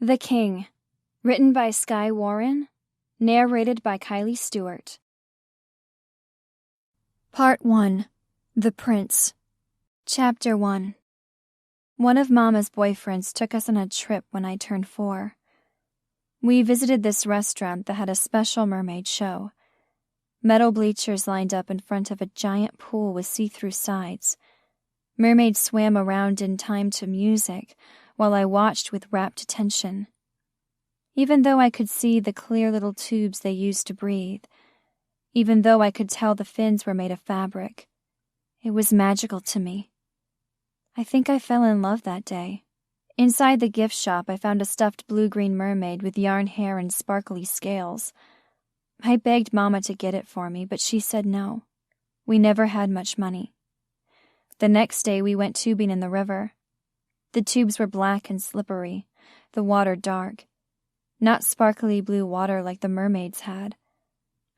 The King, written by Skye Warren, narrated by Kylie Stewart. Part 1. The Prince. Chapter 1. One of Mama's boyfriends took us on a trip when I turned 4. We visited this restaurant that had a special mermaid show. Metal bleachers lined up in front of a giant pool with see-through sides. Mermaids swam around in time to music, while I watched with rapt attention. Even though I could see the clear little tubes they used to breathe, even though I could tell the fins were made of fabric, it was magical to me. I think I fell in love that day. Inside the gift shop, I found a stuffed blue-green mermaid with yarn hair and sparkly scales. I begged Mama to get it for me, but she said no. We never had much money. The next day, we went tubing in the river. The tubes were black and slippery, the water dark. Not sparkly blue water like the mermaids had.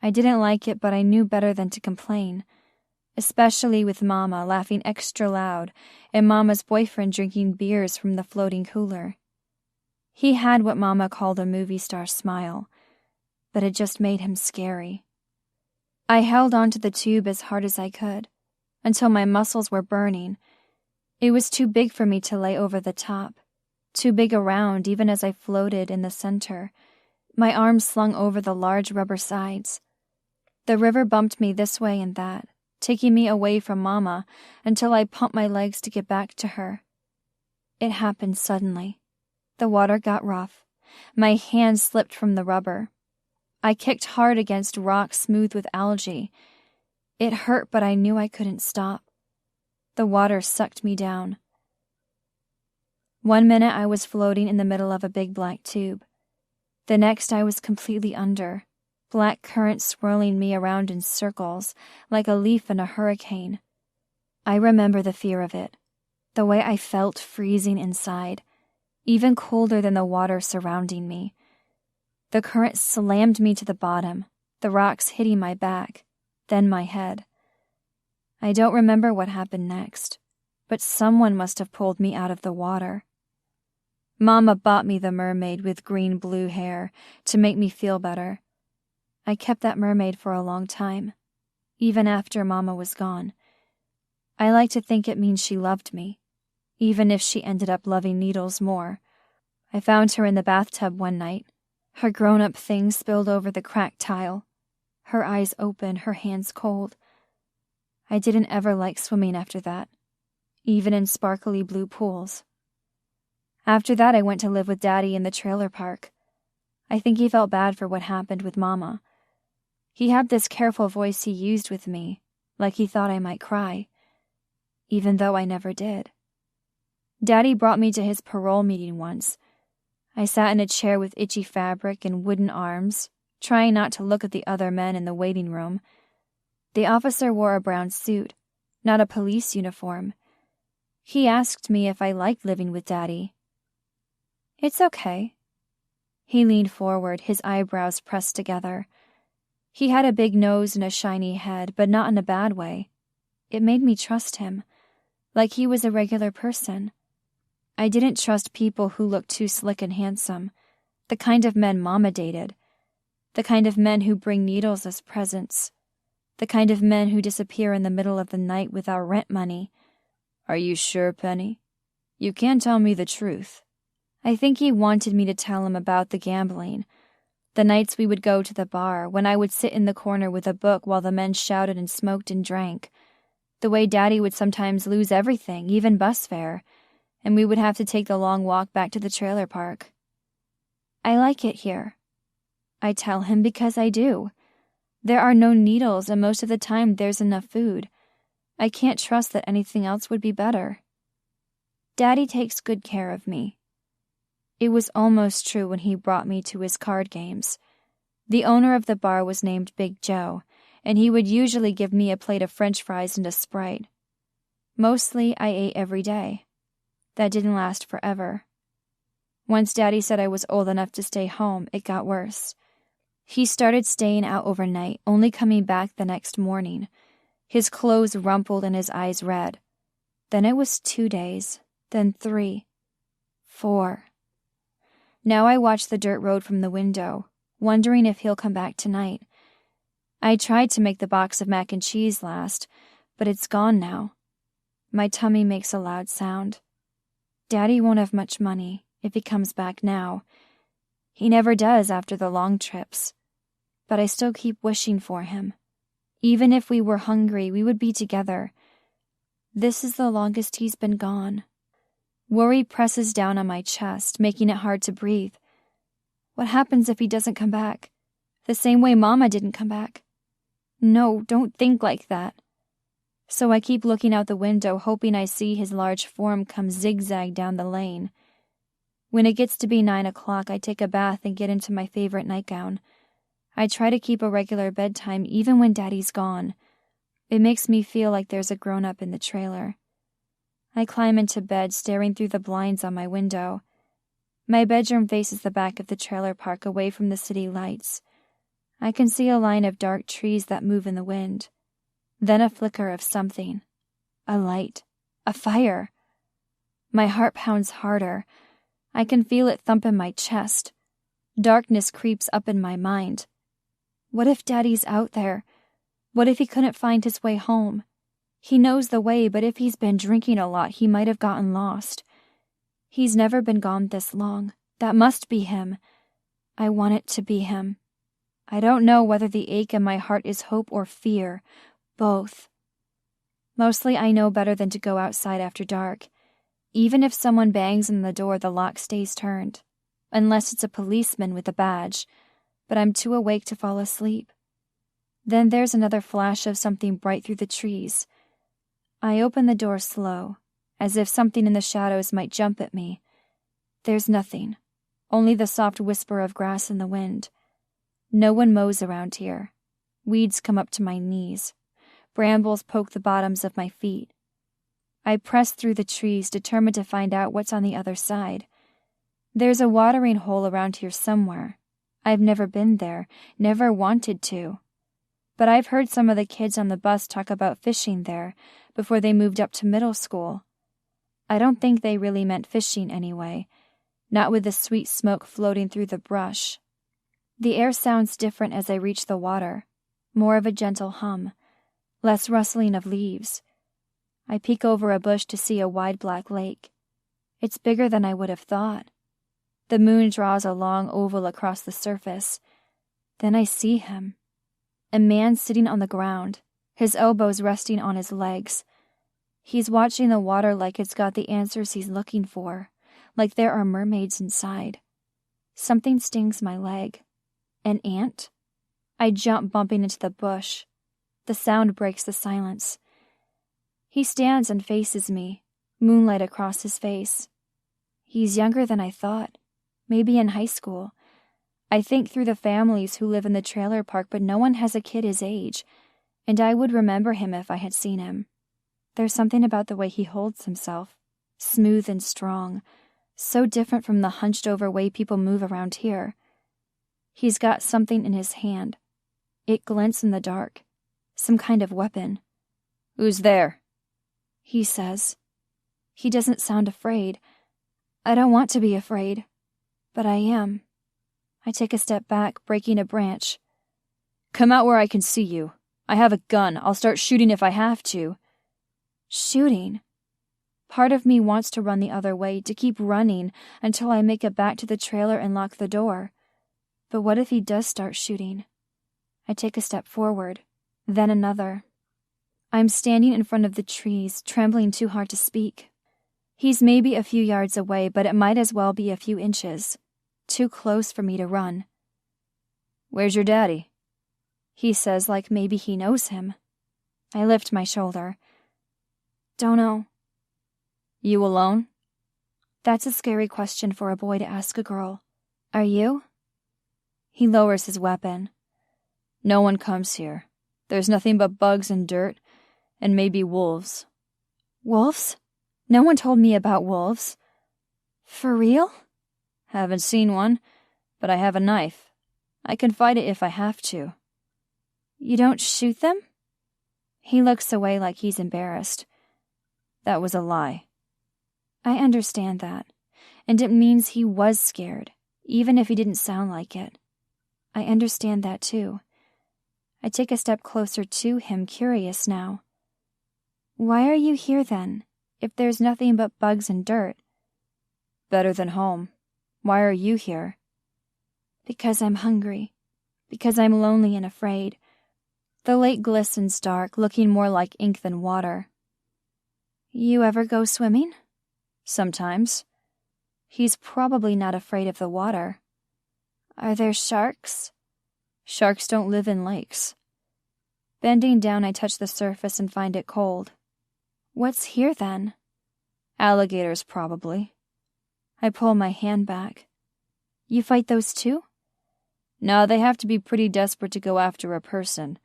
I didn't like it, but I knew better than to complain, especially with Mama laughing extra loud and Mama's boyfriend drinking beers from the floating cooler. He had what Mama called a movie star smile, but it just made him scary. I held onto the tube as hard as I could, until my muscles were burning. It was too big for me to lay over the top, too big around even as I floated in the center, my arms slung over the large rubber sides. The river bumped me this way and that, taking me away from Mama until I pumped my legs to get back to her. It happened suddenly. The water got rough. My hands slipped from the rubber. I kicked hard against rock smooth with algae. It hurt, but I knew I couldn't stop. The water sucked me down. 1 minute I was floating in the middle of a big black tube. The next I was completely under, black currents swirling me around in circles, like a leaf in a hurricane. I remember the fear of it, the way I felt freezing inside, even colder than the water surrounding me. The current slammed me to the bottom, the rocks hitting my back, then my head. I don't remember what happened next, but someone must have pulled me out of the water. Mama bought me the mermaid with green-blue hair to make me feel better. I kept that mermaid for a long time, even after Mama was gone. I like to think it means she loved me, even if she ended up loving needles more. I found her in the bathtub one night, her grown-up things spilled over the cracked tile, her eyes open, her hands cold. I didn't ever like swimming after that, even in sparkly blue pools. After that, I went to live with Daddy in the trailer park. I think he felt bad for what happened with Mama. He had this careful voice he used with me, like he thought I might cry, even though I never did. Daddy brought me to his parole meeting once. I sat in a chair with itchy fabric and wooden arms, trying not to look at the other men in the waiting room. The officer wore a brown suit, not a police uniform. He asked me if I liked living with Daddy. "It's okay." He leaned forward, his eyebrows pressed together. He had a big nose and a shiny head, but not in a bad way. It made me trust him, like he was a regular person. I didn't trust people who looked too slick and handsome, the kind of men Mama dated, the kind of men who bring needles as presents, the kind of men who disappear in the middle of the night with our rent money. "Are you sure, Penny? You can't tell me the truth." I think he wanted me to tell him about the gambling, the nights we would go to the bar, when I would sit in the corner with a book while the men shouted and smoked and drank, the way Daddy would sometimes lose everything, even bus fare, and we would have to take the long walk back to the trailer park. "I like it here," I tell him, because I do. There are no needles, and most of the time there's enough food. I can't trust that anything else would be better. Daddy takes good care of me. It was almost true when he brought me to his card games. The owner of the bar was named Big Joe, and he would usually give me a plate of French fries and a Sprite. Mostly I ate every day. That didn't last forever. Once Daddy said I was old enough to stay home, it got worse. He started staying out overnight, only coming back the next morning. His clothes rumpled and his eyes red. Then it was 2 days, then 3, 4. Now I watch the dirt road from the window, wondering if he'll come back tonight. I tried to make the box of mac and cheese last, but it's gone now. My tummy makes a loud sound. Daddy won't have much money if he comes back now. He never does after the long trips. But I still keep wishing for him. Even if we were hungry, we would be together. This is the longest he's been gone. Worry presses down on my chest, making it hard to breathe. What happens if he doesn't come back? The same way Mama didn't come back. No, don't think like that. So I keep looking out the window, hoping I see his large form come zigzag down the lane. When it gets to be 9 o'clock, I take a bath and get into my favorite nightgown. I try to keep a regular bedtime even when Daddy's gone. It makes me feel like there's a grown-up in the trailer. I climb into bed, staring through the blinds on my window. My bedroom faces the back of the trailer park, away from the city lights. I can see a line of dark trees that move in the wind. Then a flicker of something. A light. A fire. My heart pounds harder. I can feel it thump in my chest. Darkness creeps up in my mind. What if Daddy's out there? What if he couldn't find his way home? He knows the way, but if he's been drinking a lot, he might have gotten lost. He's never been gone this long. That must be him. I want it to be him. I don't know whether the ache in my heart is hope or fear. Both. Mostly I know better than to go outside after dark. Even if someone bangs on the door, the lock stays turned. Unless it's a policeman with a badge. But I'm too awake to fall asleep. Then there's another flash of something bright through the trees. I open the door slow, as if something in the shadows might jump at me. There's nothing, only the soft whisper of grass in the wind. No one mows around here. Weeds come up to my knees. Brambles poke the bottoms of my feet. I press through the trees, determined to find out what's on the other side. There's a watering hole around here somewhere. I've never been there, never wanted to. But I've heard some of the kids on the bus talk about fishing there before they moved up to middle school. I don't think they really meant fishing anyway, not with the sweet smoke floating through the brush. The air sounds different as I reach the water, more of a gentle hum, less rustling of leaves. I peek over a bush to see a wide black lake. It's bigger than I would have thought. The moon draws a long oval across the surface. Then I see him. A man sitting on the ground, his elbows resting on his legs. He's watching the water like it's got the answers he's looking for, like there are mermaids inside. Something stings my leg. An ant? I jump, bumping into the bush. The sound breaks the silence. He stands and faces me, moonlight across his face. He's younger than I thought, maybe in high school. I think through the families who live in the trailer park, but no one has a kid his age, and I would remember him if I had seen him. There's something about the way he holds himself, smooth and strong, so different from the hunched-over way people move around here. He's got something in his hand. It glints in the dark, some kind of weapon. "Who's there?" he says. He doesn't sound afraid. I don't want to be afraid, but I am. I take a step back, breaking a branch. "Come out where I can see you. I have a gun. I'll start shooting if I have to." Shooting? Part of me wants to run the other way, to keep running until I make it back to the trailer and lock the door. But what if he does start shooting? I take a step forward, then another. I'm standing in front of the trees, trembling too hard to speak. He's maybe a few yards away, but it might as well be a few inches. Too close for me to run. "Where's your daddy?" he says, like maybe he knows him. I lift my shoulder. Don't know. "You alone?" That's a scary question for a boy to ask a girl. "Are you?" He lowers his weapon. "No one comes here. There's nothing but bugs and dirt, and maybe wolves." "Wolves? No one told me about wolves." "For real?" "Haven't seen one, but I have a knife. I can fight it if I have to." "You don't shoot them?" He looks away like he's embarrassed. "That was a lie." I understand that, and it means he was scared, even if he didn't sound like it. I understand that too. I take a step closer to him, curious now. Why are you here then, if there's nothing but bugs and dirt? Better than home. Why are you here? Because I'm hungry. Because I'm lonely and afraid. The lake glistens dark, looking more like ink than water. You ever go swimming? Sometimes. He's probably not afraid of the water. Are there sharks? Sharks don't live in lakes. Bending down, I touch the surface and find it cold. What's here then? Alligators, probably. I pull my hand back. You fight those too? No, they have to be pretty desperate to go after a person.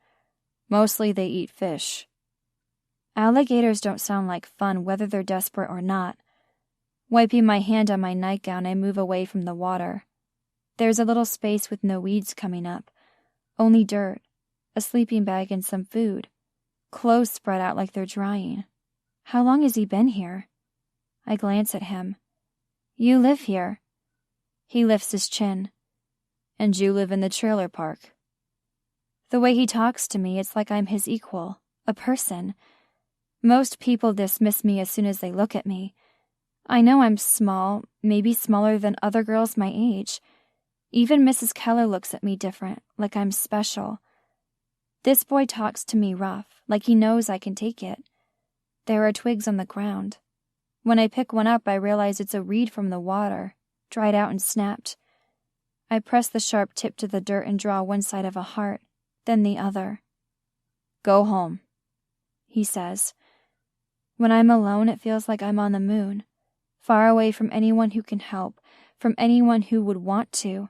Mostly they eat fish. Alligators don't sound like fun, whether they're desperate or not. Wiping my hand on my nightgown, I move away from the water. There's a little space with no weeds coming up. Only dirt, a sleeping bag and some food. Clothes spread out like they're drying. How long has he been here? I glance at him. You live here. He lifts his chin. And you live in the trailer park. The way he talks to me, it's like I'm his equal, a person. Most people dismiss me as soon as they look at me. I know I'm small, maybe smaller than other girls my age. Even Mrs. Keller looks at me different, like I'm special. This boy talks to me rough, like he knows I can take it. There are twigs on the ground. When I pick one up, I realize it's a reed from the water, dried out and snapped. I press the sharp tip to the dirt and draw one side of a heart, then the other. Go home, he says. When I'm alone, it feels like I'm on the moon, far away from anyone who can help, from anyone who would want to.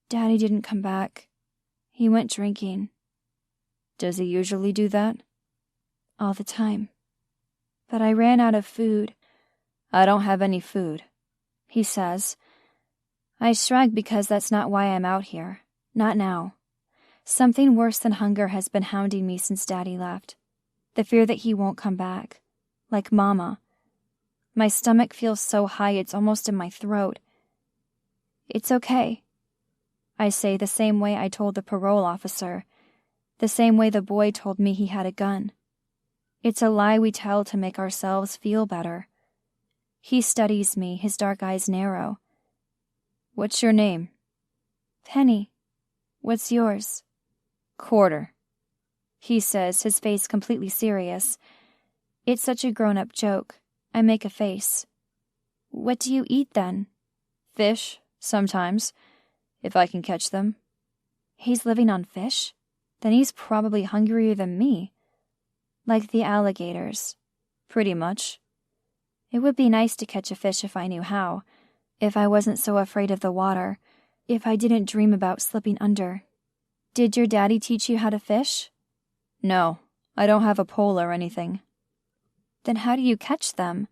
Daddy didn't come back. He went drinking. Does he usually do that? All the time. But I ran out of food. I don't have any food, he says. I shrug because that's not why I'm out here. Not now. Something worse than hunger has been hounding me since Daddy left. The fear that he won't come back. Like Mama. My stomach feels so high it's almost in my throat. It's okay. I say the same way I told the parole officer. The same way the boy told me he had a gun. It's a lie we tell to make ourselves feel better. He studies me, his dark eyes narrow. What's your name? Penny. What's yours? Quarter, he says, his face completely serious. It's such a grown-up joke. I make a face. What do you eat then? Fish, sometimes, if I can catch them. He's living on fish? Then he's probably hungrier than me. Like the alligators. Pretty much. It would be nice to catch a fish if I knew how. If I wasn't so afraid of the water. If I didn't dream about slipping under. Did your daddy teach you how to fish? No, I don't have a pole or anything. Then how do you catch them?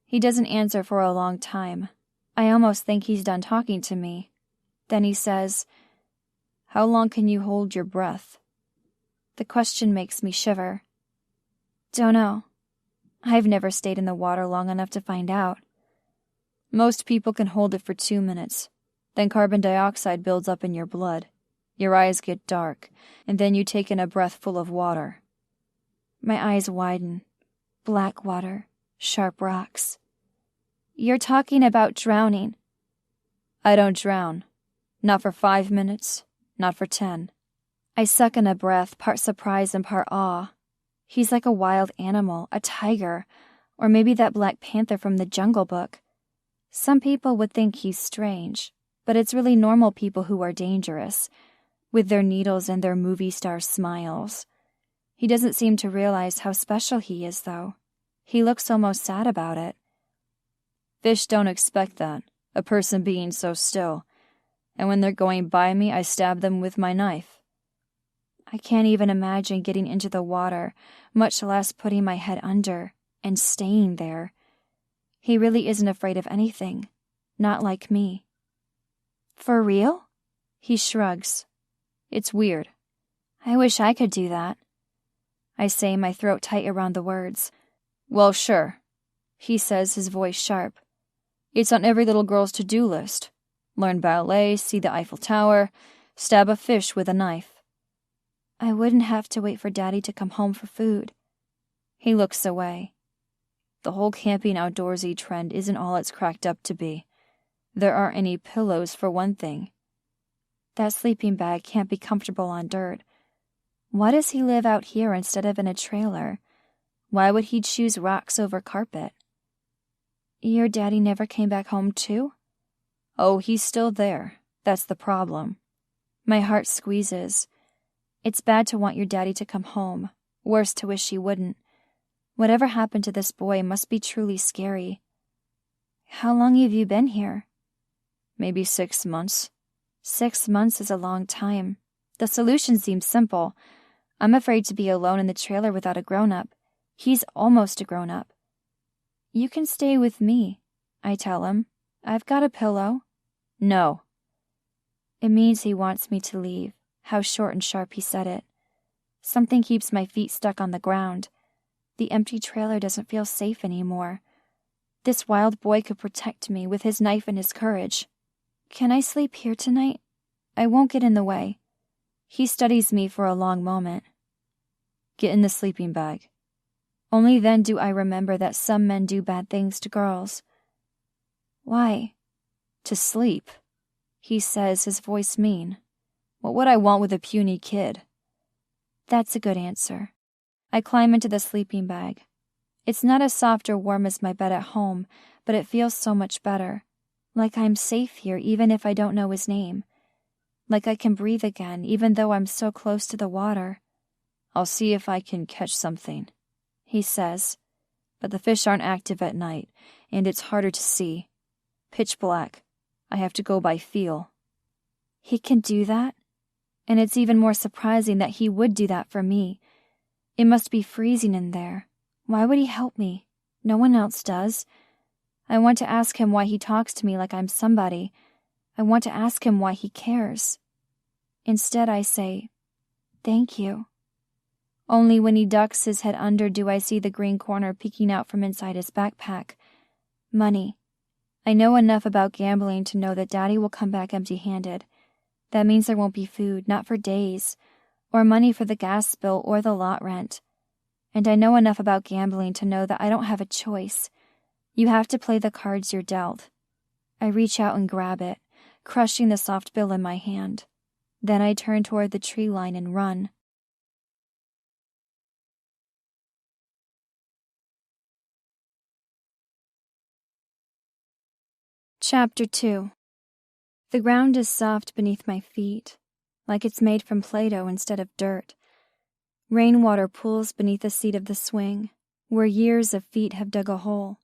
He doesn't answer for a long time. I almost think he's done talking to me. Then he says, How long can you hold your breath? The question makes me shiver. Don't know. I've never stayed in the water long enough to find out. Most people can hold it for 2 minutes. Then carbon dioxide builds up in your blood. Your eyes get dark, and then you take in a breath full of water. My eyes widen. Black water, sharp rocks. You're talking about drowning. I don't drown. Not for 5 minutes, not for 10. I suck in a breath, part surprise and part awe. He's like a wild animal, a tiger, or maybe that Black Panther from the Jungle Book. Some people would think he's strange, but it's really normal people who are dangerous, with their needles and their movie star smiles. He doesn't seem to realize how special he is, though. He looks almost sad about it. Fish don't expect that, a person being so still, and when they're going by me, I stab them with my knife. I can't even imagine getting into the water, much less putting my head under and staying there. He really isn't afraid of anything, not like me. For real? He shrugs. It's weird. I wish I could do that. I say, my throat tight around the words. Well, sure, he says, his voice sharp. It's on every little girl's to-do list. Learn ballet, see the Eiffel Tower, stab a fish with a knife. I wouldn't have to wait for Daddy to come home for food. He looks away. The whole camping outdoorsy trend isn't all it's cracked up to be. There aren't any pillows for one thing. That sleeping bag can't be comfortable on dirt. Why does he live out here instead of in a trailer? Why would he choose rocks over carpet? Your daddy never came back home too? Oh, he's still there. That's the problem. My heart squeezes. It's bad to want your daddy to come home. Worse to wish he wouldn't. Whatever happened to this boy must be truly scary. How long have you been here? Maybe 6 months. 6 months is a long time. The solution seems simple. I'm afraid to be alone in the trailer without a grown-up. He's almost a grown-up. You can stay with me, I tell him. I've got a pillow. No. It means he wants me to leave. How short and sharp he said it. Something keeps my feet stuck on the ground. The empty trailer doesn't feel safe anymore. This wild boy could protect me with his knife and his courage. Can I sleep here tonight? I won't get in the way. He studies me for a long moment. Get in the sleeping bag. Only then do I remember that some men do bad things to girls. Why? To sleep, he says, his voice mean. What would I want with a puny kid? That's a good answer. I climb into the sleeping bag. It's not as soft or warm as my bed at home, but it feels so much better. Like I'm safe here even if I don't know his name. Like I can breathe again even though I'm so close to the water. I'll see if I can catch something, he says. But the fish aren't active at night, and it's harder to see. Pitch black. I have to go by feel. He can do that? And it's even more surprising that he would do that for me. It must be freezing in there. Why would he help me? No one else does. I want to ask him why he talks to me like I'm somebody. I want to ask him why he cares. Instead, I say, thank you. Only when he ducks his head under do I see the green corner peeking out from inside his backpack. Money. I know enough about gambling to know that Daddy will come back empty-handed. That means there won't be food, not for days, or money for the gas bill or the lot rent. And I know enough about gambling to know that I don't have a choice. You have to play the cards you're dealt. I reach out and grab it, crushing the soft bill in my hand. Then I turn toward the tree line and run. Chapter 2. The ground is soft beneath my feet, like it's made from Play-Doh instead of dirt. Rainwater pools beneath the seat of the swing, where years of feet have dug a hole.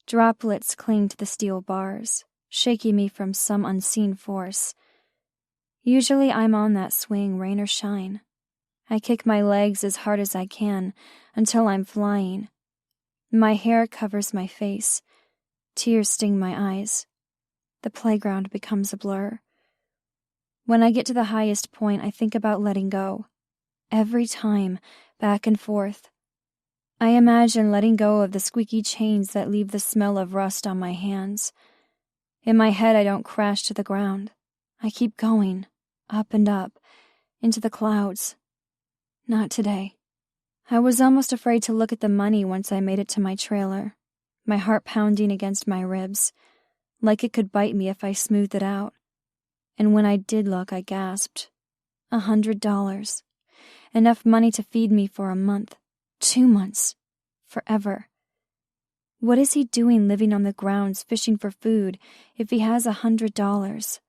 Droplets cling to the steel bars, shaking me from some unseen force. Usually I'm on that swing, rain or shine. I kick my legs as hard as I can until I'm flying. My hair covers my face. Tears sting my eyes. The playground becomes a blur. When I get to the highest point, I think about letting go. Every time, back and forth. I imagine letting go of the squeaky chains that leave the smell of rust on my hands. In my head, I don't crash to the ground. I keep going, up and up, into the clouds. Not today. I was almost afraid to look at the money once I made it to my trailer, my heart pounding against my ribs, like it could bite me if I smoothed it out. And when I did look, I gasped. $100. Enough money to feed me for a month, 2 months, forever. What is he doing living on the grounds fishing for food if he has $100?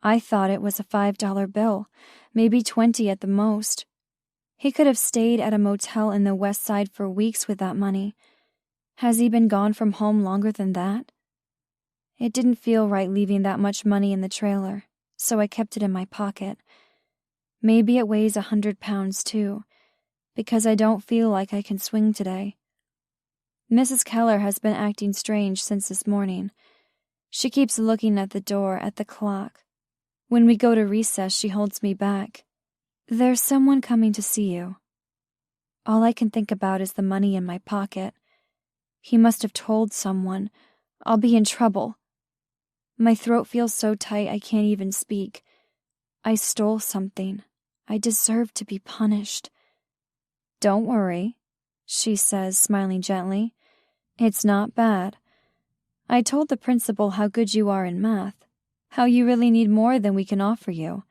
I thought it was a $5 bill, maybe 20 at the most. He could have stayed at a motel in the West Side for weeks with that money. Has he been gone from home longer than that? It didn't feel right leaving that much money in the trailer, so I kept it in my pocket. Maybe it weighs 100 pounds too, because I don't feel like I can swing today. Mrs. Keller has been acting strange since this morning. She keeps looking at the door, at the clock. When we go to recess, she holds me back. There's someone coming to see you. All I can think about is the money in my pocket. He must have told someone. I'll be in trouble. My throat feels so tight I can't even speak. I stole something. I deserve to be punished. Don't worry, she says, smiling gently. It's not bad. I told the principal how good you are in math, how you really need more than we can offer you.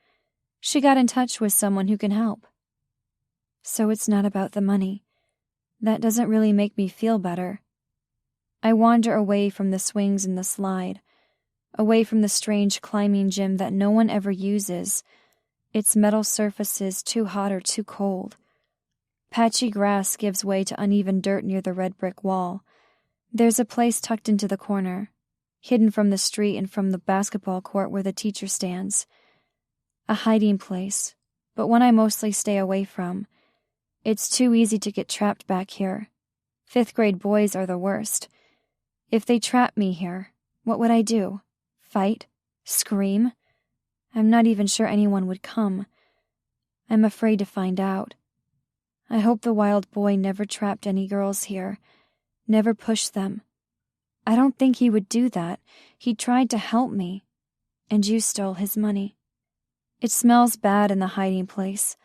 She got in touch with someone who can help. So it's not about the money. That doesn't really make me feel better. I wander away from the swings and the slide, away from the strange climbing gym that no one ever uses, its metal surfaces too hot or too cold. Patchy grass gives way to uneven dirt near the red brick wall. There's a place tucked into the corner, hidden from the street and from the basketball court where the teacher stands. A hiding place, but one I mostly stay away from. It's too easy to get trapped back here. 5th grade boys are the worst. If they trap me here, what would I do? Fight? Scream? I'm not even sure anyone would come. I'm afraid to find out. I hope the wild boy never trapped any girls here, never pushed them. I don't think he would do that. He tried to help me. And you stole his money. It smells bad in the hiding place,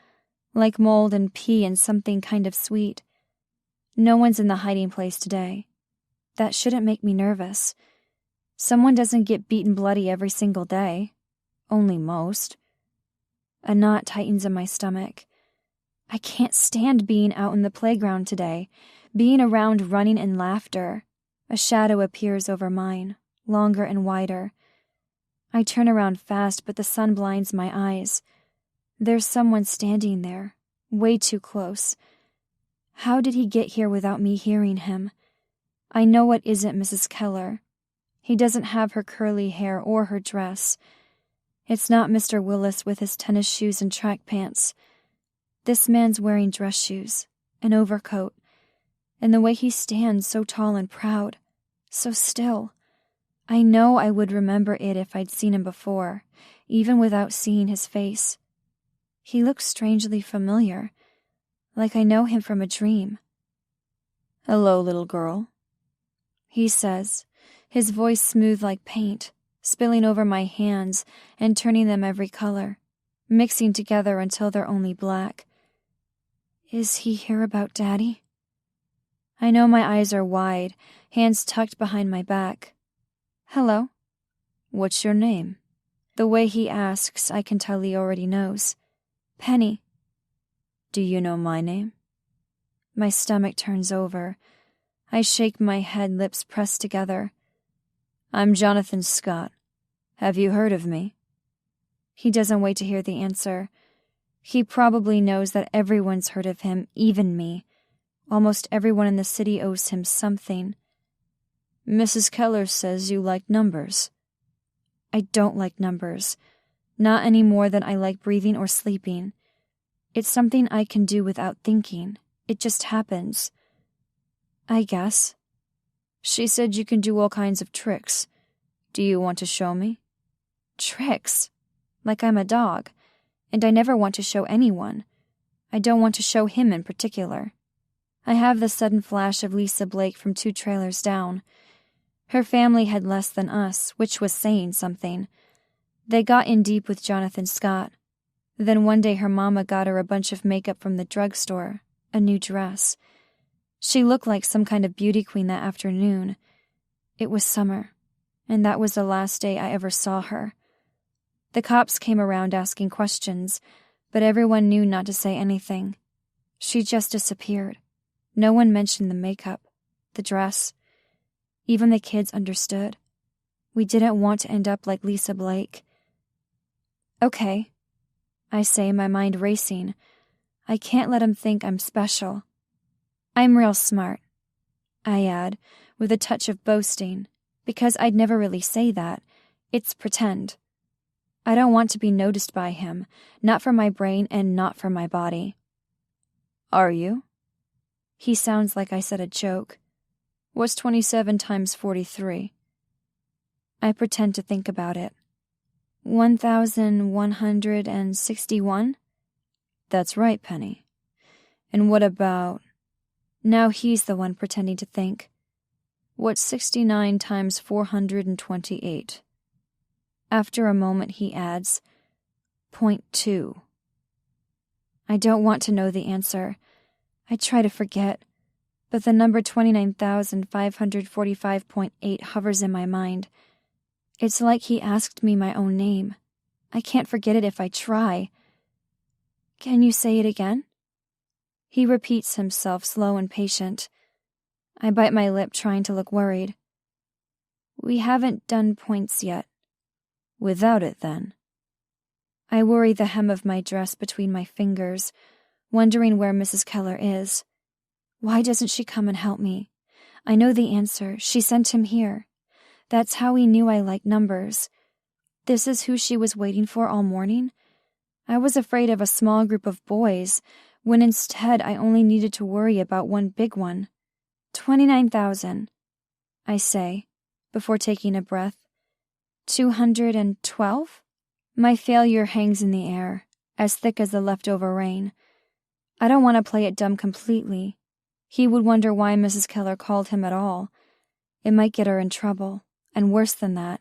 like mold and pee and something kind of sweet. No one's in the hiding place today. That shouldn't make me nervous. Someone doesn't get beaten bloody every single day. Only most. A knot tightens in my stomach. I can't stand being out in the playground today, being around running and laughter. A shadow appears over mine, longer and wider. I turn around fast, but the sun blinds my eyes. There's someone standing there, way too close. How did he get here without me hearing him? I know it isn't Mrs. Keller. He doesn't have her curly hair or her dress. It's not Mr. Willis with his tennis shoes and track pants. This man's wearing dress shoes, an overcoat, and the way he stands so tall and proud, so still. I know I would remember it if I'd seen him before, even without seeing his face. He looks strangely familiar, like I know him from a dream. "Hello, little girl," he says, his voice smooth like paint, spilling over my hands and turning them every color, mixing together until they're only black. Is he here about Daddy? I know my eyes are wide, hands tucked behind my back. Hello. "What's your name?" The way he asks, I can tell he already knows. Penny. "Do you know my name?" My stomach turns over. I shake my head, lips pressed together. "I'm Jonathan Scott. Have you heard of me?" He doesn't wait to hear the answer. He probably knows that everyone's heard of him, even me. Almost everyone in the city owes him something. "Mrs. Keller says you like numbers." I don't like numbers. Not any more than I like breathing or sleeping. It's something I can do without thinking. It just happens. I guess. "She said you can do all kinds of tricks. Do you want to show me?" Tricks? Like I'm a dog. And I never want to show anyone. I don't want to show him in particular. I have the sudden flash of Lisa Blake from 2 trailers down. Her family had less than us, which was saying something. They got in deep with Jonathan Scott. Then one day her mama got her a bunch of makeup from the drugstore, a new dress. She looked like some kind of beauty queen that afternoon. It was summer, and that was the last day I ever saw her. The cops came around asking questions, but everyone knew not to say anything. She just disappeared. No one mentioned the makeup, the dress. Even the kids understood. We didn't want to end up like Lisa Blake. Okay, I say, my mind racing. I can't let him think I'm special. I'm real smart, I add, with a touch of boasting, because I'd never really say that. It's pretend. I don't want to be noticed by him, not for my brain and not for my body. Are you? He sounds like I said a joke. What's 27 times 43? I pretend to think about it. 1,161? That's right, Penny. And what about... Now he's the one pretending to think. What's 69 times 428? After a moment, he adds, .2. I don't want to know the answer. I try to forget, but the number 29,545.8 hovers in my mind. It's like he asked me my own name. I can't forget it if I try. Can you say it again? He repeats himself, slow and patient. I bite my lip, trying to look worried. We haven't done points yet. Without it, then. I worry the hem of my dress between my fingers, wondering where Mrs. Keller is. Why doesn't she come and help me? I know the answer. She sent him here. That's how he knew I liked numbers. This is who she was waiting for all morning? I was afraid of a small group of boys, when instead I only needed to worry about one big one. 29,000, I say, before taking a breath. 212? My failure hangs in the air, as thick as the leftover rain. I don't want to play it dumb completely. He would wonder why Mrs. Keller called him at all. It might get her in trouble, and worse than that,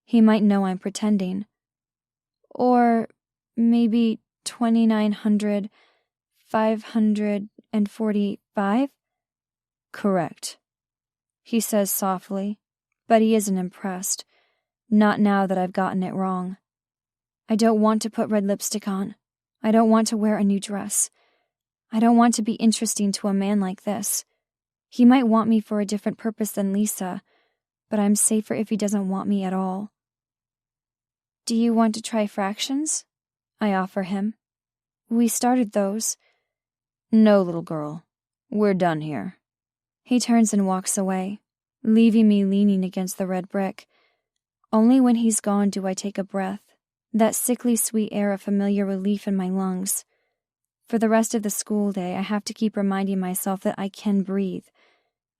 he might know I'm pretending. Or maybe 2,900,545? Correct, he says softly, but he isn't impressed. Not now that I've gotten it wrong. I don't want to put red lipstick on. I don't want to wear a new dress. I don't want to be interesting to a man like this. He might want me for a different purpose than Lisa, but I'm safer if he doesn't want me at all. Do you want to try fractions? I offer him. We started those. No, little girl. We're done here. He turns and walks away, leaving me leaning against the red brick. Only when he's gone do I take a breath, that sickly sweet air of familiar relief in my lungs. For the rest of the school day, I have to keep reminding myself that I can breathe.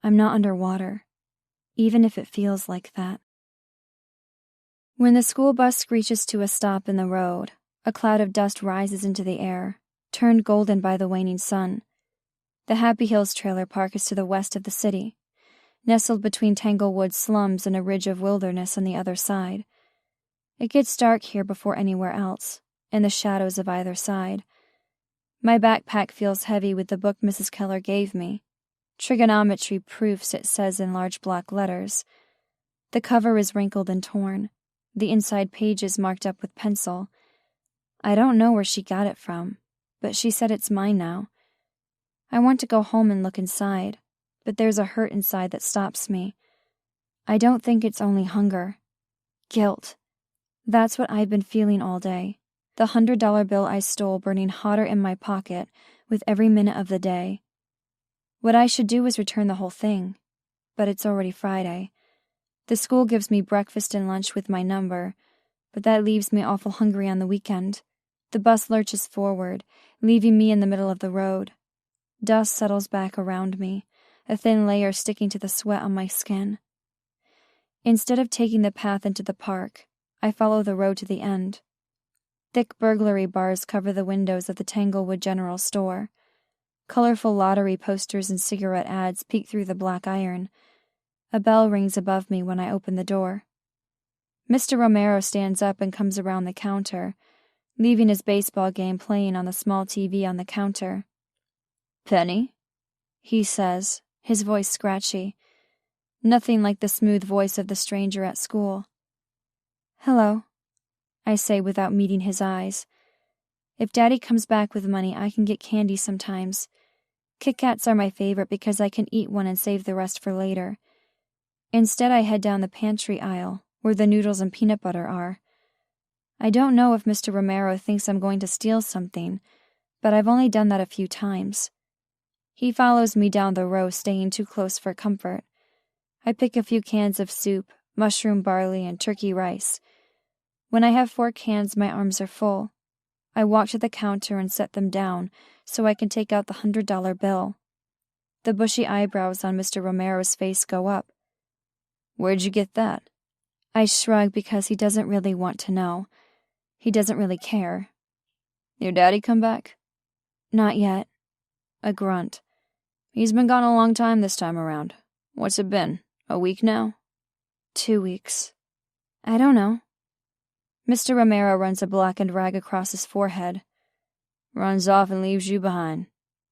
I'm not underwater, even if it feels like that. When the school bus screeches to a stop in the road, a cloud of dust rises into the air, turned golden by the waning sun. The Happy Hills trailer park is to the west of the city, nestled between Tanglewood slums and a ridge of wilderness on the other side. It gets dark here before anywhere else, in the shadows of either side. My backpack feels heavy with the book Mrs. Keller gave me. Trigonometry Proofs, it says in large block letters. The cover is wrinkled and torn, the inside pages marked up with pencil. I don't know where she got it from, but she said it's mine now. I want to go home and look inside, but there's a hurt inside that stops me. I don't think it's only hunger. Guilt. That's what I've been feeling all day. The $100 bill I stole burning hotter in my pocket with every minute of the day. What I should do is return the whole thing, but it's already Friday. The school gives me breakfast and lunch with my number, but that leaves me awful hungry on the weekend. The bus lurches forward, leaving me in the middle of the road. Dust settles back around me, a thin layer sticking to the sweat on my skin. Instead of taking the path into the park, I follow the road to the end. Thick burglary bars cover the windows of the Tanglewood General Store. Colorful lottery posters and cigarette ads peek through the black iron. A bell rings above me when I open the door. Mr. Romero stands up and comes around the counter, leaving his baseball game playing on the small TV on the counter. "Penny?" he says, his voice scratchy. Nothing like the smooth voice of the stranger at school. "Hello," I say without meeting his eyes. If Daddy comes back with money, I can get candy sometimes. Kit Kats are my favorite because I can eat one and save the rest for later. Instead, I head down the pantry aisle, where the noodles and peanut butter are. I don't know if Mr. Romero thinks I'm going to steal something, but I've only done that a few times. He follows me down the row, staying too close for comfort. I pick a few cans of soup, mushroom barley, and turkey rice. When I have 4 cans, my arms are full. I walk to the counter and set them down so I can take out the $100 bill. The bushy eyebrows on Mr. Romero's face go up. "Where'd you get that?" I shrug because he doesn't really want to know. He doesn't really care. "Your daddy come back?" "Not yet." A grunt. "He's been gone a long time this time around. What's it been? A week now?" 2 weeks. I don't know. Mr. Romero runs a blackened rag across his forehead. Runs off and leaves you behind.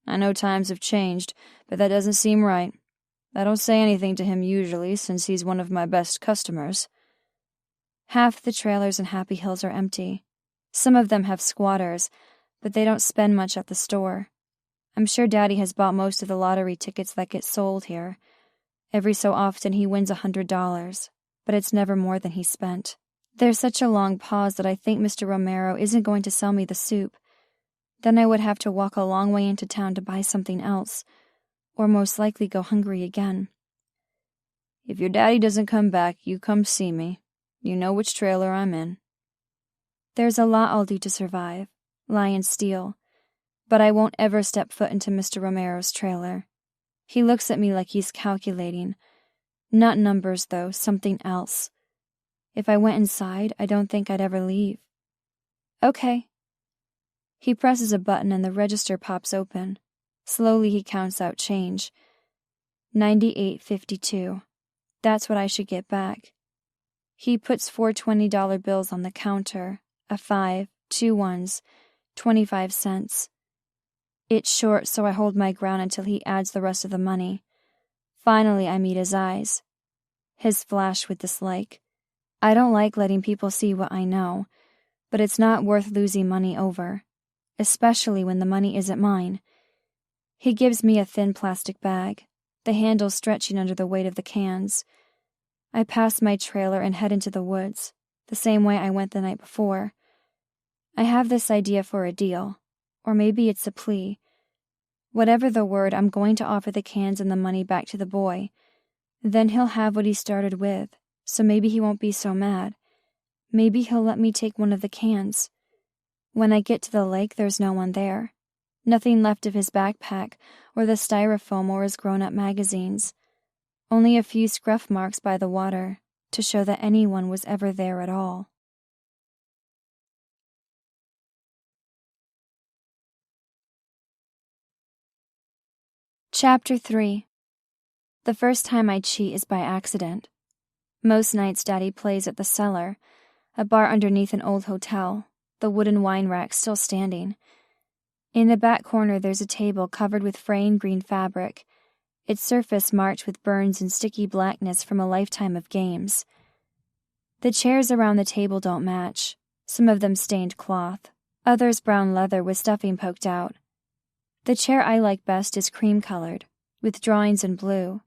I know times have changed, but that doesn't seem right. I don't say anything to him usually, since he's one of my best customers. Half the trailers in Happy Hills are empty. Some of them have squatters, but they don't spend much at the store. I'm sure Daddy has bought most of the lottery tickets that get sold here. Every so often he wins $100, but it's never more than he spent. There's such a long pause that I think Mr. Romero isn't going to sell me the soup. Then I would have to walk a long way into town to buy something else, or most likely go hungry again. If your daddy doesn't come back, you come see me. You know which trailer I'm in. There's a lot I'll do to survive, lie and steal, but I won't ever step foot into Mr. Romero's trailer. He looks at me like he's calculating. Not numbers, though, something else. If I went inside, I don't think I'd ever leave. Okay. He presses a button and the register pops open. Slowly he counts out change. $98.52. That's what I should get back. He puts 4 $20 bills on the counter, a 5, 2 ones, 25 cents. It's short, so I hold my ground until he adds the rest of the money. Finally, I meet his eyes. His flash with dislike. I don't like letting people see what I know, but it's not worth losing money over, especially when the money isn't mine. He gives me a thin plastic bag, the handle stretching under the weight of the cans. I pass my trailer and head into the woods, the same way I went the night before. I have this idea for a deal, or maybe it's a plea. Whatever the word, I'm going to offer the cans and the money back to the boy. Then he'll have what he started with, so maybe he won't be so mad. Maybe he'll let me take one of the cans. When I get to the lake, there's no one there. Nothing left of his backpack, or the styrofoam or his grown-up magazines. Only a few scruff marks by the water, to show that anyone was ever there at all. Chapter 3. The first time I cheat is by accident. Most nights Daddy plays at the Cellar, a bar underneath an old hotel, the wooden wine rack still standing. In the back corner there's a table covered with fraying green fabric, its surface marked with burns and sticky blackness from a lifetime of games. The chairs around the table don't match, some of them stained cloth, others brown leather with stuffing poked out. The chair I like best is cream-colored, with drawings in blue,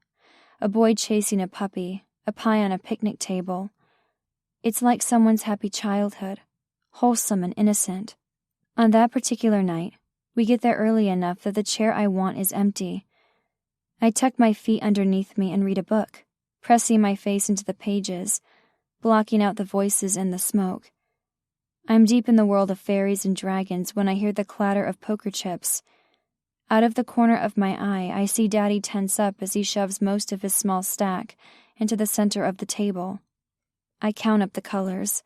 a boy chasing a puppy, a pie on a picnic table. It's like someone's happy childhood, wholesome and innocent. On that particular night, we get there early enough that the chair I want is empty. I tuck my feet underneath me and read a book, pressing my face into the pages, blocking out the voices and the smoke. I'm deep in the world of fairies and dragons when I hear the clatter of poker chips. Out of the corner of my eye, I see Daddy tense up as he shoves most of his small stack into the center of the table. I count up the colors.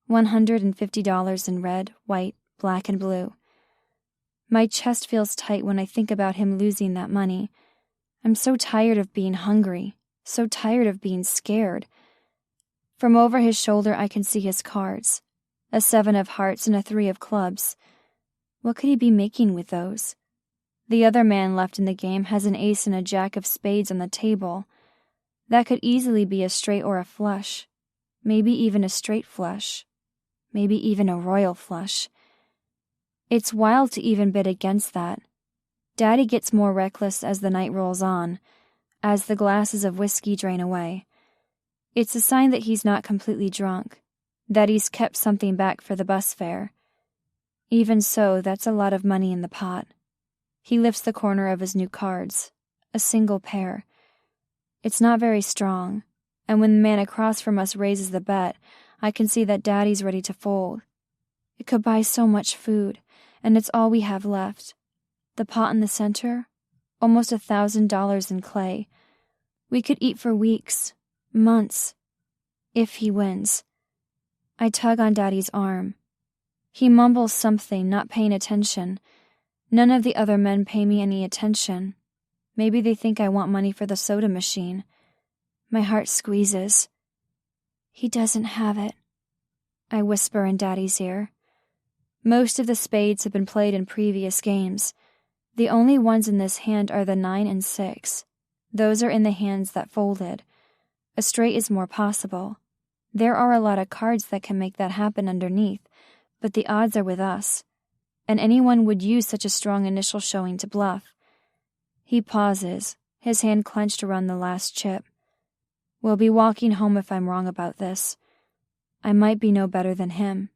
$150 in red, white, black, and blue. My chest feels tight when I think about him losing that money. I'm so tired of being hungry, so tired of being scared. From over his shoulder I can see his cards, a 7 of hearts and a 3 of clubs. What could he be making with those? The other man left in the game has an ace and a jack of spades on the table. That could easily be a straight or a flush. Maybe even a straight flush. Maybe even a royal flush. It's wild to even bid against that. Daddy gets more reckless as the night rolls on, as the glasses of whiskey drain away. It's a sign that he's not completely drunk, that he's kept something back for the bus fare. Even so, that's a lot of money in the pot. He lifts the corner of his new cards, a single pair. It's not very strong, and when the man across from us raises the bet, I can see that Daddy's ready to fold. It could buy so much food, and it's all we have left. The pot in the center, almost $1,000 in clay. We could eat for weeks, months, if he wins. I tug on Daddy's arm. He mumbles something, not paying attention. None of the other men pay me any attention. Maybe they think I want money for the soda machine. My heart squeezes. He doesn't have it. I whisper in Daddy's ear. Most of the spades have been played in previous games. The only ones in this hand are the 9 and 6. Those are in the hands that folded. A straight is more possible. There are a lot of cards that can make that happen underneath, but the odds are with us, and anyone would use such a strong initial showing to bluff. He pauses, his hand clenched around the last chip. We'll be walking home if I'm wrong about this. I might be no better than him.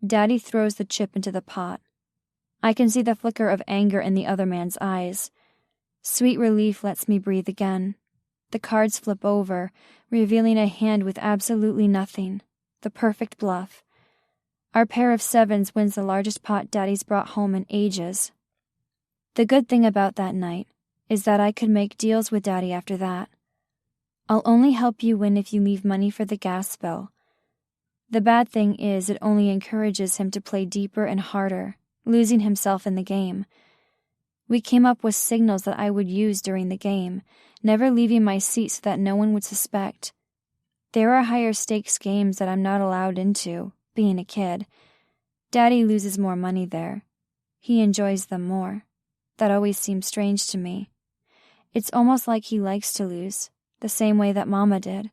Daddy throws the chip into the pot. I can see the flicker of anger in the other man's eyes. Sweet relief lets me breathe again. The cards flip over, revealing a hand with absolutely nothing. The perfect bluff. Our pair of 7s wins the largest pot Daddy's brought home in ages. The good thing about that night is that I could make deals with Daddy after that. I'll only help you win if you leave money for the gas bill. The bad thing is it only encourages him to play deeper and harder, losing himself in the game. We came up with signals that I would use during the game, never leaving my seat so that no one would suspect. There are higher stakes games that I'm not allowed into, being a kid. Daddy loses more money there. He enjoys them more. That always seems strange to me. It's almost like he likes to lose, the same way that Mama did.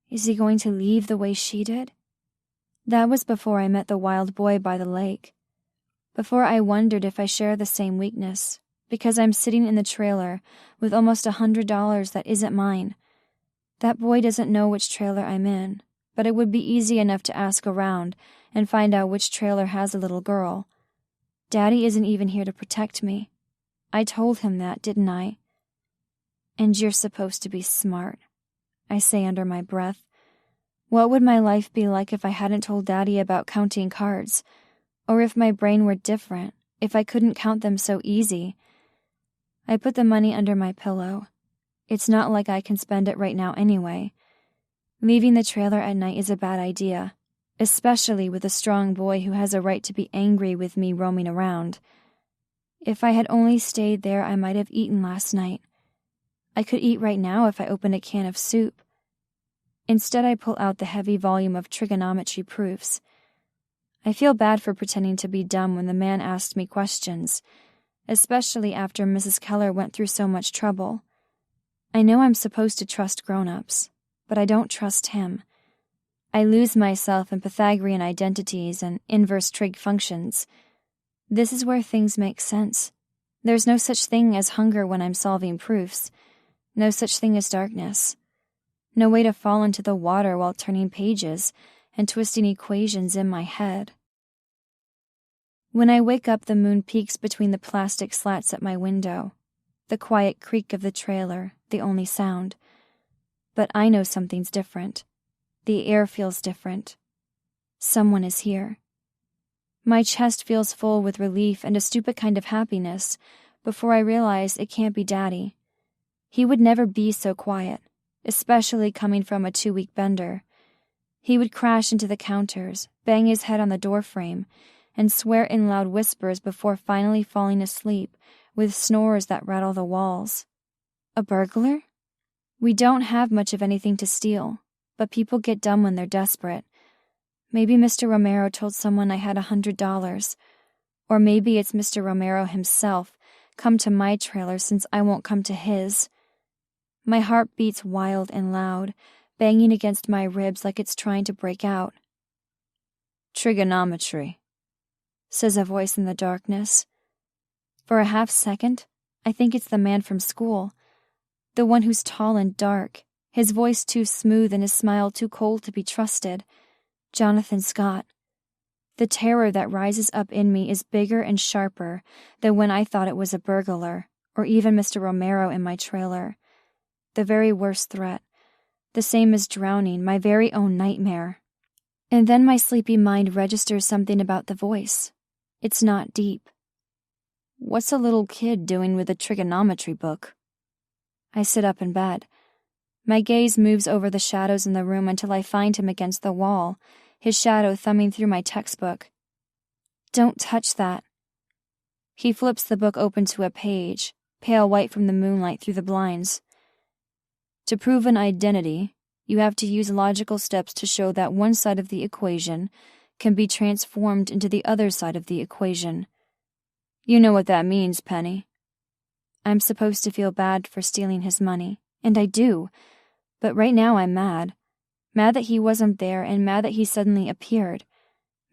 Is he going to leave the way she did? That was before I met the wild boy by the lake. Before I wondered if I share the same weakness, because I'm sitting in the trailer with almost $100 that isn't mine. That boy doesn't know which trailer I'm in, but it would be easy enough to ask around and find out which trailer has a little girl. Daddy isn't even here to protect me. I told him that, didn't I? And you're supposed to be smart, I say under my breath. What would my life be like if I hadn't told Daddy about counting cards? Or if my brain were different, if I couldn't count them so easy? I put the money under my pillow. It's not like I can spend it right now anyway. Leaving the trailer at night is a bad idea, especially with a strong boy who has a right to be angry with me roaming around. If I had only stayed there, I might have eaten last night. I could eat right now if I opened a can of soup. Instead, I pull out the heavy volume of trigonometry proofs. I feel bad for pretending to be dumb when the man asked me questions, especially after Mrs. Keller went through so much trouble. I know I'm supposed to trust grown-ups, but I don't trust him. I lose myself in Pythagorean identities and inverse trig functions. This is where things make sense. There's no such thing as hunger when I'm solving proofs. No such thing as darkness. No way to fall into the water while turning pages and twisting equations in my head. When I wake up, the moon peeks between the plastic slats at my window. The quiet creak of the trailer, the only sound. But I know something's different. The air feels different. Someone is here. My chest feels full with relief and a stupid kind of happiness before I realize it can't be Daddy. He would never be so quiet, especially coming from a 2-week bender. He would crash into the counters, bang his head on the doorframe, and swear in loud whispers before finally falling asleep with snores that rattle the walls. A burglar? We don't have much of anything to steal, but people get dumb when they're desperate. Maybe Mr. Romero told someone I had $100, or maybe it's Mr. Romero himself come to my trailer since I won't come to his. My heart beats wild and loud, banging against my ribs like it's trying to break out. Trigonometry, says a voice in the darkness. For a half second, I think it's the man from school, the one who's tall and dark, his voice too smooth and his smile too cold to be trusted. Jonathan Scott. The terror that rises up in me is bigger and sharper than when I thought it was a burglar, or even Mr. Romero in my trailer. The very worst threat. The same as drowning, my very own nightmare. And then my sleepy mind registers something about the voice. It's not deep. What's a little kid doing with a trigonometry book? I sit up in bed. My gaze moves over the shadows in the room until I find him against the wall, his shadow thumbing through my textbook. Don't touch that. He flips the book open to a page, pale white from the moonlight through the blinds. To prove an identity, You have to use logical steps to show that one side of the equation can be transformed into the other side of the equation. You know what that means, Penny. I'm supposed to feel bad for stealing his money, and I do, but right now I'm mad. Mad that he wasn't there and mad that he suddenly appeared.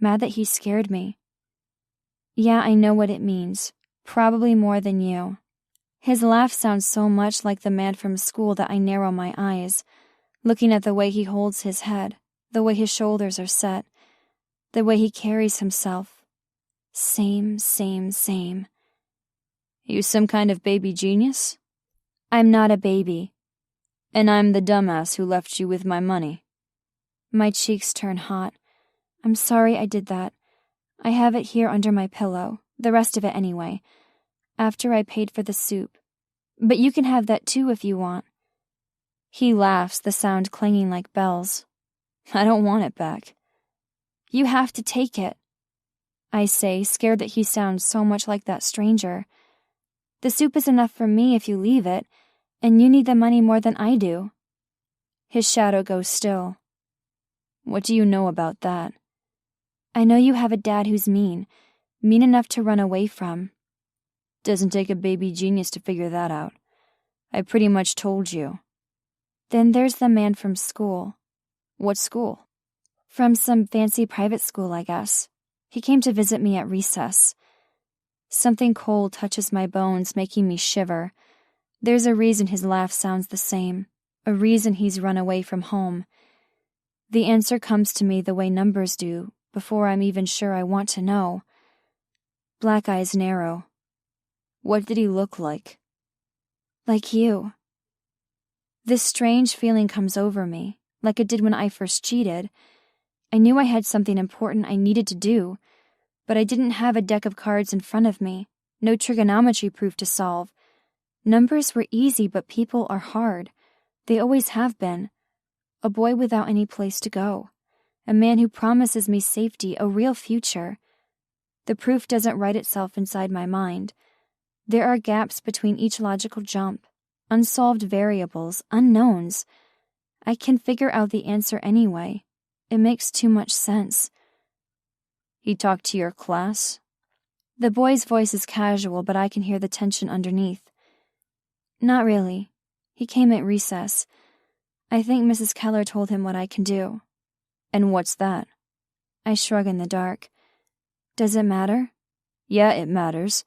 Mad that he scared me. Yeah, I know what it means. Probably more than you. His laugh sounds so much like the man from school that I narrow my eyes, looking at the way he holds his head, the way his shoulders are set, the way he carries himself. Same. You some kind of baby genius? I'm not a baby. And I'm the dumbass who left you with my money. My cheeks turn hot. I'm sorry I did that. I have it here under my pillow, the rest of it anyway, after I paid for the soup. But you can have that too if you want. He laughs, the sound clanging like bells. I don't want it back. You have to take it, I say, scared that he sounds so much like that stranger. The soup is enough for me if you leave it, and you need the money more than I do. His shadow goes still. What do you know about that? I know you have a dad who's mean enough to run away from. Doesn't take a baby genius to figure that out. I pretty much told you. Then there's the man from school. What school? From some fancy private school, I guess. He came to visit me at recess. Something cold touches my bones, making me shiver. There's a reason his laugh sounds the same, a reason he's run away from home. The answer comes to me the way numbers do, before I'm even sure I want to know. Black eyes narrow. What did he look like? Like you. This strange feeling comes over me, like it did when I first cheated. I knew I had something important I needed to do, but I didn't have a deck of cards in front of me, no trigonometry proof to solve. Numbers were easy, but people are hard. They always have been. A boy without any place to go. A man who promises me safety, a real future. The proof doesn't write itself inside my mind. There are gaps between each logical jump, unsolved variables, unknowns. I can figure out the answer anyway. It makes too much sense. He talked to your class? The boy's voice is casual, but I can hear the tension underneath. Not really. He came at recess. I think Mrs. Keller told him what I can do. And what's that? I shrug in the dark. Does it matter? Yeah, it matters.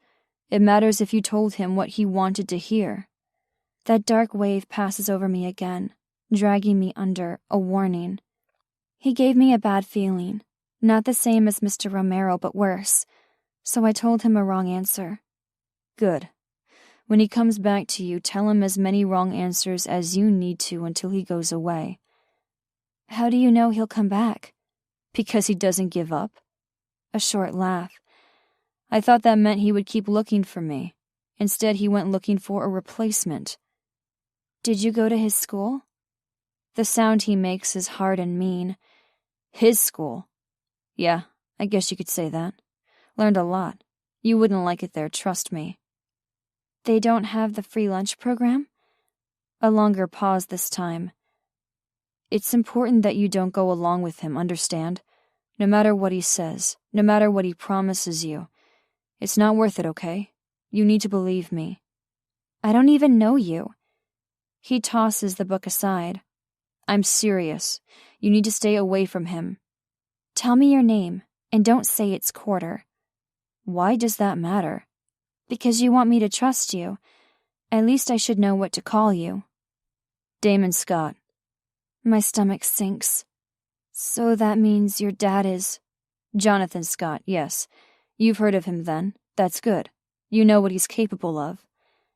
It matters if you told him what he wanted to hear. That dark wave passes over me again, dragging me under, a warning. He gave me a bad feeling, not the same as Mr. Romero, but worse, so I told him a wrong answer. Good. When he comes back to you, tell him as many wrong answers as you need to until he goes away. How do you know he'll come back? Because he doesn't give up. A short laugh. I thought that meant he would keep looking for me. Instead, he went looking for a replacement. Did you go to his school? The sound he makes is hard and mean. His school? Yeah, I guess you could say that. Learned a lot. You wouldn't like it there, trust me. They don't have the free lunch program? A longer pause this time. It's important that you don't go along with him, understand? No matter what he says, no matter what he promises you. It's not worth it, okay? You need to believe me. I don't even know you. He tosses the book aside. I'm serious. You need to stay away from him. Tell me your name, and don't say it's Quarter. Why does that matter? Because you want me to trust you. At least I should know what to call you. Damon Scott. My stomach sinks. So that means your dad is... Jonathan Scott, yes. You've heard of him then. That's good. You know what he's capable of.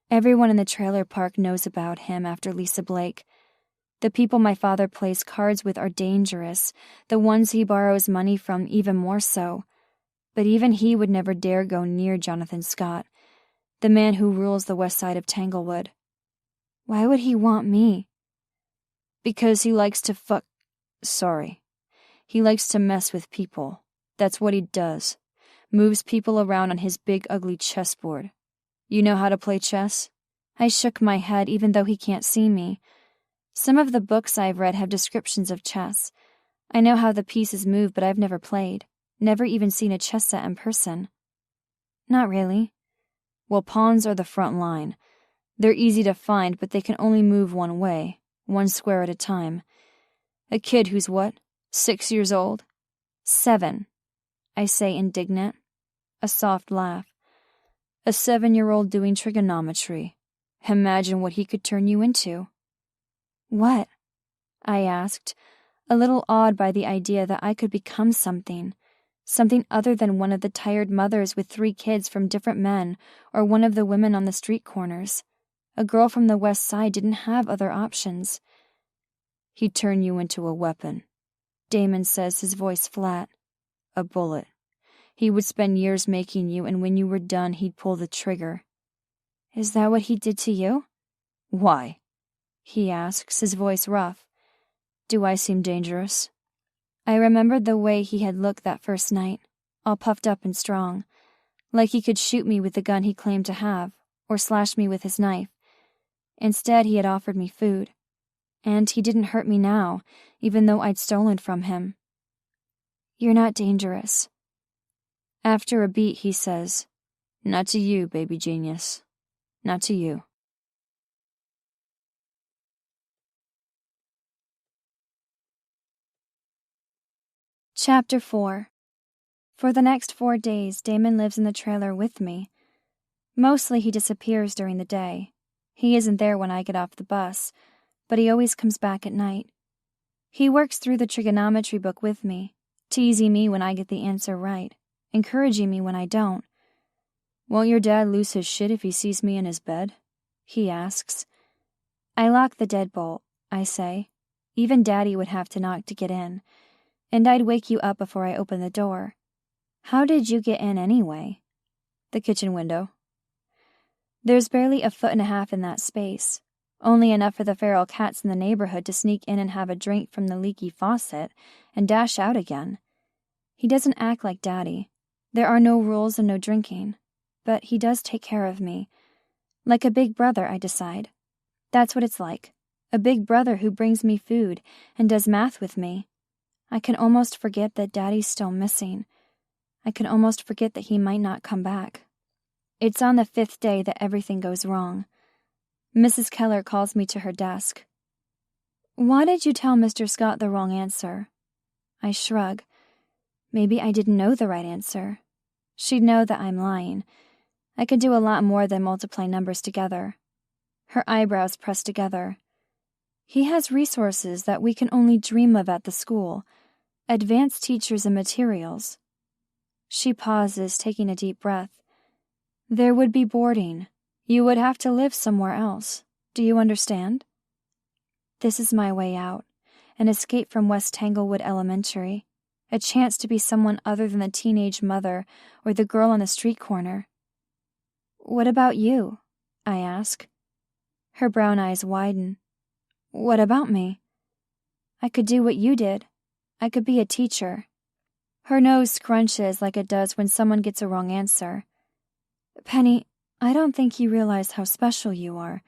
Everyone in the trailer park knows about him after Lisa Blake. The people my father plays cards with are dangerous, the ones he borrows money from even more so. But even he would never dare go near Jonathan Scott, the man who rules the west side of Tanglewood. Why would he want me? Because he likes to Sorry. He likes to mess with people. That's what he does. Moves people around on his big ugly chessboard. You know how to play chess? I shook my head even though he can't see me. Some of the books I've read have descriptions of chess. I know how the pieces move, but I've never played. Never even seen a chess set in person. Not really. Well, pawns are the front line. They're easy to find, but they can only move one way, one square at a time. A kid who's what? 6 years old? 7, I say, indignant. A soft laugh. A 7-year-old doing trigonometry. Imagine what he could turn you into. What? I asked, a little awed by the idea that I could become something other than one of the tired mothers with 3 kids from different men, or one of the women on the street corners. A girl from the West Side didn't have other options. He'd turn you into a weapon. Damon says, his voice flat. A bullet. He would spend years making you, and when you were done, he'd pull the trigger. Is that what he did to you? Why? He asks, his voice rough. Do I seem dangerous? I remembered the way he had looked that first night, all puffed up and strong, like he could shoot me with the gun he claimed to have, or slash me with his knife. Instead, he had offered me food. And he didn't hurt me now, even though I'd stolen from him. You're not dangerous. After a beat, he says, Not to you, baby genius. Not to you. Chapter 4. For the next 4 days, Damon lives in the trailer with me. Mostly he disappears during the day. He isn't there when I get off the bus, but he always comes back at night. He works through the trigonometry book with me, teasing me when I get the answer right, encouraging me when I don't. Won't your dad lose his shit if he sees me in his bed? He asks. I lock the deadbolt, I say. Even Daddy would have to knock to get in, and I'd wake you up before I open the door. How did you get in anyway? The kitchen window. There's barely 1.5 feet in that space, only enough for the feral cats in the neighborhood to sneak in and have a drink from the leaky faucet and dash out again. He doesn't act like Daddy. There are no rules and no drinking, but he does take care of me. Like a big brother, I decide. That's what it's like. A big brother who brings me food and does math with me. I can almost forget that Daddy's still missing. I can almost forget that he might not come back. It's on the 5th day that everything goes wrong. Mrs. Keller calls me to her desk. Why did you tell Mr. Scott the wrong answer? I shrug. Maybe I didn't know the right answer. She'd know that I'm lying. I could do a lot more than multiply numbers together. Her eyebrows press together. He has resources that we can only dream of at the school. Advanced teachers and materials. She pauses, taking a deep breath. There would be boarding. You would have to live somewhere else. Do you understand? This is my way out. An escape from West Tanglewood Elementary. A chance to be someone other than the teenage mother or the girl on the street corner. What about you? I ask. Her brown eyes widen. What about me? I could do what you did. I could be a teacher. Her nose scrunches like it does when someone gets a wrong answer. Penny, I don't think you realize how special you are.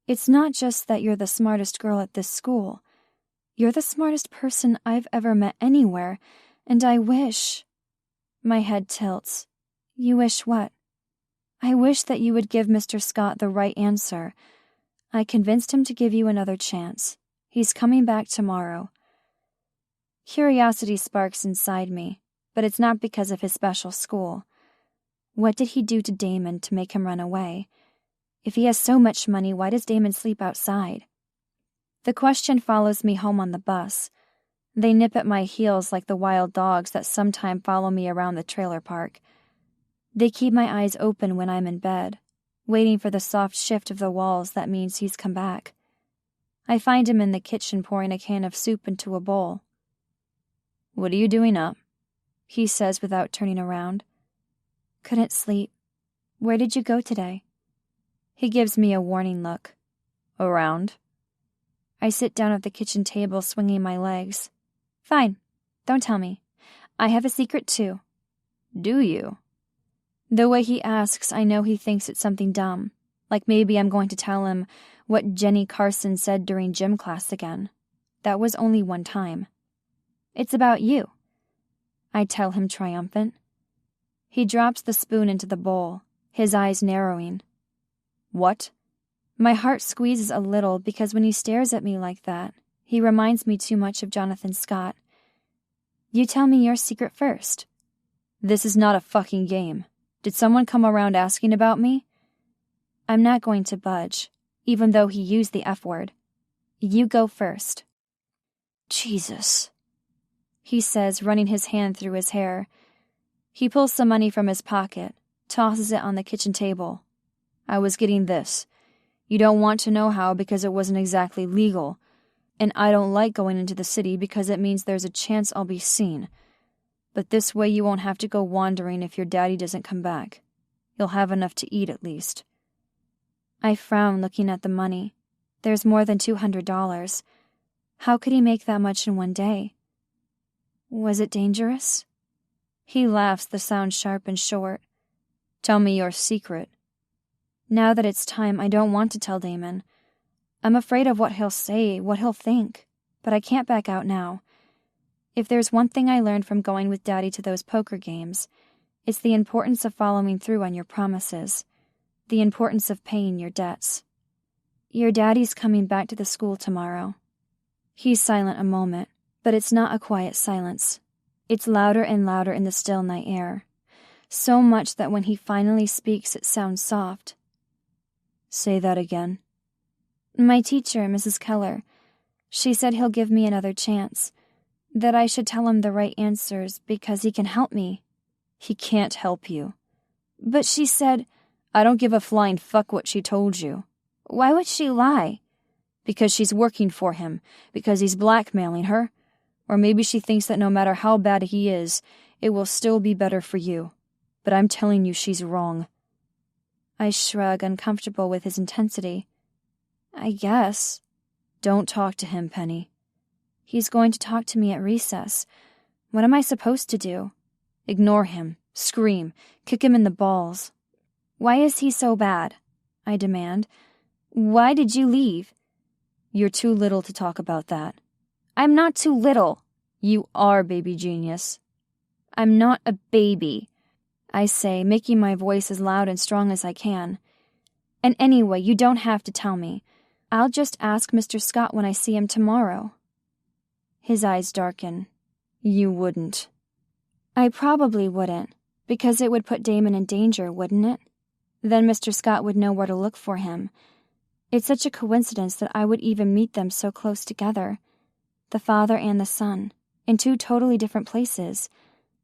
It's not just that you're the smartest girl at this school. You're the smartest person I've ever met anywhere, and I wish... My head tilts. You wish what? I wish that you would give Mr. Scott the right answer. I convinced him to give you another chance. He's coming back tomorrow. Curiosity sparks inside me, but it's not because of his special school. What did he do to Damon to make him run away? If he has so much money, why does Damon sleep outside? The question follows me home on the bus. They nip at my heels like the wild dogs that sometime follow me around the trailer park. They keep my eyes open when I'm in bed, waiting for the soft shift of the walls that means he's come back. I find him in the kitchen pouring a can of soup into a bowl. What are you doing up? He says without turning around. Couldn't sleep. Where did you go today? He gives me a warning look. Around. I sit down at the kitchen table swinging my legs. Fine. Don't tell me. I have a secret too. Do you? The way he asks, I know he thinks it's something dumb. Like maybe I'm going to tell him what Jenny Carson said during gym class again. That was only one time. It's about you, I tell him, triumphant. He drops the spoon into the bowl, his eyes narrowing. What? My heart squeezes a little because when he stares at me like that, he reminds me too much of Jonathan Scott. You tell me your secret first. This is not a fucking game. Did someone come around asking about me? I'm not going to budge, even though he used the F word. You go first. Jesus, he says, running his hand through his hair. He pulls some money from his pocket, tosses it on the kitchen table. I was getting this. You don't want to know how because it wasn't exactly legal, and I don't like going into the city because it means there's a chance I'll be seen. But this way you won't have to go wandering if your daddy doesn't come back. You'll have enough to eat at least. I frown, looking at the money. There's more than $200. How could he make that much in one day? Was it dangerous? He laughs, the sound sharp and short. Tell me your secret. Now that it's time, I don't want to tell Damon. I'm afraid of what he'll say, what he'll think, but I can't back out now. If there's one thing I learned from going with Daddy to those poker games, it's the importance of following through on your promises, the importance of paying your debts. Your daddy's coming back to the school tomorrow. He's silent a moment, but it's not a quiet silence. It's louder and louder in the still night air, so much that when he finally speaks it sounds soft. Say that again. My teacher, Mrs. Keller, she said he'll give me another chance, that I should tell him the right answers because he can help me. He can't help you. But she said, I don't give a flying fuck what she told you. Why would she lie? Because she's working for him, because he's blackmailing her. Or maybe she thinks that no matter how bad he is, it will still be better for you. But I'm telling you she's wrong. I shrug, uncomfortable with his intensity. I guess. Don't talk to him, Penny. He's going to talk to me at recess. What am I supposed to do? Ignore him, scream, kick him in the balls. Why is he so bad? I demand. Why did you leave? You're too little to talk about that. I'm not too little. You are, baby genius. I'm not a baby, I say, making my voice as loud and strong as I can. And anyway, you don't have to tell me. I'll just ask Mr. Scott when I see him tomorrow. His eyes darken. You wouldn't. I probably wouldn't, because it would put Damon in danger, wouldn't it? Then Mr. Scott would know where to look for him. It's such a coincidence that I would even meet them so close together. The father and the son, in two totally different places.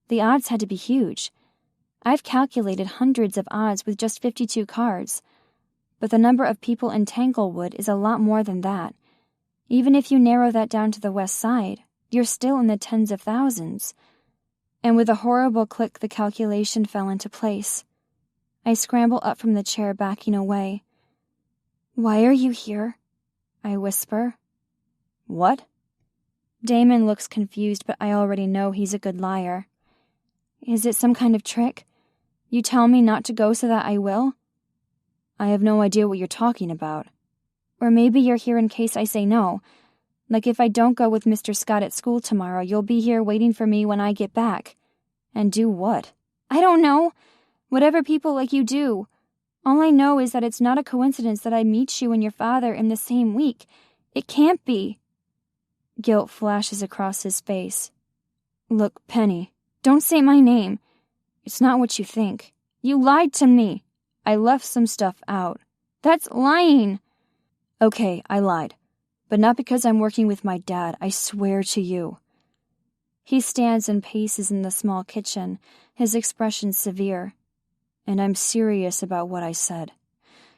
The odds had to be huge. I've calculated hundreds of odds with just 52 cards. But the number of people in Tanglewood is a lot more than that. Even if you narrow that down to the west side, you're still in the tens of thousands. And with a horrible click, the calculation fell into place. I scramble up from the chair, backing away. Why are you here? I whisper. What? Damon looks confused, but I already know he's a good liar. Is it some kind of trick? You tell me not to go so that I will? I have no idea what you're talking about. Or maybe you're here in case I say no. Like if I don't go with Mr. Scott at school tomorrow, you'll be here waiting for me when I get back. And do what? I don't know. Whatever people like you do. All I know is that it's not a coincidence that I meet you and your father in the same week. It can't be. Guilt flashes across his face. Look, Penny, don't say my name. It's not what you think. You lied to me. I left some stuff out. That's lying. Okay, I lied. But not because I'm working with my dad, I swear to you. He stands and paces in the small kitchen, his expression severe. And I'm serious about what I said.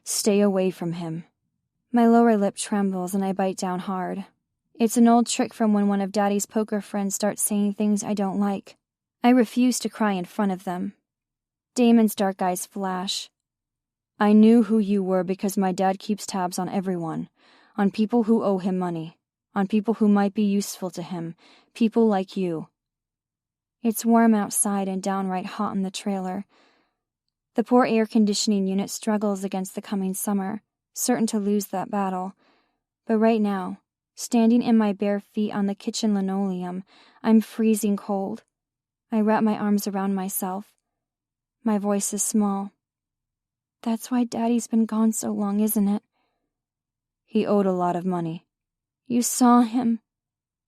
Stay away from him. My lower lip trembles and I bite down hard. It's an old trick from when one of Daddy's poker friends starts saying things I don't like. I refuse to cry in front of them. Damon's dark eyes flash. I knew who you were because my dad keeps tabs on everyone, on people who owe him money, on people who might be useful to him, people like you. It's warm outside and downright hot in the trailer. The poor air conditioning unit struggles against the coming summer, certain to lose that battle. But right now, standing in my bare feet on the kitchen linoleum, I'm freezing cold. I wrap my arms around myself. My voice is small. That's why Daddy's been gone so long, isn't it? He owed a lot of money. You saw him.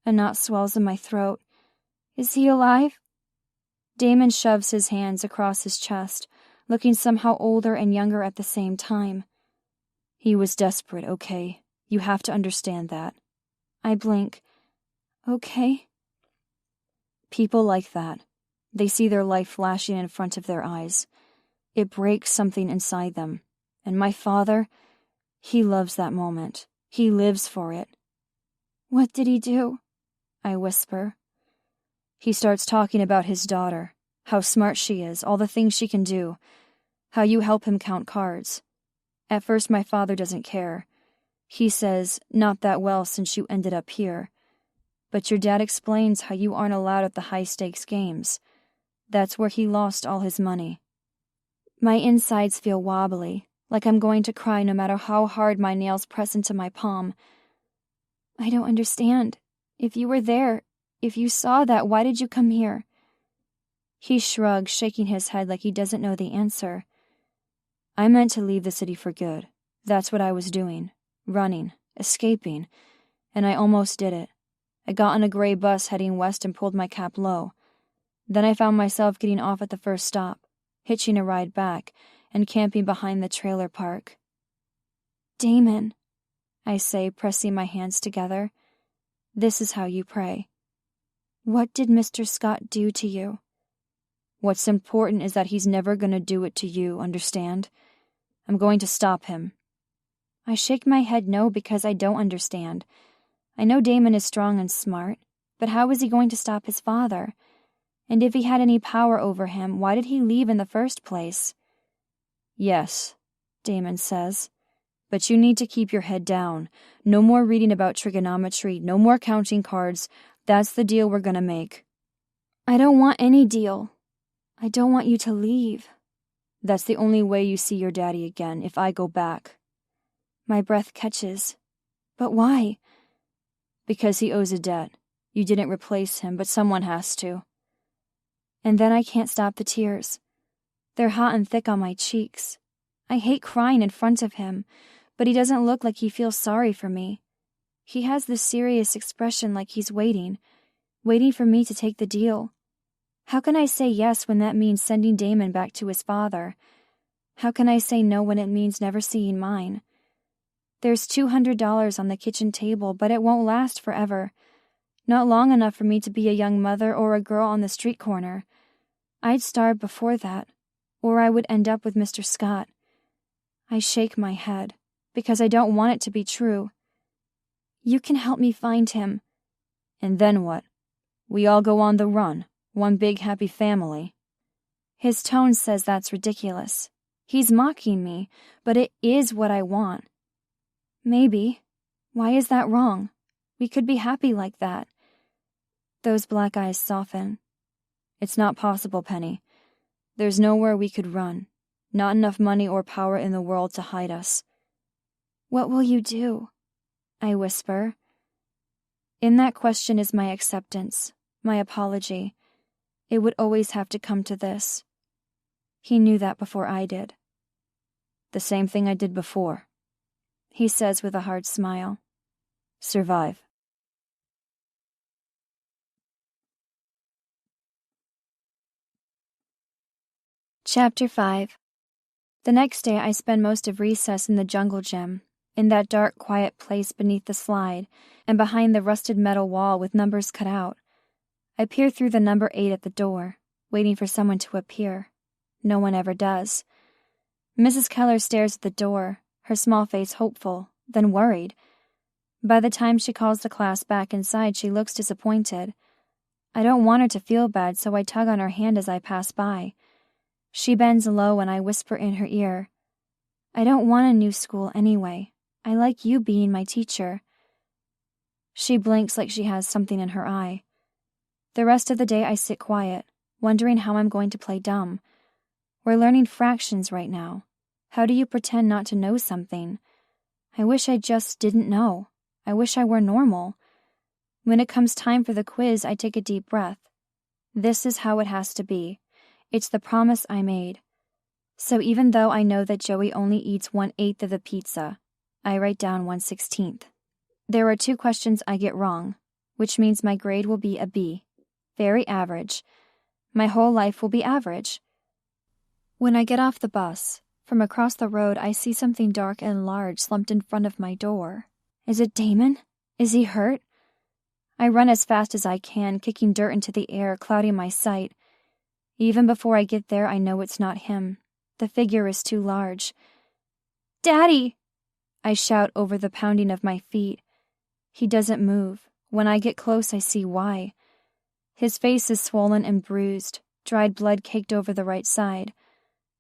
A knot swells in my throat. Is he alive? Damon shoves his hands across his chest, looking somehow older and younger at the same time. He was desperate, okay? You have to understand that. I blink. Okay. People like that. They see their life flashing in front of their eyes. It breaks something inside them. And my father, he loves that moment. He lives for it. What did he do? I whisper. He starts talking about his daughter, how smart she is, all the things she can do, how you help him count cards. At first my father doesn't care. He says, not that well since you ended up here. But your dad explains how you aren't allowed at the high-stakes games. That's where he lost all his money. My insides feel wobbly, like I'm going to cry no matter how hard my nails press into my palm. I don't understand. If you were there, if you saw that, why did you come here? He shrugs, shaking his head like he doesn't know the answer. I meant to leave the city for good. That's what I was doing. Running, escaping, and I almost did it. I got on a gray bus heading west and pulled my cap low. Then I found myself getting off at the first stop, hitching a ride back, and camping behind the trailer park. Damon, I say, pressing my hands together. This is how you pray. What did Mr. Scott do to you? What's important is that he's never going to do it to you, understand? I'm going to stop him. I shake my head no because I don't understand. I know Damon is strong and smart, but how is he going to stop his father? And if he had any power over him, why did he leave in the first place? Yes, Damon says, but you need to keep your head down. No more reading about trigonometry, no more counting cards. That's the deal we're gonna make. I don't want any deal. I don't want you to leave. That's the only way you see your daddy again, if I go back. My breath catches. But why? Because he owes a debt. You didn't replace him, but someone has to. And then I can't stop the tears. They're hot and thick on my cheeks. I hate crying in front of him, but he doesn't look like he feels sorry for me. He has this serious expression like he's waiting for me to take the deal. How can I say yes when that means sending Damon back to his father? How can I say no when it means never seeing mine? There's $200 on the kitchen table, but it won't last forever. Not long enough for me to be a young mother or a girl on the street corner. I'd starve before that, or I would end up with Mr. Scott. I shake my head, because I don't want it to be true. You can help me find him. And then what? We all go on the run, one big happy family. His tone says that's ridiculous. He's mocking me, but it is what I want. Maybe. Why is that wrong? We could be happy like that. Those black eyes soften. It's not possible, Penny. There's nowhere we could run. Not enough money or power in the world to hide us. What will you do? I whisper. In that question is my acceptance, my apology. It would always have to come to this. He knew that before I did. The same thing I did before, he says with a hard smile. Survive. Chapter 5. The next day I spend most of recess in the jungle gym, in that dark, quiet place beneath the slide, and behind the rusted metal wall with numbers cut out. I peer through the number 8 at the door, waiting for someone to appear. No one ever does. Mrs. Keller stares at the door, her small face hopeful, then worried. By the time she calls the class back inside, she looks disappointed. I don't want her to feel bad, so I tug on her hand as I pass by. She bends low and I whisper in her ear, I don't want a new school anyway. I like you being my teacher. She blinks like she has something in her eye. The rest of the day I sit quiet, wondering how I'm going to play dumb. We're learning fractions right now. How do you pretend not to know something? I wish I just didn't know. I wish I were normal. When it comes time for the quiz, I take a deep breath. This is how it has to be. It's the promise I made. So even though I know that Joey only eats 1/8 of the pizza, I write down 1/16. There are 2 questions I get wrong, which means my grade will be a B. Very average. My whole life will be average. When I get off the bus, from across the road I see something dark and large slumped in front of my door. Is it Damon? Is he hurt? I run as fast as I can, kicking dirt into the air, clouding my sight. Even before I get there, I know it's not him. The figure is too large. "Daddy!" I shout over the pounding of my feet. He doesn't move. When I get close, I see why. His face is swollen and bruised, dried blood caked over the right side.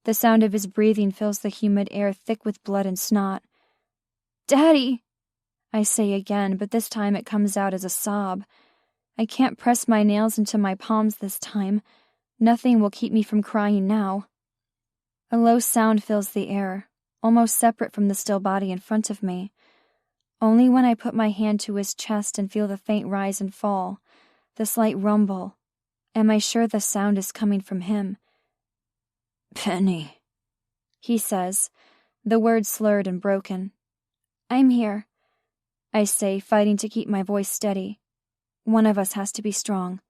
The sound of his breathing fills the humid air thick with blood and snot. "Daddy!" I say again, but this time it comes out as a sob. I can't press my nails into my palms this time. Nothing will keep me from crying now. A low sound fills the air, almost separate from the still body in front of me. Only when I put my hand to his chest and feel the faint rise and fall, the slight rumble, am I sure the sound is coming from him. "Penny," he says, the words slurred and broken. "I'm here," I say, fighting to keep my voice steady. One of us has to be strong.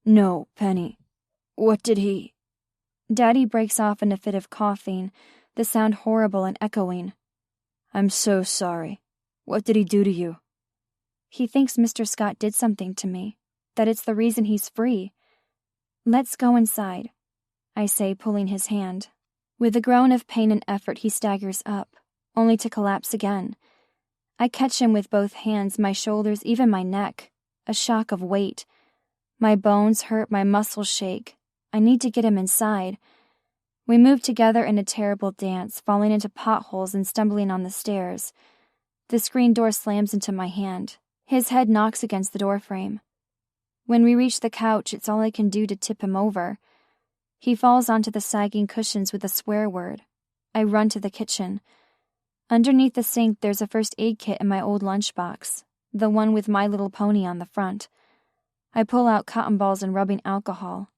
"No, Penny. What did he—" Daddy breaks off in a fit of coughing, the sound horrible and echoing. "I'm so sorry. What did he do to you?" "He thinks Mr. Scott did something to me, that it's the reason he's free." "Let's go inside," I say, pulling his hand. With a groan of pain and effort, he staggers up, only to collapse again. I catch him with both hands, my shoulders, even my neck. A shock of weight. My bones hurt, my muscles shake. I need to get him inside. We move together in a terrible dance, falling into potholes and stumbling on the stairs. The screen door slams into my hand. His head knocks against the doorframe. When we reach the couch, it's all I can do to tip him over. He falls onto the sagging cushions with a swear word. I run to the kitchen. Underneath the sink, there's a first aid kit in my old lunchbox, the one with My Little Pony on the front. I pull out cotton balls and rubbing alcohol.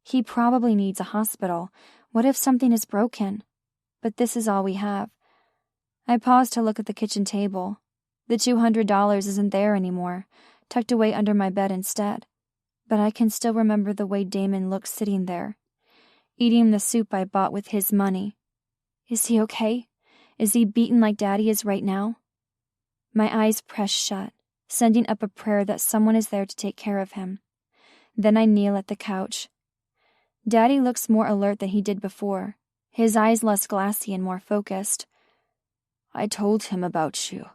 He probably needs a hospital. What if something is broken? But this is all we have. I pause to look at the kitchen table. The $200 isn't there anymore, tucked away under my bed instead. But I can still remember the way Damon looked sitting there, eating the soup I bought with his money. Is he okay? Is he beaten like Daddy is right now? My eyes press shut, sending up a prayer that someone is there to take care of him. Then I kneel at the couch. Daddy looks more alert than he did before, his eyes less glassy and more focused. "I told him about you,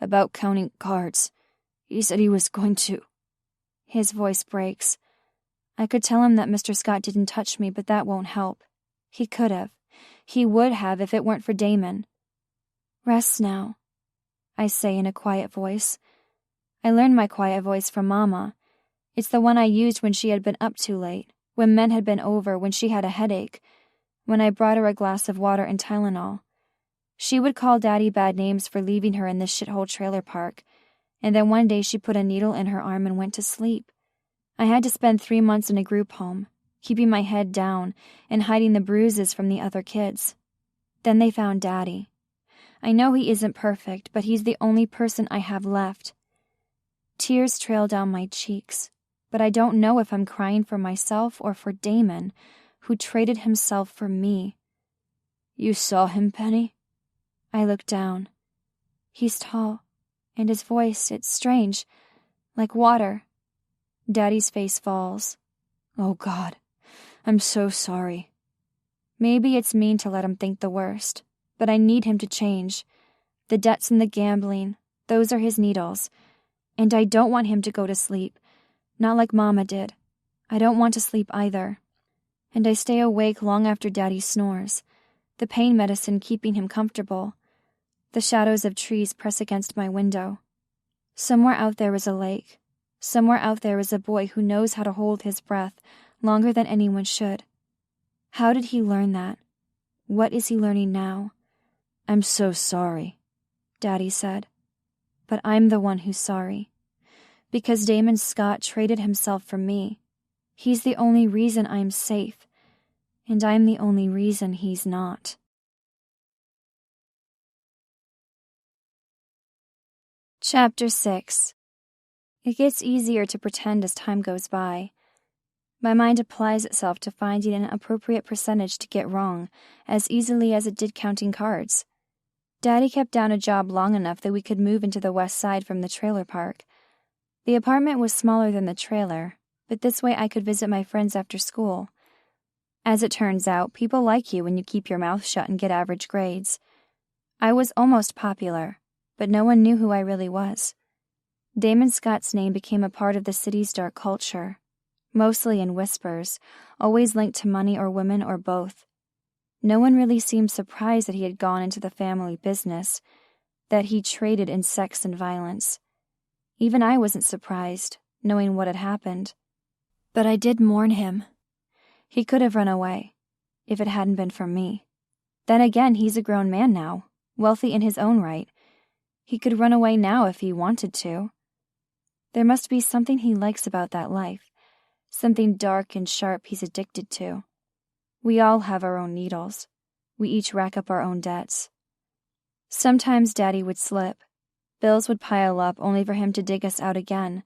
about counting cards. He said he was going to." His voice breaks. I could tell him that Mr. Scott didn't touch me, but that won't help. He could have. He would have if it weren't for Damon. "Rest now," I say in a quiet voice. I learned my quiet voice from Mama. It's the one I used when she had been up too late, when men had been over, when she had a headache, when I brought her a glass of water and Tylenol. She would call Daddy bad names for leaving her in this shithole trailer park, and then one day she put a needle in her arm and went to sleep. I had to spend 3 months in a group home, keeping my head down and hiding the bruises from the other kids. Then they found Daddy. I know he isn't perfect, but he's the only person I have left. Tears trail down my cheeks, but I don't know if I'm crying for myself or for Damon, who traded himself for me. "You saw him, Penny?" I look down. He's tall, and his voice, it's strange, like water. Daddy's face falls. "Oh, God, I'm so sorry." Maybe it's mean to let him think the worst, but I need him to change. The debts and the gambling, those are his needles. And I don't want him to go to sleep, not like Mama did. I don't want to sleep either. And I stay awake long after Daddy snores, the pain medicine keeping him comfortable. The shadows of trees press against my window. Somewhere out there is a lake. Somewhere out there is a boy who knows how to hold his breath longer than anyone should. How did he learn that? What is he learning now? I'm so sorry, Daddy said. But I'm the one who's sorry. Because Damon Scott traded himself for me. He's the only reason I'm safe. And I'm the only reason he's not. Chapter 6. It gets easier to pretend as time goes by. My mind applies itself to finding an appropriate percentage to get wrong as easily as it did counting cards. Daddy kept down a job long enough that we could move into the west side from the trailer park. The apartment was smaller than the trailer, but this way I could visit my friends after school. As it turns out, people like you when you keep your mouth shut and get average grades. I was almost popular, but no one knew who I really was. Damon Scott's name became a part of the city's dark culture, mostly in whispers, always linked to money or women or both. No one really seemed surprised that he had gone into the family business, that he traded in sex and violence. Even I wasn't surprised, knowing what had happened. But I did mourn him. He could have run away, if it hadn't been for me. Then again, he's a grown man now, wealthy in his own right. He could run away now if he wanted to. There must be something he likes about that life, something dark and sharp he's addicted to. We all have our own needles. We each rack up our own debts. Sometimes Daddy would slip. Bills would pile up only for him to dig us out again.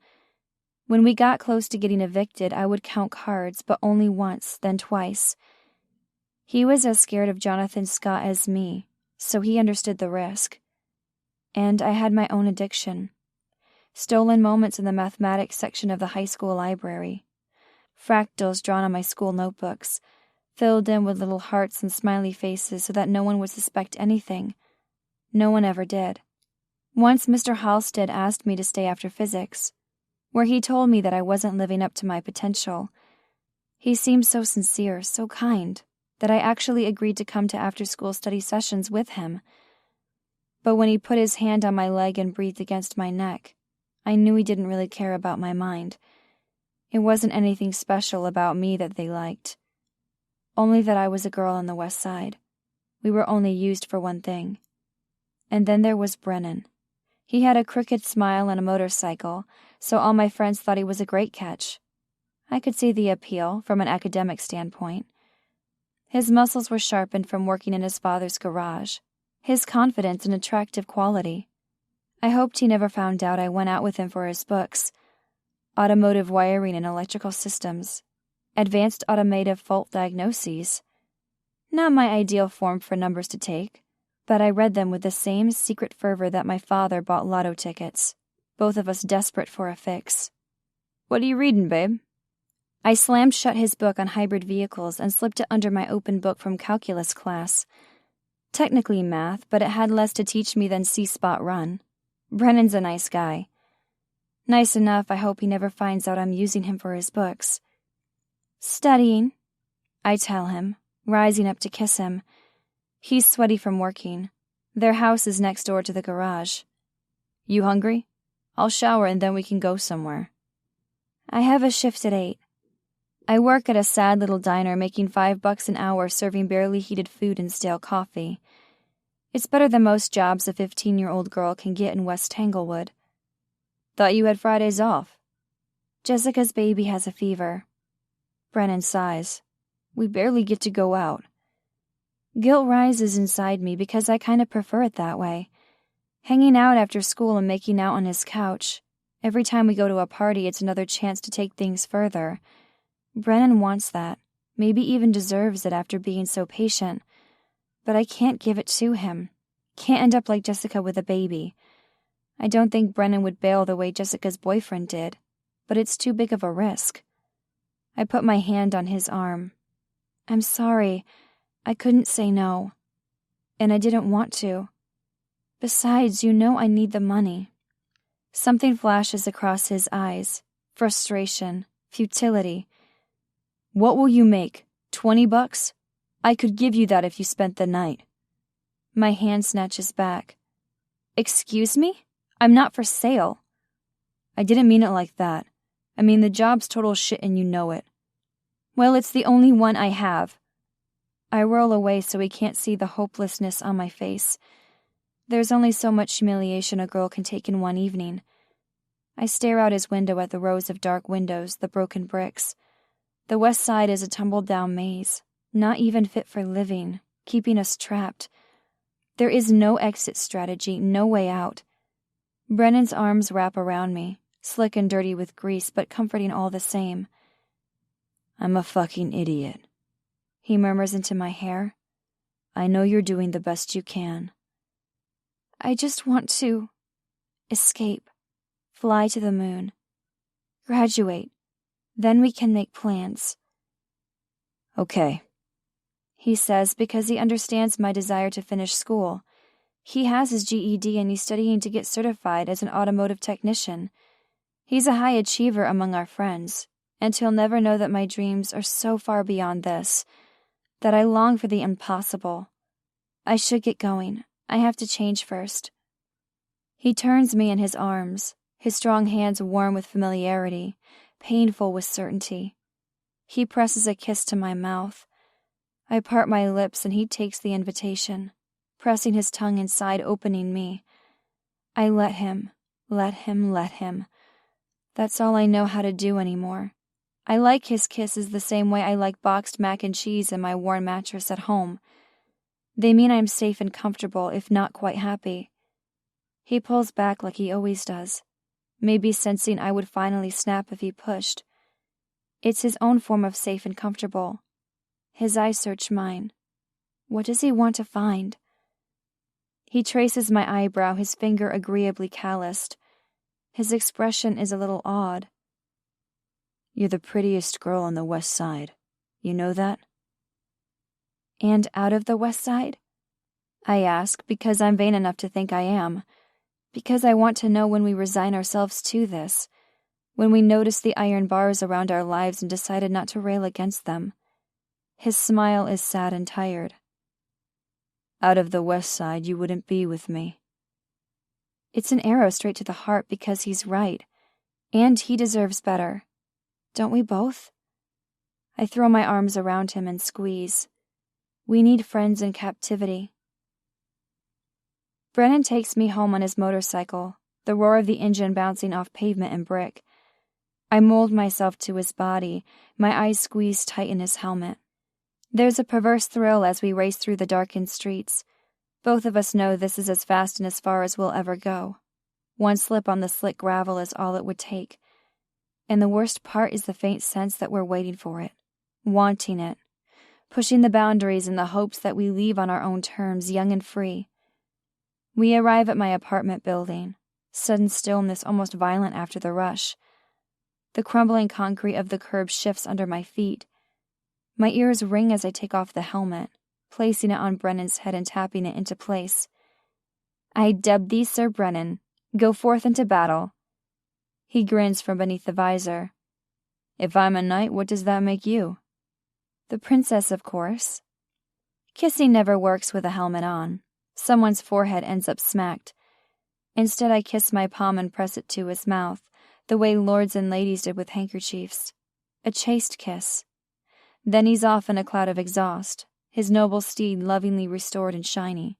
When we got close to getting evicted, I would count cards, but only once, then twice. He was as scared of Jonathan Scott as me, so he understood the risk. And I had my own addiction. Stolen moments in the mathematics section of the high school library. Fractals drawn on my school notebooks, filled in with little hearts and smiley faces so that no one would suspect anything. No one ever did. Once Mr. Halstead asked me to stay after physics, where he told me that I wasn't living up to my potential. He seemed so sincere, so kind, that I actually agreed to come to after-school study sessions with him. But when he put his hand on my leg and breathed against my neck, I knew he didn't really care about my mind. It wasn't anything special about me that they liked. Only that I was a girl on the west side. We were only used for one thing. And then there was Brennan. He had a crooked smile and a motorcycle, so all my friends thought he was a great catch. I could see the appeal from an academic standpoint. His muscles were sharpened from working in his father's garage. His confidence an attractive quality. I hoped he never found out I went out with him for his books. Automotive wiring and electrical systems. Advanced automotive fault diagnoses. Not my ideal form for numbers to take, but I read them with the same secret fervor that my father bought lotto tickets, both of us desperate for a fix. "What are you reading, babe?" I slammed shut his book on hybrid vehicles and slipped it under my open book from calculus class. Technically math, but it had less to teach me than C-Spot Run. Brennan's a nice guy. Nice enough, I hope he never finds out I'm using him for his books. "Studying," I tell him, rising up to kiss him. He's sweaty from working. Their house is next door to the garage. "You hungry? I'll shower and then we can go somewhere." "I have a shift at 8. I work at a sad little diner making $5 an hour serving barely heated food and stale coffee. It's better than most jobs a 15-year-old girl can get in West Tanglewood." "Thought you had Fridays off." "Jessica's baby has a fever." Brennan sighs. "We barely get to go out." Guilt rises inside me because I kind of prefer it that way. Hanging out after school and making out on his couch. Every time we go to a party, it's another chance to take things further. Brennan wants that, maybe even deserves it after being so patient. But I can't give it to him. Can't end up like Jessica with a baby. I don't think Brennan would bail the way Jessica's boyfriend did, but it's too big of a risk. I put my hand on his arm. "I'm sorry. I couldn't say no. And I didn't want to. Besides, you know I need the money." Something flashes across his eyes. Frustration. Futility. "What will you make? $20? I could give you that if you spent the night." My hand snatches back. "Excuse me? I'm not for sale." "I didn't mean it like that. I mean the job's total shit and you know it." "Well, it's the only one I have. I roll away so he can't see the hopelessness on my face. There's only so much humiliation a girl can take in one evening. I stare out his window at the rows of dark windows, the broken bricks. The west side is a tumbled-down maze, not even fit for living, keeping us trapped. There is no exit strategy, no way out. Brennan's arms wrap around me, slick and dirty with grease, but comforting all the same. I'm a fucking idiot, he murmurs into my hair. I know you're doing the best you can. I just want to escape, fly to the moon, graduate. Then we can make plans. Okay, he says because he understands my desire to finish school. He has his GED and he's studying to get certified as an automotive technician. He's a high achiever among our friends, and he'll never know that my dreams are so far beyond this, that I long for the impossible. I should get going. I have to change first. He turns me in his arms, his strong hands warm with familiarity, painful with certainty. He presses a kiss to my mouth. I part my lips and he takes the invitation, pressing his tongue inside, opening me. I let him. That's all I know how to do anymore. I like his kisses the same way I like boxed mac and cheese and my worn mattress at home. They mean I'm safe and comfortable, if not quite happy. He pulls back like he always does, maybe sensing I would finally snap if he pushed. It's his own form of safe and comfortable. His eyes search mine. What does he want to find? He traces my eyebrow, his finger agreeably calloused. His expression is a little odd. You're the prettiest girl on the west side. You know that? And out of the west side? I ask because I'm vain enough to think I am. Because I want to know when we resign ourselves to this. When we notice the iron bars around our lives and decided not to rail against them. His smile is sad and tired. Out of the west side, you wouldn't be with me. It's an arrow straight to the heart because he's right. And he deserves better. Don't we both? I throw my arms around him and squeeze. We need friends in captivity. Brennan takes me home on his motorcycle, the roar of the engine bouncing off pavement and brick. I mold myself to his body, my eyes squeezed tight in his helmet. There's a perverse thrill as we race through the darkened streets. Both of us know this is as fast and as far as we'll ever go. One slip on the slick gravel is all it would take. And the worst part is the faint sense that we're waiting for it, wanting it, pushing the boundaries in the hopes that we leave on our own terms, young and free. We arrive at my apartment building, sudden stillness almost violent after the rush. The crumbling concrete of the curb shifts under my feet. My ears ring as I take off the helmet, placing it on Brennan's head and tapping it into place. I dub thee Sir Brennan. Go forth into battle. He grins from beneath the visor. If I'm a knight, what does that make you? The princess, of course. Kissing never works with a helmet on. Someone's forehead ends up smacked. Instead, I kiss my palm and press it to his mouth, the way lords and ladies did with handkerchiefs. A chaste kiss. Then he's off in a cloud of exhaust, his noble steed lovingly restored and shiny.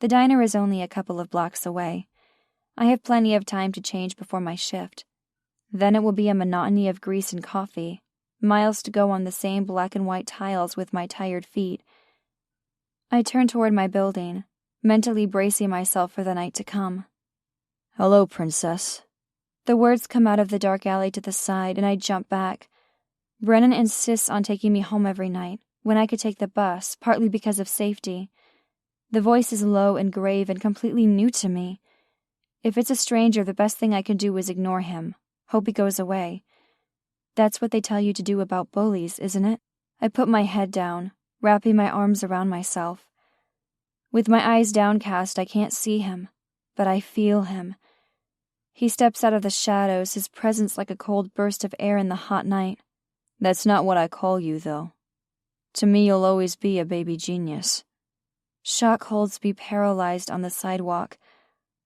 The diner is only a couple of blocks away. I have plenty of time to change before my shift. Then it will be a monotony of grease and coffee, miles to go on the same black and white tiles with my tired feet. I turn toward my building, mentally bracing myself for the night to come. Hello, princess. The words come out of the dark alley to the side, and I jump back. Brennan insists on taking me home every night, when I could take the bus, partly because of safety. The voice is low and grave and completely new to me. If it's a stranger, the best thing I can do is ignore him, hope he goes away. That's what they tell you to do about bullies, isn't it? I put my head down, wrapping my arms around myself. With my eyes downcast, I can't see him, but I feel him. He steps out of the shadows, his presence like a cold burst of air in the hot night. That's not what I call you, though. To me, you'll always be a baby genius. Shock holds me paralyzed on the sidewalk,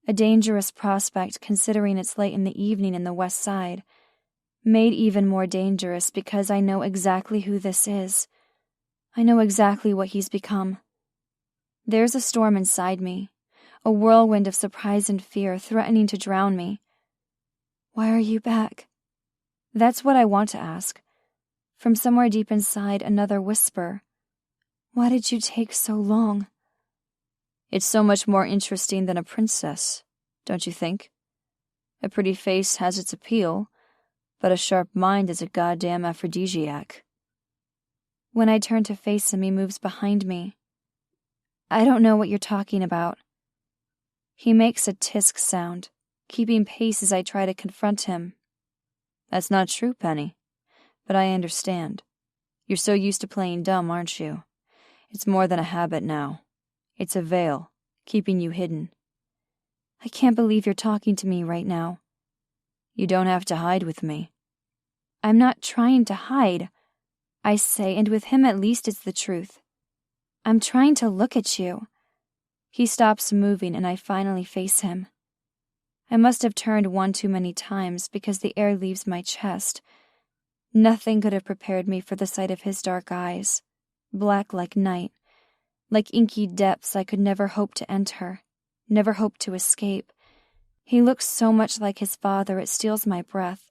a dangerous prospect considering it's late in the evening in the west side, made even more dangerous because I know exactly who this is. I know exactly what he's become. There's a storm inside me, a whirlwind of surprise and fear threatening to drown me. Why are you back? That's what I want to ask. From somewhere deep inside, another whisper. Why did you take so long? It's so much more interesting than a princess, don't you think? A pretty face has its appeal, but a sharp mind is a goddamn aphrodisiac. When I turn to face him, he moves behind me. I don't know what you're talking about. He makes a tisk sound, keeping pace as I try to confront him. That's not true, Penny, but I understand. You're so used to playing dumb, aren't you? It's more than a habit now. It's a veil, keeping you hidden. I can't believe you're talking to me right now. You don't have to hide with me. I'm not trying to hide, I say, and with him at least it's the truth. I'm trying to look at you. He stops moving and I finally face him. I must have turned one too many times because the air leaves my chest. Nothing could have prepared me for the sight of his dark eyes, black like night, like inky depths I could never hope to enter, never hope to escape. He looks so much like his father it steals my breath.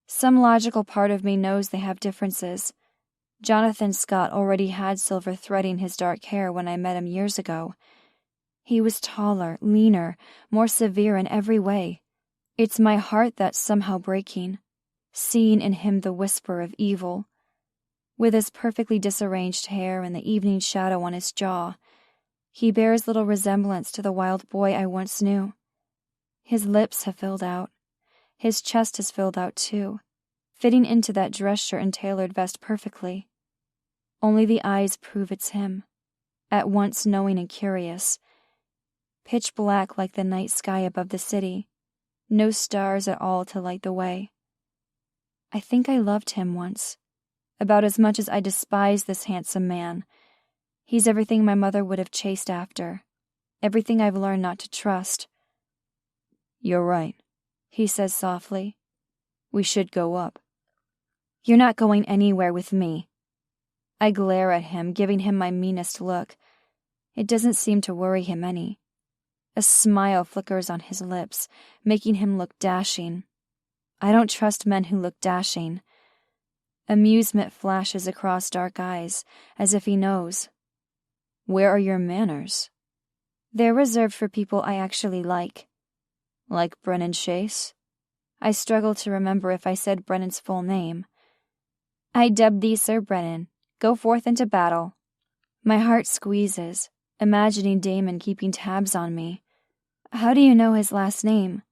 Some logical part of me knows they have differences. Jonathan Scott already had silver threading his dark hair when I met him years ago. He was taller, leaner, more severe in every way. It's my heart that's somehow breaking, seeing in him the whisper of evil. With his perfectly disarranged hair and the evening shadow on his jaw, he bears little resemblance to the wild boy I once knew. His lips have filled out. His chest has filled out too, fitting into that dress shirt and tailored vest perfectly. Only the eyes prove it's him, at once knowing and curious. Pitch black like the night sky above the city, no stars at all to light the way. I think I loved him once, about as much as I despise this handsome man. He's everything my mother would have chased after, everything I've learned not to trust. You're right, he says softly. We should go up. You're not going anywhere with me. I glare at him, giving him my meanest look. It doesn't seem to worry him any. A smile flickers on his lips, making him look dashing. I don't trust men who look dashing. Amusement flashes across dark eyes, as if he knows. Where are your manners? They're reserved for people I actually like. Like Brennan Chase? I struggle to remember if I said Brennan's full name. I dub thee Sir Brennan. Go forth into battle. My heart squeezes, imagining Damon keeping tabs on me. How do you know his last name?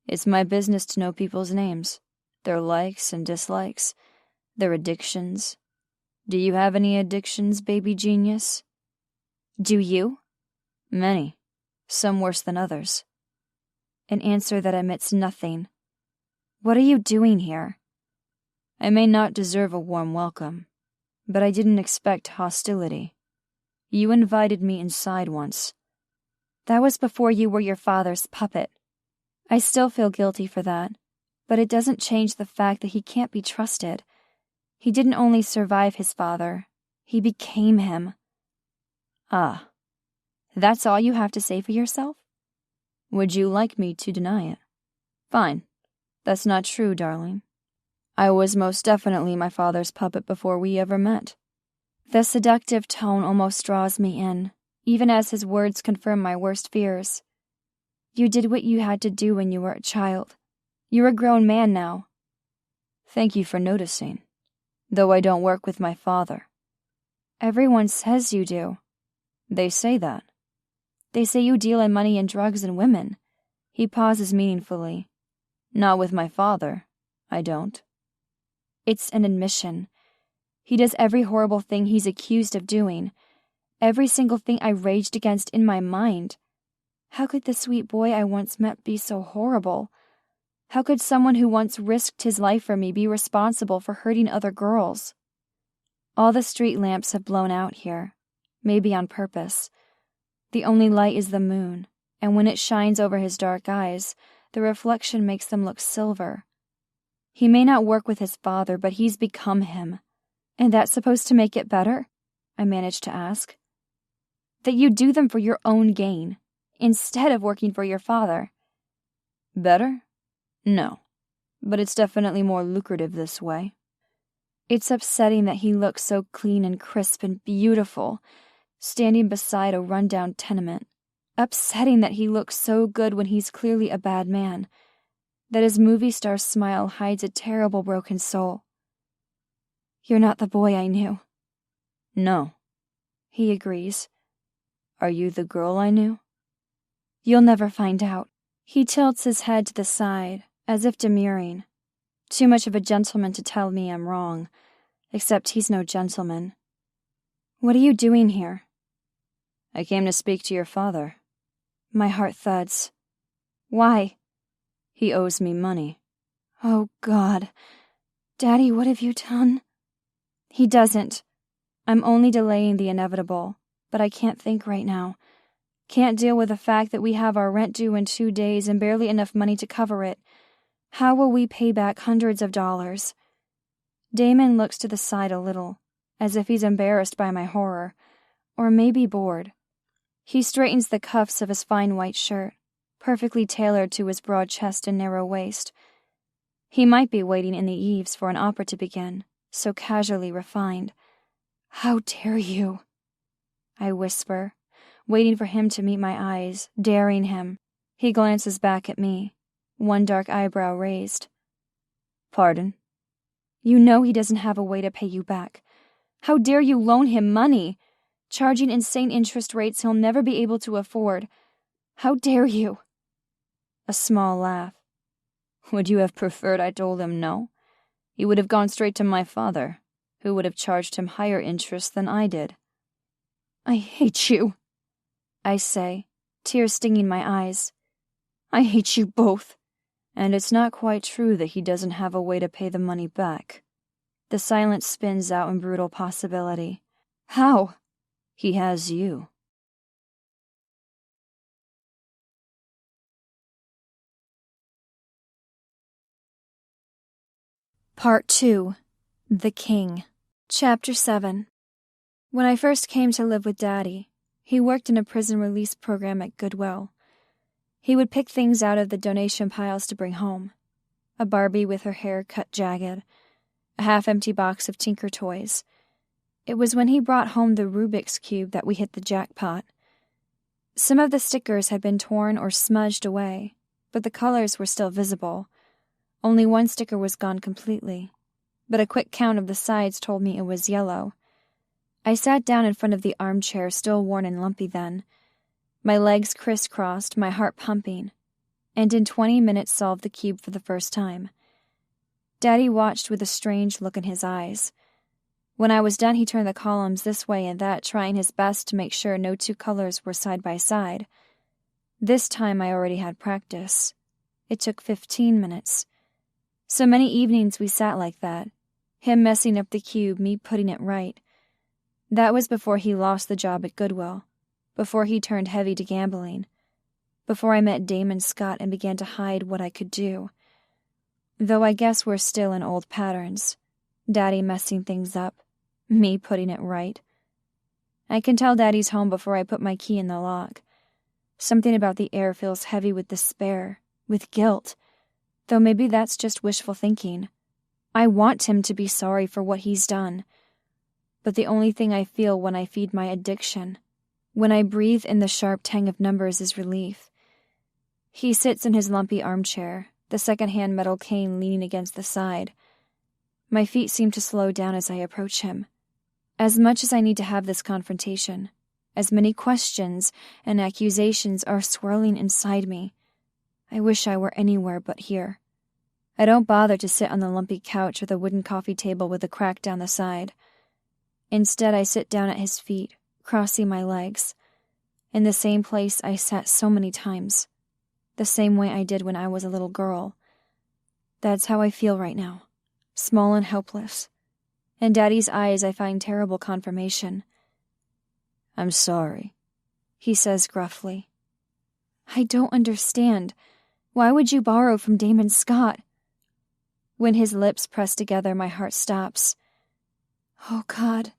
It's my business to know people's names, their likes and dislikes, their addictions. Do you have any addictions, baby genius? Do you? Many, some worse than others. An answer that emits nothing. What are you doing here? I may not deserve a warm welcome, but I didn't expect hostility. You invited me inside once. That was before you were your father's puppet. I still feel guilty for that, but it doesn't change the fact that he can't be trusted. He didn't only survive his father, he became him. Ah, that's all you have to say for yourself? Would you like me to deny it? Fine. That's not true, darling. I was most definitely my father's puppet before we ever met. The seductive tone almost draws me in, even as his words confirm my worst fears. You did what you had to do when you were a child. You're a grown man now. Thank you for noticing, though I don't work with my father. Everyone says you do. They say that. They say you deal in money and drugs and women. He pauses meaningfully. Not with my father. I don't. It's an admission. He does every horrible thing he's accused of doing. Every single thing I raged against in my mind. How could the sweet boy I once met be so horrible? How could someone who once risked his life for me be responsible for hurting other girls? All the street lamps have blown out here, maybe on purpose. The only light is the moon, and when it shines over his dark eyes, the reflection makes them look silver. He may not work with his father, but he's become him. And that's supposed to make it better? I managed to ask. That you do them for your own gain, instead of working for your father. Better? No. But it's definitely more lucrative this way. It's upsetting that he looks so clean and crisp and beautiful, standing beside a rundown tenement. Upsetting that he looks so good when he's clearly a bad man. That his movie star smile hides a terrible broken soul. You're not the boy I knew. No. He agrees. Are you the girl I knew? You'll never find out. He tilts his head to the side, as if demurring. Too much of a gentleman to tell me I'm wrong, except he's no gentleman. What are you doing here? I came to speak to your father. My heart thuds. Why? He owes me money. Oh, God. Daddy, what have you done? He doesn't. I'm only delaying the inevitable, but I can't think right now. Can't deal with the fact that we have our rent due in 2 days and barely enough money to cover it. How will we pay back hundreds of dollars? Damon looks to the side a little, as if he's embarrassed by my horror, or maybe bored. He straightens the cuffs of his fine white shirt, perfectly tailored to his broad chest and narrow waist. He might be waiting in the eaves for an opera to begin, so casually refined. How dare you? I whisper, waiting for him to meet my eyes, daring him. He glances back at me, one dark eyebrow raised. Pardon? You know he doesn't have a way to pay you back. How dare you loan him money, charging insane interest rates he'll never be able to afford? How dare you? A small laugh. Would you have preferred I told him no? He would have gone straight to my father, who would have charged him higher interest than I did. I hate you, I say, tears stinging my eyes. I hate you both. And it's not quite true that he doesn't have a way to pay the money back. The silence spins out in brutal possibility. How? He has you. Part 2. The King. Chapter 7. When I first came to live with Daddy, he worked in a prison release program at Goodwill. He would pick things out of the donation piles to bring home. A Barbie with her hair cut jagged, a half-empty box of Tinker toys. It was when he brought home the Rubik's Cube that we hit the jackpot. Some of the stickers had been torn or smudged away, but the colors were still visible. Only one sticker was gone completely, but a quick count of the sides told me it was yellow. I sat down in front of the armchair, still worn and lumpy then. My legs crisscrossed, my heart pumping, and in 20 minutes solved the cube for the first time. Daddy watched with a strange look in his eyes. When I was done, he turned the columns this way and that, trying his best to make sure no two colors were side by side. This time I already had practice. It took 15 minutes. So many evenings we sat like that, him messing up the cube, me putting it right. That was before he lost the job at Goodwill, before he turned heavy to gambling, before I met Damon Scott and began to hide what I could do. Though I guess we're still in old patterns. Daddy messing things up, me putting it right. I can tell Daddy's home before I put my key in the lock. Something about the air feels heavy with despair, with guilt. Though maybe that's just wishful thinking. I want him to be sorry for what he's done. But the only thing I feel when I feed my addiction, when I breathe in the sharp tang of numbers, is relief. He sits in his lumpy armchair, the second-hand metal cane leaning against the side. My feet seem to slow down as I approach him. As much as I need to have this confrontation, as many questions and accusations are swirling inside me, I wish I were anywhere but here. I don't bother to sit on the lumpy couch or the wooden coffee table with a crack down the side. Instead, I sit down at his feet, crossing my legs, in the same place I sat so many times, the same way I did when I was a little girl. That's how I feel right now, small and helpless. In Daddy's eyes, I find terrible confirmation. I'm sorry, he says gruffly. I don't understand. Why would you borrow from Damon Scott? When his lips press together, my heart stops. Oh, God,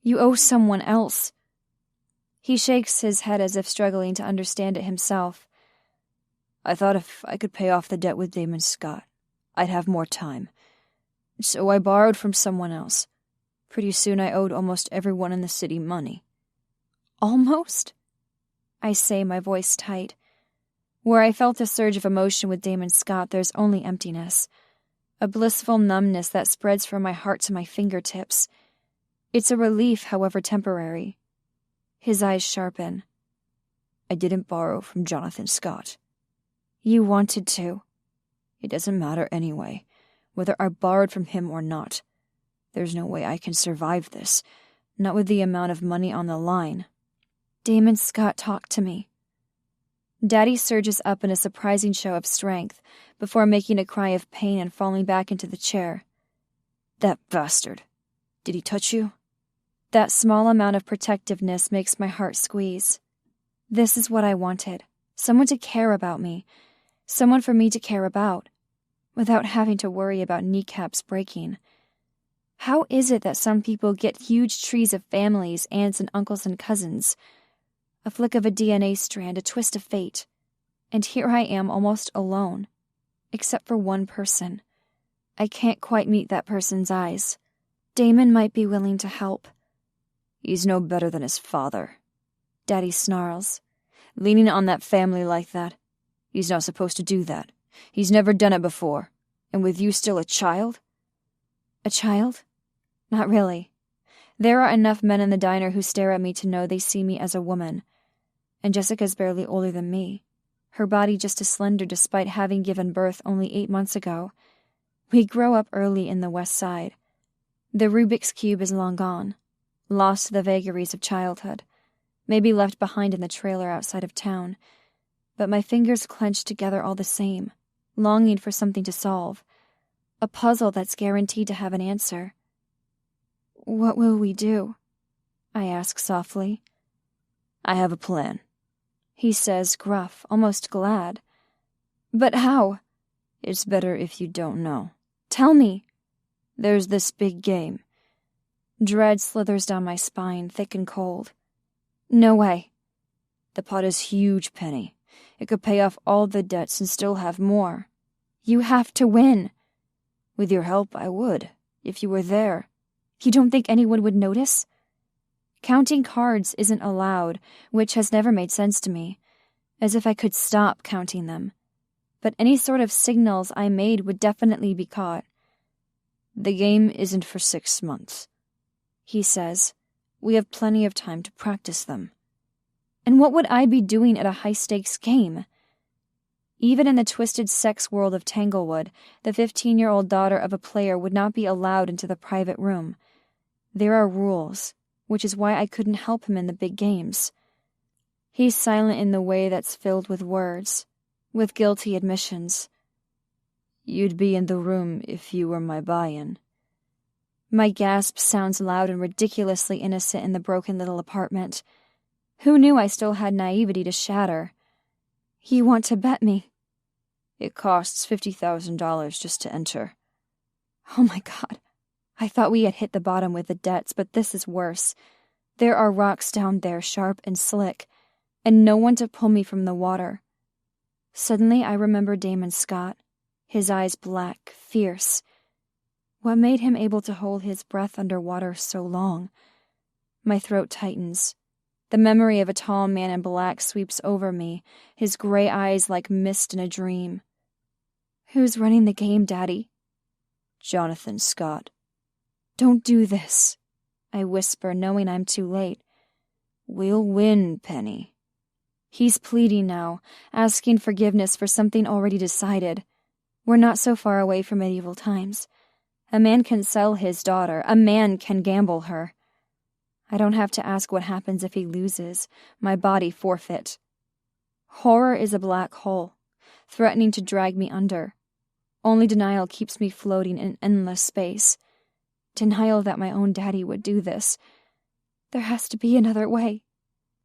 You owe someone else. He shakes his head as if struggling to understand it himself. I thought if I could pay off the debt with Damon Scott, I'd have more time. So I borrowed from someone else. Pretty soon I owed almost everyone in the city money. Almost? I say, my voice tight. Where I felt a surge of emotion with Damon Scott, there's only emptiness. A blissful numbness that spreads from my heart to my fingertips. It's a relief, however temporary. His eyes sharpen. I didn't borrow from Jonathan Scott. You wanted to. It doesn't matter anyway, whether I borrowed from him or not. There's no way I can survive this, not with the amount of money on the line. Damon Scott talked to me. Daddy surges up in a surprising show of strength before making a cry of pain and falling back into the chair. That bastard. Did he touch you? That small amount of protectiveness makes my heart squeeze. This is what I wanted. Someone to care about me. Someone for me to care about, without having to worry about kneecaps breaking. How is it that some people get huge trees of families, aunts and uncles and cousins? A flick of a DNA strand, a twist of fate. And here I am almost alone, except for one person. I can't quite meet that person's eyes. Damon might be willing to help. He's no better than his father. Daddy snarls. Leaning on that family like that. He's not supposed to do that. He's never done it before. And with you still a child? A child? Not really. There are enough men in the diner who stare at me to know they see me as a woman. And Jessica's barely older than me. Her body just as slender despite having given birth only 8 months ago. We grow up early in the West Side. The Rubik's Cube is long gone. Lost to the vagaries of childhood. Maybe left behind in the trailer outside of town. But my fingers clench together all the same, longing for something to solve. A puzzle that's guaranteed to have an answer. What will we do? I ask softly. I have a plan, he says, gruff, almost glad. But how? It's better if you don't know. Tell me. There's this big game. Dread slithers down my spine, thick and cold. No way. The pot is huge, Penny. It could pay off all the debts and still have more. You have to win. With your help, I would, if you were there. You don't think anyone would notice? Counting cards isn't allowed, which has never made sense to me, as if I could stop counting them. But any sort of signals I made would definitely be caught. The game isn't for 6 months, he says. We have plenty of time to practice them. And what would I be doing at a high-stakes game? Even in the twisted sex world of Tanglewood, the 15-year-old daughter of a player would not be allowed into the private room. There are rules, which is why I couldn't help him in the big games. He's silent in the way that's filled with words, with guilty admissions. You'd be in the room if you were my buy-in. My gasp sounds loud and ridiculously innocent in the broken little apartment. Who knew I still had naivety to shatter? You want to bet me? It costs $50,000 just to enter. Oh my God. I thought we had hit the bottom with the debts, but this is worse. There are rocks down there, sharp and slick, and no one to pull me from the water. Suddenly I remember Damon Scott, his eyes black, fierce. What made him able to hold his breath underwater so long? My throat tightens. The memory of a tall man in black sweeps over me, his gray eyes like mist in a dream. Who's running the game, Daddy? Jonathan Scott. Don't do this, I whisper, knowing I'm too late. We'll win, Penny. He's pleading now, asking forgiveness for something already decided. We're not so far away from medieval times. A man can sell his daughter. A man can gamble her. I don't have to ask what happens if he loses. My body forfeit. Horror is a black hole, threatening to drag me under. Only denial keeps me floating in endless space. Denial that my own daddy would do this. There has to be another way.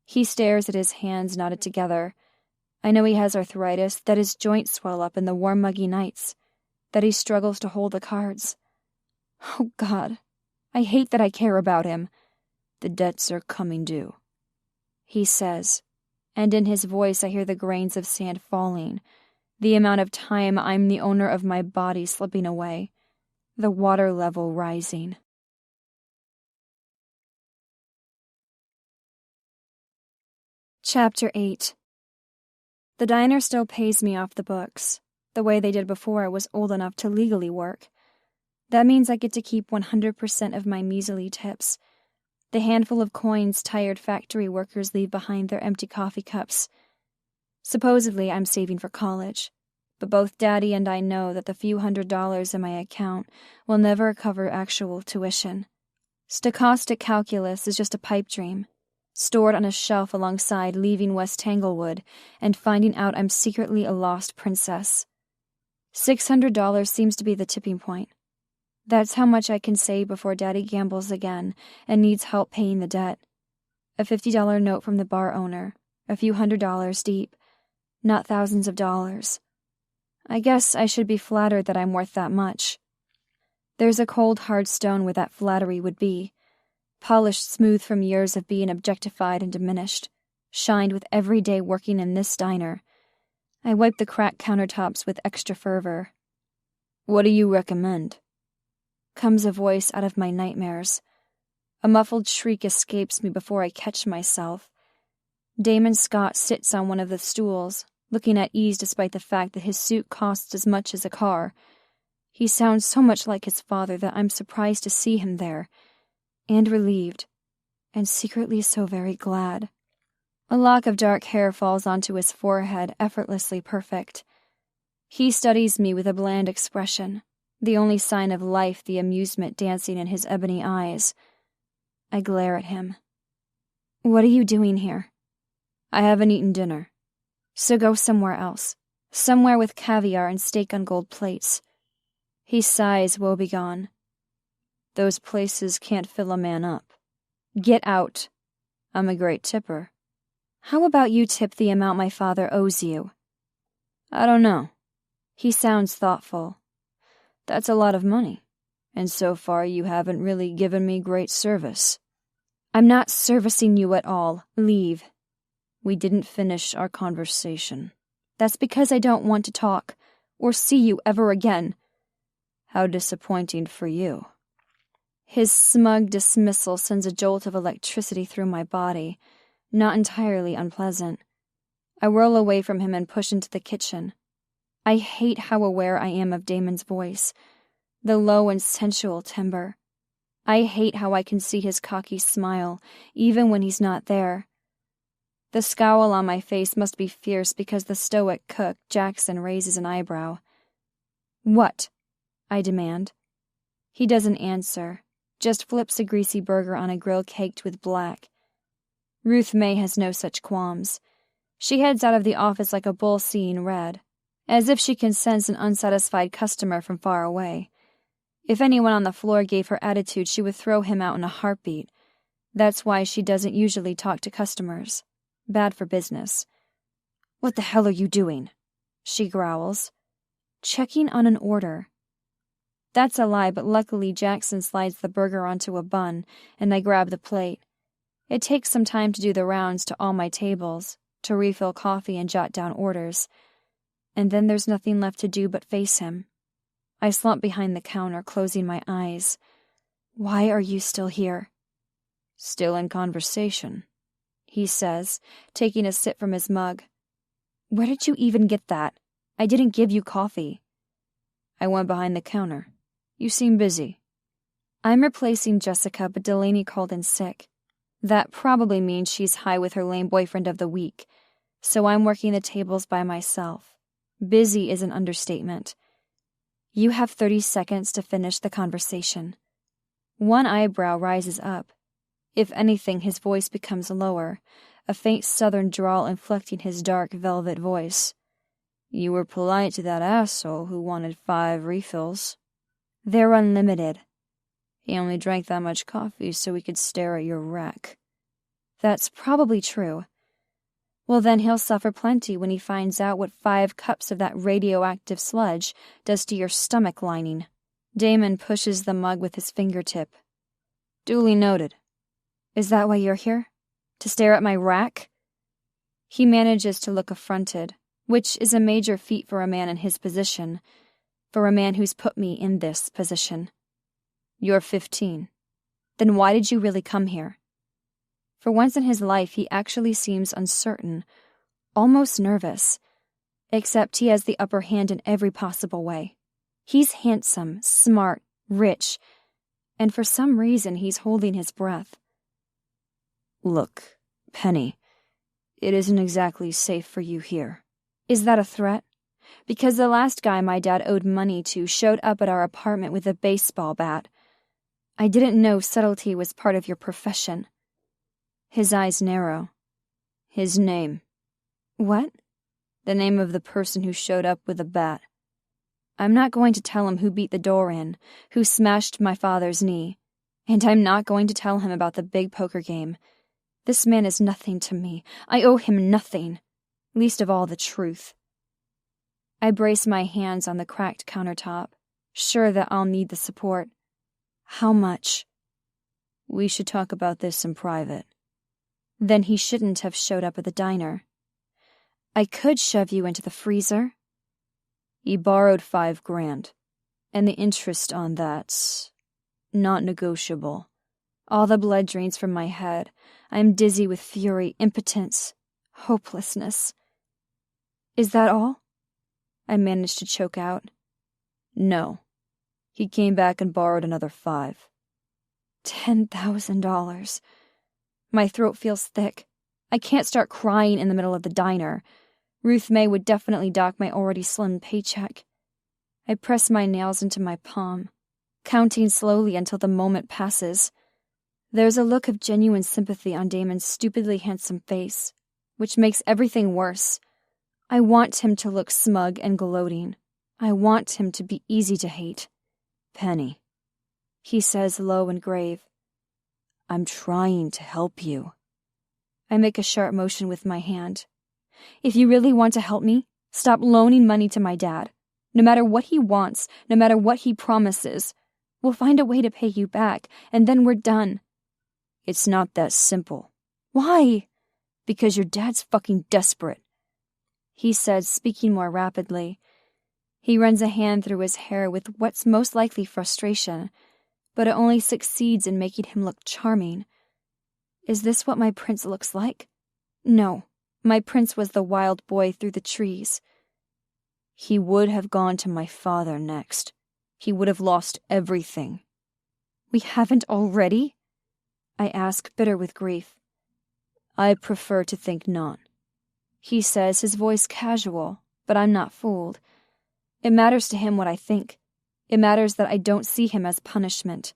He stares at his hands knotted together. I know he has arthritis, that his joints swell up in the warm, muggy nights, that he struggles to hold the cards. Oh, God, I hate that I care about him. The debts are coming due," he says, and in his voice I hear the grains of sand falling, the amount of time I'm the owner of my body slipping away, the water level rising. Chapter 8. The diner still pays me off the books, the way they did before I was old enough to legally work. That means I get to keep 100% of my measly tips, the handful of coins tired factory workers leave behind their empty coffee cups. Supposedly, I'm saving for college, but both Daddy and I know that the few $100s in my account will never cover actual tuition. Stochastic calculus is just a pipe dream, stored on a shelf alongside leaving West Tanglewood and finding out I'm secretly a lost princess. $600 seems to be the tipping point. That's how much I can save before Daddy gambles again and needs help paying the debt. A $50 note from the bar owner, a few $100s deep, not thousands of dollars. I guess I should be flattered that I'm worth that much. There's a cold, hard stone where that flattery would be, polished smooth from years of being objectified and diminished, shined with every day working in this diner. I wipe the cracked countertops with extra fervor. "What do you recommend?" Comes a voice out of my nightmares. A muffled shriek escapes me before I catch myself. Damon Scott sits on one of the stools, looking at ease despite the fact that his suit costs as much as a car. He sounds so much like his father that I'm surprised to see him there, and relieved, and secretly so very glad. A lock of dark hair falls onto his forehead, effortlessly perfect. He studies me with a bland expression, the only sign of life the amusement dancing in his ebony eyes. I glare at him. "What are you doing here?" "I haven't eaten dinner." "So go somewhere else. Somewhere with caviar and steak on gold plates." He sighs woebegone. "Those places can't fill a man up." "Get out." "I'm a great tipper." "How about you tip the amount my father owes you?" "I don't know." He sounds thoughtful. "That's a lot of money, and so far you haven't really given me great service." "I'm not servicing you at all. Leave." "We didn't finish our conversation." "That's because I don't want to talk, or see you ever again." "How disappointing for you." His smug dismissal sends a jolt of electricity through my body, not entirely unpleasant. I whirl away from him and push into the kitchen. I hate how aware I am of Damon's voice, the low and sensual timbre. I hate how I can see his cocky smile, even when he's not there. The scowl on my face must be fierce because the stoic cook, Jackson, raises an eyebrow. "What?" I demand. He doesn't answer, just flips a greasy burger on a grill caked with black. Ruth May has no such qualms. She heads out of the office like a bull seeing red, as if she can sense an unsatisfied customer from far away. If anyone on the floor gave her attitude, she would throw him out in a heartbeat. That's why she doesn't usually talk to customers. Bad for business. "What the hell are you doing?" she growls. "Checking on an order." That's a lie, but luckily Jackson slides the burger onto a bun, and I grab the plate. It takes some time to do the rounds to all my tables, to refill coffee and jot down orders. And then there's nothing left to do but face him. I slump behind the counter, closing my eyes. "Why are you still here?" "Still in conversation," he says, taking a sip from his mug. "Where did you even get that? I didn't give you coffee." "I went behind the counter. You seem busy." I'm replacing Jessica, but Delaney called in sick. That probably means she's high with her lame boyfriend of the week, so I'm working the tables by myself. Busy is an understatement. "You have 30 seconds to finish the conversation." One eyebrow rises up. If anything, his voice becomes lower, a faint southern drawl inflecting his dark velvet voice. "You were polite to that asshole who wanted 5 refills. They're unlimited." "He only drank that much coffee so he could stare at your rack." "That's probably true." "Well, then he'll suffer plenty when he finds out what 5 cups of that radioactive sludge does to your stomach lining." Damon pushes the mug with his fingertip. "Duly noted." Is that why you're here? To stare at my rack? He manages to look affronted, which is a major feat for a man in his position, for a man who's put me in this position. You're 15. Then why did you really come here? For once in his life, he actually seems uncertain, almost nervous, except he has the upper hand in every possible way. He's handsome, smart, rich, and for some reason he's holding his breath. Look, Penny, it isn't exactly safe for you here. Is that a threat? Because the last guy my dad owed money to showed up at our apartment with a baseball bat. I didn't know subtlety was part of your profession. His eyes narrow. His name. What? The name of the person who showed up with a bat. I'm not going to tell him who beat the door in, who smashed my father's knee, and I'm not going to tell him about the big poker game. This man is nothing to me. I owe him nothing, least of all the truth. I brace my hands on the cracked countertop, sure that I'll need the support. How much? We should talk about this in private. Then he shouldn't have showed up at the diner. I could shove you into the freezer. He borrowed $5,000, and the interest on that's not negotiable. All the blood drains from my head. I am dizzy with fury, impotence, hopelessness. Is that all? I managed to choke out. No. He came back and borrowed another $5,000. $10,000. My throat feels thick. I can't start crying in the middle of the diner. Ruth May would definitely dock my already slim paycheck. I press my nails into my palm, counting slowly until the moment passes. There's a look of genuine sympathy on Damon's stupidly handsome face, which makes everything worse. I want him to look smug and gloating. I want him to be easy to hate. Penny, he says low and grave. I'm trying to help you. I make a sharp motion with my hand. If you really want to help me, stop loaning money to my dad. No matter what he wants, no matter what he promises, we'll find a way to pay you back, and then we're done. It's not that simple. Why? Because your dad's fucking desperate, he says, speaking more rapidly. He runs a hand through his hair with what's most likely frustration, but it only succeeds in making him look charming. Is this what my prince looks like? No, my prince was the wild boy through the trees. He would have gone to my father next. He would have lost everything. We haven't already? I ask, bitter with grief. I prefer to think not. He says, his voice casual, but I'm not fooled. It matters to him what I think. It matters that I don't see him as punishment.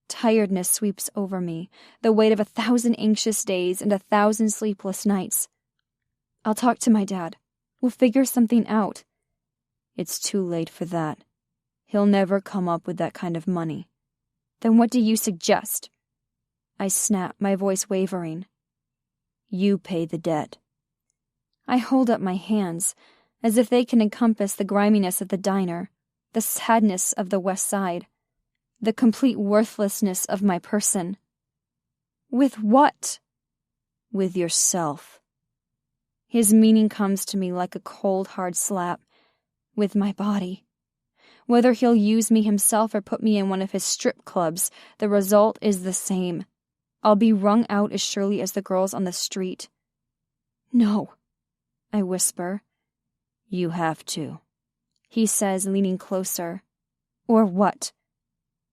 Tiredness sweeps over me, the weight of 1,000 anxious days and 1,000 sleepless nights. I'll talk to my dad. We'll figure something out. It's too late for that. He'll never come up with that kind of money. Then what do you suggest? I snap, my voice wavering. You pay the debt. I hold up my hands, as if they can encompass the griminess of the diner, the sadness of the West Side, the complete worthlessness of my person. With what? With yourself. His meaning comes to me like a cold, hard slap. With my body. Whether he'll use me himself or put me in one of his strip clubs, the result is the same. I'll be wrung out as surely as the girls on the street. No, I whisper. You have to, he says, leaning closer. Or what?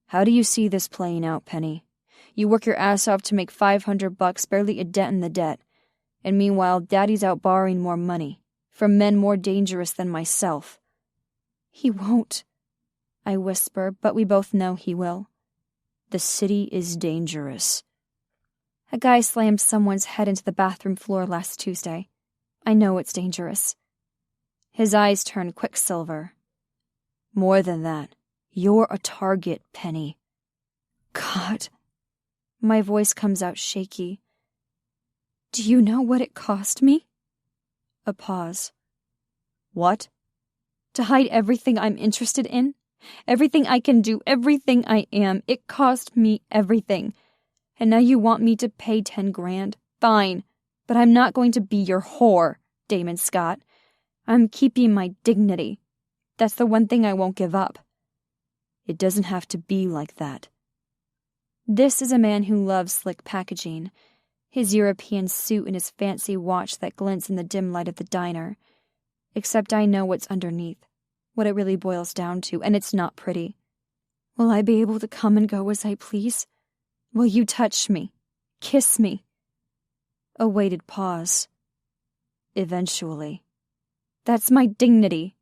How do you see this playing out, Penny? You work your ass off to make $500, barely a dent in the debt. And meanwhile, Daddy's out borrowing more money, from men more dangerous than myself. He won't, I whisper, but we both know he will. The city is dangerous. A guy slammed someone's head into the bathroom floor last Tuesday. I know it's dangerous. His eyes turn quicksilver. More than that, you're a target, Penny. God. My voice comes out shaky. Do you know what it cost me? A pause. What? To hide everything I'm interested in? Everything I can do, everything I am. It cost me everything. And now you want me to pay 10 grand? Fine, but I'm not going to be your whore, Damon Scott. I'm keeping my dignity. That's the one thing I won't give up. It doesn't have to be like that. This is a man who loves slick packaging, his European suit and his fancy watch that glints in the dim light of the diner. Except I know what's underneath, what it really boils down to, and it's not pretty. Will I be able to come and go as I please? Will you touch me? Kiss me? A weighted pause. Eventually. That's my dignity.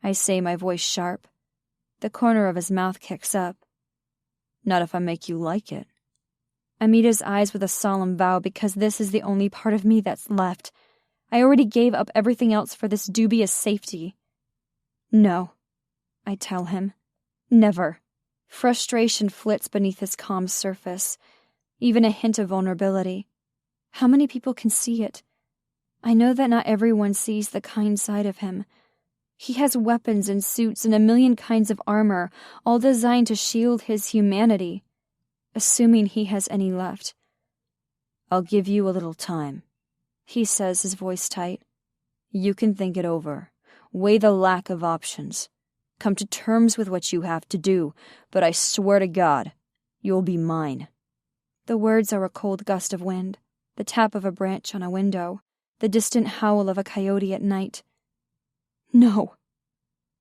I say, my voice sharp. The corner of his mouth kicks up. Not if I make you like it. I meet his eyes with a solemn vow because this is the only part of me that's left. I already gave up everything else for this dubious safety. No, I tell him. Never. Frustration flits beneath his calm surface, even a hint of vulnerability. How many people can see it? I know that not everyone sees the kind side of him. He has weapons and suits and a million kinds of armor, all designed to shield his humanity, assuming he has any left. I'll give you a little time, he says, his voice tight. You can think it over, weigh the lack of options, come to terms with what you have to do, but I swear to God, you'll be mine. The words are a cold gust of wind, the tap of a branch on a window, the distant howl of a coyote at night. No.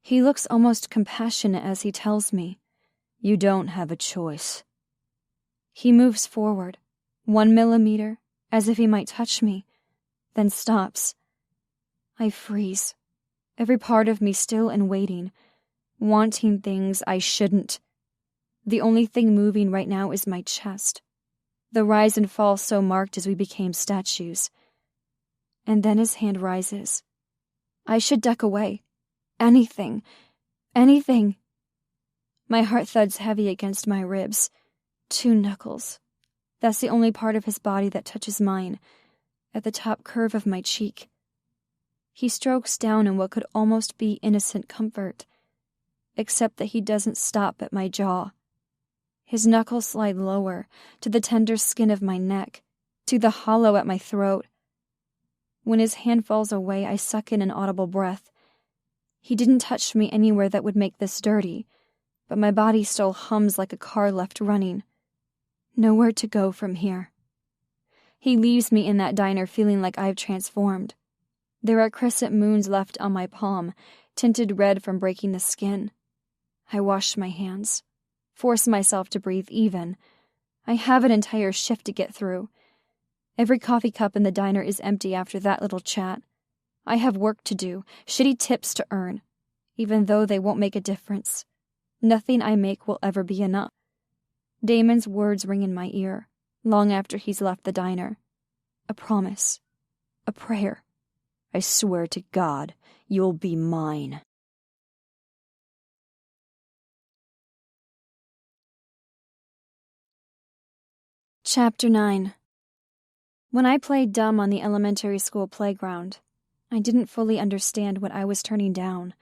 He looks almost compassionate as he tells me. You don't have a choice. He moves forward, 1 millimeter, as if he might touch me, then stops. I freeze, every part of me still and waiting, wanting things I shouldn't. The only thing moving right now is my chest, the rise and fall so marked as we became statues. And then his hand rises. I should duck away. Anything. Anything. My heart thuds heavy against my ribs. 2 knuckles. That's the only part of his body that touches mine, at the top curve of my cheek. He strokes down in what could almost be innocent comfort, except that he doesn't stop at my jaw. His knuckles slide lower, to the tender skin of my neck, to the hollow at my throat. When his hand falls away, I suck in an audible breath. He didn't touch me anywhere that would make this dirty, but my body still hums like a car left running. Nowhere to go from here. He leaves me in that diner feeling like I've transformed. There are crescent moons left on my palm, tinted red from breaking the skin. I wash my hands, force myself to breathe even. I have an entire shift to get through. Every coffee cup in the diner is empty after that little chat. I have work to do, shitty tips to earn, even though they won't make a difference. Nothing I make will ever be enough. Damon's words ring in my ear, long after he's left the diner. A promise. A prayer. I swear to God, you'll be mine. Chapter 9. When I played dumb on the elementary school playground, I didn't fully understand what I was turning down.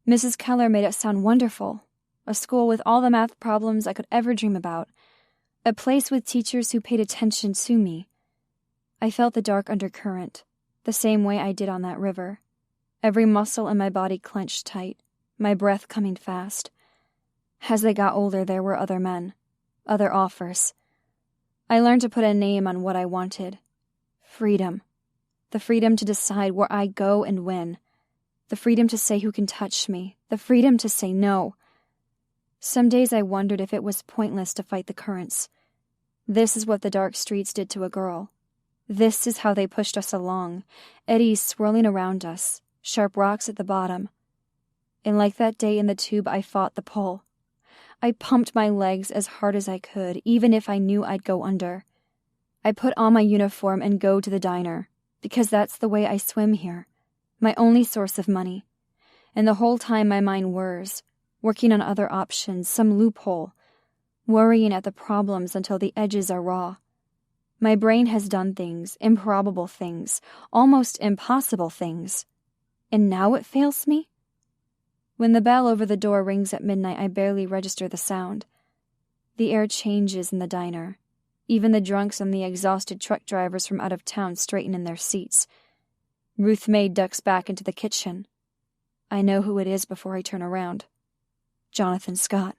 Mrs. Keller made it sound wonderful. A school with all the math problems I could ever dream about. A place with teachers who paid attention to me. I felt the dark undercurrent, the same way I did on that river. Every muscle in my body clenched tight, my breath coming fast. As they got older, there were other men, other offers. I learned to put a name on what I wanted. Freedom. The freedom to decide where I go and when. The freedom to say who can touch me. The freedom to say no. Some days I wondered if it was pointless to fight the currents. This is what the dark streets did to a girl. This is how they pushed us along, eddies swirling around us, sharp rocks at the bottom. And like that day in the tube, I fought the pull. I pumped my legs as hard as I could, even if I knew I'd go under. I put on my uniform and go to the diner, because that's the way I swim here, my only source of money. And the whole time my mind whirs, working on other options, some loophole, worrying at the problems until the edges are raw. My brain has done things, improbable things, almost impossible things. And now it fails me? When the bell over the door rings at midnight, I barely register the sound. The air changes in the diner. Even the drunks and the exhausted truck drivers from out of town straighten in their seats. Ruth May ducks back into the kitchen. I know who it is before I turn around. Jonathan Scott.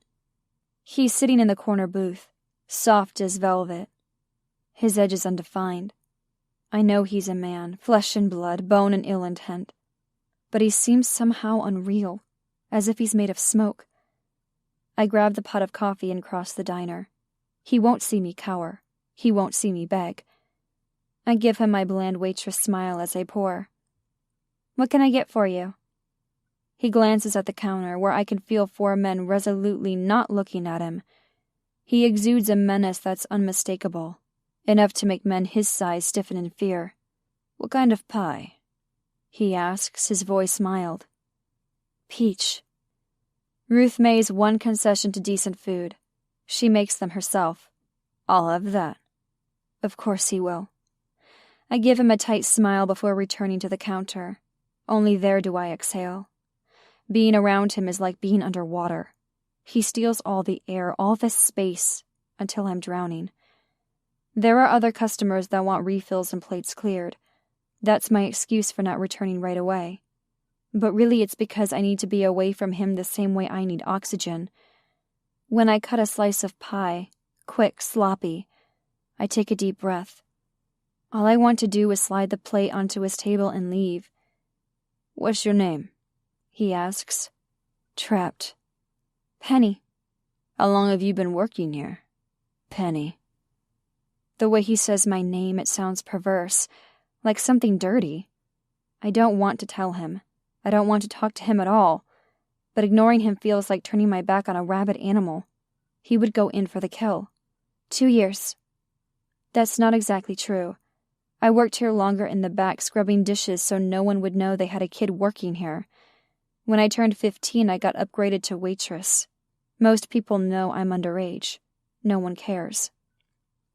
He's sitting in the corner booth, soft as velvet. His edge is undefined. I know he's a man, flesh and blood, bone and ill intent. But he seems somehow unreal, as if he's made of smoke. I grab the pot of coffee and cross the diner. He won't see me cower. He won't see me beg. I give him my bland waitress smile as I pour. What can I get for you? He glances at the counter, where I can feel 4 men resolutely not looking at him. He exudes a menace that's unmistakable, enough to make men his size stiffen in fear. What kind of pie? He asks, his voice mild. Peach. Ruth May's one concession to decent food. She makes them herself. I'll have that. Of course he will. I give him a tight smile before returning to the counter. Only there do I exhale. Being around him is like being underwater. He steals all the air, all the space, until I'm drowning. There are other customers that want refills and plates cleared. That's my excuse for not returning right away. But really it's because I need to be away from him the same way I need oxygen. When I cut a slice of pie, quick, sloppy, I take a deep breath. All I want to do is slide the plate onto his table and leave. What's your name? He asks. Trapped. Penny. How long have you been working here? Penny. The way he says my name, it sounds perverse, like something dirty. I don't want to tell him. I don't want to talk to him at all. But ignoring him feels like turning my back on a rabid animal. He would go in for the kill. 2 years. That's not exactly true. I worked here longer in the back, scrubbing dishes so no one would know they had a kid working here. When I turned 15, I got upgraded to waitress. Most people know I'm underage. No one cares.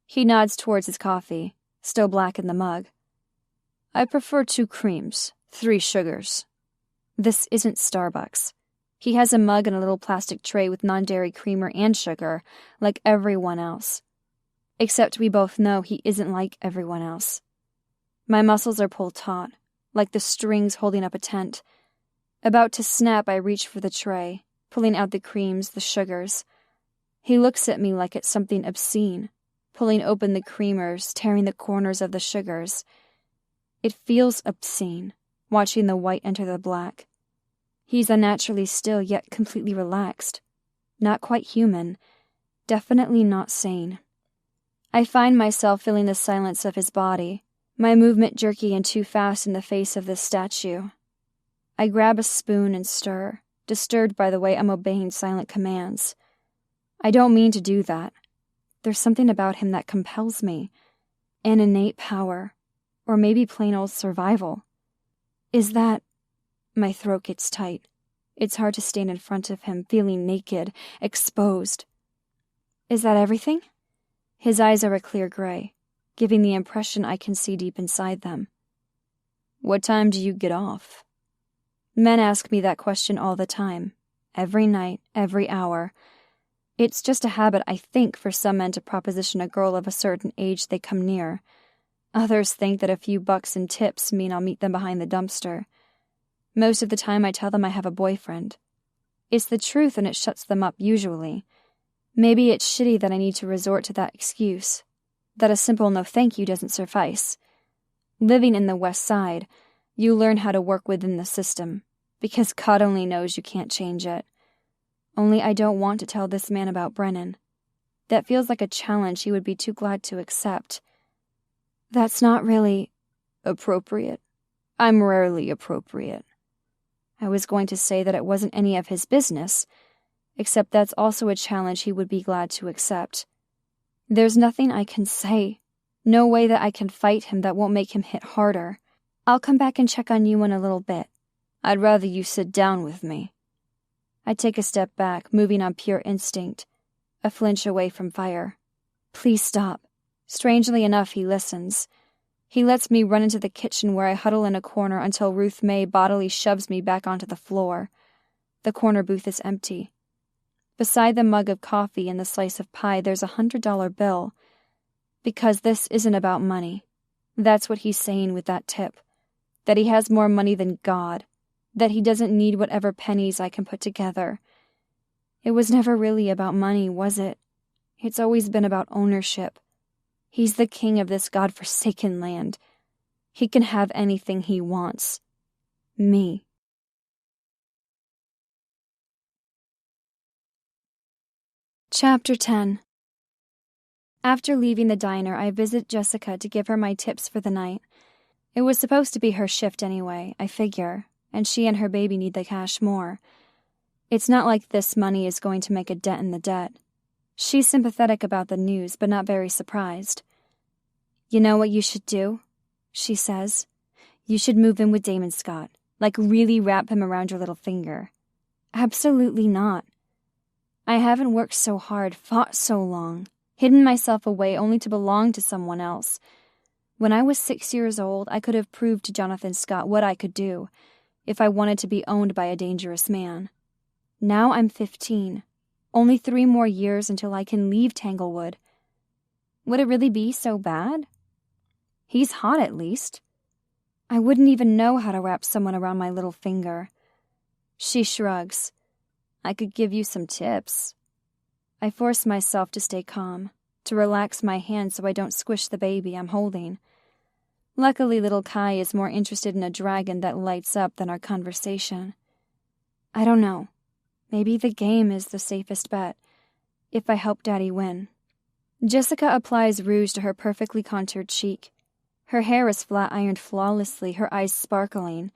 He nods towards his coffee, still black in the mug. I prefer 2 creams, 3 sugars. This isn't Starbucks. He has a mug and a little plastic tray with non-dairy creamer and sugar, like everyone else. Except we both know he isn't like everyone else. My muscles are pulled taut, like the strings holding up a tent. About to snap, I reach for the tray, pulling out the creams, the sugars. He looks at me like it's something obscene, pulling open the creamers, tearing the corners of the sugars. It feels obscene, watching the white enter the black. He's unnaturally still, yet completely relaxed. Not quite human. Definitely not sane. I find myself feeling the silence of his body, my movement jerky and too fast in the face of this statue. I grab a spoon and stir, disturbed by the way I'm obeying silent commands. I don't mean to do that. There's something about him that compels me. An innate power. Or maybe plain old survival. Is that... My throat gets tight. It's hard to stand in front of him, feeling naked, exposed. Is that everything? His eyes are a clear gray, giving the impression I can see deep inside them. What time do you get off? Men ask me that question all the time. Every night, every hour. It's just a habit, I think, for some men to proposition a girl of a certain age they come near. Others think that a few bucks in tips mean I'll meet them behind the dumpster. Most of the time I tell them I have a boyfriend. It's the truth and it shuts them up usually. Maybe it's shitty that I need to resort to that excuse. That a simple no thank you doesn't suffice. Living in the West Side, you learn how to work within the system, because God only knows you can't change it. Only I don't want to tell this man about Brennan. That feels like a challenge he would be too glad to accept. That's not really... appropriate. I'm rarely appropriate. I was going to say that it wasn't any of his business, except that's also a challenge he would be glad to accept. There's nothing I can say. No way that I can fight him that won't make him hit harder. I'll come back and check on you in a little bit. I'd rather you sit down with me. I take a step back, moving on pure instinct, a flinch away from fire. Please stop. Strangely enough, he listens. He lets me run into the kitchen where I huddle in a corner until Ruth May bodily shoves me back onto the floor. The corner booth is empty. Beside the mug of coffee and the slice of pie, there's $100 bill. Because this isn't about money. That's what he's saying with that tip. That he has more money than God. That he doesn't need whatever pennies I can put together. It was never really about money, was it? It's always been about ownership. He's the king of this God-forsaken land. He can have anything he wants. Me. Chapter 10. After leaving the diner, I visit Jessica to give her my tips for the night. It was supposed to be her shift anyway, I figure, and she and her baby need the cash more. It's not like this money is going to make a dent in the debt. She's sympathetic about the news, but not very surprised. "You know what you should do?" she says. "You should move in with Damon Scott. Like really wrap him around your little finger." "Absolutely not. I haven't worked so hard, fought so long, hidden myself away only to belong to someone else. When I was 6 years old, I could have proved to Jonathan Scott what I could do if I wanted to be owned by a dangerous man. Now I'm 15. Only 3 more years until I can leave Tanglewood. Would it really be so bad? He's hot, at least. I wouldn't even know how to wrap someone around my little finger." She shrugs. "I could give you some tips." I force myself to stay calm, to relax my hand so I don't squish the baby I'm holding. Luckily, little Kai is more interested in a dragon that lights up than our conversation. I don't know. Maybe the game is the safest bet, if I help Daddy win. Jessica applies rouge to her perfectly contoured cheek. Her hair is flat-ironed flawlessly, her eyes sparkling.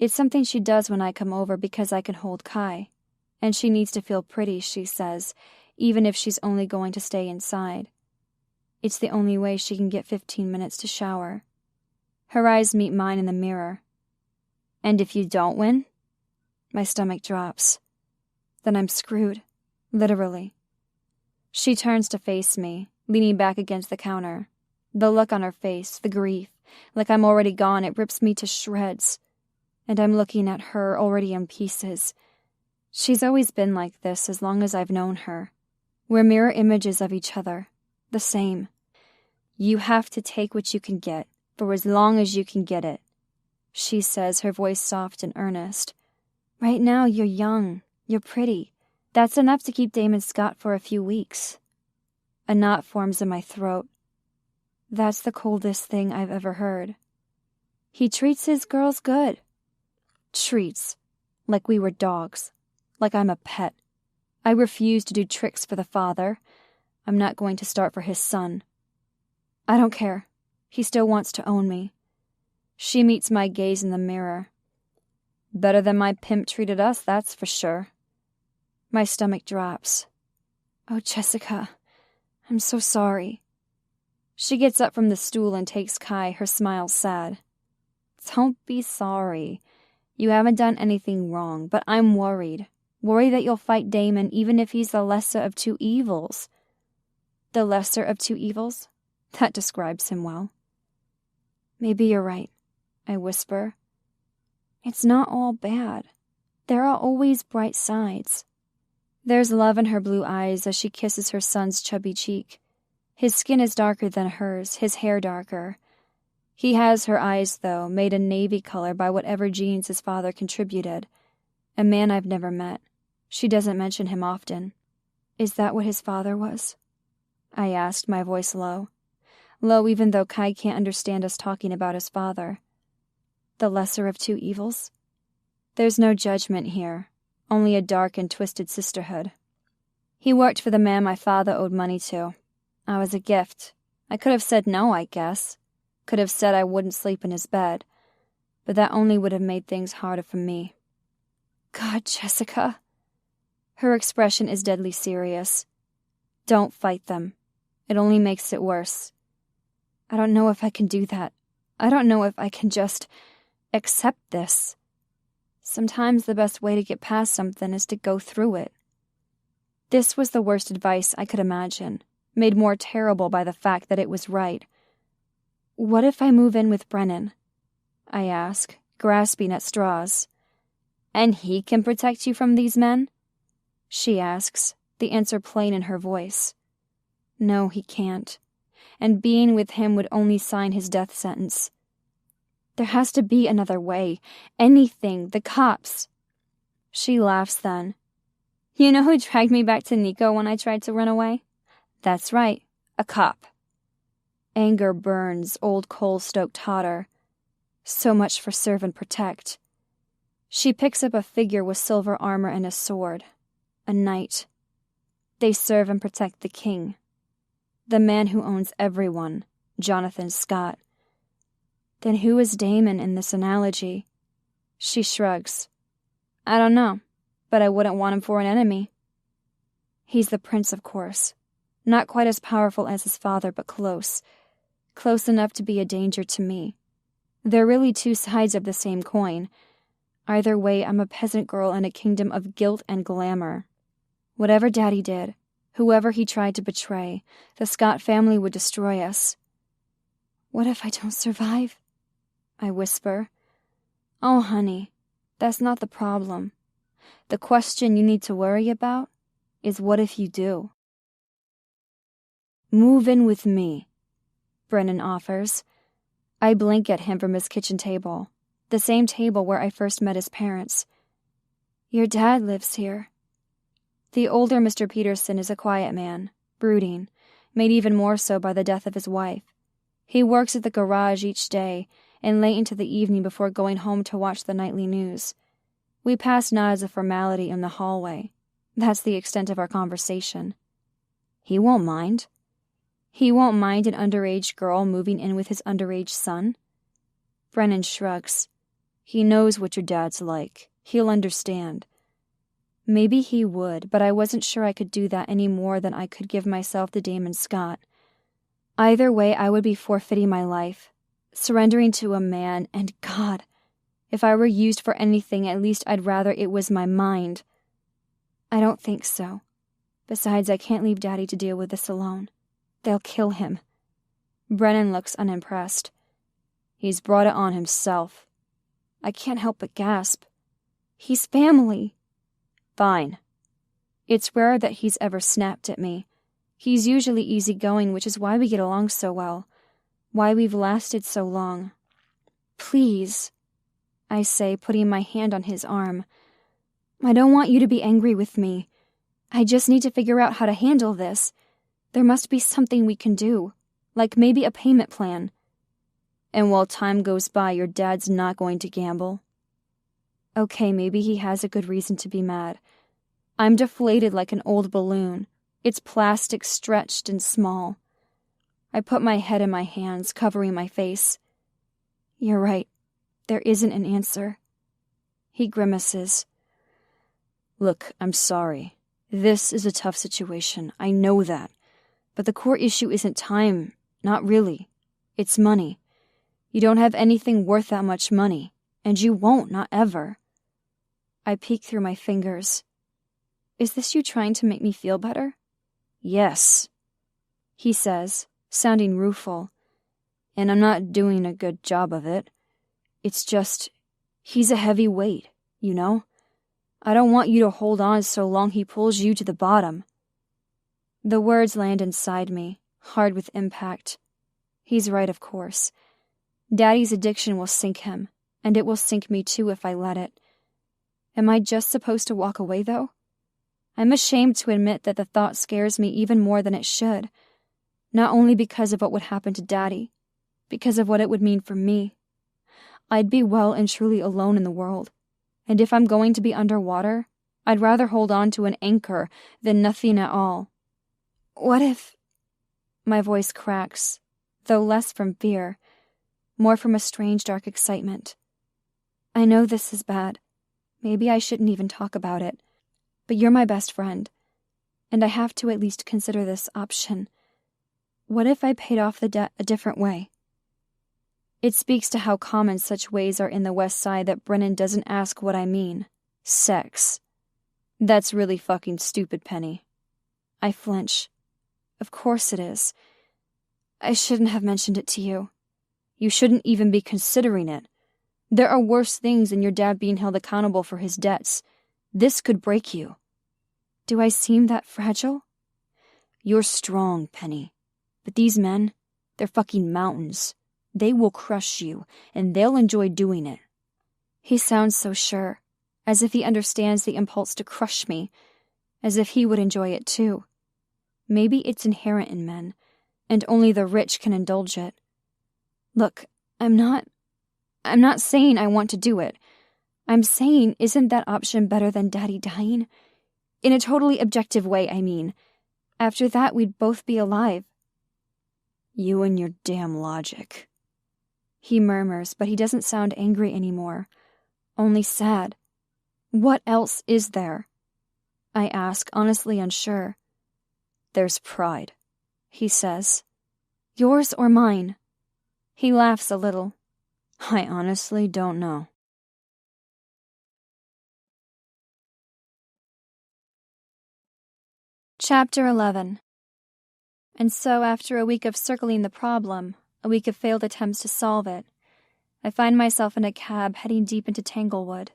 It's something she does when I come over because I can hold Kai. And she needs to feel pretty, she says, even if she's only going to stay inside. It's the only way she can get 15 minutes to shower. Her eyes meet mine in the mirror. "And if you don't win?" My stomach drops. Then I'm screwed. Literally. She turns to face me, leaning back against the counter. The look on her face, the grief, like I'm already gone, it rips me to shreds. And I'm looking at her, already in pieces. She's always been like this as long as I've known her. We're mirror images of each other. The same. "You have to take what you can get, for as long as you can get it," she says, her voice soft and earnest. "Right now, you're young. You're pretty. That's enough to keep Damon Scott for a few weeks." A knot forms in my throat. That's the coldest thing I've ever heard. He treats his girls good. Treats. Like we were dogs. Like I'm a pet. I refuse to do tricks for the father. I'm not going to start for his son. I don't care. He still wants to own me. She meets my gaze in the mirror. "Better than my pimp treated us, that's for sure." My stomach drops. "Oh, Jessica, I'm so sorry." She gets up from the stool and takes Kai, her smile sad. "Don't be sorry. You haven't done anything wrong, but I'm worried. Worried that you'll fight Damon even if he's the lesser of 2 evils. The lesser of 2 evils? That describes him well. "Maybe you're right," I whisper. "It's not all bad. There are always bright sides." There's love in her blue eyes as she kisses her son's chubby cheek. His skin is darker than hers, his hair darker. He has her eyes, though, made a navy color by whatever genes his father contributed. A man I've never met. She doesn't mention him often. "Is that what his father was?" I asked, my voice low. Low even though Kai can't understand us talking about his father. The lesser of 2 evils? There's no judgment here, only a dark and twisted sisterhood. He worked for the man my father owed money to. I was a gift. I could have said no, I guess. Could have said I wouldn't sleep in his bed. But that only would have made things harder for me. "God, Jessica." Her expression is deadly serious. "Don't fight them. It only makes it worse. I don't know if I can do that. I don't know if I can just accept this. Sometimes the best way to get past something is to go through it." This was the worst advice I could imagine, made more terrible by the fact that it was right. "What if I move in with Brennan?" I ask, grasping at straws. "And he can protect you from these men?" she asks, the answer plain in her voice. "No, he can't. and being with him would only sign his death sentence. There has to be another way. Anything. The cops. She laughs then. You know who dragged me back to ngaio when I tried to run away? That's right. A cop. Anger burns old coal-stoked hotter. So much for serve and protect. She picks up a figure with silver armor and a sword. A knight. They serve and protect the king. The man who owns everyone, Jonathan Scott. Then who is Damon in this analogy? She shrugs. I don't know, but I wouldn't want him for an enemy. He's the prince, of course. Not quite as powerful as his father, but close. Close enough to be a danger to me. They're really two sides of the same coin. Either way, I'm a peasant girl in a kingdom of guilt and glamour. Whatever Daddy did, whoever he tried to betray, the Scott family would destroy us. What if I don't survive? I whisper. Oh, honey, that's not the problem. The question you need to worry about is what if you do? Move in with me, Brennan offers. I blink at him from his kitchen table, the same table where I first met his parents. Your dad lives here. The older Mr. Peterson is a quiet man, brooding, made even more so by the death of his wife. He works at the garage each day and late into the evening before going home to watch the nightly news. We pass nods of formality in the hallway. That's the extent of our conversation. He won't mind. He won't mind an underage girl moving in with his underage son? Brennan shrugs. He knows what your dad's like. He'll understand. Maybe he would, but I wasn't sure I could do that any more than I could give myself to Damon Scott. Either way, I would be forfeiting my life, surrendering to a man, and God, if I were used for anything, at least I'd rather it was my mind. I don't think so. Besides, I can't leave Daddy to deal with this alone. They'll kill him. Brennan looks unimpressed. He's brought it on himself. I can't help but gasp. He's family. Fine. It's rare that he's ever snapped at me. He's usually easygoing, which is why we get along so well. Why we've lasted so long. Please, I say, putting my hand on his arm. I don't want you to be angry with me. I just need to figure out how to handle this. There must be something we can do, like maybe a payment plan. And while time goes by, your dad's not going to gamble. Okay, maybe he has a good reason to be mad. I'm deflated like an old balloon. It's plastic, stretched and small. I put my head in my hands, covering my face. You're right. There isn't an answer. He grimaces. Look, I'm sorry. This is a tough situation. I know that. But the core issue isn't time. Not really. It's money. You don't have anything worth that much money. And you won't, not ever. I peek through my fingers. Is this you trying to make me feel better? Yes, he says, sounding rueful. And I'm not doing a good job of it. It's just, he's a heavy weight, you know? I don't want you to hold on so long he pulls you to the bottom. The words land inside me, hard with impact. He's right, of course. Daddy's addiction will sink him, and it will sink me too if I let it. Am I just supposed to walk away, though? I'm ashamed to admit that the thought scares me even more than it should. Not only because of what would happen to Daddy, because of what it would mean for me. I'd be well and truly alone in the world. And if I'm going to be underwater, I'd rather hold on to an anchor than nothing at all. What if... My voice cracks, though less from fear, more from a strange dark excitement. I know this is bad. Maybe I shouldn't even talk about it. But you're my best friend, and I have to at least consider this option. What if I paid off the debt a different way? It speaks to how common such ways are in the West Side that Brennan doesn't ask what I mean. Sex. That's really fucking stupid, Penny. I flinch. Of course it is. I shouldn't have mentioned it to you. You shouldn't even be considering it. There are worse things than your dad being held accountable for his debts. This could break you. Do I seem that fragile? You're strong, Penny. But these men, they're fucking mountains. They will crush you, and they'll enjoy doing it. He sounds so sure, as if he understands the impulse to crush me, as if he would enjoy it too. Maybe it's inherent in men, and only the rich can indulge it. Look, I'm not saying I want to do it. I'm saying, isn't that option better than Daddy dying? In a totally objective way, I mean. After that, we'd both be alive. You and your damn logic. He murmurs, but he doesn't sound angry anymore. Only sad. What else is there? I ask, honestly unsure. There's pride, he says. Yours or mine? He laughs a little. I honestly don't know. Chapter 11. And so, after a week of circling the problem, a week of failed attempts to solve it, I find myself in a cab heading deep into Tanglewood.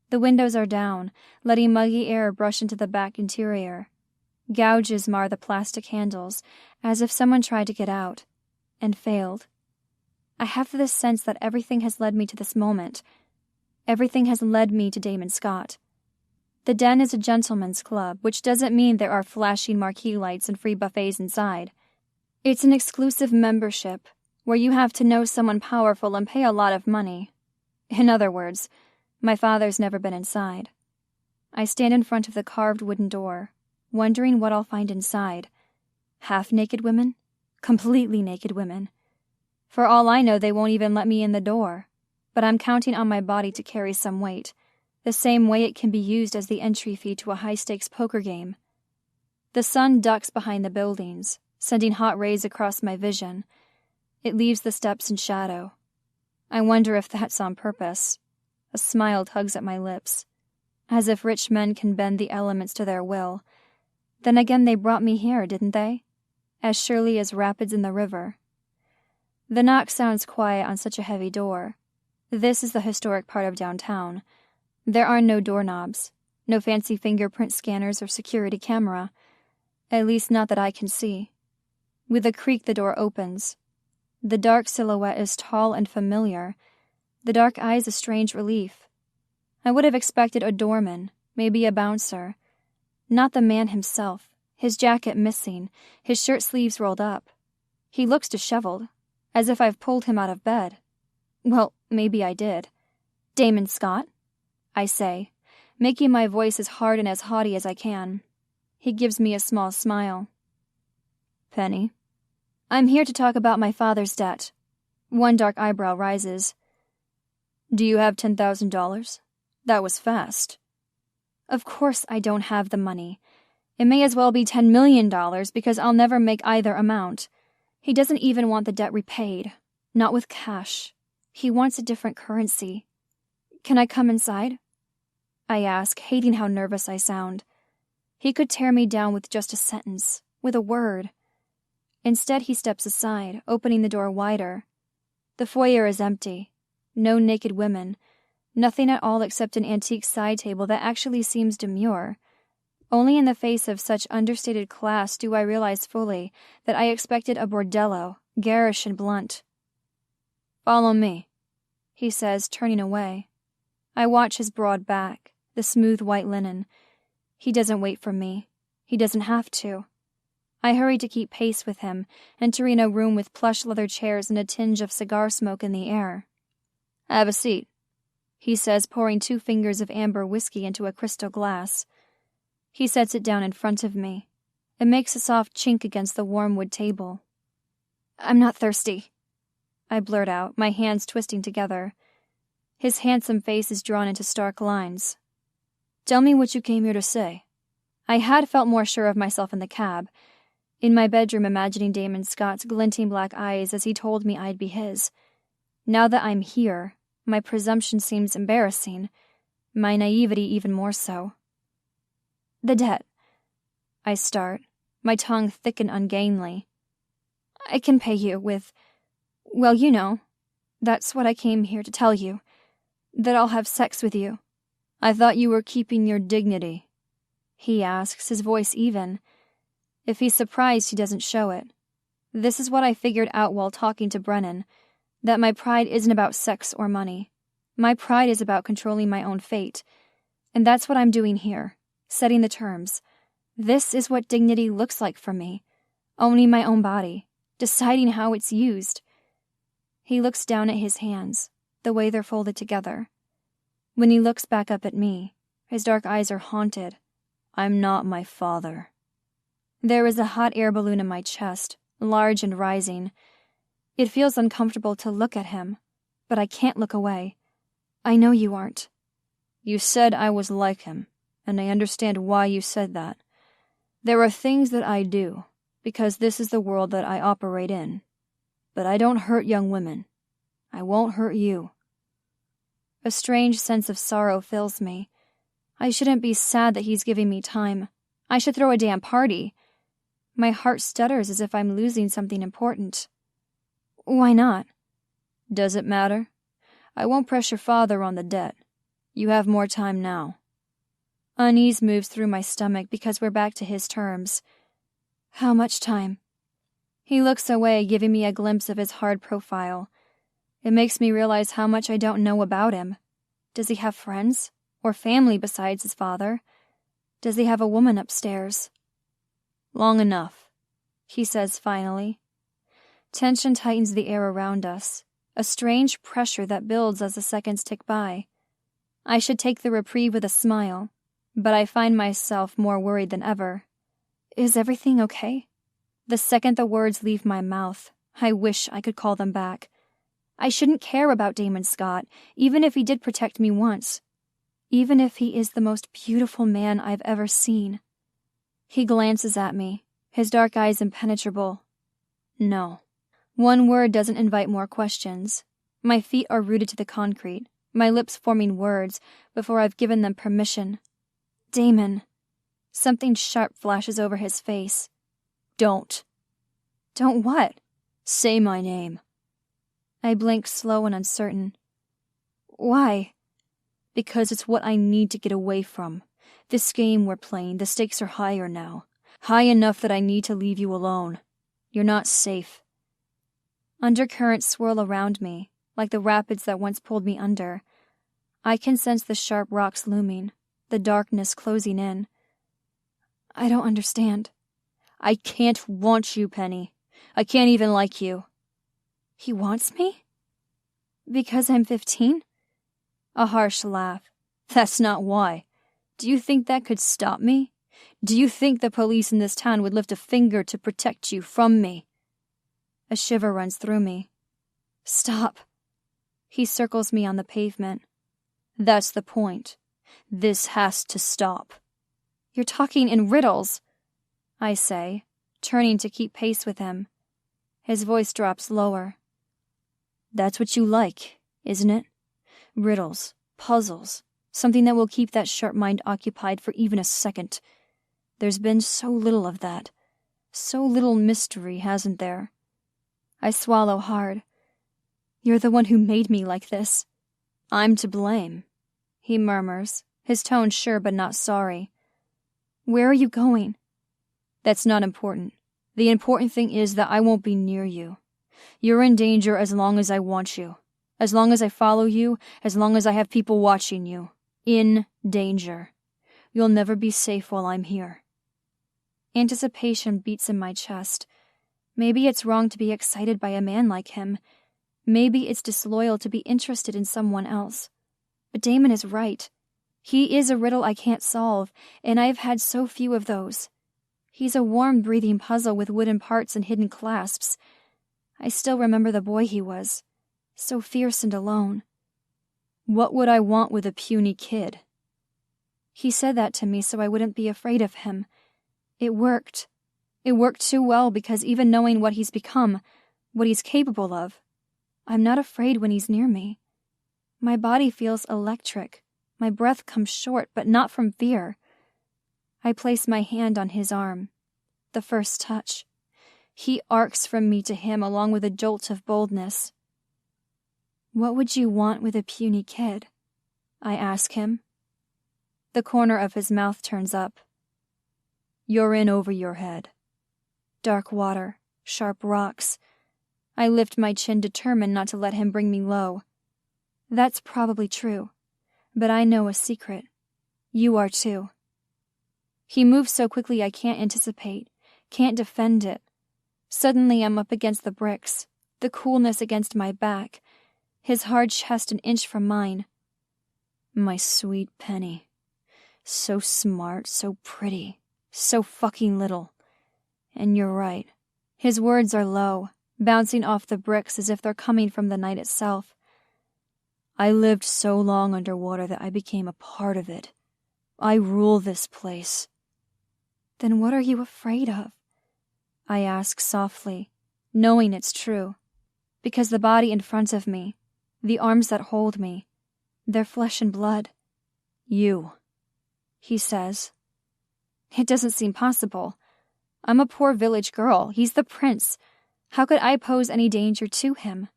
The windows are down, letting muggy air brush into the back interior. Gouges mar the plastic handles, as if someone tried to get out, and failed. I have this sense that everything has led me to this moment. Everything has led me to Damon Scott. The Den is a gentleman's club, which doesn't mean there are flashing marquee lights and free buffets inside. It's an exclusive membership, where you have to know someone powerful and pay a lot of money. In other words, my father's never been inside. I stand in front of the carved wooden door, wondering what I'll find inside. Half-naked women? Completely naked women. For all I know, they won't even let me in the door. But I'm counting on my body to carry some weight, the same way it can be used as the entry fee to a high-stakes poker game. The sun ducks behind the buildings, sending hot rays across my vision. It leaves the steps in shadow. I wonder if that's on purpose. A smile tugs at my lips, as if rich men can bend the elements to their will. Then again, they brought me here, didn't they? As surely as rapids in the river. The knock sounds quiet on such a heavy door. This is the historic part of downtown. There are no doorknobs, no fancy fingerprint scanners or security camera. At least not that I can see. With a creak, the door opens. The dark silhouette is tall and familiar. The dark eyes a strange relief. I would have expected a doorman, maybe a bouncer. Not the man himself, his jacket missing, his shirt sleeves rolled up. He looks disheveled, as if I've pulled him out of bed. Well, maybe I did. Damon Scott? I say, making my voice as hard and as haughty as I can. He gives me a small smile. Penny? I'm here to talk about my father's debt. One dark eyebrow rises. Do you have $10,000? That was fast. Of course I don't have the money. It may as well be $10 million because I'll never make either amount. He doesn't even want the debt repaid. Not with cash. He wants a different currency. Can I come inside? I ask, hating how nervous I sound. He could tear me down with just a sentence, with a word. Instead, he steps aside, opening the door wider. The foyer is empty. No naked women. Nothing at all except an antique side table that actually seems demure. Only in the face of such understated class do I realize fully that I expected a bordello, garish and blunt. Follow me, he says, turning away. I watch his broad back, the smooth white linen. He doesn't wait for me. He doesn't have to. I hurry to keep pace with him, entering a room with plush leather chairs and a tinge of cigar smoke in the air. Have a seat, he says, pouring 2 fingers of amber whiskey into a crystal glass. He sets it down in front of me. It makes a soft chink against the warm wood table. I'm not thirsty, I blurt out, my hands twisting together. His handsome face is drawn into stark lines. Tell me what you came here to say. I had felt more sure of myself in the cab, in my bedroom imagining Damon Scott's glinting black eyes as he told me I'd be his. Now that I'm here, my presumption seems embarrassing, my naivety even more so. The debt. I start, my tongue thick and ungainly. I can pay you with, well, you know, that's what I came here to tell you, that I'll have sex with you. I thought you were keeping your dignity, he asks, his voice even. If he's surprised, he doesn't show it. This is what I figured out while talking to Brennan, that my pride isn't about sex or money. My pride is about controlling my own fate. And that's what I'm doing here, setting the terms. This is what dignity looks like for me, owning my own body, deciding how it's used. He looks down at his hands, the way they're folded together. When he looks back up at me, his dark eyes are haunted. I'm not my father. There is a hot air balloon in my chest, large and rising. It feels uncomfortable to look at him, but I can't look away. I know you aren't. You said I was like him, and I understand why you said that. There are things that I do, because this is the world that I operate in. But I don't hurt young women. I won't hurt you. A strange sense of sorrow fills me. I shouldn't be sad that he's giving me time. I should throw a damn party. My heart stutters as if I'm losing something important. Why not? Does it matter? I won't press your father on the debt. You have more time now. Unease moves through my stomach because we're back to his terms. How much time? He looks away, giving me a glimpse of his hard profile. It makes me realize how much I don't know about him. Does he have friends? Or family besides his father? Does he have a woman upstairs? Long enough, he says finally. Tension tightens the air around us, a strange pressure that builds as the seconds tick by. I should take the reprieve with a smile, but I find myself more worried than ever. Is everything okay? The second the words leave my mouth, I wish I could call them back. I shouldn't care about Damon Scott, even if he did protect me once. Even if he is the most beautiful man I've ever seen. He glances at me, his dark eyes impenetrable. No. One word doesn't invite more questions. My feet are rooted to the concrete, my lips forming words before I've given them permission. Damon. Something sharp flashes over his face. Don't. Don't what? Say my name. I blink slow and uncertain. Why? Because it's what I need to get away from. This game we're playing, the stakes are higher now. High enough that I need to leave you alone. You're not safe. Undercurrents swirl around me, like the rapids that once pulled me under. I can sense the sharp rocks looming, the darkness closing in. I don't understand. I can't want you, Penny. I can't even like you. He wants me? Because I'm 15? A harsh laugh. That's not why. Do you think that could stop me? Do you think the police in this town would lift a finger to protect you from me? A shiver runs through me. Stop. He circles me on the pavement. That's the point. This has to stop. You're talking in riddles, I say, turning to keep pace with him. His voice drops lower. That's what you like, isn't it? Riddles, puzzles, something that will keep that sharp mind occupied for even a second. There's been so little of that. So little mystery, hasn't there? I swallow hard. You're the one who made me like this. I'm to blame, he murmurs, his tone sure but not sorry. Where are you going? That's not important. The important thing is that I won't be near you. You're in danger as long as I want you. As long as I follow you, as long as I have people watching you. In danger. You'll never be safe while I'm here. Anticipation beats in my chest. Maybe it's wrong to be excited by a man like him. Maybe it's disloyal to be interested in someone else. But Damon is right. He is a riddle I can't solve, and I've had so few of those. He's a warm, breathing puzzle with wooden parts and hidden clasps. I still remember the boy he was, so fierce and alone. What would I want with a puny kid? He said that to me so I wouldn't be afraid of him. It worked. It worked too well because even knowing what he's become, what he's capable of, I'm not afraid when he's near me. My body feels electric. My breath comes short, but not from fear. I place my hand on his arm. The first touch. He arcs from me to him along with a jolt of boldness. What would you want with a puny kid? I ask him. The corner of his mouth turns up. You're in over your head. Dark water. sharp rocks. I lift my chin, determined not to let him bring me low. That's probably true, but I know a secret. You are too. He moves so quickly I can't anticipate, can't defend it. Suddenly I'm up against the bricks, the coolness against my back, his hard chest an inch from mine. My sweet Penny. So smart, so pretty, so fucking little. And you're right. His words are low, bouncing off the bricks as if they're coming from the night itself. I lived so long underwater that I became a part of it. I rule this place. Then what are you afraid of? I ask softly, knowing it's true, because the body in front of me, the arms that hold me, they're flesh and blood. You, he says. It doesn't seem possible. I'm a poor village girl. He's the prince. How could I pose any danger to him?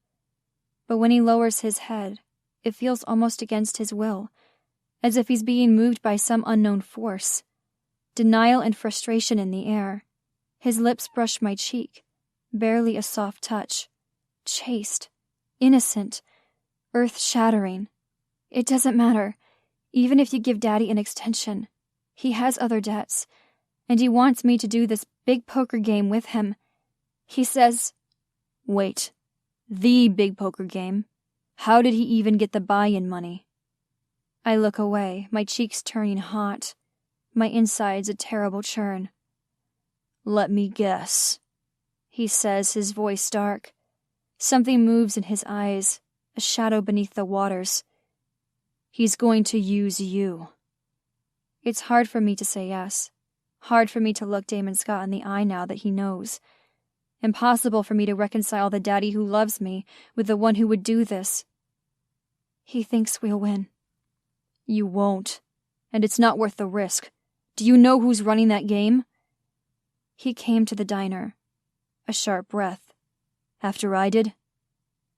But when he lowers his head, it feels almost against his will, as if he's being moved by some unknown force. Denial and frustration in the air. His lips brush my cheek, barely a soft touch. Chaste, innocent, earth-shattering. It doesn't matter, even if you give Daddy an extension. He has other debts, and he wants me to do this big poker game with him. He says, "Wait, the big poker game? How did he even get the buy-in money?" I look away, my cheeks turning hot, my insides a terrible churn. "Let me guess," he says, his voice dark. Something moves in his eyes, a shadow beneath the waters. "He's going to use you." It's hard for me to say yes. Hard for me to look Damon Scott in the eye now that he knows. Impossible for me to reconcile the daddy who loves me with the one who would do this. He thinks we'll win. You won't. And it's not worth the risk. Do you know who's running that game? He came to the diner. A sharp breath. After I did?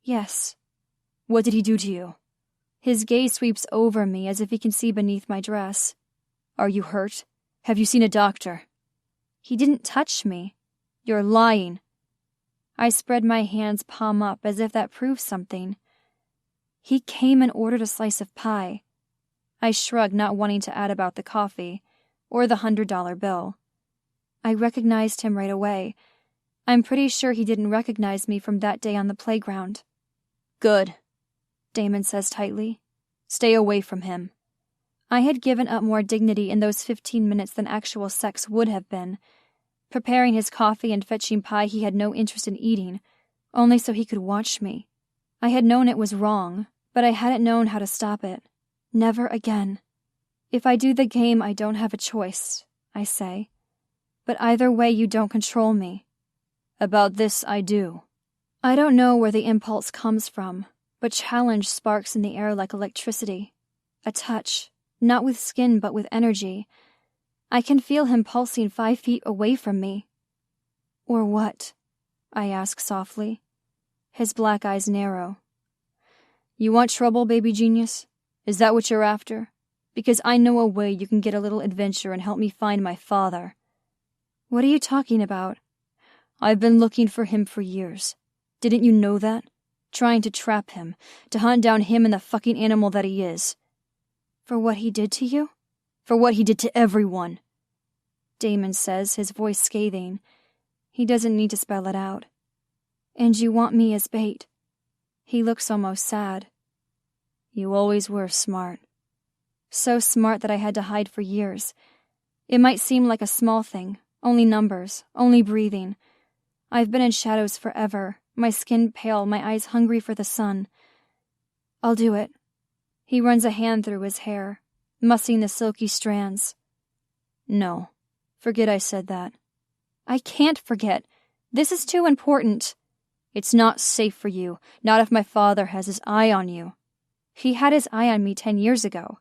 Yes. What did he do to you? His gaze sweeps over me as if he can see beneath my dress. Are you hurt? Have you seen a doctor? He didn't touch me. You're lying. I spread my hands palm up as if that proves something. He came and ordered a slice of pie. I shrugged, not wanting to add about the coffee or the $100 bill. I recognized him right away. I'm pretty sure he didn't recognize me from that day on the playground. Good, Damon says tightly. Stay away from him. I had given up more dignity in those 15 minutes than actual sex would have been. Preparing his coffee and fetching pie he had no interest in eating, only so he could watch me. I had known it was wrong, but I hadn't known how to stop it. Never again. If I do the game, I don't have a choice, I say. But either way, you don't control me. About this, I do. I don't know where the impulse comes from, but challenge sparks in the air like electricity. A touch, not with skin but with energy. I can feel him pulsing 5 feet away from me. Or what? I ask softly. His black eyes narrow. You want trouble, baby genius? Is that what you're after? Because I know a way you can get a little adventure and help me find my father. What are you talking about? I've been looking for him for years. Didn't you know that? Trying to trap him, to hunt down him and the fucking animal that he is. For what he did to you? For what he did to everyone. Damon says, his voice scathing. He doesn't need to spell it out. And you want me as bait. He looks almost sad. You always were smart. So smart that I had to hide for years. It might seem like a small thing, only numbers, only breathing. I've been in shadows forever, my skin pale, my eyes hungry for the sun. I'll do it. He runs a hand through his hair, mussing the silky strands. No, forget I said that. I can't forget. This is too important. It's not safe for you, not if my father has his eye on you. He had his eye on me 10 years ago,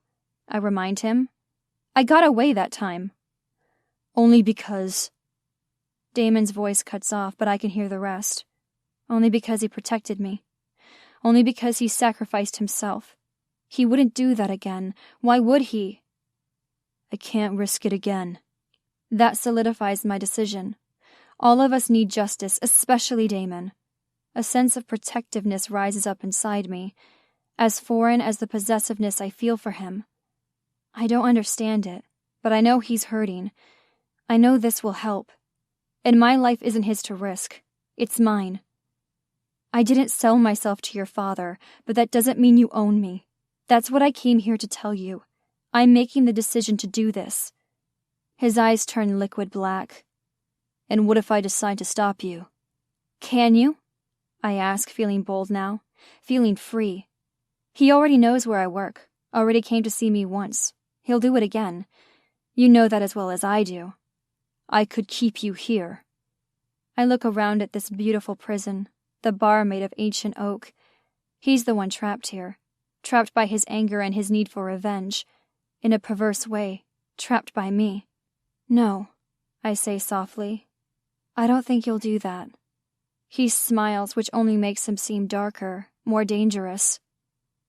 I remind him. I got away that time. Only because... Damon's voice cuts off, but I can hear the rest. Only because he protected me. Only because he sacrificed himself. He wouldn't do that again. Why would he? I can't risk it again. That solidifies my decision. All of us need justice, especially Damon. A sense of protectiveness rises up inside me, as foreign as the possessiveness I feel for him. I don't understand it, but I know he's hurting. I know this will help. And my life isn't his to risk. It's mine. I didn't sell myself to your father, but that doesn't mean you own me. That's what I came here to tell you. I'm making the decision to do this. His eyes turn liquid black. And what if I decide to stop you? Can you? I ask, feeling bold now, feeling free. He already knows where I work, already came to see me once. He'll do it again. You know that as well as I do. I could keep you here. I look around at this beautiful prison, the bar made of ancient oak. He's the one trapped here, trapped by his anger and his need for revenge. In a perverse way, trapped by me. No, I say softly. I don't think you'll do that. He smiles, which only makes him seem darker, more dangerous.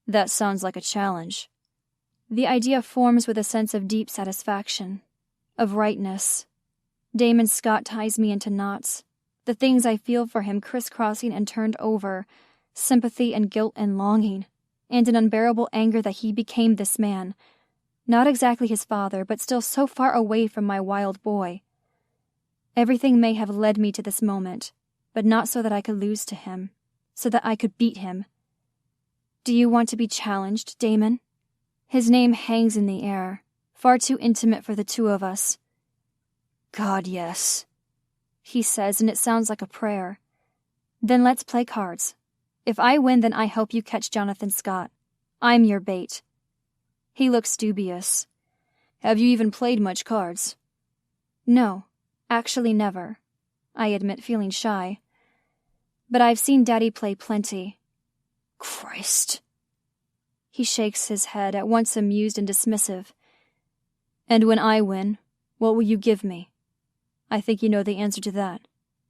That sounds like a challenge. The idea forms with a sense of deep satisfaction, of rightness. Damon Scott ties me into knots. The things I feel for him crisscrossing and turned over, sympathy and guilt and longing, and an unbearable anger that he became this man. Not exactly his father, but still so far away from my wild boy. Everything may have led me to this moment, but not so that I could lose to him, so that I could beat him. Do you want to be challenged, Damon? His name hangs in the air, far too intimate for the two of us. God, yes, he says, and it sounds like a prayer. Then let's play cards. If I win, then I help you catch Jonathan Scott. I'm your bait. He looks dubious. Have you even played much cards? No, actually never. I admit, feeling shy. But I've seen Daddy play plenty. Christ. He shakes his head, at once amused and dismissive. And when I win, what will you give me? I think you know the answer to that.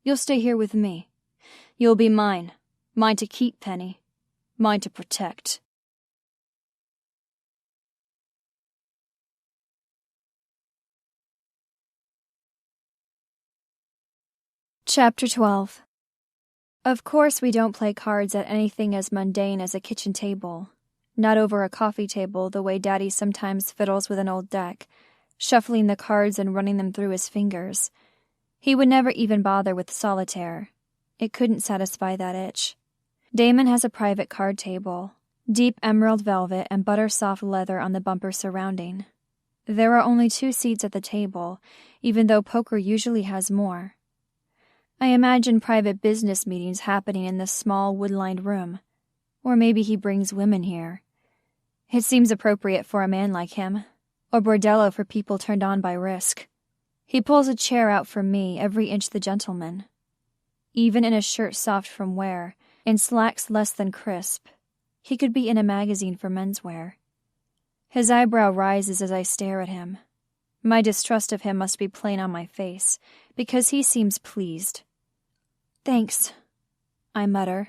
You'll stay here with me. You'll be mine. Mine to keep, Penny. Mine to protect. Chapter 12. Of course we don't play cards at anything as mundane as a kitchen table. Not over a coffee table the way Daddy sometimes fiddles with an old deck, shuffling the cards and running them through his fingers. He would never even bother with solitaire. It couldn't satisfy that itch. Damon has a private card table, deep emerald velvet and butter-soft leather on the bumper surrounding. There are only 2 seats at the table, even though poker usually has more. I imagine private business meetings happening in this small wood-lined room. Or maybe he brings women here. It seems appropriate for a man like him, or bordello for people turned on by risk. He pulls a chair out for me, every inch the gentleman. Even in a shirt soft from wear, and slacks less than crisp, he could be in a magazine for menswear. His eyebrow rises as I stare at him. My distrust of him must be plain on my face, because he seems pleased. Thanks, I mutter,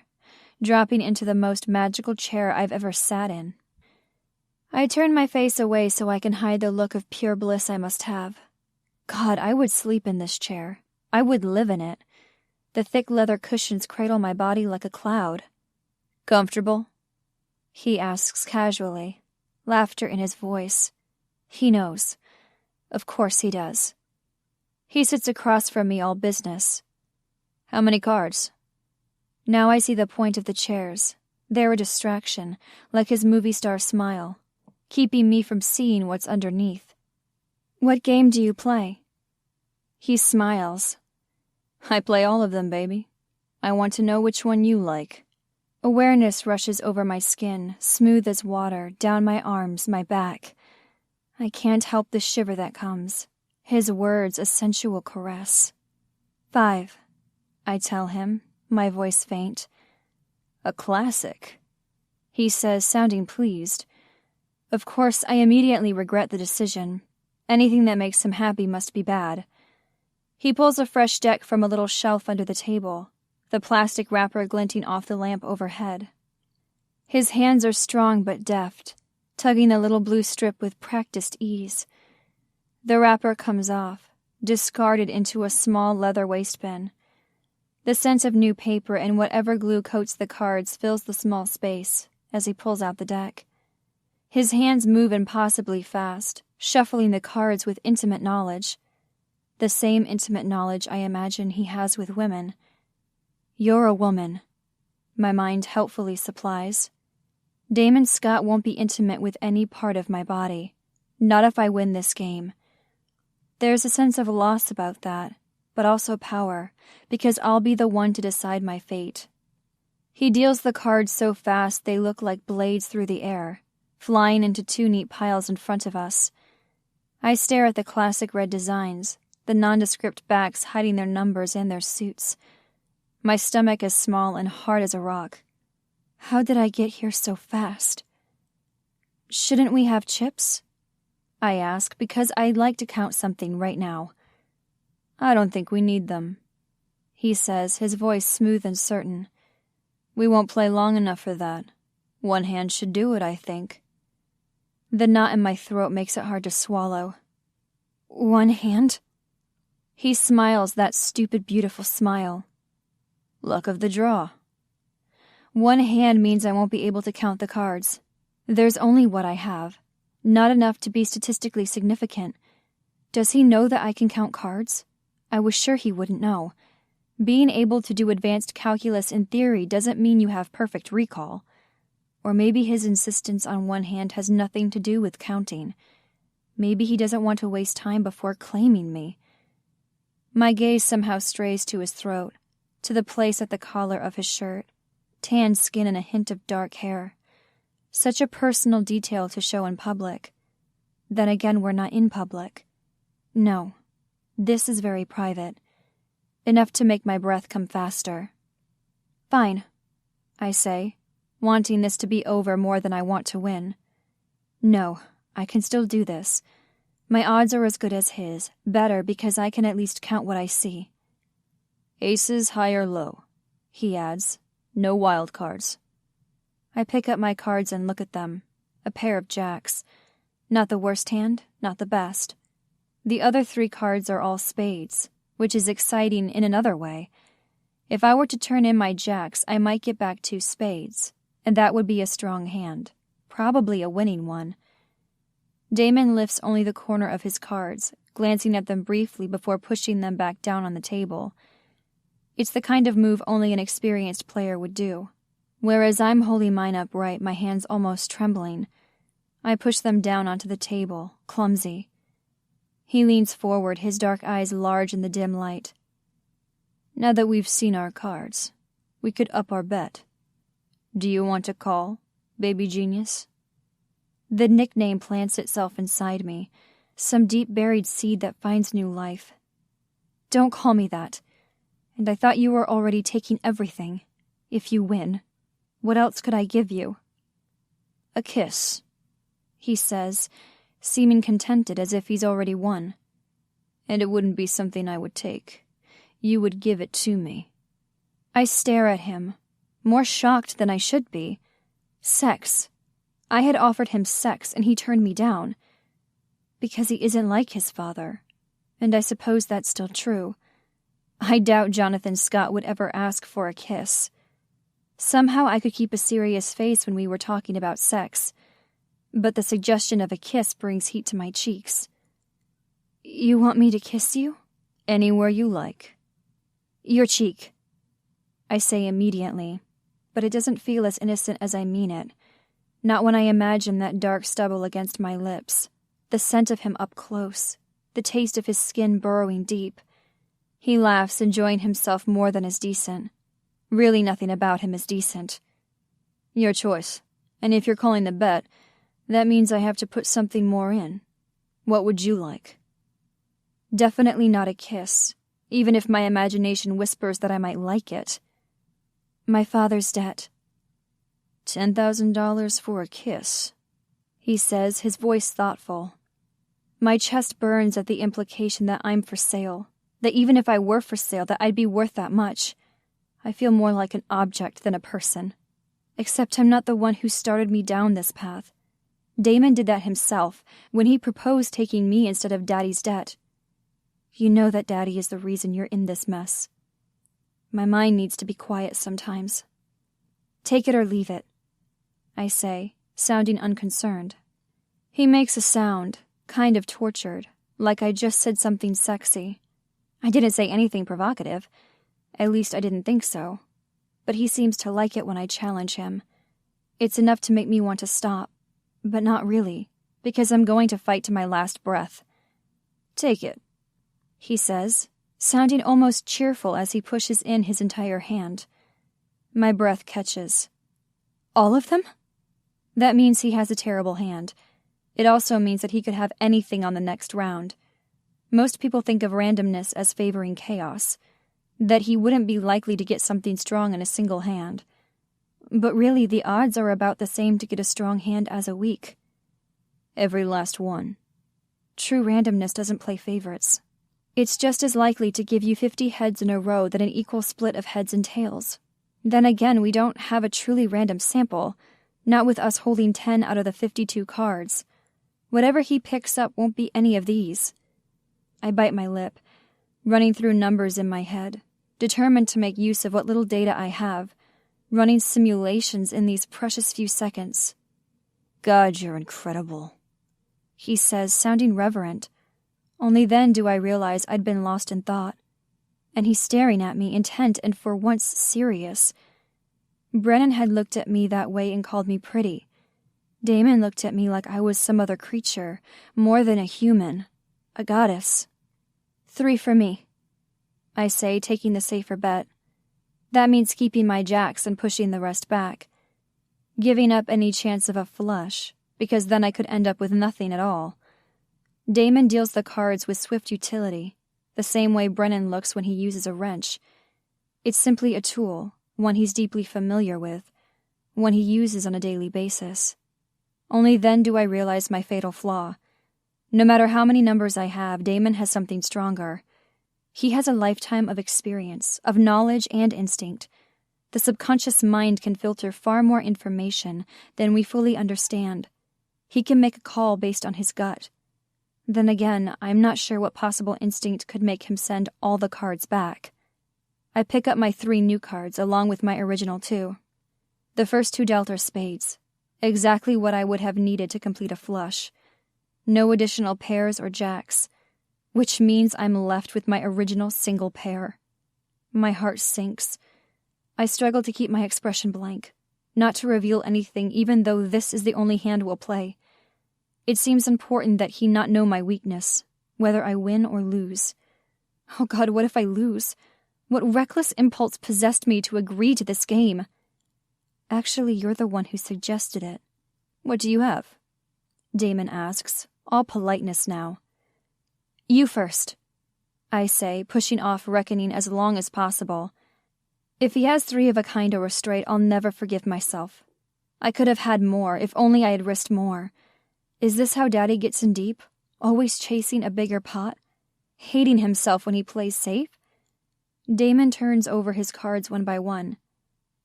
dropping into the most magical chair I've ever sat in. I turn my face away so I can hide the look of pure bliss I must have. God, I would sleep in this chair. I would live in it. The thick leather cushions cradle my body like a cloud. Comfortable? He asks casually, laughter in his voice. He knows. Of course he does. He sits across from me all business. How many cards? Now I see the point of the chairs. They're a distraction, like his movie star smile, keeping me from seeing what's underneath. What game do you play? He smiles. I play all of them, baby. I want to know which one you like. Awareness rushes over my skin, smooth as water, down my arms, my back. I can't help the shiver that comes. His words a sensual caress. 5, I tell him, my voice faint. A classic, he says, sounding pleased. Of course, I immediately regret the decision. Anything that makes him happy must be bad. He pulls a fresh deck from a little shelf under the table, the plastic wrapper glinting off the lamp overhead. His hands are strong but deft, tugging the little blue strip with practiced ease. The wrapper comes off, discarded into a small leather wastebin. The scent of new paper and whatever glue coats the cards fills the small space as he pulls out the deck. His hands move impossibly fast, shuffling the cards with intimate knowledge. The same intimate knowledge I imagine he has with women. You're a woman, my mind helpfully supplies. Damon Scott won't be intimate with any part of my body, not if I win this game. There's a sense of loss about that, but also power, because I'll be the one to decide my fate. He deals the cards so fast they look like blades through the air, flying into two neat piles in front of us. I stare at the classic red designs, the nondescript backs hiding their numbers and their suits. My stomach is small and hard as a rock. How did I get here so fast? Shouldn't we have chips? I ask, because I'd like to count something right now. I don't think we need them, he says, his voice smooth and certain. We won't play long enough for that. One hand should do it, I think. The knot in my throat makes it hard to swallow. One hand? He smiles that stupid, beautiful smile. Luck of the draw. One hand means I won't be able to count the cards. There's only what I have. Not enough to be statistically significant. Does he know that I can count cards? I was sure he wouldn't know. Being able to do advanced calculus in theory doesn't mean you have perfect recall. Or maybe his insistence on one hand has nothing to do with counting. Maybe he doesn't want to waste time before claiming me. My gaze somehow strays to his throat, to the place at the collar of his shirt, tan skin and a hint of dark hair. Such a personal detail to show in public. Then again, we're not in public. No, this is very private. Enough to make my breath come faster. Fine, I say, wanting this to be over more than I want to win. No, I can still do this. My odds are as good as his, better because I can at least count what I see. Aces high or low, he adds. No wild cards. I pick up my cards and look at them. A pair of jacks. Not the worst hand, not the best. The other three cards are all spades, which is exciting in another way. If I were to turn in my jacks, I might get back two spades, and that would be a strong hand, probably a winning one. Damon lifts only the corner of his cards, glancing at them briefly before pushing them back down on the table. It's the kind of move only an experienced player would do. Whereas I'm holding mine upright, my hands almost trembling. I push them down onto the table, clumsy. He leans forward, his dark eyes large in the dim light. Now that we've seen our cards, we could up our bet. Do you want to call, baby genius? The nickname plants itself inside me, some deep buried seed that finds new life. Don't call me that. And I thought you were already taking everything. If you win, what else could I give you? A kiss, he says, seeming contented as if he's already won. And it wouldn't be something I would take. You would give it to me. I stare at him, more shocked than I should be. Sex. I had offered him sex and he turned me down. Because he isn't like his father. And I suppose that's still true. I doubt Jonathan Scott would ever ask for a kiss. Somehow I could keep a serious face when we were talking about sex, but the suggestion of a kiss brings heat to my cheeks. You want me to kiss you? Anywhere you like. Your cheek, I say immediately, but it doesn't feel as innocent as I mean it. Not when I imagine that dark stubble against my lips, the scent of him up close, the taste of his skin burrowing deep. He laughs, enjoying himself more than is decent. Really nothing about him is decent. Your choice. And if you're calling the bet, that means I have to put something more in. What would you like? Definitely not a kiss, even if my imagination whispers that I might like it. My father's debt. $10,000 for a kiss, he says, his voice thoughtful. My chest burns at the implication that I'm for sale. That even if I were for sale, that I'd be worth that much. I feel more like an object than a person. Except I'm not the one who started me down this path. Damon did that himself, when he proposed taking me instead of Daddy's debt. You know that Daddy is the reason you're in this mess. My mind needs to be quiet sometimes. Take it or leave it, I say, sounding unconcerned. He makes a sound, kind of tortured, like I just said something sexy. I didn't say anything provocative. At least I didn't think so. But he seems to like it when I challenge him. It's enough to make me want to stop, but not really, because I'm going to fight to my last breath. Take it, he says, sounding almost cheerful as he pushes in his entire hand. My breath catches. All of them? That means he has a terrible hand. It also means that he could have anything on the next round. Most people think of randomness as favoring chaos, that he wouldn't be likely to get something strong in a single hand. But really, the odds are about the same to get a strong hand as a weak. Every last one. True randomness doesn't play favorites. It's just as likely to give you 50 heads in a row that an equal split of heads and tails. Then again, we don't have a truly random sample, not with us holding 10 out of the 52 cards. Whatever he picks up won't be any of these. I bite my lip, running through numbers in my head, determined to make use of what little data I have, running simulations in these precious few seconds. God, you're incredible, he says, sounding reverent. Only then do I realize I'd been lost in thought. And he's staring at me, intent and for once serious. Brennan had looked at me that way and called me pretty. Damon looked at me like I was some other creature, more than a human, a goddess. 3 for me, I say, taking the safer bet. That means keeping my jacks and pushing the rest back. Giving up any chance of a flush, because then I could end up with nothing at all. Damon deals the cards with swift utility, the same way Brennan looks when he uses a wrench. It's simply a tool, one he's deeply familiar with, one he uses on a daily basis. Only then do I realize my fatal flaw. No matter how many numbers I have, Damon has something stronger. He has a lifetime of experience, of knowledge and instinct. The subconscious mind can filter far more information than we fully understand. He can make a call based on his gut. Then again, I'm not sure what possible instinct could make him send all the cards back. I pick up my 3 new cards along with my original 2. The first 2 dealt are spades, exactly what I would have needed to complete a flush. No additional pairs or jacks, which means I'm left with my original single pair. My heart sinks. I struggle to keep my expression blank, not to reveal anything even though this is the only hand we'll play. It seems important that he not know my weakness, whether I win or lose. Oh God, what if I lose? What reckless impulse possessed me to agree to this game? Actually, you're the one who suggested it. What do you have? Damon asks, all politeness now. You first, I say, pushing off reckoning as long as possible. If he has 3 of a kind or a straight, I'll never forgive myself. I could have had more, if only I had risked more. Is this how Daddy gets in deep? Always chasing a bigger pot? Hating himself when he plays safe? Damon turns over his cards one by one.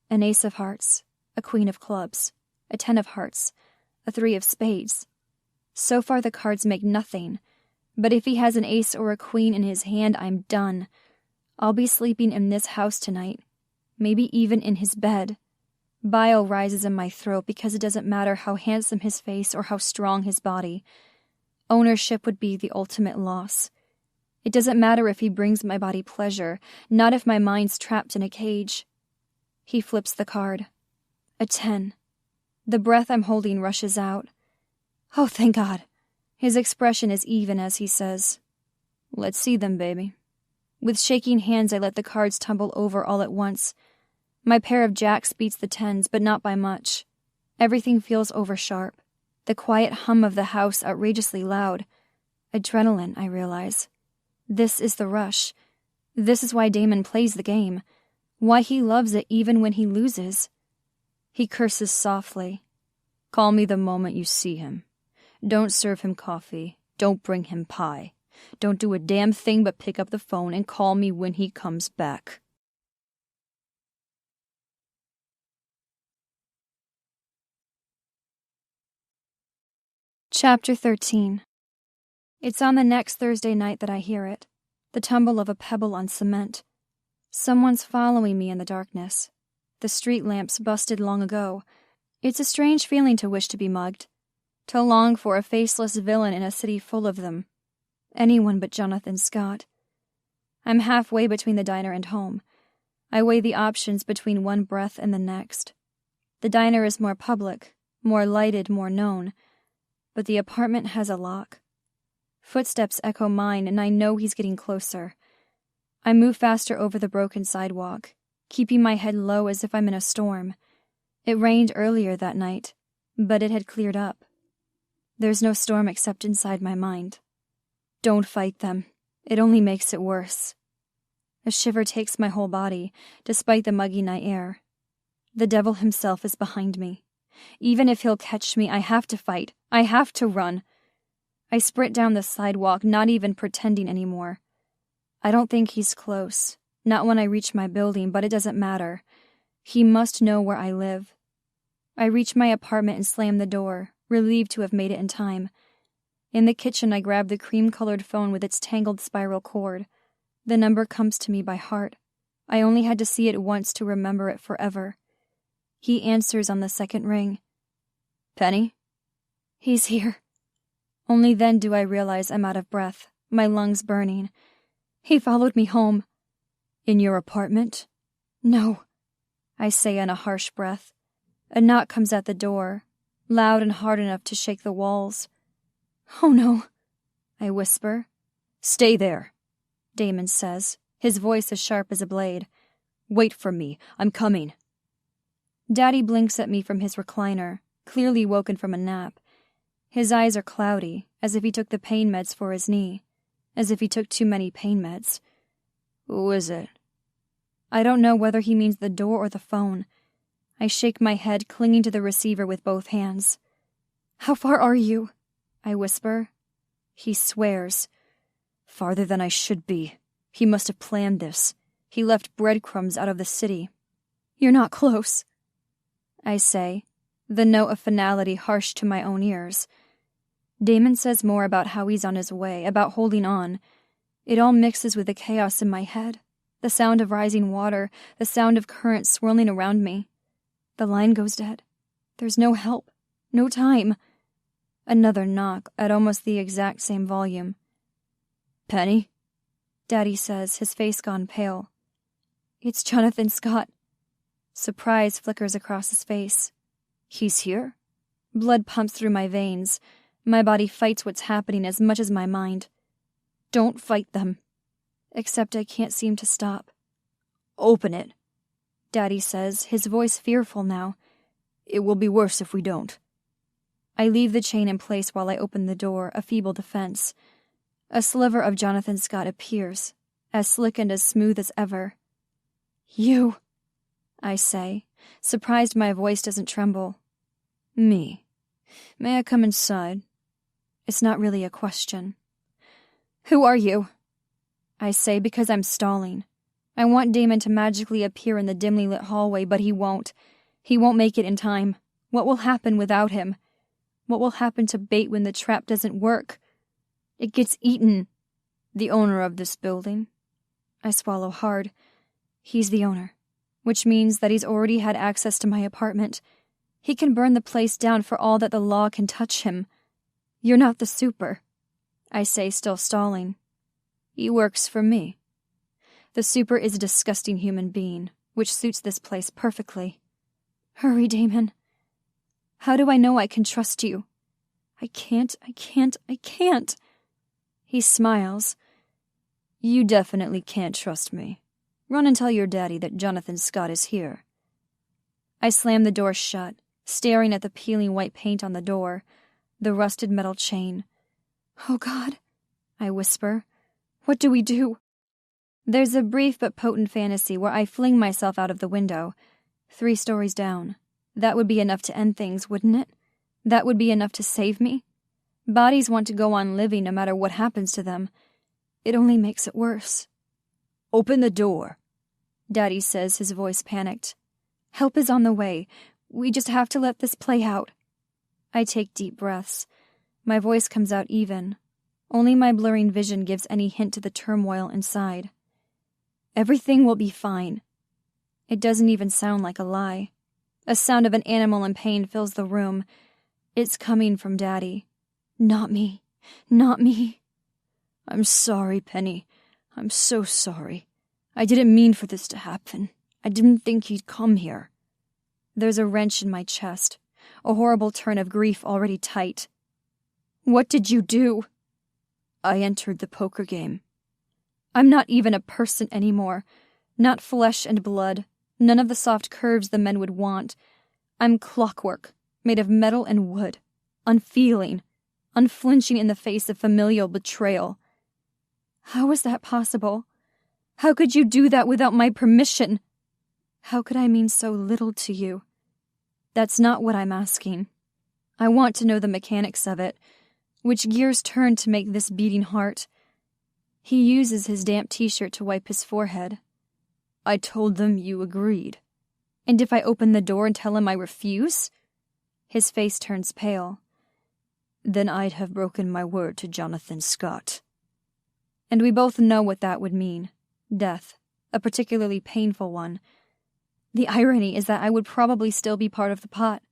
An ace of hearts, a queen of clubs, a 10 of hearts, a 3 of spades. So far the cards make nothing, but if he has an ace or a queen in his hand, I'm done. I'll be sleeping in this house tonight, maybe even in his bed. Bile rises in my throat because it doesn't matter how handsome his face or how strong his body. Ownership would be the ultimate loss. It doesn't matter if he brings my body pleasure, not if my mind's trapped in a cage. He flips the card. A 10. The breath I'm holding rushes out. Oh, thank God. His expression is even as he says, "Let's see them, baby." With shaking hands, I let the cards tumble over all at once. My pair of jacks beats the 10s, but not by much. Everything feels over-sharp. The quiet hum of the house outrageously loud. Adrenaline, I realize. This is the rush. This is why Damon plays the game. Why he loves it even when he loses. He curses softly. Call me the moment you see him. Don't serve him coffee. Don't bring him pie. Don't do a damn thing but pick up the phone and call me when he comes back. Chapter 13. It's on the next Thursday night that I hear it. the tumble of a pebble on cement. Someone's following me in the darkness. The street lamps busted long ago. It's a strange feeling to wish to be mugged, to long for a faceless villain in a city full of them. Anyone but Jonathan Scott. I'm halfway between the diner and home. I weigh the options between one breath and the next. The diner is more public, more lighted, more known, but the apartment has a lock. Footsteps echo mine, and I know he's getting closer. I move faster over the broken sidewalk, keeping my head low as if I'm in a storm. It rained earlier that night, but it had cleared up. There's no storm except inside my mind. Don't fight them. It only makes it worse. A shiver takes my whole body, despite the muggy night air. The devil himself is behind me. Even if he'll catch me, I have to fight. I have to run. I sprint down the sidewalk, not even pretending anymore. I don't think he's close, not when I reach my building, but it doesn't matter. He must know where I live. I reach my apartment and slam the door, relieved to have made it in time. In the kitchen, I grab the cream-colored phone with its tangled spiral cord. The number comes to me by heart. I only had to see it once to remember it forever. He answers on the second ring. Penny? He's here. Only then do I realize I'm out of breath, my lungs burning. He followed me home. In your apartment? No, I say in a harsh breath. A knock comes at the door, loud and hard enough to shake the walls. Oh no, I whisper. Stay there, Damon says, his voice as sharp as a blade. Wait for me, I'm coming. Daddy blinks at me from his recliner, clearly woken from a nap. His eyes are cloudy, as if he took the pain meds for his knee, as if he took too many pain meds. Who is it? I don't know whether he means the door or the phone. I shake my head, clinging to the receiver with both hands. How far are you? I whisper. He swears. Farther than I should be. He must have planned this. He left breadcrumbs out of the city. You're not close, I say, the note of finality harsh to my own ears. Damon says more about how he's on his way, about holding on. It all mixes with the chaos in my head. The sound of rising water, the sound of currents swirling around me. The line goes dead. There's no help, no time. Another knock at almost the exact same volume. Penny? Daddy says, his face gone pale. It's Jonathan Scott. Surprise flickers across his face. He's here? Blood pumps through my veins. My body fights what's happening as much as my mind. Don't fight them. Except I can't seem to stop. Open it, Daddy says, his voice fearful now. It will be worse if we don't. I leave the chain in place while I open the door, a feeble defense. A sliver of Jonathan Scott appears, as slick and as smooth as ever. You, I say, surprised my voice doesn't tremble. Me. May I come inside? It's not really a question. Who are you? I say, because I'm stalling. I want Damon to magically appear in the dimly lit hallway, but he won't. He won't make it in time. What will happen without him? What will happen to bait when the trap doesn't work? It gets eaten. The owner of this building. I swallow hard. He's the owner, which means that he's already had access to my apartment. He can burn the place down for all that the law can touch him. You're not the super, I say, still stalling. He works for me. The super is a disgusting human being, which suits this place perfectly. Hurry, Damon. How do I know I can trust you? I can't. He smiles. You definitely can't trust me. Run and tell your daddy that Jonathan Scott is here. I slam the door shut, staring at the peeling white paint on the door, the rusted metal chain. Oh God, I whisper. What do we do? There's a brief but potent fantasy where I fling myself out of the window, 3 stories down. That would be enough to end things, wouldn't it? That would be enough to save me? Bodies want to go on living no matter what happens to them. It only makes it worse. Open the door, Daddy says, his voice panicked. Help is on the way. We just have to let this play out. I take deep breaths. My voice comes out even. Only my blurring vision gives any hint to the turmoil inside. Everything will be fine. It doesn't even sound like a lie. A sound of an animal in pain fills the room. It's coming from Daddy. Not me. Not me. I'm sorry, Penny. I'm so sorry. I didn't mean for this to happen. I didn't think he'd come here. There's a wrench in my chest, a horrible turn of grief already tight. What did you do? I entered the poker game. I'm not even a person anymore. Not flesh and blood. None of the soft curves the men would want. I'm clockwork, made of metal and wood. Unfeeling, unflinching in the face of familial betrayal. How was that possible? How could you do that without my permission? How could I mean so little to you? That's not what I'm asking. I want to know the mechanics of it, which gears turn to make this beating heart. He uses his damp t-shirt to wipe his forehead. I told them you agreed. And if I open the door and tell him I refuse? His face turns pale. Then I'd have broken my word to Jonathan Scott. And we both know what that would mean. Death, a particularly painful one. The irony is that I would probably still be part of the pot.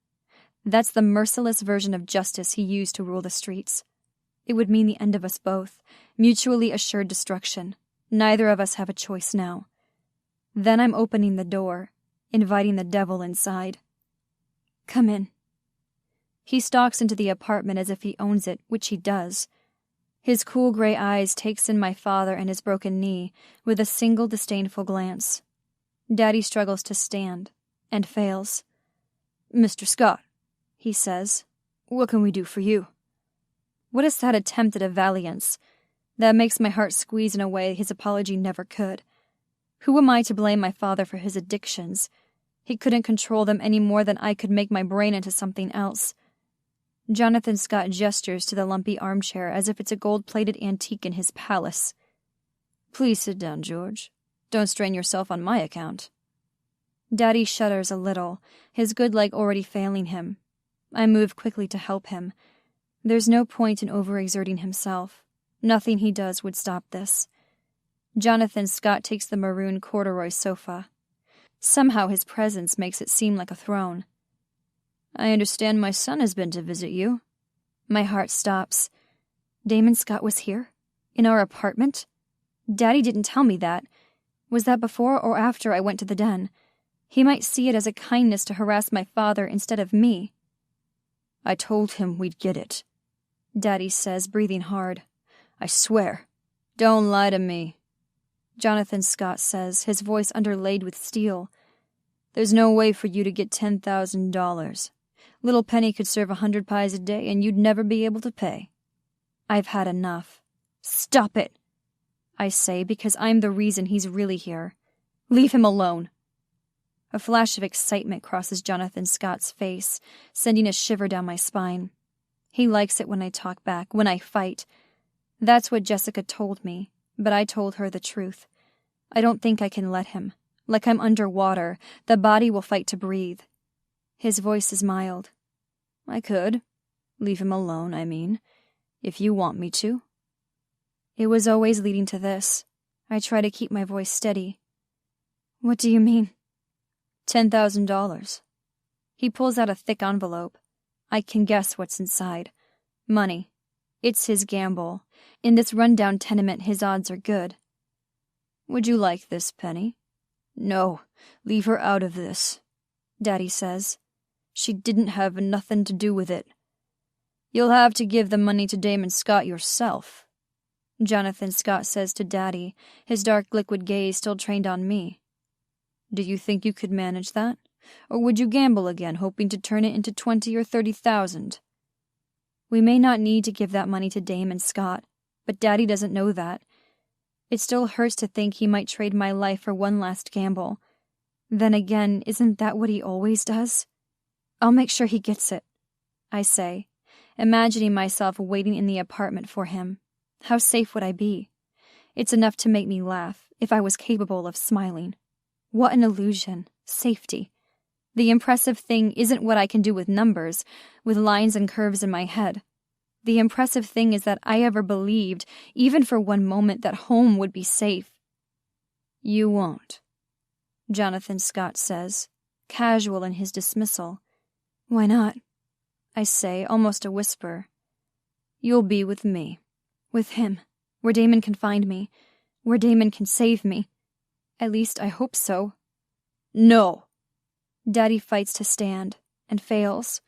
That's the merciless version of justice he used to rule the streets. It would mean the end of us both, mutually assured destruction. Neither of us have a choice now. Then I'm opening the door, inviting the devil inside. Come in. He stalks into the apartment as if he owns it, which he does. His cool gray eyes takes in my father and his broken knee with a single disdainful glance. Daddy struggles to stand, and fails. Mr. Scott, he says, what can we do for you? What a sad attempt at a valiance. That makes my heart squeeze in a way his apology never could. Who am I to blame my father for his addictions? He couldn't control them any more than I could make my brain into something else. Jonathan Scott gestures to the lumpy armchair as if it's a gold-plated antique in his palace. Please sit down, George. Don't strain yourself on my account. Daddy shudders a little, his good leg already failing him. I move quickly to help him. There's no point in overexerting himself. Nothing he does would stop this. Jonathan Scott takes the maroon corduroy sofa. Somehow his presence makes it seem like a throne. I understand my son has been to visit you. My heart stops. Damon Scott was here? In our apartment? Daddy didn't tell me that. Was that before or after I went to the den? He might see it as a kindness to harass my father instead of me. I told him we'd get it, Daddy says, breathing hard. I swear. Don't lie to me, Jonathan Scott says, his voice underlaid with steel. There's no way for you to get $10,000. Little Penny could serve 100 pies a day and you'd never be able to pay. I've had enough. Stop it, I say, because I'm the reason he's really here. Leave him alone. A flash of excitement crosses Jonathan Scott's face, sending a shiver down my spine. He likes it when I talk back, when I fight. That's what Jessica told me, but I told her the truth. I don't think I can let him. Like I'm underwater, the body will fight to breathe. His voice is mild. I could. Leave him alone, I mean. If you want me to. It was always leading to this. I try to keep my voice steady. What do you mean? $10,000. He pulls out a thick envelope. I can guess what's inside. Money. It's his gamble. In this rundown tenement, his odds are good. Would you like this, Penny? No, leave her out of this, Daddy says. She didn't have nothing to do with it. You'll have to give the money to Damon Scott yourself, Jonathan Scott says to Daddy, his dark liquid gaze still trained on me. Do you think you could manage that? Or would you gamble again, hoping to turn it into 20 or 30,000? We may not need to give that money to Damon Scott, but Daddy doesn't know that. It still hurts to think he might trade my life for one last gamble. Then again, isn't that what he always does? I'll make sure he gets it, I say, imagining myself waiting in the apartment for him. How safe would I be? It's enough to make me laugh, if I was capable of smiling. What an illusion. Safety. The impressive thing isn't what I can do with numbers, with lines and curves in my head. The impressive thing is that I ever believed, even for one moment, that home would be safe. You won't, Jonathan Scott says, casual in his dismissal. Why not? I say, almost a whisper. You'll be with me. With him, where Damon can find me, where Damon can save me. At least I hope so. No! Daddy fights to stand, and fails.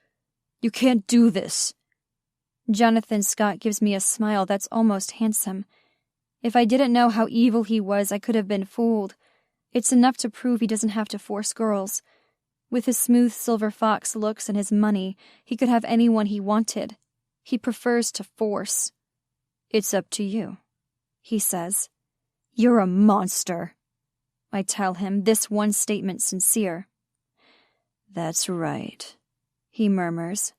You can't do this. Jonathan Scott gives me a smile that's almost handsome. If I didn't know how evil he was, I could have been fooled. It's enough to prove he doesn't have to force girls. With his smooth silver fox looks and his money, he could have anyone he wanted. He prefers to force. It's up to you, he says. You're a monster, I tell him, this one statement sincere. That's right, he murmurs.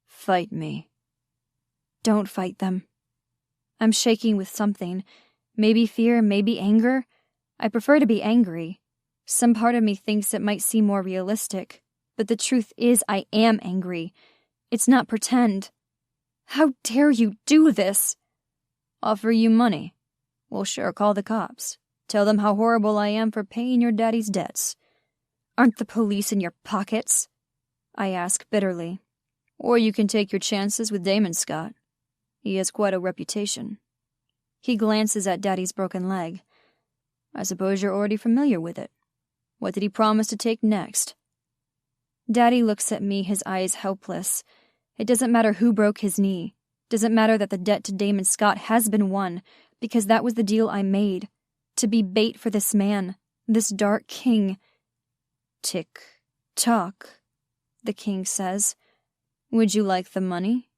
Fight me. Don't fight them. I'm shaking with something. Maybe fear, maybe anger. I prefer to be angry. Some part of me thinks it might seem more realistic, but the truth is I am angry. It's not pretend. How dare you do this? Offer you money. Well, sure, call the cops. Tell them how horrible I am for paying your daddy's debts. Aren't the police in your pockets? I ask bitterly. Or you can take your chances with Damon Scott. He has quite a reputation. He glances at Daddy's broken leg. I suppose you're already familiar with it. What did he promise to take next? Daddy looks at me, his eyes helpless. It doesn't matter who broke his knee. Doesn't matter that the debt to Damon Scott has been won, because that was the deal I made. To be bait for this man, this dark king. Tick, tock, the king says. Would you like the money?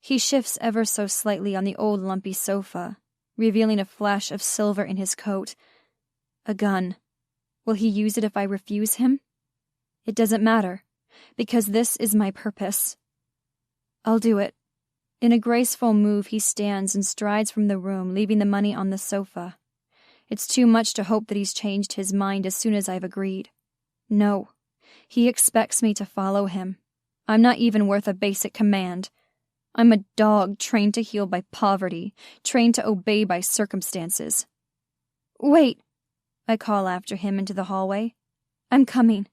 He shifts ever so slightly on the old lumpy sofa, revealing a flash of silver in his coat. A gun. Will he use it if I refuse him? It doesn't matter, because this is my purpose. I'll do it. In a graceful move, he stands and strides from the room, leaving the money on the sofa. It's too much to hope that he's changed his mind as soon as I've agreed. No, he expects me to follow him. I'm not even worth a basic command. I'm a dog trained to heel by poverty, trained to obey by circumstances. Wait, I call after him into the hallway. I'm coming.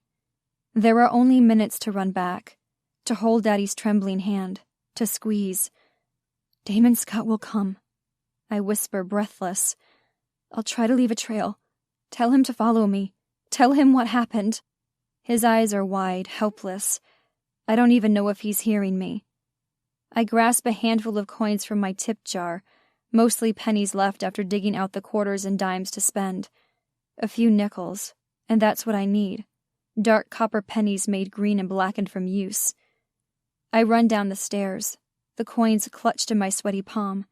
There are only minutes to run back, to hold Daddy's trembling hand, to squeeze. Damon Scott will come, I whisper, breathless. I'll try to leave a trail. Tell him to follow me. Tell him what happened. His eyes are wide, helpless. I don't even know if he's hearing me. I grasp a handful of coins from my tip jar, mostly pennies left after digging out the quarters and dimes to spend. A few nickels, and that's what I need. Dark copper pennies made green and blackened from use. I run down the stairs, the coins clutched in my sweaty palm.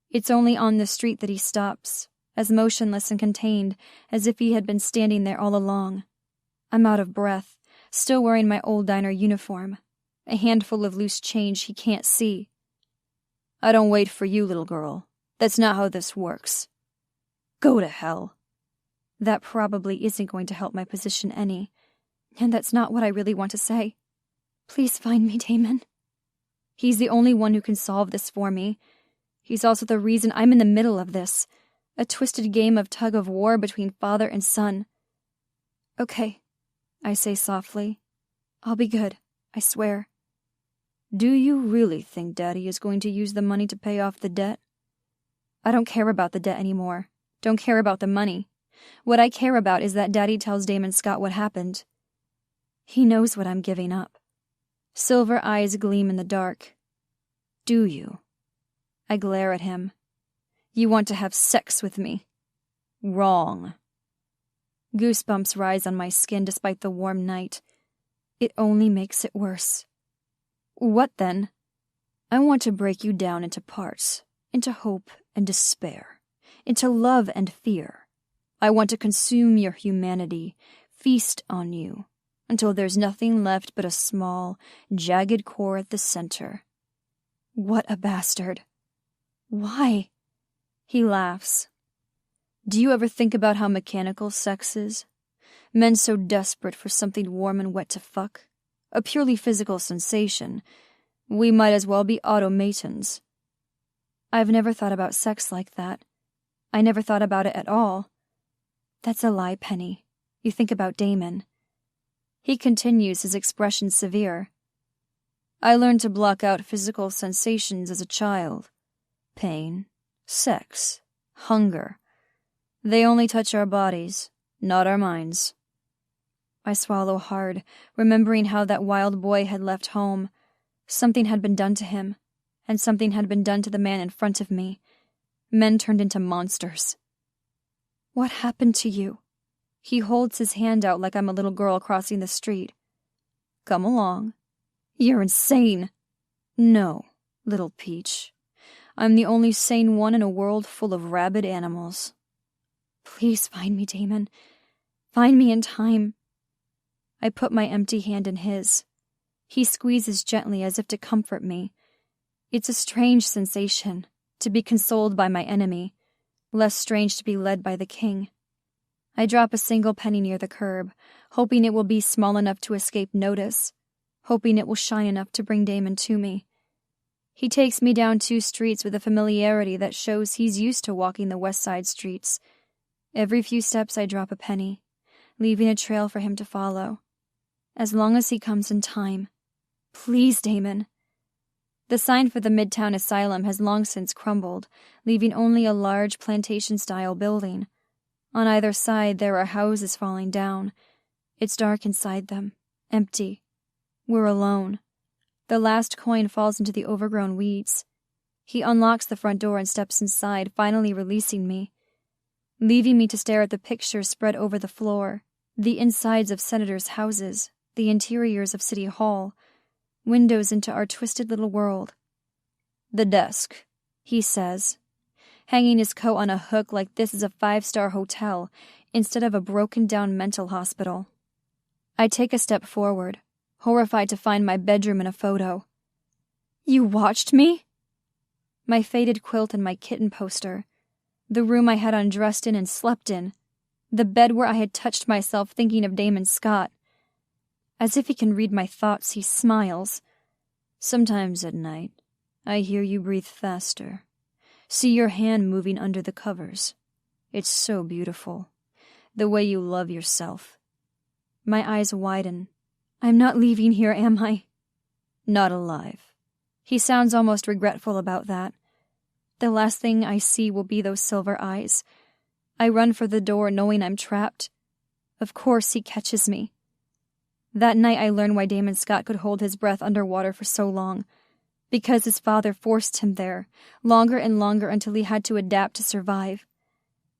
It's only on the street that he stops, as motionless and contained as if he had been standing there all along. I'm out of breath, still wearing my old diner uniform, a handful of loose change he can't see. I don't wait for you, little girl. That's not how this works. Go to hell. That probably isn't going to help my position any, and that's not what I really want to say. Please find me, Damon. He's the only one who can solve this for me. He's also the reason I'm in the middle of this, a twisted game of tug-of-war between father and son. Okay, I say softly. I'll be good, I swear. Do you really think Daddy is going to use the money to pay off the debt? I don't care about the debt anymore. Don't care about the money. What I care about is that Daddy tells Damon Scott what happened. He knows what I'm giving up. Silver eyes gleam in the dark. Do you? I glare at him. You want to have sex with me? Wrong. Goosebumps rise on my skin despite the warm night. It only makes it worse. What then? I want to break you down into parts, into hope and despair, into love and fear. I want to consume your humanity, feast on you, until there's nothing left but a small, jagged core at the center. What a bastard. Why? He laughs. Do you ever think about how mechanical sex is? Men so desperate for something warm and wet to fuck. A purely physical sensation. We might as well be automatons. I've never thought about sex like that. I never thought about it at all. That's a lie, Penny. You think about Damon. He continues, his expression severe. I learned to block out physical sensations as a child. Pain, sex, hunger. They only touch our bodies, not our minds. I swallow hard, remembering how that wild boy had left home. Something had been done to him, and something had been done to the man in front of me. Men turned into monsters. What happened to you? He holds his hand out like I'm a little girl crossing the street. Come along. You're insane. No, little peach. I'm the only sane one in a world full of rabid animals. Please find me, Damon. Find me in time. I put my empty hand in his. He squeezes gently as if to comfort me. It's a strange sensation, to be consoled by my enemy, less strange to be led by the king. I drop a single penny near the curb, hoping it will be small enough to escape notice, hoping it will shine enough to bring Damon to me. He takes me down 2 streets with a familiarity that shows he's used to walking the west side streets. Every few steps I drop a penny, leaving a trail for him to follow. As long as he comes in time. Please, Damon. The sign for the Midtown Asylum has long since crumbled, leaving only a large plantation-style building. On either side there are houses falling down. It's dark inside them, empty. We're alone. The last coin falls into the overgrown weeds. He unlocks the front door and steps inside, finally releasing me, leaving me to stare at the pictures spread over the floor, the insides of senators' houses, the interiors of City Hall, windows into our twisted little world. The desk, he says, hanging his coat on a hook like this is a 5-star hotel instead of a broken-down mental hospital. I take a step forward, horrified to find my bedroom in a photo. You watched me? My faded quilt and my kitten poster, the room I had undressed in and slept in, the bed where I had touched myself thinking of Damon Scott. As if he can read my thoughts, he smiles. Sometimes at night, I hear you breathe faster, see your hand moving under the covers. It's so beautiful, the way you love yourself. My eyes widen. I'm not leaving here, am I? Not alive. He sounds almost regretful about that. The last thing I see will be those silver eyes. I run for the door knowing I'm trapped. Of course he catches me. That night I learned why Damon Scott could hold his breath underwater for so long. Because his father forced him there, longer and longer until he had to adapt to survive.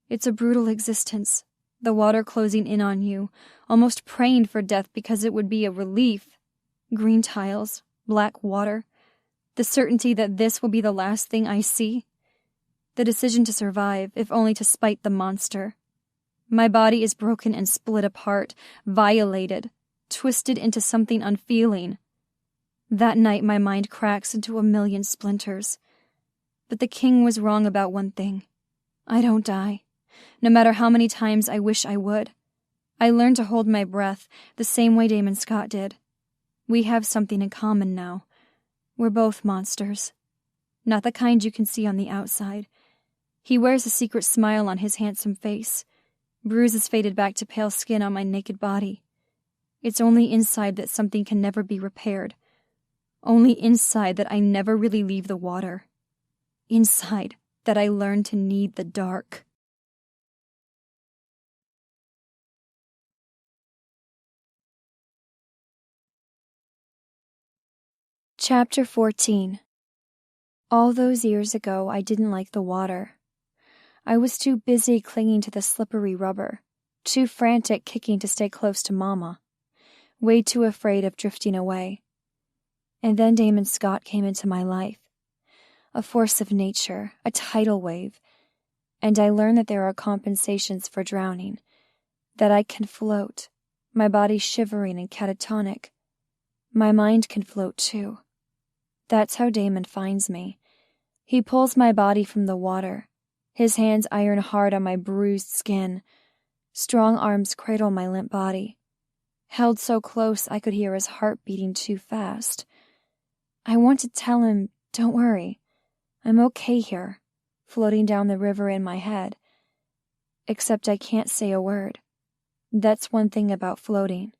It's a brutal existence, the water closing in on you, almost praying for death because it would be a relief. Green tiles, black water, the certainty that this will be the last thing I see. The decision to survive, if only to spite the monster. My body is broken and split apart, violated, twisted into something unfeeling. That night my mind cracks into a million splinters. But the king was wrong about one thing. I don't die, no matter how many times I wish I would. I learned to hold my breath the same way Damon Scott did. We have something in common now. We're both monsters. Not the kind you can see on the outside. He wears a secret smile on his handsome face. Bruises faded back to pale skin on my naked body. It's only inside that something can never be repaired. Only inside that I never really leave the water. Inside that I learn to need the dark. Chapter 14. All those years ago, I didn't like the water. I was too busy clinging to the slippery rubber, too frantic kicking to stay close to Mama, way too afraid of drifting away. And then Damon Scott came into my life, a force of nature, a tidal wave, and I learned that there are compensations for drowning, that I can float, my body shivering and catatonic. My mind can float too. That's how Damon finds me. He pulls my body from the water. His hands iron hard on my bruised skin. Strong arms cradle my limp body. Held so close I could hear his heart beating too fast. I want to tell him, don't worry. I'm okay here, floating down the river in my head. Except I can't say a word. That's one thing about floating.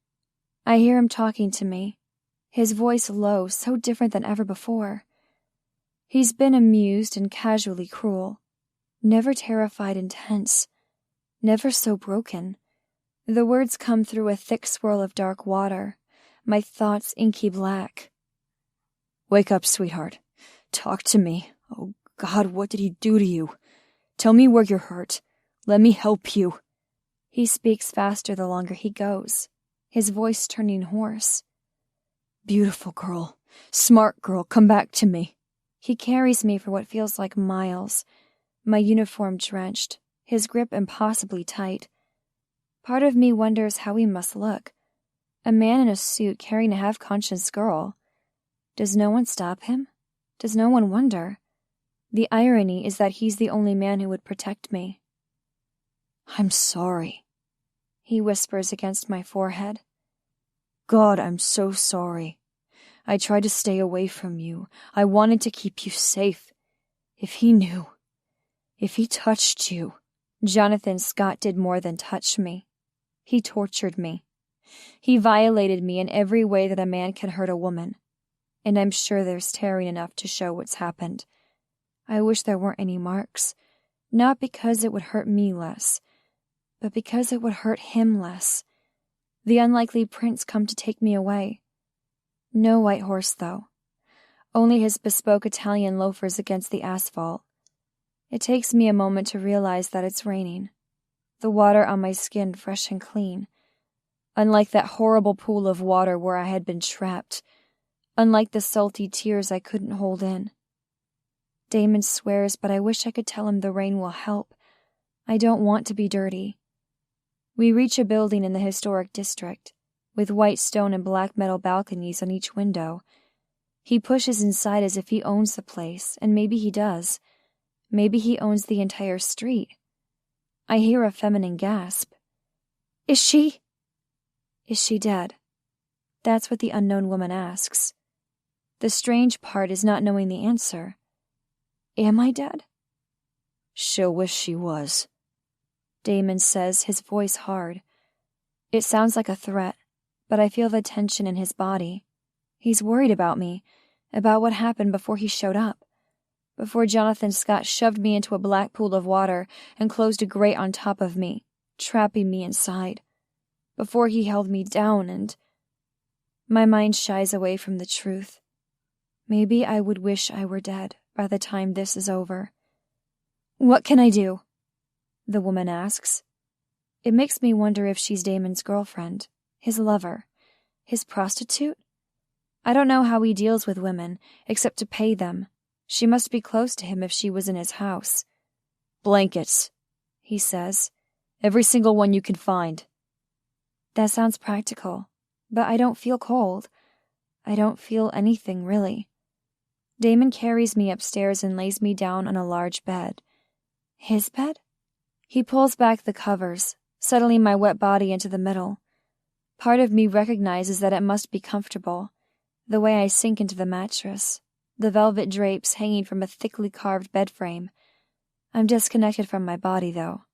I hear him talking to me, his voice low, so different than ever before. He's been amused and casually cruel, never terrified and tense, never so broken. The words come through a thick swirl of dark water, my thoughts inky black. Wake up, sweetheart. Talk to me. Oh, God, what did he do to you? Tell me where you're hurt. Let me help you. He speaks faster the longer he goes, his voice turning hoarse. Beautiful girl, smart girl, come back to me. He carries me for what feels like miles, my uniform drenched, his grip impossibly tight. Part of me wonders how he must look. A man in a suit carrying a half-conscious girl. Does no one stop him? Does no one wonder? The irony is that he's the only man who would protect me. I'm sorry, he whispers against my forehead. God, I'm so sorry. I tried to stay away from you. I wanted to keep you safe. If he knew, if he touched you. Jonathan Scott did more than touch me. He tortured me. He violated me in every way that a man can hurt a woman. And I'm sure there's tearing enough to show what's happened. I wish there weren't any marks. Not because it would hurt me less, but because it would hurt him less. The unlikely prince come to take me away. No white horse, though. Only his bespoke Italian loafers against the asphalt. It takes me a moment to realize that it's raining. The water on my skin fresh and clean. Unlike that horrible pool of water where I had been trapped. Unlike the salty tears I couldn't hold in. Damon swears, but I wish I could tell him the rain will help. I don't want to be dirty. We reach a building in the historic district, with white stone and black metal balconies on each window. He pushes inside as if he owns the place, and maybe he does. Maybe he owns the entire street. I hear a feminine gasp. Is she dead? That's what the unknown woman asks. The strange part is not knowing the answer. Am I dead? She'll wish she was, Damon says, his voice hard. It sounds like a threat, but I feel the tension in his body. He's worried about me, about what happened before he showed up, before Jonathan Scott shoved me into a black pool of water and closed a grate on top of me, trapping me inside, before he held me down and... My mind shies away from the truth. Maybe I would wish I were dead by the time this is over. What can I do? The woman asks. It makes me wonder if she's Damon's girlfriend, his lover, his prostitute. I don't know how he deals with women, except to pay them. She must be close to him if she was in his house. Blankets, he says. Every single one you can find. That sounds practical, but I don't feel cold. I don't feel anything, really. Damon carries me upstairs and lays me down on a large bed. His bed? He pulls back the covers, settling my wet body into the middle. Part of me recognizes that it must be comfortable, the way I sink into the mattress, the velvet drapes hanging from a thickly carved bed frame. I'm disconnected from my body, though,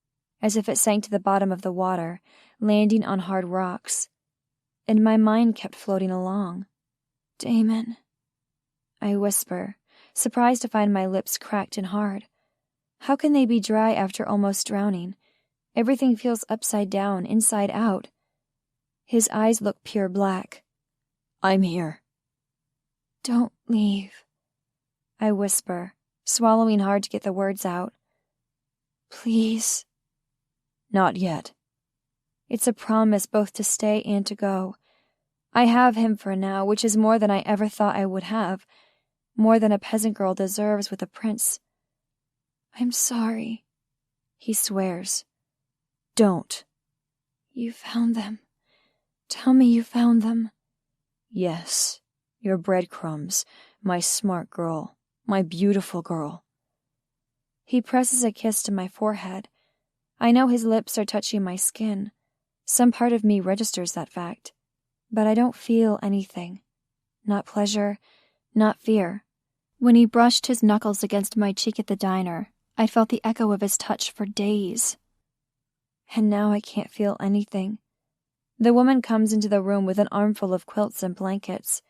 as if it sank to the bottom of the water, landing on hard rocks. And my mind kept floating along. Damon, I whisper, surprised to find my lips cracked and hard. How can they be dry after almost drowning? Everything feels upside down, inside out. His eyes look pure black. I'm here. Don't leave, I whisper, swallowing hard to get the words out. Please. Not yet. It's a promise both to stay and to go. I have him for now, which is more than I ever thought I would have, more than a peasant girl deserves with a prince. I'm sorry, he swears. Don't. You found them. Tell me you found them. Yes, your breadcrumbs, my smart girl, my beautiful girl. He presses a kiss to my forehead. I know his lips are touching my skin. Some part of me registers that fact. But I don't feel anything. Not pleasure, not fear. When he brushed his knuckles against my cheek at the diner, I'd felt the echo of his touch for days. And now I can't feel anything. The woman comes into the room with an armful of quilts and blankets.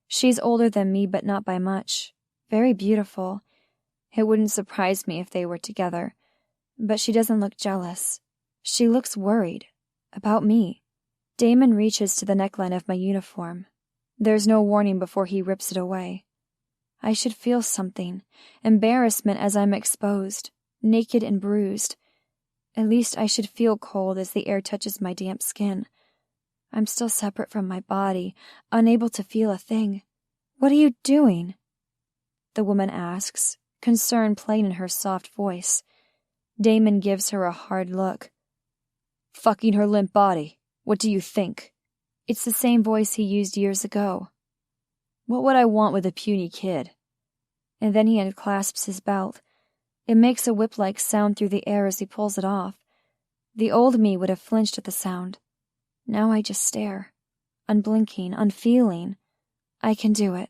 She's older than me, but not by much. Very beautiful. It wouldn't surprise me if they were together. But she doesn't look jealous. She looks worried. About me. Damon reaches to the neckline of my uniform. There's no warning before he rips it away. I should feel something. Embarrassment as I'm exposed. Naked and bruised. At least I should feel cold as the air touches my damp skin. I'm still separate from my body, unable to feel a thing. What are you doing? The woman asks, concern plain in her soft voice. Damon gives her a hard look. Fucking her limp body. What do you think? It's the same voice he used years ago. What would I want with a puny kid? And then he unclasps his belt. It makes a whip-like sound through the air as he pulls it off. The old me would have flinched at the sound. Now I just stare. Unblinking, unfeeling. I can do it,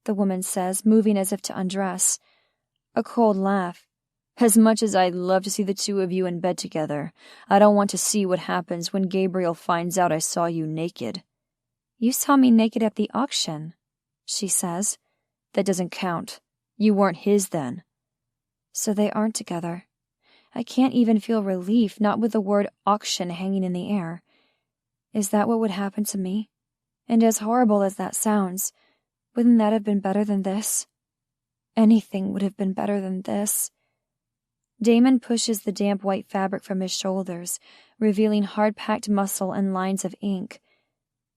the woman says, moving as if to undress. A cold laugh. As much as I'd love to see the two of you in bed together, I don't want to see what happens when Gabriel finds out I saw you naked. You saw me naked at the auction, she says. That doesn't count. You weren't his then. So they aren't together. I can't even feel relief, not with the word auction hanging in the air. Is that what would happen to me? And as horrible as that sounds, wouldn't that have been better than this? Anything would have been better than this. Damon pushes the damp white fabric from his shoulders, revealing hard-packed muscle and lines of ink.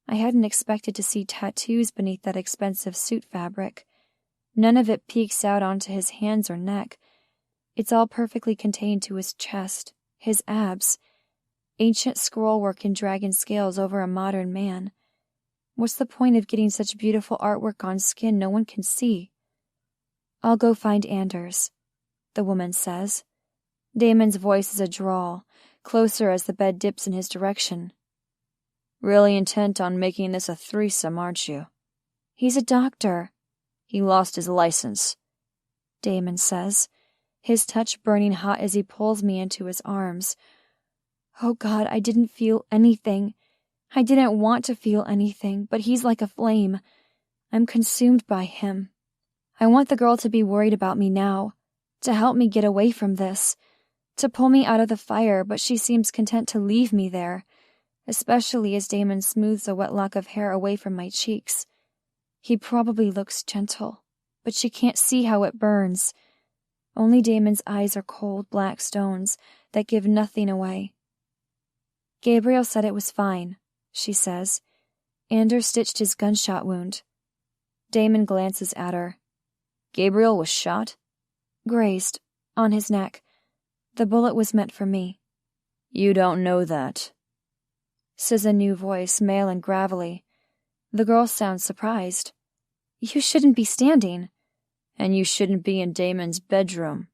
I hadn't expected to see tattoos beneath that expensive suit fabric. None of it peeks out onto his hands or neck. It's all perfectly contained to his chest, his abs. Ancient scrollwork in dragon scales over a modern man. What's the point of getting such beautiful artwork on skin no one can see? I'll go find Anders, the woman says. Damon's voice is a drawl, closer as the bed dips in his direction. Really intent on making this a threesome, aren't you? He's a doctor. He lost his license, Damon says, his touch burning hot as he pulls me into his arms. Oh God, I didn't feel anything. I didn't want to feel anything, but he's like a flame. I'm consumed by him. I want the girl to be worried about me now, to help me get away from this, to pull me out of the fire, but she seems content to leave me there, especially as Damon smooths a wet lock of hair away from my cheeks. He probably looks gentle, but she can't see how it burns. Only Damon's eyes are cold black stones that give nothing away. Gabriel said it was fine, she says. Anders stitched his gunshot wound. Damon glances at her. Gabriel was shot? Grazed, on his neck. The bullet was meant for me. You don't know that, says a new voice, male and gravelly. The girl sounds surprised. You shouldn't be standing. And you shouldn't be in Damon's bedroom.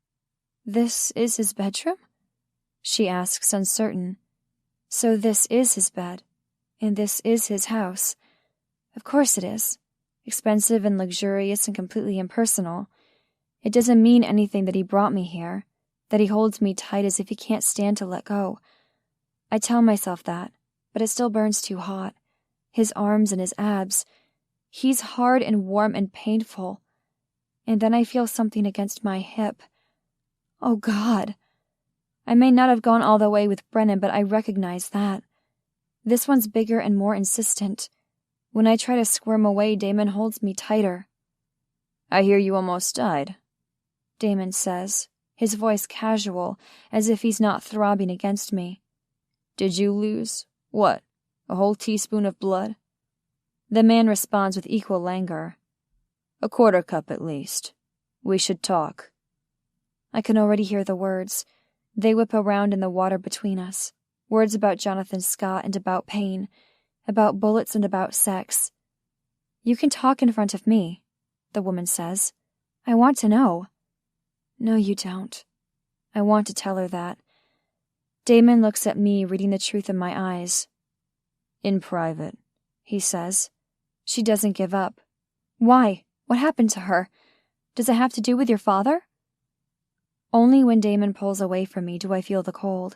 This is his bedroom? She asks, uncertain. So this is his bed, and this is his house. Of course it is. Expensive and luxurious and completely impersonal. It doesn't mean anything that he brought me here, that he holds me tight as if he can't stand to let go. I tell myself that, but it still burns too hot. His arms and his abs. He's hard and warm and painful. And then I feel something against my hip. Oh God. I may not have gone all the way with Brennan, but I recognize that. This one's bigger and more insistent. When I try to squirm away, Damon holds me tighter. I hear you almost died, Damon says, his voice casual, as if he's not throbbing against me. Did you lose, what, a whole teaspoon of blood? The man responds with equal languor. A quarter cup at least. We should talk. I can already hear the words. They whip around in the water between us. Words about Jonathan Scott and about pain, about bullets and about sex. You can talk in front of me, the woman says. I want to know. No, you don't. I want to tell her that. Damon looks at me, reading the truth in my eyes. In private, he says. She doesn't give up. Why? What happened to her? Does it have to do with your father? Only when Damon pulls away from me do I feel the cold.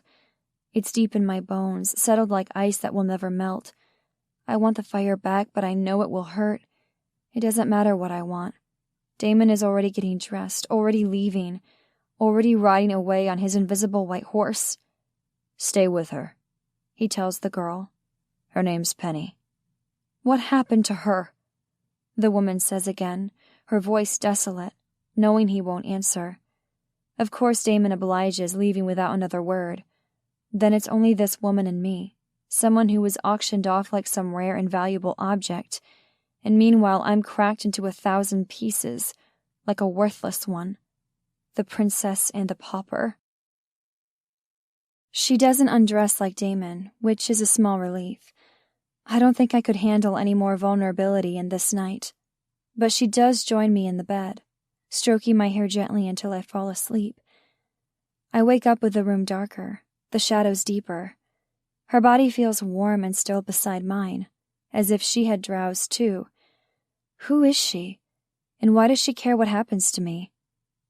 It's deep in my bones, settled like ice that will never melt. I want the fire back, but I know it will hurt. It doesn't matter what I want. Damon is already getting dressed, already leaving, already riding away on his invisible white horse. Stay with her, he tells the girl. Her name's Penny. What happened to her? The woman says again, her voice desolate, knowing he won't answer. Of course Damon obliges, leaving without another word. Then it's only this woman and me, someone who was auctioned off like some rare and valuable object, and meanwhile I'm cracked into 1,000 pieces, like a worthless one. The princess and the pauper. She doesn't undress like Damon, which is a small relief. I don't think I could handle any more vulnerability in this night. But she does join me in the bed, stroking my hair gently until I fall asleep. I wake up with the room darker, the shadows deeper. Her body feels warm and still beside mine, as if she had drowsed too. Who is she? And why does she care what happens to me?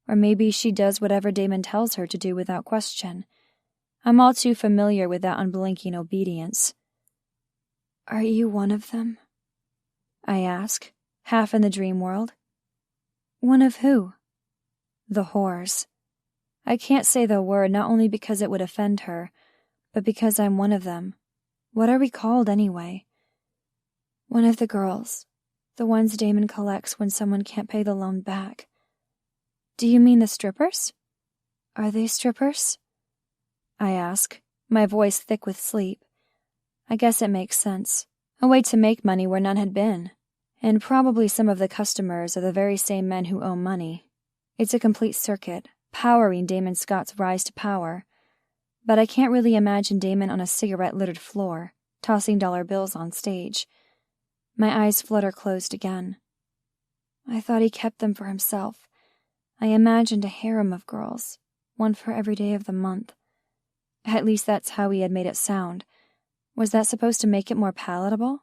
Or maybe she does whatever Damon tells her to do without question. I'm all too familiar with that unblinking obedience. Are you one of them? I ask, half in the dream world. One of who? The whores. I can't say the word not only because it would offend her, but because I'm one of them. What are we called anyway? One of the girls. The ones Damon collects when someone can't pay the loan back. Do you mean the strippers? Are they strippers? I ask, my voice thick with sleep. I guess it makes sense. A way to make money where none had been. And probably some of the customers are the very same men who owe money. It's a complete circuit, powering Damon Scott's rise to power. But I can't really imagine Damon on a cigarette-littered floor, tossing dollar bills on stage. My eyes flutter closed again. I thought he kept them for himself. I imagined a harem of girls, one for every day of the month. At least that's how he had made it sound. Was that supposed to make it more palatable?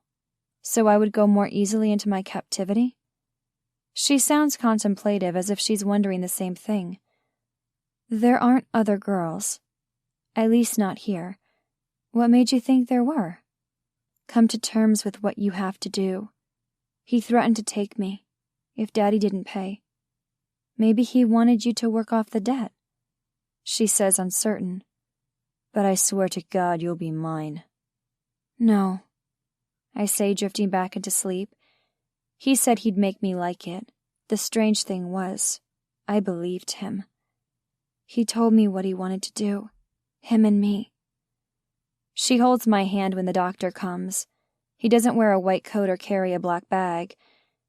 So I would go more easily into my captivity? She sounds contemplative, as if she's wondering the same thing. There aren't other girls. At least not here. What made you think there were? Come to terms with what you have to do. He threatened to take me, if Daddy didn't pay. Maybe he wanted you to work off the debt. She says, uncertain. But I swear to God you'll be mine. No, I say, drifting back into sleep. He said he'd make me like it. The strange thing was, I believed him. He told me what he wanted to do, him and me. She holds my hand when the doctor comes. He doesn't wear a white coat or carry a black bag.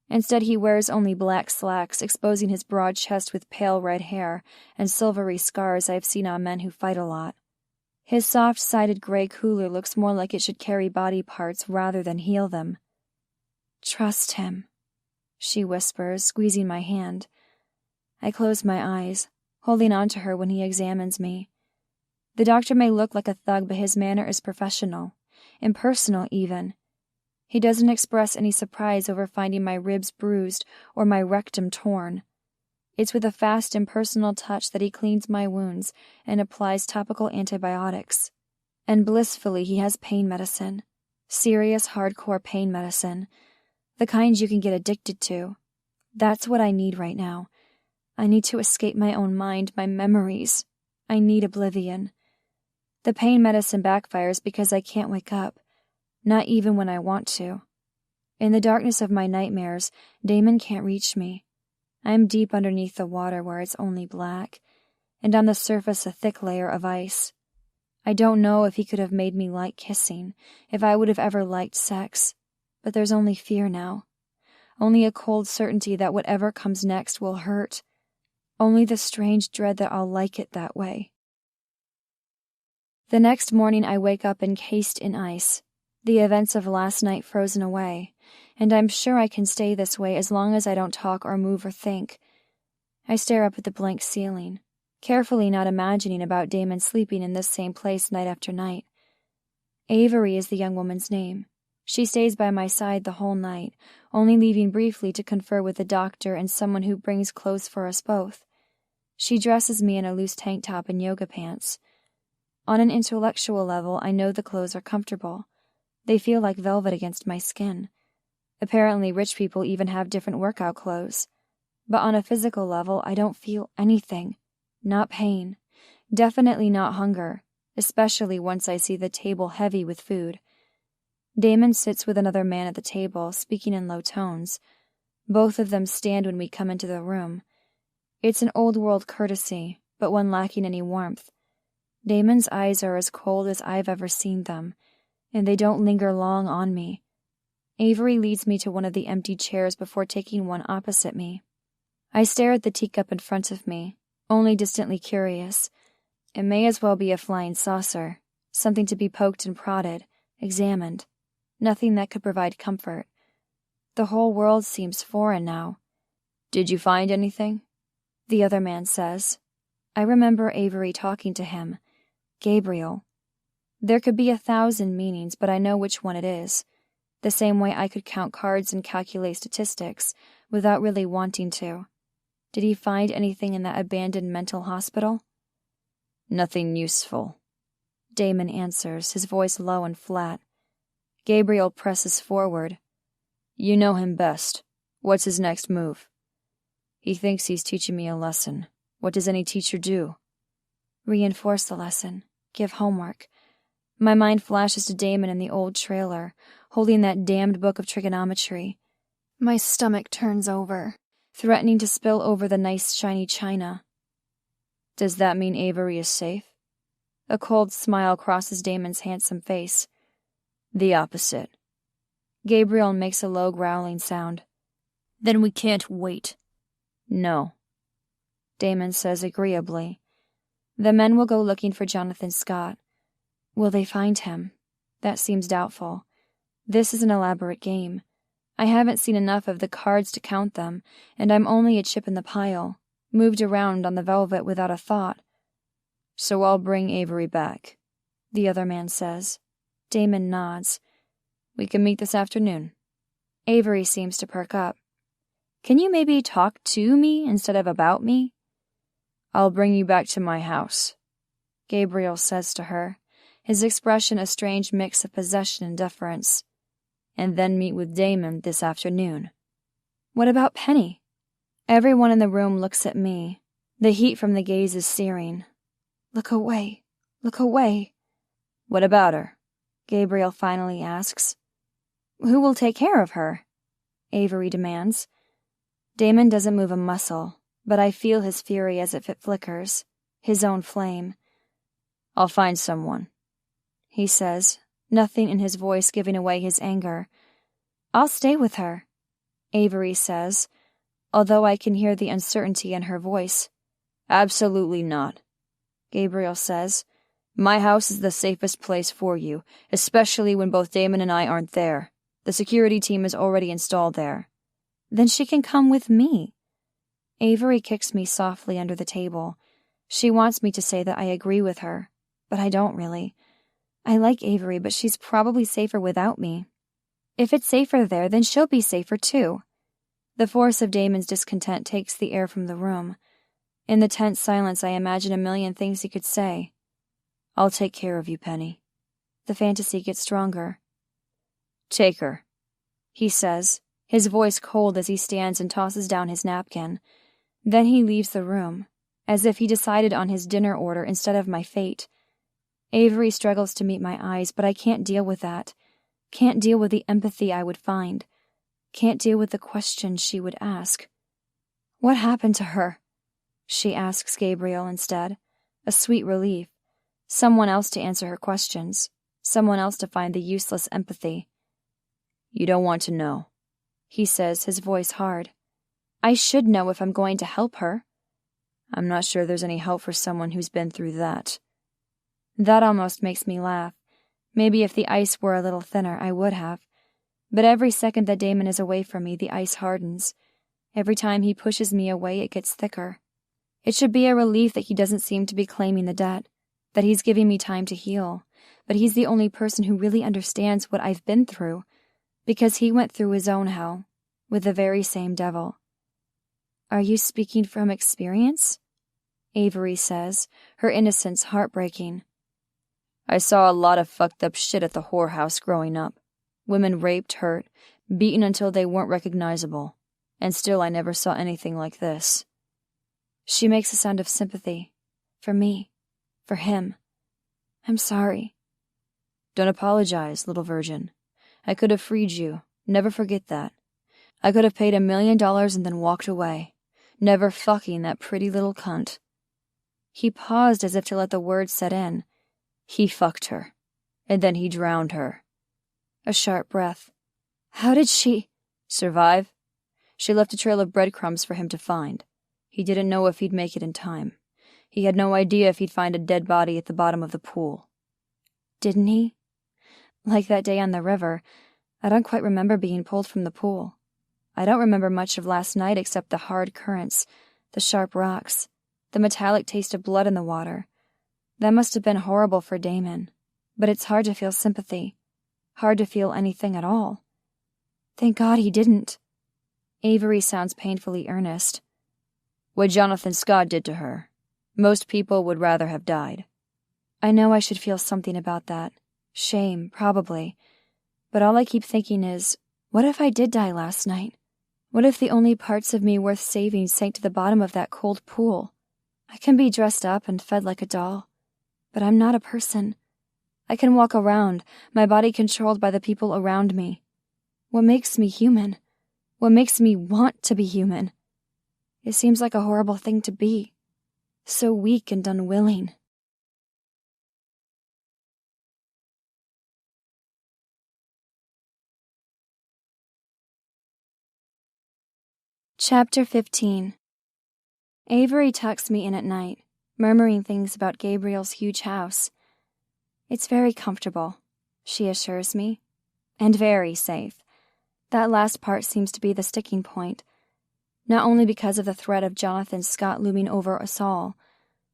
Instead, he wears only black slacks, exposing his broad chest with pale red hair and silvery scars I've seen on men who fight a lot. His soft-sided gray cooler looks more like it should carry body parts rather than heal them. Trust him, she whispers, squeezing my hand. I close my eyes, holding on to her when he examines me. The doctor may look like a thug, but his manner is professional, impersonal even. He doesn't express any surprise over finding my ribs bruised or my rectum torn. It's with a fast, impersonal touch that he cleans my wounds and applies topical antibiotics. And blissfully he has pain medicine. Serious, hardcore pain medicine. The kind you can get addicted to. That's what I need right now. I need to escape my own mind, my memories. I need oblivion. The pain medicine backfires because I can't wake up. Not even when I want to. In the darkness of my nightmares, Damon can't reach me. I'm deep underneath the water where it's only black, and on the surface a thick layer of ice. I don't know if he could have made me like kissing, if I would have ever liked sex, but there's only fear now. Only a cold certainty that whatever comes next will hurt. Only the strange dread that I'll like it that way. The next morning I wake up encased in ice, the events of last night frozen away, and I'm sure I can stay this way as long as I don't talk or move or think. I stare up at the blank ceiling, carefully not imagining about Damon sleeping in this same place night after night. Avery is the young woman's name, She stays by my side the whole night, only leaving briefly to confer with the doctor and someone who brings clothes for us both. She dresses me in a loose tank top and yoga pants. On an intellectual level, I know the clothes are comfortable. They feel like velvet against my skin. Apparently, rich people even have different workout clothes. But on a physical level, I don't feel anything. Not pain. Definitely not hunger, especially once I see the table heavy with food. Damon sits with another man at the table, speaking in low tones. Both of them stand when we come into the room. It's an old-world courtesy, but one lacking any warmth. Damon's eyes are as cold as I've ever seen them, and they don't linger long on me. Avery leads me to one of the empty chairs before taking one opposite me. I stare at the teacup in front of me, only distantly curious. It may as well be a flying saucer, something to be poked and prodded, examined. Nothing that could provide comfort. The whole world seems foreign now. Did you find anything? The other man says. I remember Avery talking to him. Gabriel. There could be 1,000 meanings, but I know which one it is. The same way I could count cards and calculate statistics without really wanting to. Did he find anything in that abandoned mental hospital? Nothing useful. Damon answers, his voice low and flat. Gabriel presses forward. You know him best. What's his next move? He thinks he's teaching me a lesson. What does any teacher do? Reinforce the lesson. Give homework. My mind flashes to Damon in the old trailer, holding that damned book of trigonometry. My stomach turns over, threatening to spill over the nice shiny china. Does that mean Avery is safe? A cold smile crosses Damon's handsome face. The opposite. Gabriel makes a low growling sound. Then we can't wait. No. Damon says agreeably. The men will go looking for Jonathan Scott. Will they find him? That seems doubtful. This is an elaborate game. I haven't seen enough of the cards to count them, and I'm only a chip in the pile, moved around on the velvet without a thought. So I'll bring Avery back, the other man says. Damon nods. We can meet this afternoon. Avery seems to perk up. Can you maybe talk to me instead of about me? I'll bring you back to my house, Gabriel says to her, his expression a strange mix of possession and deference. And then meet with Damon this afternoon. What about Penny? Everyone in the room looks at me. The heat from the gaze is searing. Look away. Look away. What about her? Gabriel finally asks. Who will take care of her? Avery demands. Damon doesn't move a muscle, but I feel his fury as if it flickers, his own flame. I'll find someone, he says, nothing in his voice giving away his anger. I'll stay with her, Avery says, although I can hear the uncertainty in her voice. Absolutely not, Gabriel says. My house is the safest place for you, especially when both Damon and I aren't there. The security team is already installed there. Then she can come with me. Avery kicks me softly under the table. She wants me to say that I agree with her, but I don't really. I like Avery, but she's probably safer without me. If it's safer there, then she'll be safer too. The force of Damon's discontent takes the air from the room. In the tense silence, I imagine a million things he could say. I'll take care of you, Penny. The fantasy gets stronger. Take her, he says, his voice cold as he stands and tosses down his napkin. Then he leaves the room, as if he decided on his dinner order instead of my fate. Avery struggles to meet my eyes, but I can't deal with that. Can't deal with the empathy I would find. Can't deal with the questions she would ask. What happened to her? She asks Gabriel instead, a sweet relief. Someone else to answer her questions. Someone else to find the useless empathy. You don't want to know, he says, his voice hard. I should know if I'm going to help her. I'm not sure there's any help for someone who's been through that. That almost makes me laugh. Maybe if the ice were a little thinner, I would have. But every second that Damon is away from me, the ice hardens. Every time he pushes me away, it gets thicker. It should be a relief that he doesn't seem to be claiming the debt, that he's giving me time to heal, but he's the only person who really understands what I've been through, because he went through his own hell with the very same devil. Are you speaking from experience? Avery says, her innocence heartbreaking. I saw a lot of fucked up shit at the whorehouse growing up. Women raped, hurt, beaten until they weren't recognizable. And still I never saw anything like this. She makes a sound of sympathy. For me. For him. I'm sorry. Don't apologize, little virgin. I could have freed you. Never forget that. I could have paid $1 million and then walked away. Never fucking that pretty little cunt. He paused as if to let the words set in. He fucked her. And then he drowned her. A sharp breath. How did she survive? She left a trail of breadcrumbs for him to find. He didn't know if he'd make it in time. He had no idea if he'd find a dead body at the bottom of the pool. Didn't he? Like that day on the river, I don't quite remember being pulled from the pool. I don't remember much of last night except the hard currents, the sharp rocks, the metallic taste of blood in the water. That must have been horrible for Damon, but it's hard to feel sympathy, hard to feel anything at all. Thank God he didn't. Avery sounds painfully earnest. What Jonathan Scott did to her, most people would rather have died. I know I should feel something about that. Shame, probably. But all I keep thinking is, what if I did die last night? What if the only parts of me worth saving sank to the bottom of that cold pool? I can be dressed up and fed like a doll, but I'm not a person. I can walk around, my body controlled by the people around me. What makes me human? What makes me want to be human? It seems like a horrible thing to be. So weak and unwilling. Chapter 15. Avery tucks me in at night, murmuring things about Gabriel's huge house. It's very comfortable, she assures me, and very safe. That last part seems to be the sticking point. Not only because of the threat of Jonathan Scott looming over us all.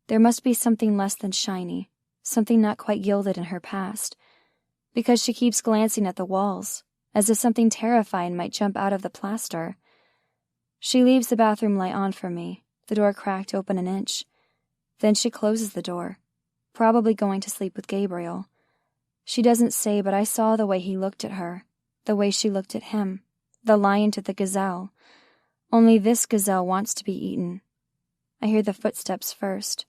There must be something less than shiny, something not quite gilded in her past. Because she keeps glancing at the walls, as if something terrifying might jump out of the plaster. She leaves the bathroom light on for me, the door cracked open an inch. Then she closes the door, probably going to sleep with Gabriel. She doesn't say, but I saw the way he looked at her, the way she looked at him, the lion to the gazelle. Only this gazelle wants to be eaten. I hear the footsteps first.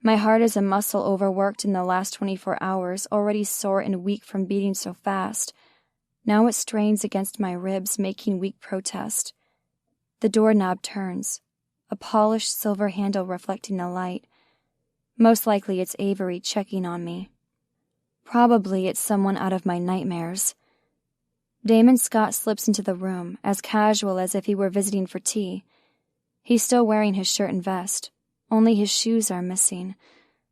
My heart is a muscle overworked in the last 24 hours, already sore and weak from beating so fast. Now it strains against my ribs, making weak protest. The doorknob turns, a polished silver handle reflecting the light. Most likely it's Avery checking on me. Probably it's someone out of my nightmares. Damon Scott slips into the room, as casual as if he were visiting for tea. He's still wearing his shirt and vest. Only his shoes are missing,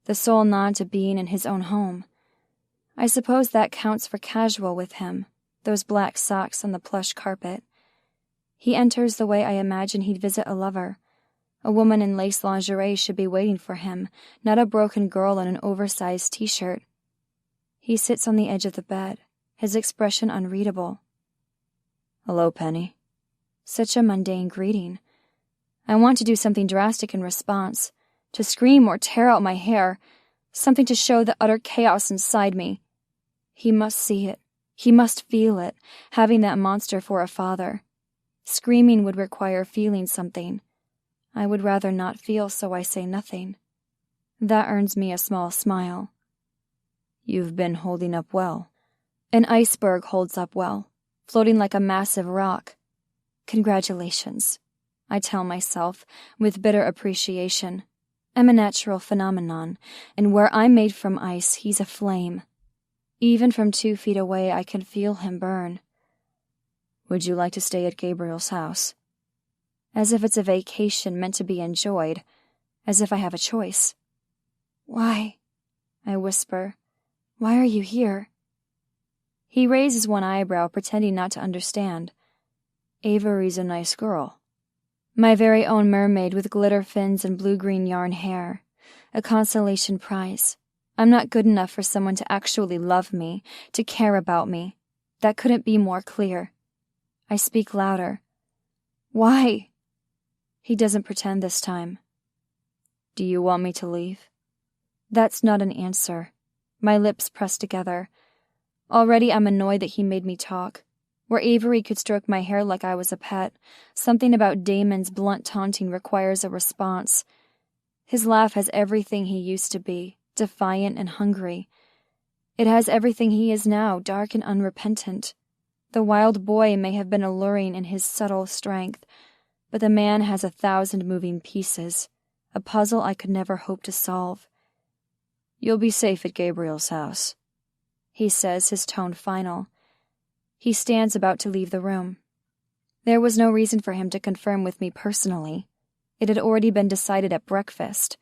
the sole nod to being in his own home. I suppose that counts for casual with him, those black socks on the plush carpet. He enters the way I imagine he'd visit a lover. A woman in lace lingerie should be waiting for him, not a broken girl in an oversized t-shirt. He sits on the edge of the bed, his expression unreadable. Hello, Penny. Such a mundane greeting. I want to do something drastic in response, to scream or tear out my hair, something to show the utter chaos inside me. He must see it. He must feel it, having that monster for a father. Screaming would require feeling something. I would rather not feel, so I say nothing. That earns me a small smile. You've been holding up well. An iceberg holds up well, floating like a massive rock. Congratulations, I tell myself, with bitter appreciation. I'm a natural phenomenon, and where I'm made from ice, he's a flame. Even from 2 feet away, I can feel him burn. Would you like to stay at Gabriel's house? As if it's a vacation meant to be enjoyed, as if I have a choice. Why? I whisper. Why are you here? He raises one eyebrow, pretending not to understand. Avery's a nice girl. My very own mermaid with glitter fins and blue-green yarn hair. A consolation prize. I'm not good enough for someone to actually love me, to care about me. That couldn't be more clear. I speak louder. Why? He doesn't pretend this time. Do you want me to leave? That's not an answer. My lips press together. Already I'm annoyed that he made me talk. Where Avery could stroke my hair like I was a pet, something about Damon's blunt taunting requires a response. His laugh has everything he used to be, defiant and hungry. It has everything he is now, dark and unrepentant. The wild boy may have been alluring in his subtle strength, but the man has 1,000 moving pieces, a puzzle I could never hope to solve. You'll be safe at Gabriel's house, he says, his tone final. He stands about to leave the room. There was no reason for him to confirm with me personally. It had already been decided at breakfast.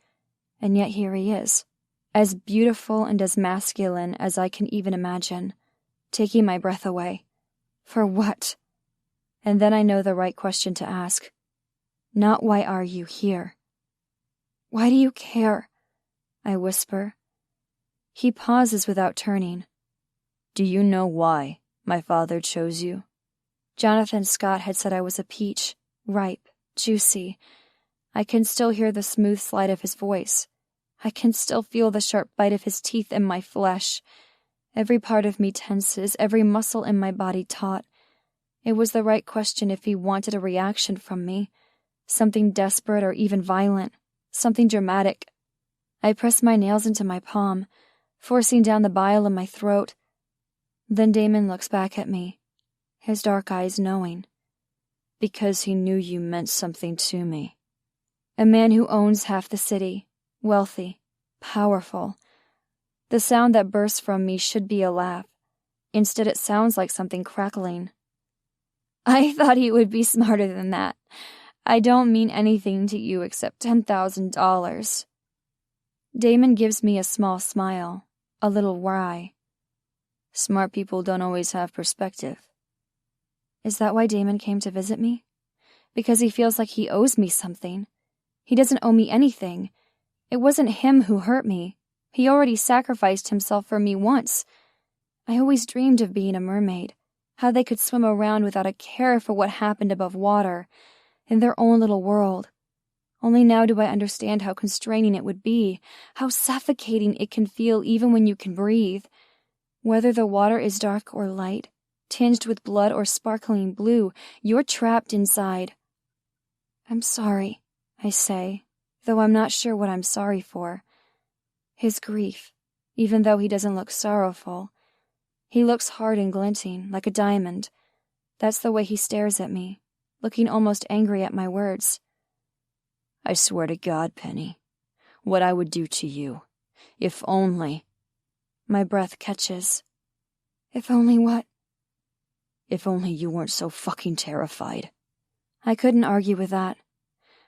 And yet here he is, as beautiful and as masculine as I can even imagine, taking my breath away. For what? And then I know the right question to ask. Not why are you here? Why do you care? I whisper. He pauses without turning. Do you know why my father chose you? Jonathan Scott had said I was a peach, ripe, juicy. I can still hear the smooth slide of his voice. I can still feel the sharp bite of his teeth in my flesh. Every part of me tenses, every muscle in my body taut. It was the right question if he wanted a reaction from me. Something desperate or even violent. Something dramatic. I press my nails into my palm, forcing down the bile in my throat. Then Damon looks back at me, his dark eyes knowing. Because he knew you meant something to me. A man who owns half the city, wealthy, powerful. The sound that bursts from me should be a laugh. Instead it sounds like something crackling. I thought he would be smarter than that. I don't mean anything to you except $10,000. Damon gives me a small smile, a little wry. Smart people don't always have perspective. Is that why Damon came to visit me? Because he feels like he owes me something. He doesn't owe me anything. It wasn't him who hurt me. He already sacrificed himself for me once. I always dreamed of being a mermaid, how they could swim around without a care for what happened above water, in their own little world. Only now do I understand how constraining it would be, how suffocating it can feel even when you can breathe. Whether the water is dark or light, tinged with blood or sparkling blue, you're trapped inside. I'm sorry, I say, though I'm not sure what I'm sorry for. His grief, even though he doesn't look sorrowful. He looks hard and glinting, like a diamond. That's the way he stares at me, looking almost angry at my words. I swear to God, Penny, what I would do to you, if only... My breath catches. If only what? If only you weren't so fucking terrified. I couldn't argue with that.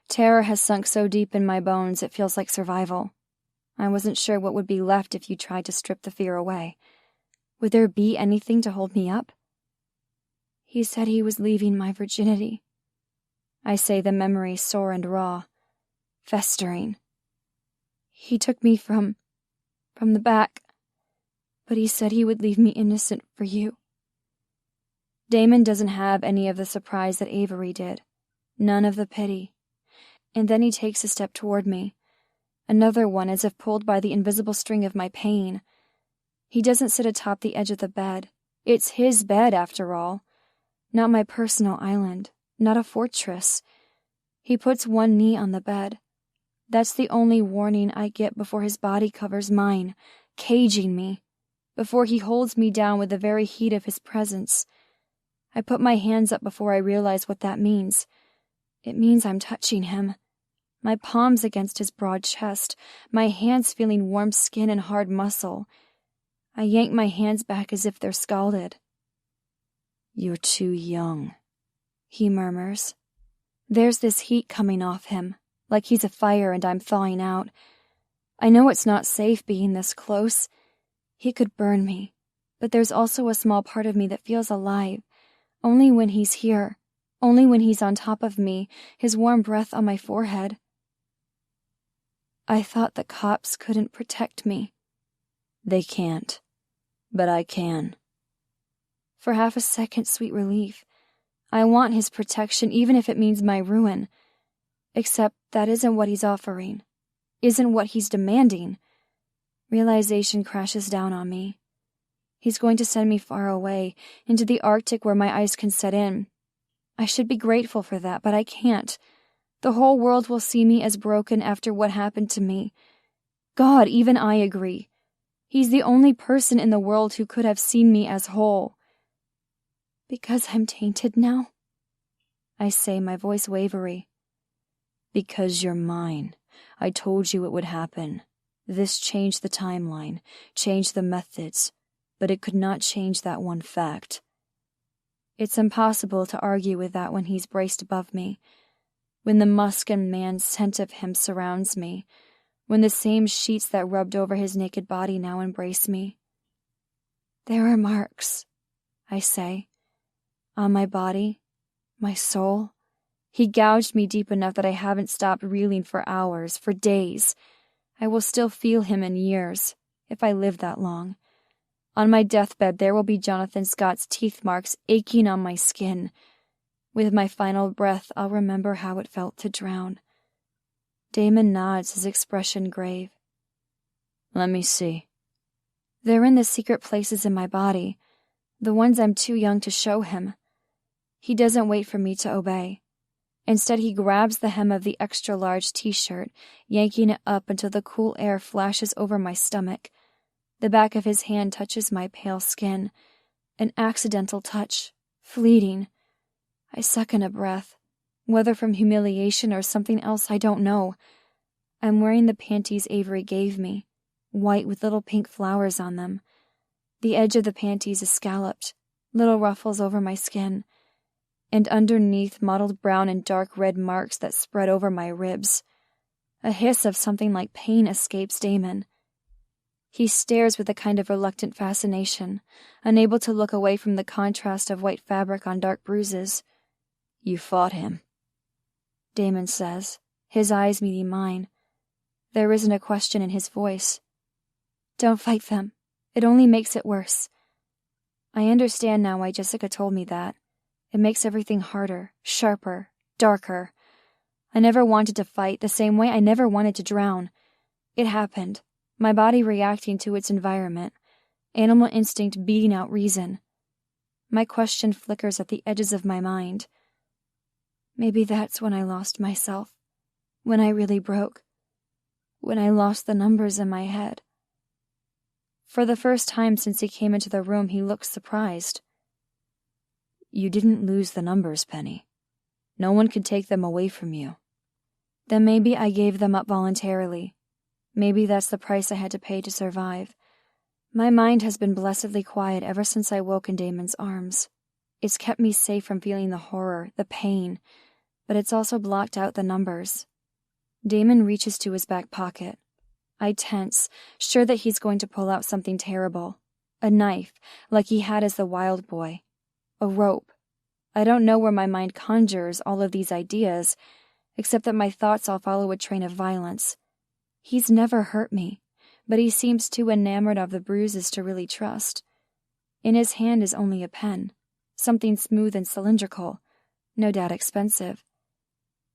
Terror has sunk so deep in my bones it feels like survival. I wasn't sure what would be left if you tried to strip the fear away. Would there be anything to hold me up? He said he was leaving my virginity. I say, the memory sore and raw, festering. He took me from the back, but he said he would leave me innocent for you. Damon doesn't have any of the surprise that Avery did, none of the pity. And then he takes a step toward me, another one as if pulled by the invisible string of my pain. He doesn't sit atop the edge of the bed. It's his bed, after all. Not my personal island, not a fortress. He puts one knee on the bed. That's the only warning I get before his body covers mine, caging me, before he holds me down with the very heat of his presence. I put my hands up before I realize what that means. It means I'm touching him. My palms against his broad chest, my hands feeling warm skin and hard muscle. I yank my hands back as if they're scalded. You're too young, he murmurs. There's this heat coming off him, like he's a fire and I'm thawing out. I know it's not safe being this close. He could burn me, but there's also a small part of me that feels alive, only when he's here, only when he's on top of me, his warm breath on my forehead. I thought the cops couldn't protect me. They can't, but I can. For half a second, sweet relief. I want his protection, even if it means my ruin. Except that isn't what he's offering. Isn't what he's demanding. Realization crashes down on me. He's going to send me far away, into the Arctic where my ice can set in. I should be grateful for that, but I can't. The whole world will see me as broken after what happened to me. God, even I agree. He's the only person in the world who could have seen me as whole. Because I'm tainted now? I say, my voice wavery. Because you're mine. I told you it would happen. This changed the timeline, changed the methods, but it could not change that one fact. It's impossible to argue with that when he's braced above me, when the musk and man scent of him surrounds me, when the same sheets that rubbed over his naked body now embrace me. There are marks, I say, on my body, my soul. He gouged me deep enough that I haven't stopped reeling for hours, for days. I will still feel him in years, if I live that long. On my deathbed there will be Jonathan Scott's teeth marks aching on my skin. With my final breath I'll remember how it felt to drown. Damon nods, his expression grave. Let me see. They're in the secret places in my body, the ones I'm too young to show him. He doesn't wait for me to obey. Instead, he grabs the hem of the extra-large t-shirt, yanking it up until the cool air flashes over my stomach. The back of his hand touches my pale skin. An accidental touch, fleeting. I suck in a breath, whether from humiliation or something else I don't know. I'm wearing the panties Avery gave me, white with little pink flowers on them. The edge of the panties is scalloped, little ruffles over my skin, and underneath mottled brown and dark red marks that spread over my ribs. A hiss of something like pain escapes Damon. He stares with a kind of reluctant fascination, unable to look away from the contrast of white fabric on dark bruises. You fought him, Damon says, his eyes meeting mine. There isn't a question in his voice. Don't fight them. It only makes it worse. I understand now why Jessica told me that. It makes everything harder, sharper, darker. I never wanted to fight, the same way I never wanted to drown. It happened, my body reacting to its environment, animal instinct beating out reason. My question flickers at the edges of my mind. Maybe that's when I lost myself, when I really broke, when I lost the numbers in my head. For the first time since he came into the room, he looks surprised. You didn't lose the numbers, Penny. No one could take them away from you. Then maybe I gave them up voluntarily. Maybe that's the price I had to pay to survive. My mind has been blessedly quiet ever since I woke in Damon's arms. It's kept me safe from feeling the horror, the pain, but it's also blocked out the numbers. Damon reaches to his back pocket. I tense, sure that he's going to pull out something terrible. A knife, like he had as the wild boy. A rope. I don't know where my mind conjures all of these ideas, except that my thoughts all follow a train of violence. He's never hurt me, but he seems too enamored of the bruises to really trust. In his hand is only a pen, something smooth and cylindrical, no doubt expensive.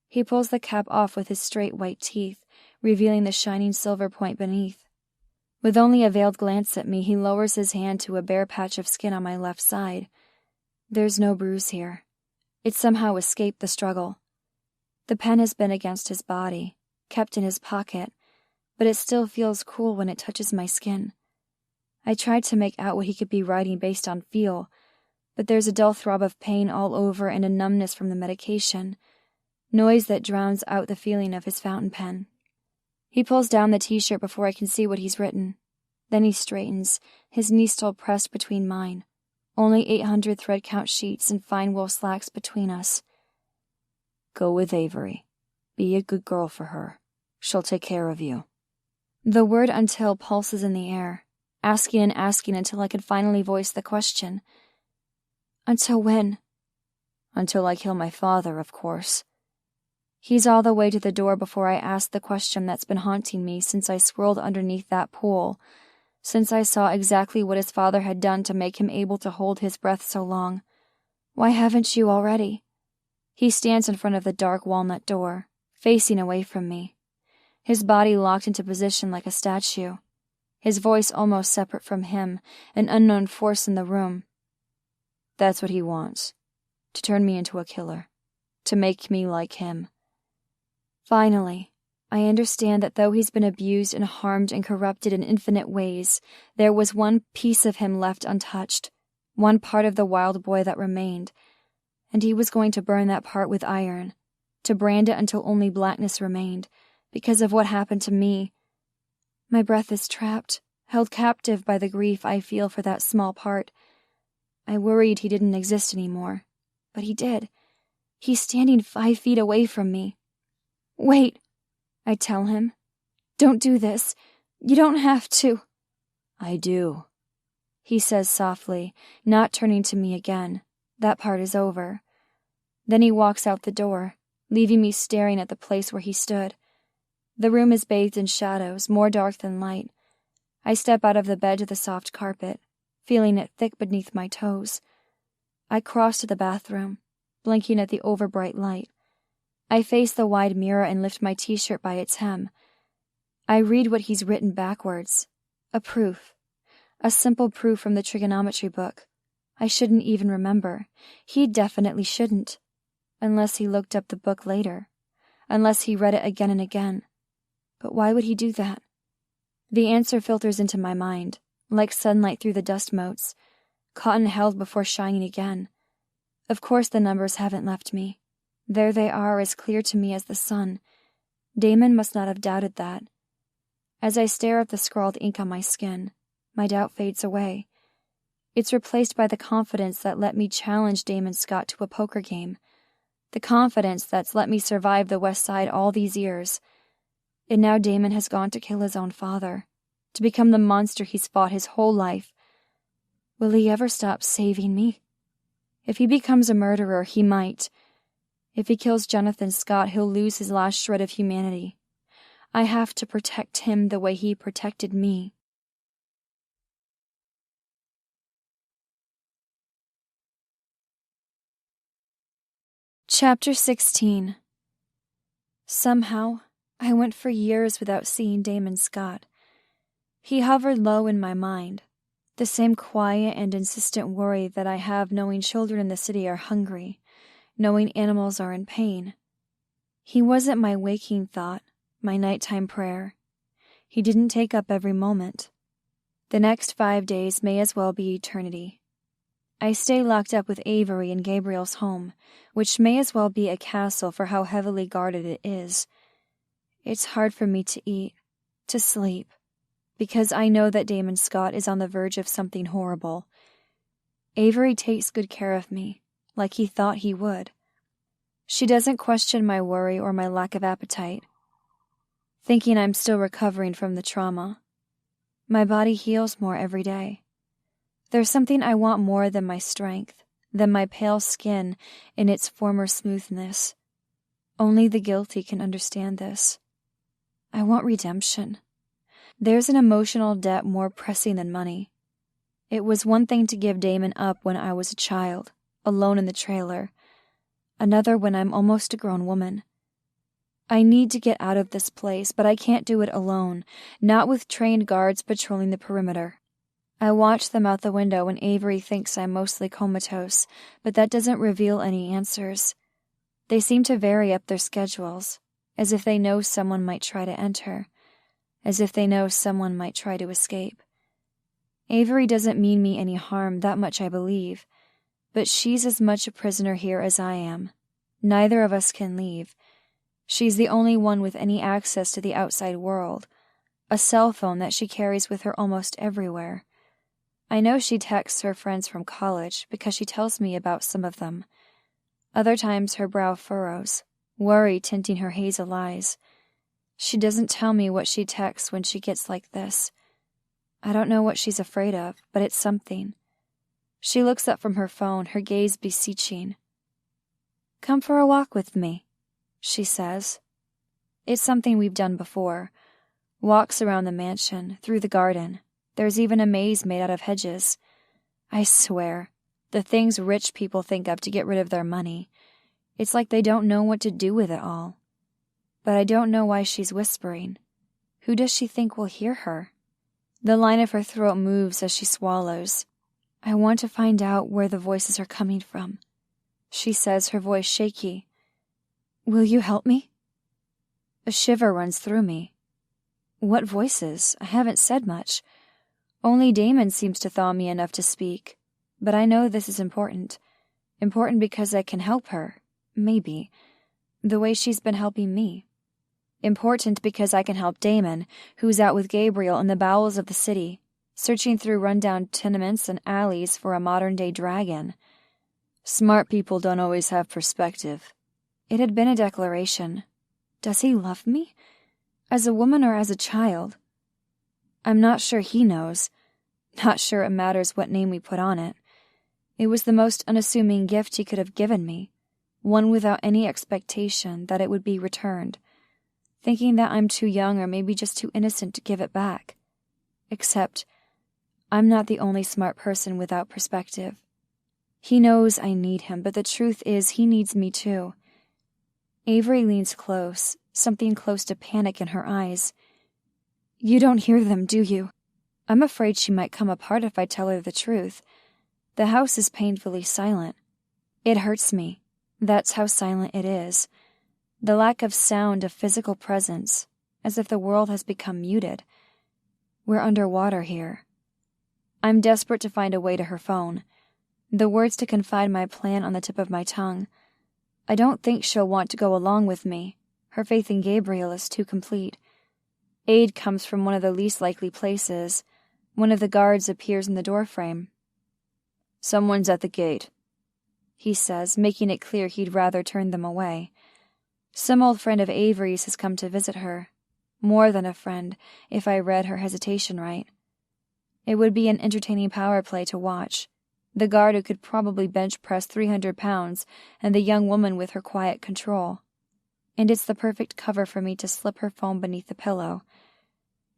He pulls the cap off with his straight white teeth, revealing the shining silver point beneath. With only a veiled glance at me, he lowers his hand to a bare patch of skin on my left side. There's no bruise here. It somehow escaped the struggle. The pen has been against his body, kept in his pocket, but it still feels cool when it touches my skin. I tried to make out what he could be writing based on feel, but there's a dull throb of pain all over and a numbness from the medication, noise that drowns out the feeling of his fountain pen. He pulls down the t-shirt before I can see what he's written. Then he straightens, his knee still pressed between mine. Only 800 thread count sheets and fine wool slacks between us. Go with Avery. Be a good girl for her. She'll take care of you. The word until pulses in the air, asking and asking until I could finally voice the question. Until when? Until I kill my father, of course. He's all the way to the door before I ask the question that's been haunting me since I swirled underneath that pool. since I saw exactly what his father had done to make him able to hold his breath so long. Why haven't you already? He stands in front of the dark walnut door, facing away from me, his body locked into position like a statue, his voice almost separate from him, an unknown force in the room. That's what he wants, to turn me into a killer, to make me like him. Finally, I understand that though he's been abused and harmed and corrupted in infinite ways, there was one piece of him left untouched, one part of the wild boy that remained, and he was going to burn that part with iron, to brand it until only blackness remained, because of what happened to me. My breath is trapped, held captive by the grief I feel for that small part. I worried he didn't exist anymore, but he did. He's standing 5 feet away from me. Wait, I tell him. Don't do this. You don't have to. I do, he says softly, not turning to me again. That part is over. Then he walks out the door, leaving me staring at the place where he stood. The room is bathed in shadows, more dark than light. I step out of the bed to the soft carpet, feeling it thick beneath my toes. I cross to the bathroom, blinking at the overbright light. I face the wide mirror and lift my t-shirt by its hem. I read what he's written backwards. A proof. A simple proof from the trigonometry book. I shouldn't even remember. He definitely shouldn't. Unless he looked up the book later. Unless he read it again and again. But why would he do that? The answer filters into my mind, like sunlight through the dust motes, caught and held before shining again. Of course the numbers haven't left me. There they are, as clear to me as the sun. Damon must not have doubted that. As I stare at the scrawled ink on my skin, my doubt fades away. It's replaced by the confidence that let me challenge Damon Scott to a poker game. The confidence that's let me survive the West Side all these years. And now Damon has gone to kill his own father, to become the monster he's fought his whole life. Will he ever stop saving me? If he becomes a murderer, he might. If he kills Jonathan Scott, he'll lose his last shred of humanity. I have to protect him the way he protected me. Chapter 16. Somehow, I went for years without seeing Damon Scott. He hovered low in my mind, the same quiet and insistent worry that I have knowing children in the city are hungry, knowing animals are in pain. He wasn't my waking thought, my nighttime prayer. He didn't take up every moment. The next 5 days may as well be eternity. I stay locked up with Avery in Gabriel's home, which may as well be a castle for how heavily guarded it is. It's hard for me to eat, to sleep, because I know that Damon Scott is on the verge of something horrible. Avery takes good care of me, like he thought he would. She doesn't question my worry or my lack of appetite, thinking I'm still recovering from the trauma. My body heals more every day. There's something I want more than my strength, than my pale skin in its former smoothness. Only the guilty can understand this. I want redemption. There's an emotional debt more pressing than money. It was one thing to give Damon up when I was a child, alone in the trailer. Another when I'm almost a grown woman. I need to get out of this place, but I can't do it alone, not with trained guards patrolling the perimeter. I watch them out the window and Avery thinks I'm mostly comatose, but that doesn't reveal any answers. They seem to vary up their schedules, as if they know someone might try to enter, as if they know someone might try to escape. Avery doesn't mean me any harm, that much I believe, but she's as much a prisoner here as I am. Neither of us can leave. She's the only one with any access to the outside world, a cell phone that she carries with her almost everywhere. I know she texts her friends from college because she tells me about some of them. Other times her brow furrows, worry tinting her hazel eyes. She doesn't tell me what she texts when she gets like this. I don't know what she's afraid of, but it's something. She looks up from her phone, her gaze beseeching. "Come for a walk with me," she says. It's something we've done before. Walks around the mansion, through the garden. There's even a maze made out of hedges. I swear, the things rich people think of to get rid of their money. It's like they don't know what to do with it all. But I don't know why she's whispering. Who does she think will hear her? The line of her throat moves as she swallows. I want to find out where the voices are coming from. She says, her voice shaky. Will you help me? A shiver runs through me. What voices? I haven't said much. Only Damon seems to thaw me enough to speak. But I know this is important. Important because I can help her. Maybe. The way she's been helping me. Important because I can help Damon, who's out with Gabriel in the bowels of the city, searching through rundown tenements and alleys for a modern-day dragon. Smart people don't always have perspective. It had been a declaration. Does he love me? As a woman or as a child? I'm not sure he knows. Not sure it matters what name we put on it. It was the most unassuming gift he could have given me, one without any expectation that it would be returned, thinking that I'm too young or maybe just too innocent to give it back. Except, I'm not the only smart person without perspective. He knows I need him, but the truth is he needs me too. Avery leans close, something close to panic in her eyes. You don't hear them, do you? I'm afraid she might come apart if I tell her the truth. The house is painfully silent. It hurts me. That's how silent it is. The lack of sound of physical presence, as if the world has become muted. We're underwater here. I'm desperate to find a way to her phone. The words to confide my plan on the tip of my tongue. I don't think she'll want to go along with me. Her faith in Gabriel is too complete. Aid comes from one of the least likely places. One of the guards appears in the doorframe. Someone's at the gate, he says, making it clear he'd rather turn them away. Some old friend of Avery's has come to visit her. More than a friend, if I read her hesitation right. It would be an entertaining power play to watch. The guard who could probably bench press 300 pounds, and the young woman with her quiet control. And it's the perfect cover for me to slip her phone beneath the pillow.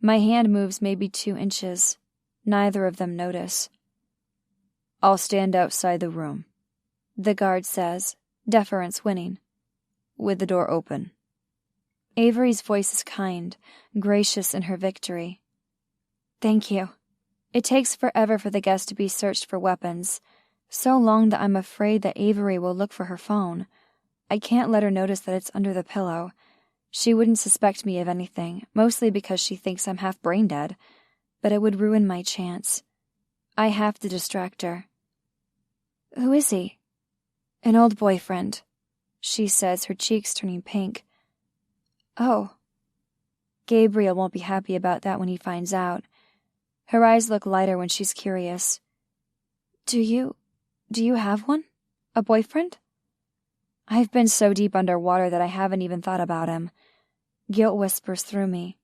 My hand moves maybe 2 inches. Neither of them notice. I'll stand outside the room, the guard says, deference winning, with the door open. Avery's voice is kind, gracious in her victory. Thank you. It takes forever for the guest to be searched for weapons, so long that I'm afraid that Avery will look for her phone. I can't let her notice that it's under the pillow. She wouldn't suspect me of anything, mostly because she thinks I'm half brain dead, but it would ruin my chance. I have to distract her. Who is he? An old boyfriend, she says, her cheeks turning pink. Oh. Gabriel won't be happy about that when he finds out. Her eyes look lighter when she's curious. Do you have one? A boyfriend? I've been so deep underwater that I haven't even thought about him. Guilt whispers through me.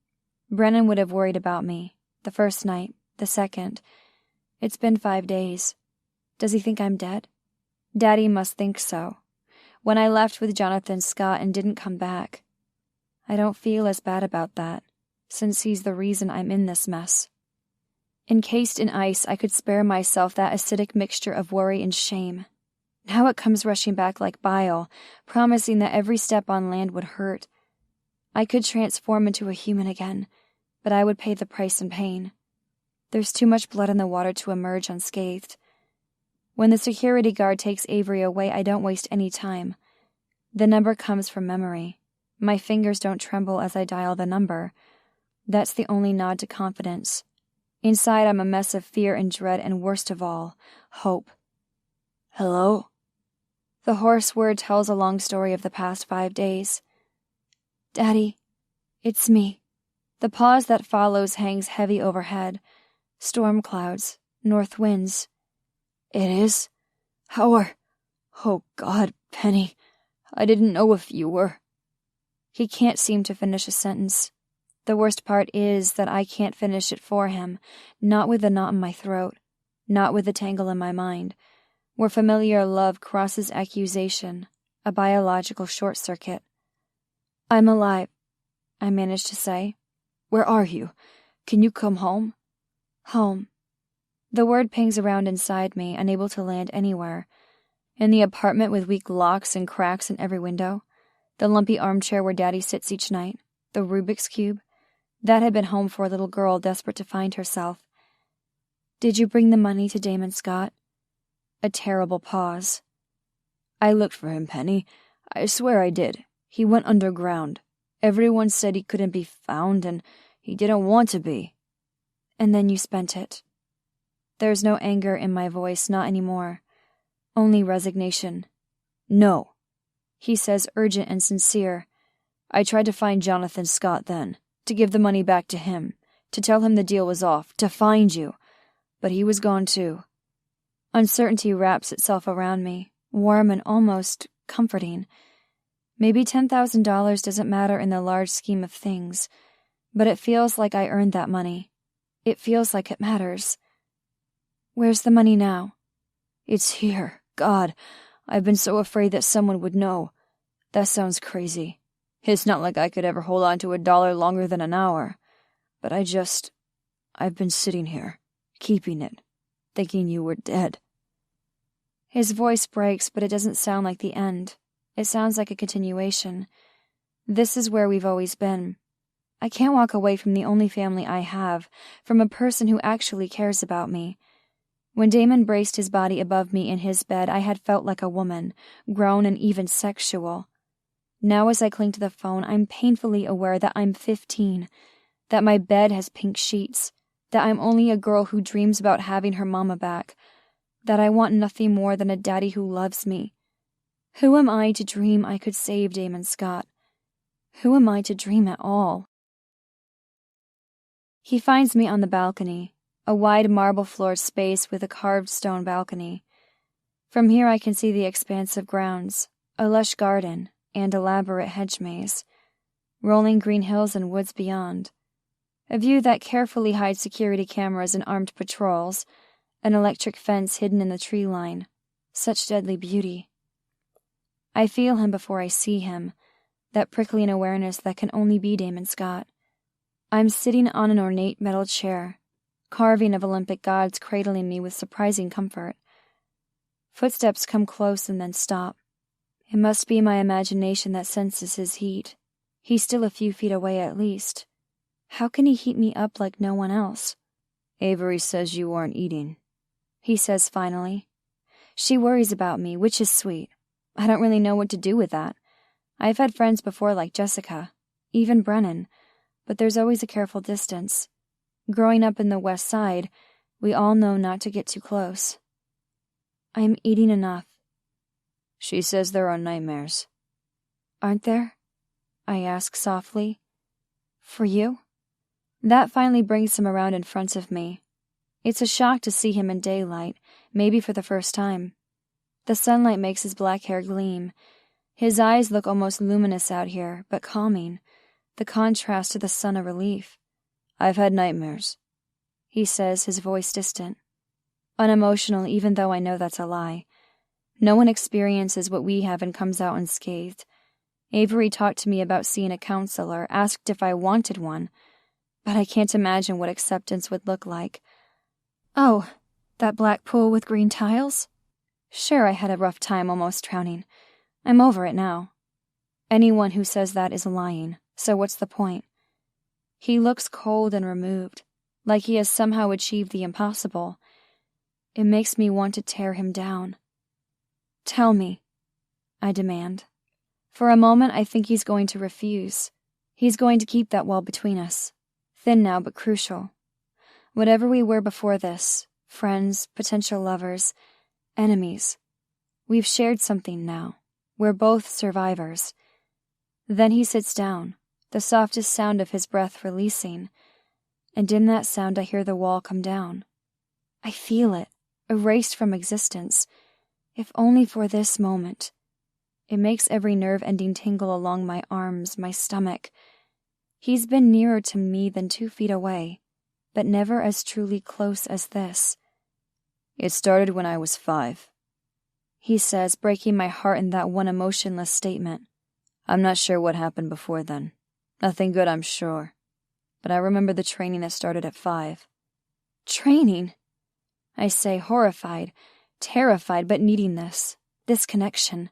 Brennan would have worried about me. The first night, the second. It's been 5 days. Does he think I'm dead? Daddy must think so. When I left with Jonathan Scott and didn't come back. I don't feel as bad about that, since he's the reason I'm in this mess. Encased in ice, I could spare myself that acidic mixture of worry and shame. Now it comes rushing back like bile, promising that every step on land would hurt. I could transform into a human again, but I would pay the price in pain. There's too much blood in the water to emerge unscathed. When the security guard takes Avery away, I don't waste any time. The number comes from memory. My fingers don't tremble as I dial the number. That's the only nod to confidence. Inside, I'm a mess of fear and dread, and worst of all, hope. Hello? The hoarse word tells a long story of the past 5 days. Daddy, it's me. The pause that follows hangs heavy overhead. Storm clouds, north winds. It is? How are... Oh, God, Penny, I didn't know if you were... He can't seem to finish a sentence. The worst part is that I can't finish it for him, not with the knot in my throat, not with the tangle in my mind, where familiar love crosses accusation, a biological short-circuit. I'm alive, I managed to say. Where are you? Can you come home? Home. The word pings around inside me, unable to land anywhere. In the apartment with weak locks and cracks in every window, the lumpy armchair where Daddy sits each night, the Rubik's Cube, that had been home for a little girl desperate to find herself. Did you bring the money to Damon Scott? A terrible pause. I looked for him, Penny. I swear I did. He went underground. Everyone said he couldn't be found, and he didn't want to be. And then you spent it. There's no anger in my voice, not anymore. Only resignation. No, he says, urgent and sincere. I tried to find Jonathan Scott then, to give the money back to him, to tell him the deal was off, to find you. But he was gone too. Uncertainty wraps itself around me, warm and almost comforting. Maybe $10,000 doesn't matter in the large scheme of things, but it feels like I earned that money. It feels like it matters. Where's the money now? It's here. God, I've been so afraid that someone would know. That sounds crazy. It's not like I could ever hold on to $1 longer than an hour. But I've been sitting here, keeping it, thinking you were dead. His voice breaks, but it doesn't sound like the end. It sounds like a continuation. This is where we've always been. I can't walk away from the only family I have, from a person who actually cares about me. When Damon braced his body above me in his bed, I had felt like a woman, grown and even sexual. Now as I cling to the phone, I'm painfully aware that I'm 15, that my bed has pink sheets, that I'm only a girl who dreams about having her mama back, that I want nothing more than a daddy who loves me. Who am I to dream I could save Damon Scott? Who am I to dream at all? He finds me on the balcony, a wide marble-floored space with a carved stone balcony. From here I can see the expanse of grounds, a lush garden, and elaborate hedge maze, rolling green hills and woods beyond. A view that carefully hides security cameras and armed patrols, an electric fence hidden in the tree line. Such deadly beauty. I feel him before I see him, that prickling awareness that can only be Damon Scott. I'm sitting on an ornate metal chair, carving of Olympic gods cradling me with surprising comfort. Footsteps come close and then stop. It must be my imagination that senses his heat. He's still a few feet away at least. How can he heat me up like no one else? Avery says you aren't eating, he says finally. She worries about me, which is sweet. I don't really know what to do with that. I've had friends before like Jessica, even Brennan, but there's always a careful distance. Growing up in the West Side, we all know not to get too close. I'm eating enough. She says there are nightmares. Aren't there? I ask softly. For you? That finally brings him around in front of me. It's a shock to see him in daylight, maybe for the first time. The sunlight makes his black hair gleam. His eyes look almost luminous out here, but calming. The contrast to the sun a relief. I've had nightmares, he says, his voice distant. Unemotional, even though I know that's a lie. No one experiences what we have and comes out unscathed. Avery talked to me about seeing a counselor, asked if I wanted one, but I can't imagine what acceptance would look like. Oh, that black pool with green tiles? Sure, I had a rough time almost drowning. I'm over it now. Anyone who says that is lying, so what's the point? He looks cold and removed, like he has somehow achieved the impossible. It makes me want to tear him down. Tell me, I demand. For a moment, I think he's going to refuse. He's going to keep that wall between us. Thin now, but crucial. Whatever we were before this, friends, potential lovers, enemies. We've shared something now. We're both survivors. Then he sits down, the softest sound of his breath releasing, and in that sound I hear the wall come down. I feel it, erased from existence, if only for this moment. It makes every nerve ending tingle along my arms, my stomach. He's been nearer to me than 2 feet away, but never as truly close as this. It started when I was 5, he says, breaking my heart in that one emotionless statement. I'm not sure what happened before then. Nothing good, I'm sure. But I remember the training that started at 5. Training, I say, horrified, terrified, but needing this connection.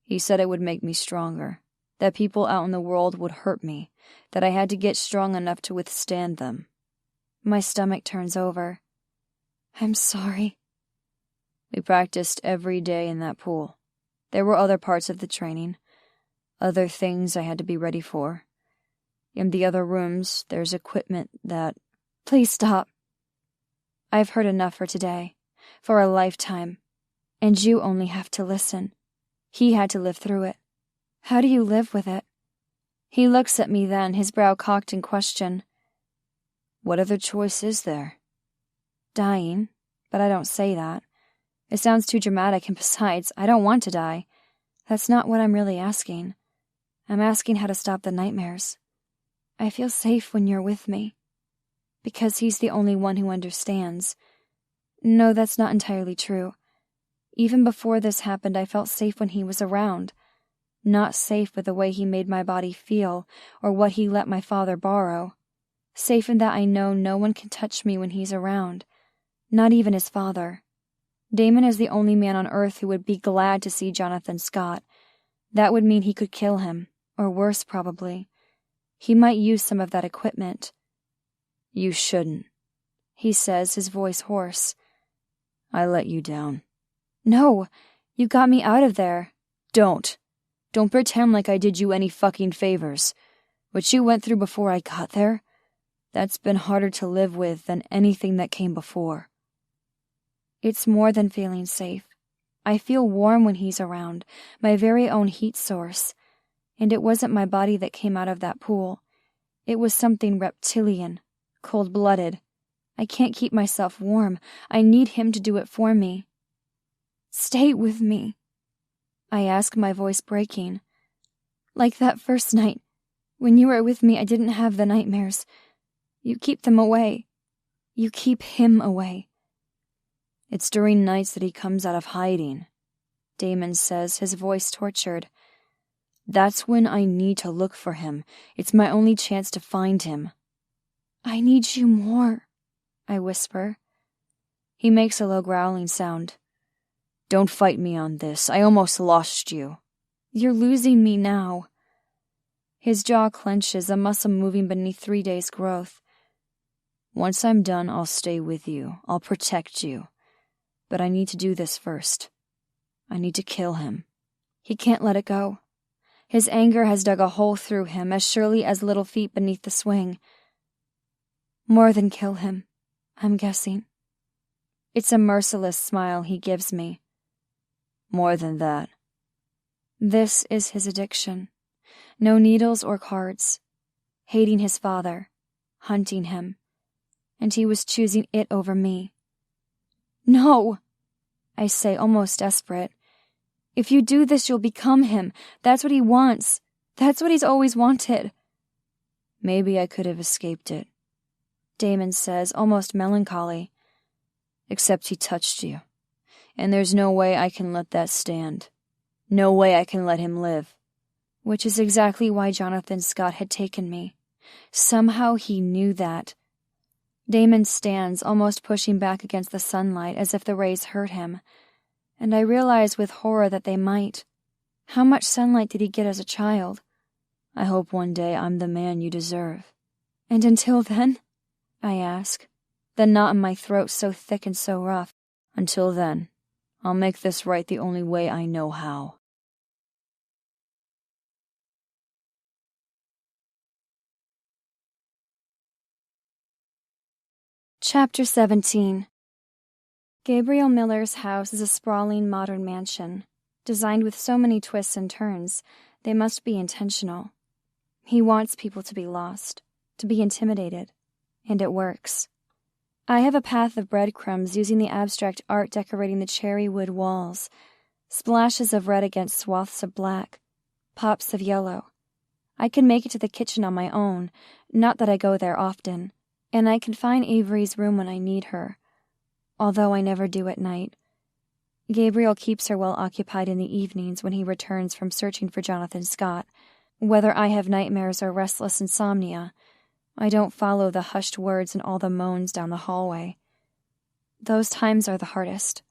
He said it would make me stronger, that people out in the world would hurt me, that I had to get strong enough to withstand them. My stomach turns over. I'm sorry. We practiced every day in that pool. There were other parts of the training, other things I had to be ready for. In the other rooms, there's equipment that... Please stop. I've heard enough for today, for a lifetime, and you only have to listen. He had to live through it. How do you live with it? He looks at me then, his brow cocked in question. What other choice is there? Dying, but I don't say that. It sounds too dramatic, and besides, I don't want to die. That's not what I'm really asking. I'm asking how to stop the nightmares. I feel safe when you're with me, because he's the only one who understands. No, that's not entirely true. Even before this happened, I felt safe when he was around. Not safe with the way he made my body feel, or what he let my father borrow. Safe in that I know no one can touch me when he's around, not even his father. Damon is the only man on earth who would be glad to see Jonathan Scott. That would mean he could kill him, or worse probably. He might use some of that equipment. You shouldn't, he says, his voice hoarse. I let you down. No, you got me out of there. Don't pretend like I did you any fucking favors. What you went through before I got there, that's been harder to live with than anything that came before. It's more than feeling safe. I feel warm when he's around, my very own heat source. And it wasn't my body that came out of that pool. It was something reptilian, cold-blooded. I can't keep myself warm. I need him to do it for me. Stay with me, I ask, my voice breaking. Like that first night. When you were with me, I didn't have the nightmares. You keep them away. You keep him away. It's during nights that he comes out of hiding, Damon says, his voice tortured. That's when I need to look for him. It's my only chance to find him. I need you more, I whisper. He makes a low growling sound. Don't fight me on this. I almost lost you. You're losing me now. His jaw clenches, a muscle moving beneath 3 days' growth. Once I'm done, I'll stay with you. I'll protect you. But I need to do this first. I need to kill him. He can't let it go. His anger has dug a hole through him as surely as little feet beneath the swing. More than kill him, I'm guessing. It's a merciless smile he gives me. More than that. This is his addiction. No needles or cards. Hating his father. Hunting him. And he was choosing it over me. No, I say, almost desperate. If you do this, you'll become him. That's what he wants. That's what he's always wanted. Maybe I could have escaped it, Damon says, almost melancholy. Except he touched you. And there's no way I can let that stand. No way I can let him live. Which is exactly why Jonathan Scott had taken me. Somehow he knew that. Damon stands, almost pushing back against the sunlight as if the rays hurt him. And I realize with horror that they might. How much sunlight did he get as a child? I hope one day I'm the man you deserve. And until then? I ask, the knot in my throat so thick and so rough. Until then, I'll make this right the only way I know how. Chapter 17. Gabriel Miller's house is a sprawling modern mansion, designed with so many twists and turns, they must be intentional. He wants people to be lost, to be intimidated, and it works. I have a path of breadcrumbs using the abstract art decorating the cherry wood walls, splashes of red against swaths of black, pops of yellow. I can make it to the kitchen on my own, not that I go there often, and I can find Avery's room when I need her, although I never do at night. Gabriel keeps her well occupied in the evenings when he returns from searching for Jonathan Scott, whether I have nightmares or restless insomnia. I don't follow the hushed words and all the moans down the hallway. Those times are the hardest.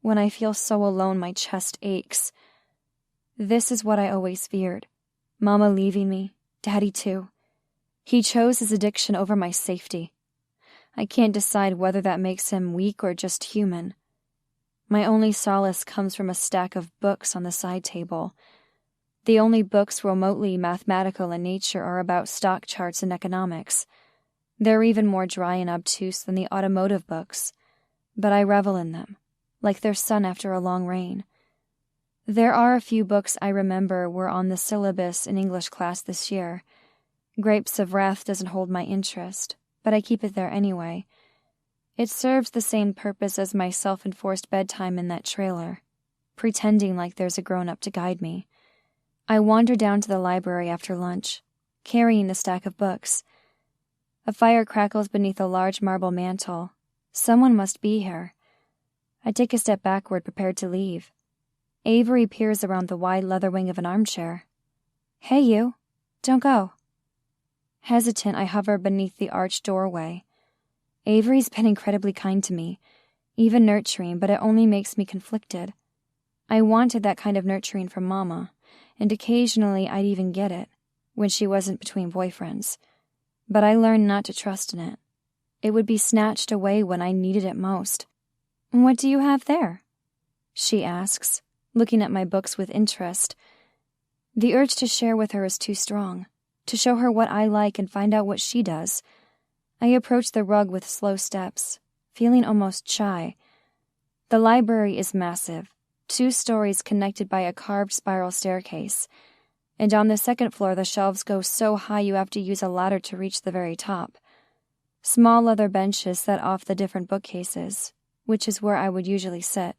When I feel so alone, my chest aches. This is what I always feared. Mama leaving me, Daddy too. He chose his addiction over my safety. I can't decide whether that makes him weak or just human. My only solace comes from a stack of books on the side table. The only books remotely mathematical in nature are about stock charts and economics. They're even more dry and obtuse than the automotive books, but I revel in them, like their sun after a long rain. There are a few books I remember were on the syllabus in English class this year. Grapes of Wrath doesn't hold my interest, but I keep it there anyway. It serves the same purpose as my self-enforced bedtime in that trailer, pretending like there's a grown-up to guide me. I wander down to the library after lunch, carrying the stack of books. A fire crackles beneath a large marble mantel. Someone must be here. I take a step backward, prepared to leave. Avery peers around the wide leather wing of an armchair. "Hey, you. Don't go." Hesitant, I hover beneath the arched doorway. Avery's been incredibly kind to me, even nurturing, but it only makes me conflicted. I wanted that kind of nurturing from Mama, and occasionally I'd even get it, when she wasn't between boyfriends. But I learned not to trust in it. It would be snatched away when I needed it most. "What do you have there?" she asks, looking at my books with interest. The urge to share with her is too strong, to show her what I like and find out what she does. I approach the rug with slow steps, feeling almost shy. The library is massive, 2 stories connected by a carved spiral staircase, and on the second floor the shelves go so high you have to use a ladder to reach the very top. Small leather benches set off the different bookcases, which is where I would usually sit.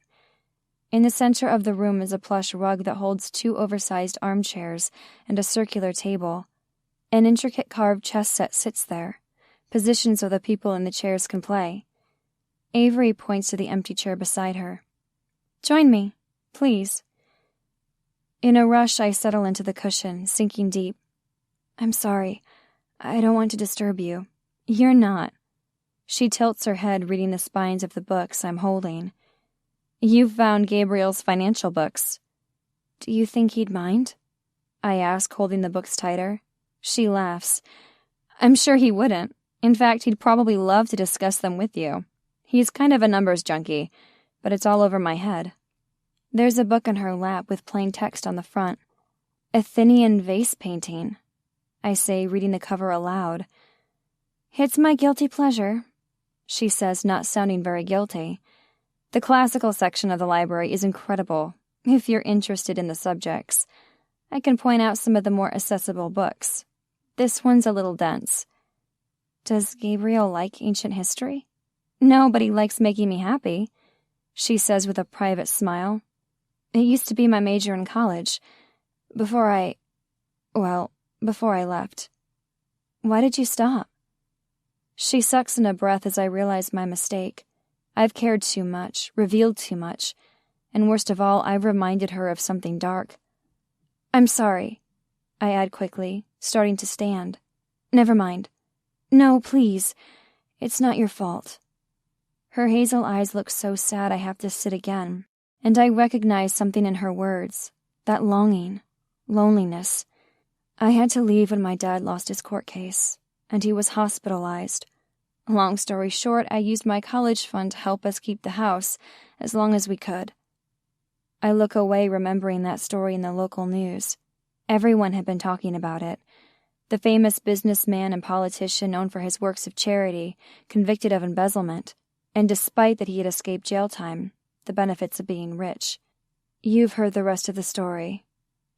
In the center of the room is a plush rug that holds 2 oversized armchairs and a circular table. An intricate carved chess set sits there, positioned so the people in the chairs can play. Avery points to the empty chair beside her. "Join me, please." In a rush, I settle into the cushion, sinking deep. "I'm sorry. I don't want to disturb you." "You're not." She tilts her head, reading the spines of the books I'm holding. "You've found Gabriel's financial books." "Do you think he'd mind?" I ask, holding the books tighter. She laughs. "I'm sure he wouldn't. In fact, he'd probably love to discuss them with you. He's kind of a numbers junkie, but it's all over my head." There's a book in her lap with plain text on the front. "Athenian vase painting," I say, reading the cover aloud. "It's my guilty pleasure," she says, not sounding very guilty. The classical section of the library is incredible, if you're interested in the subjects. I can point out some of the more accessible books. This one's a little dense. "Does Gabriel like ancient history?" "No, but he likes making me happy," she says with a private smile. "It used to be my major in college. Before I left." "Why did you stop?" She sucks in a breath as I realize my mistake. I've cared too much, revealed too much, and worst of all, I've reminded her of something dark. "I'm sorry," I add quickly, starting to stand. "Never mind." "No, please. It's not your fault." Her hazel eyes look so sad I have to sit again, and I recognize something in her words, that longing, loneliness. I had to leave when my dad lost his court case, and he was hospitalized. Long story short, I used my college fund to help us keep the house as long as we could. I look away, remembering that story in the local news. Everyone had been talking about it. The famous businessman and politician known for his works of charity, convicted of embezzlement, and despite that he had escaped jail time, the benefits of being rich. "You've heard the rest of the story,"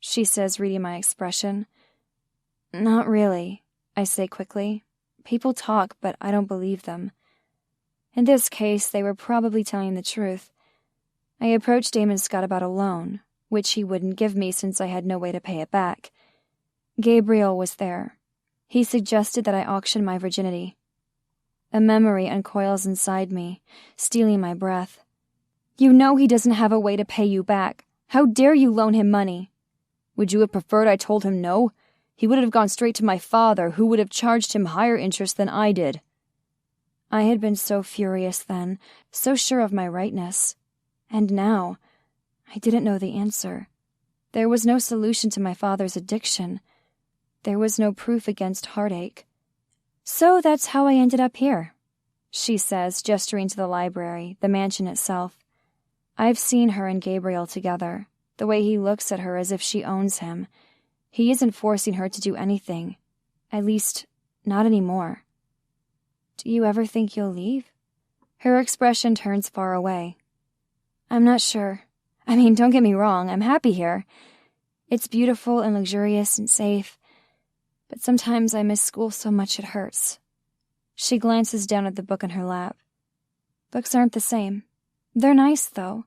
she says, reading my expression. "Not really," I say quickly. "People talk, but I don't believe them." In this case, they were probably telling the truth. I approached Damon Scott about a loan, which he wouldn't give me since I had no way to pay it back. Gabriel was there. He suggested that I auction my virginity. A memory uncoils inside me, stealing my breath. "You know he doesn't have a way to pay you back. How dare you loan him money?" "Would you have preferred I told him no? He would have gone straight to my father, who would have charged him higher interest than I did." I had been so furious then, so sure of my rightness. And now, I didn't know the answer. There was no solution to my father's addiction. There was no proof against heartache. "So that's how I ended up here," she says, gesturing to the library, the mansion itself. I've seen her and Gabriel together, the way he looks at her as if she owns him. He isn't forcing her to do anything. At least, not anymore. "Do you ever think you'll leave?" Her expression turns far away. "I'm not sure. I mean, don't get me wrong, I'm happy here. It's beautiful and luxurious and safe. But sometimes I miss school so much it hurts." She glances down at the book in her lap. "Books aren't the same. They're nice, though."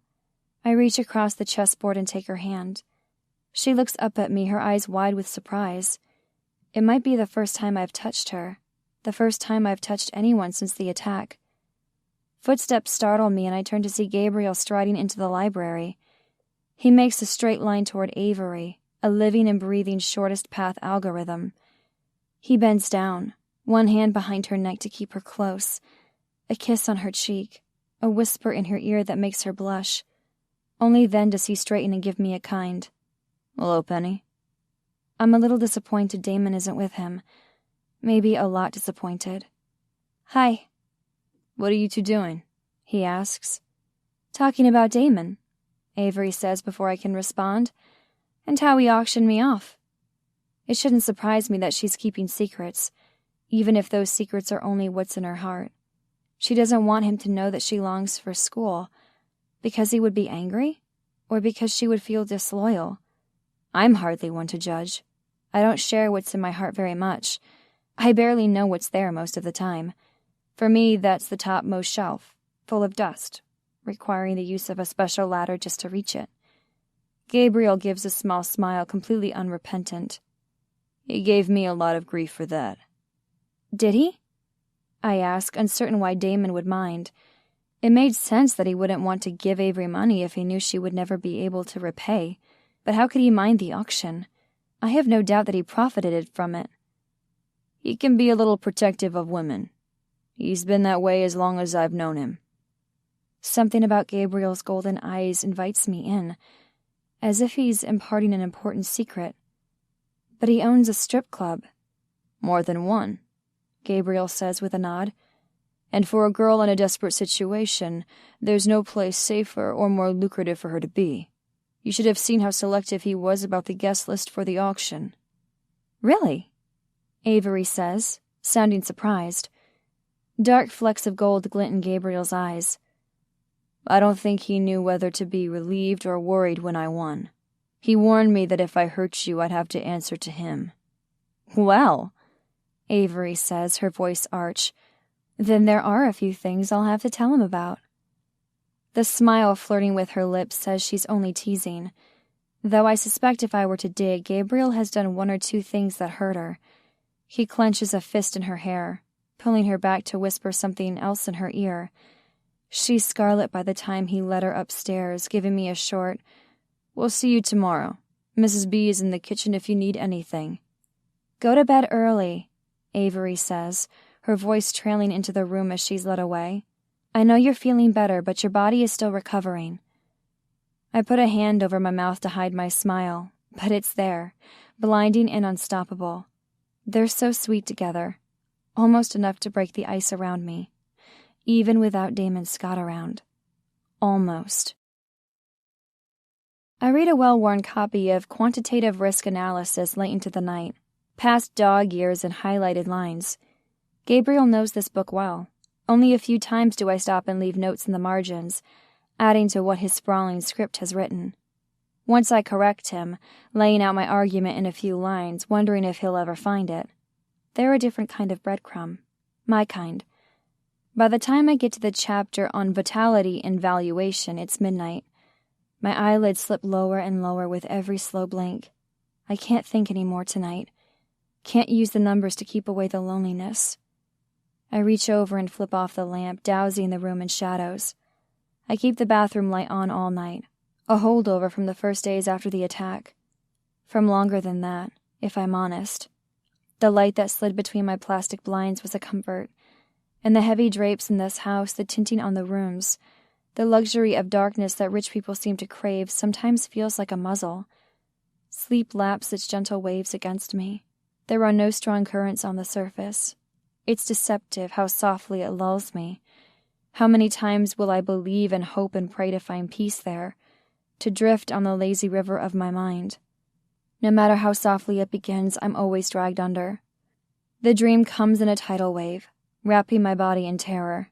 I reach across the chessboard and take her hand. She looks up at me, her eyes wide with surprise. It might be the first time I've touched her, the first time I've touched anyone since the attack. Footsteps startle me, and I turn to see Gabriel striding into the library. He makes a straight line toward Avery, a living and breathing shortest path algorithm. He bends down, one hand behind her neck to keep her close, a kiss on her cheek, a whisper in her ear that makes her blush. Only then does he straighten and give me a kind, "Hello, Penny." I'm a little disappointed Damon isn't with him. Maybe a lot disappointed. "Hi." "What are you two doing?" he asks. "Talking about Damon," Avery says before I can respond, "and how he auctioned me off." It shouldn't surprise me that she's keeping secrets, even if those secrets are only what's in her heart. She doesn't want him to know that she longs for school, because he would be angry, or because she would feel disloyal. I'm hardly one to judge. I don't share what's in my heart very much. I barely know what's there most of the time. For me, that's the topmost shelf, full of dust, requiring the use of a special ladder just to reach it. Gabriel gives a small smile, completely unrepentant. "He gave me a lot of grief for that." "Did he?" I ask, uncertain why Damon would mind. It made sense that he wouldn't want to give Avery money if he knew she would never be able to repay. But how could he mind the auction? I have no doubt that he profited from it. "He can be a little protective of women. He's been that way as long as I've known him." Something about Gabriel's golden eyes invites me in, as if he's imparting an important secret. But he owns a strip club. "More than one," Gabriel says with a nod. "And for a girl in a desperate situation, there's no place safer or more lucrative for her to be. You should have seen how selective he was about the guest list for the auction." "Really?" Avery says, sounding surprised. Dark flecks of gold glint in Gabriel's eyes. "I don't think he knew whether to be relieved or worried when I won. He warned me that if I hurt you, I'd have to answer to him." "Well," Avery says, her voice arch, "then there are a few things I'll have to tell him about." The smile flirting with her lips says she's only teasing. Though I suspect if I were to dig, Gabriel has done one or two things that hurt her. He clenches a fist in her hair, pulling her back to whisper something else in her ear. She's scarlet by the time he led her upstairs, giving me a short, "We'll see you tomorrow. Mrs. B is in the kitchen if you need anything." "Go to bed early," Avery says, her voice trailing into the room as she's led away. "I know you're feeling better, but your body is still recovering." I put a hand over my mouth to hide my smile, but it's there, blinding and unstoppable. They're so sweet together, almost enough to break the ice around me, even without Damon Scott around. Almost. I read a well-worn copy of Quantitative Risk Analysis late into the night, past dog ears and highlighted lines. Gabriel knows this book well. Only a few times do I stop and leave notes in the margins, adding to what his sprawling script has written. Once I correct him, laying out my argument in a few lines, wondering if he'll ever find it. They're a different kind of breadcrumb. My kind. By the time I get to the chapter on vitality and valuation, it's midnight. My eyelids slip lower and lower with every slow blink. I can't think anymore tonight. Can't use the numbers to keep away the loneliness. I reach over and flip off the lamp, dousing the room in shadows. I keep the bathroom light on all night, a holdover from the first days after the attack. From longer than that, if I'm honest. The light that slid between my plastic blinds was a comfort, and the heavy drapes in this house, the tinting on the rooms, the luxury of darkness that rich people seem to crave sometimes feels like a muzzle. Sleep laps its gentle waves against me. There are no strong currents on the surface. It's deceptive how softly it lulls me. How many times will I believe and hope and pray to find peace there, to drift on the lazy river of my mind? No matter how softly it begins, I'm always dragged under. The dream comes in a tidal wave, wrapping my body in terror.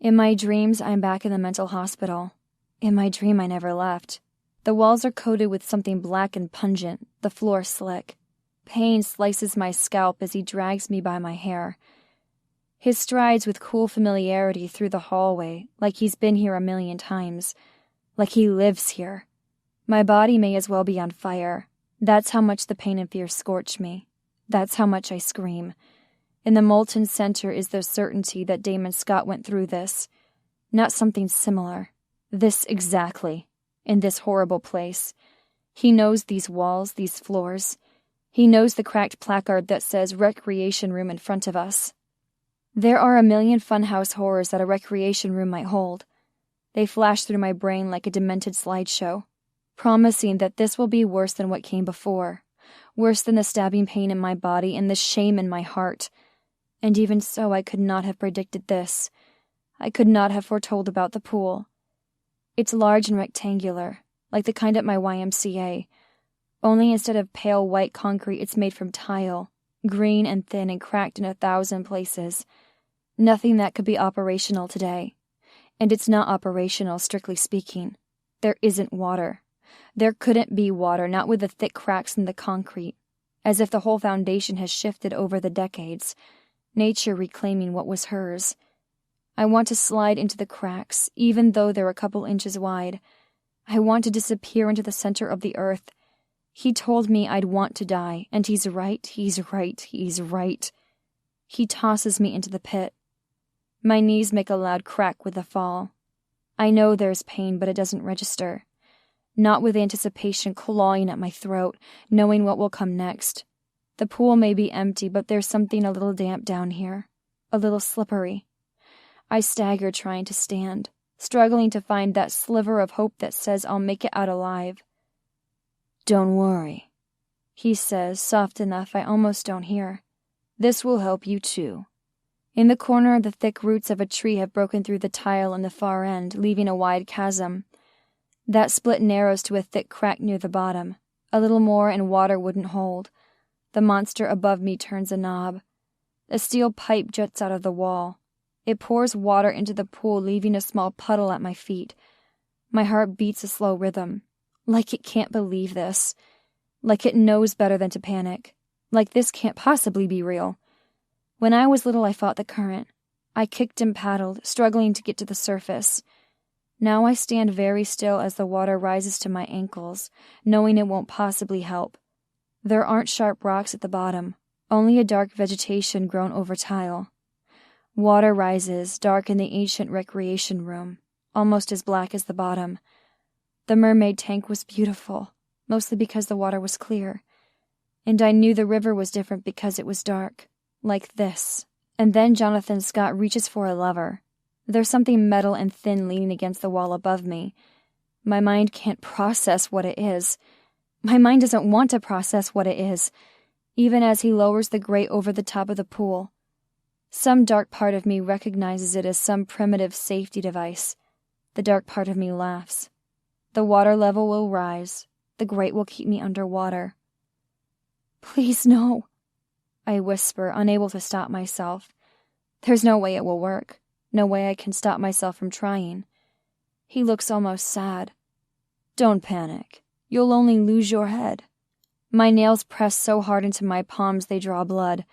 In my dreams, I'm back in the mental hospital. In my dream, I never left. The walls are coated with something black and pungent, the floor slick. Pain slices my scalp as he drags me by my hair. His strides with cool familiarity through the hallway, like he's been here a million times, like he lives here. My body may as well be on fire. That's how much the pain and fear scorch me. That's how much I scream. In the molten center is the certainty that Damon Scott went through this. Not something similar. This exactly. In this horrible place. He knows these walls, these floors. He knows the cracked placard that says recreation room in front of us. There are a million funhouse horrors that a recreation room might hold. They flash through my brain like a demented slideshow, promising that this will be worse than what came before, worse than the stabbing pain in my body and the shame in my heart. And even so, I could not have predicted this. I could not have foretold about the pool. It's large and rectangular, like the kind at my YMCA, only instead of pale white concrete, it's made from tile, green and thin and cracked in 1,000 places. Nothing that could be operational today. And it's not operational, strictly speaking. There isn't water. There couldn't be water, not with the thick cracks in the concrete, as if the whole foundation has shifted over the decades, nature reclaiming what was hers. I want to slide into the cracks, even though they're a couple inches wide. I want to disappear into the center of the earth. He told me I'd want to die, and he's right, he's right, he's right. He tosses me into the pit. My knees make a loud crack with the fall. I know there's pain, but it doesn't register. Not with anticipation clawing at my throat, knowing what will come next. The pool may be empty, but there's something a little damp down here, a little slippery. I stagger trying to stand, struggling to find that sliver of hope that says I'll make it out alive. "Don't worry," he says, soft enough I almost don't hear. "This will help you too." In the corner, the thick roots of a tree have broken through the tile in the far end, leaving a wide chasm. That split narrows to a thick crack near the bottom. A little more and water wouldn't hold. The monster above me turns a knob. A steel pipe juts out of the wall. It pours water into the pool, leaving a small puddle at my feet. My heart beats a slow rhythm. Like it can't believe this. Like it knows better than to panic. Like this can't possibly be real. When I was little, I fought the current. I kicked and paddled, struggling to get to the surface. Now I stand very still as the water rises to my ankles, knowing it won't possibly help. There aren't sharp rocks at the bottom, only a dark vegetation grown over tile. Water rises, dark in the ancient recreation room, almost as black as the bottom. The mermaid tank was beautiful, mostly because the water was clear. And I knew the river was different because it was dark, like this. And then Jonathan Scott reaches for a lever. There's something metal and thin leaning against the wall above me. My mind can't process what it is. My mind doesn't want to process what it is, even as he lowers the grate over the top of the pool. Some dark part of me recognizes it as some primitive safety device. The dark part of me laughs. The water level will rise. The grate will keep me underwater. "Please, no," I whisper, unable to stop myself. There's no way it will work. No way I can stop myself from trying. He looks almost sad. "Don't panic. You'll only lose your head." My nails press so hard into my palms they draw blood.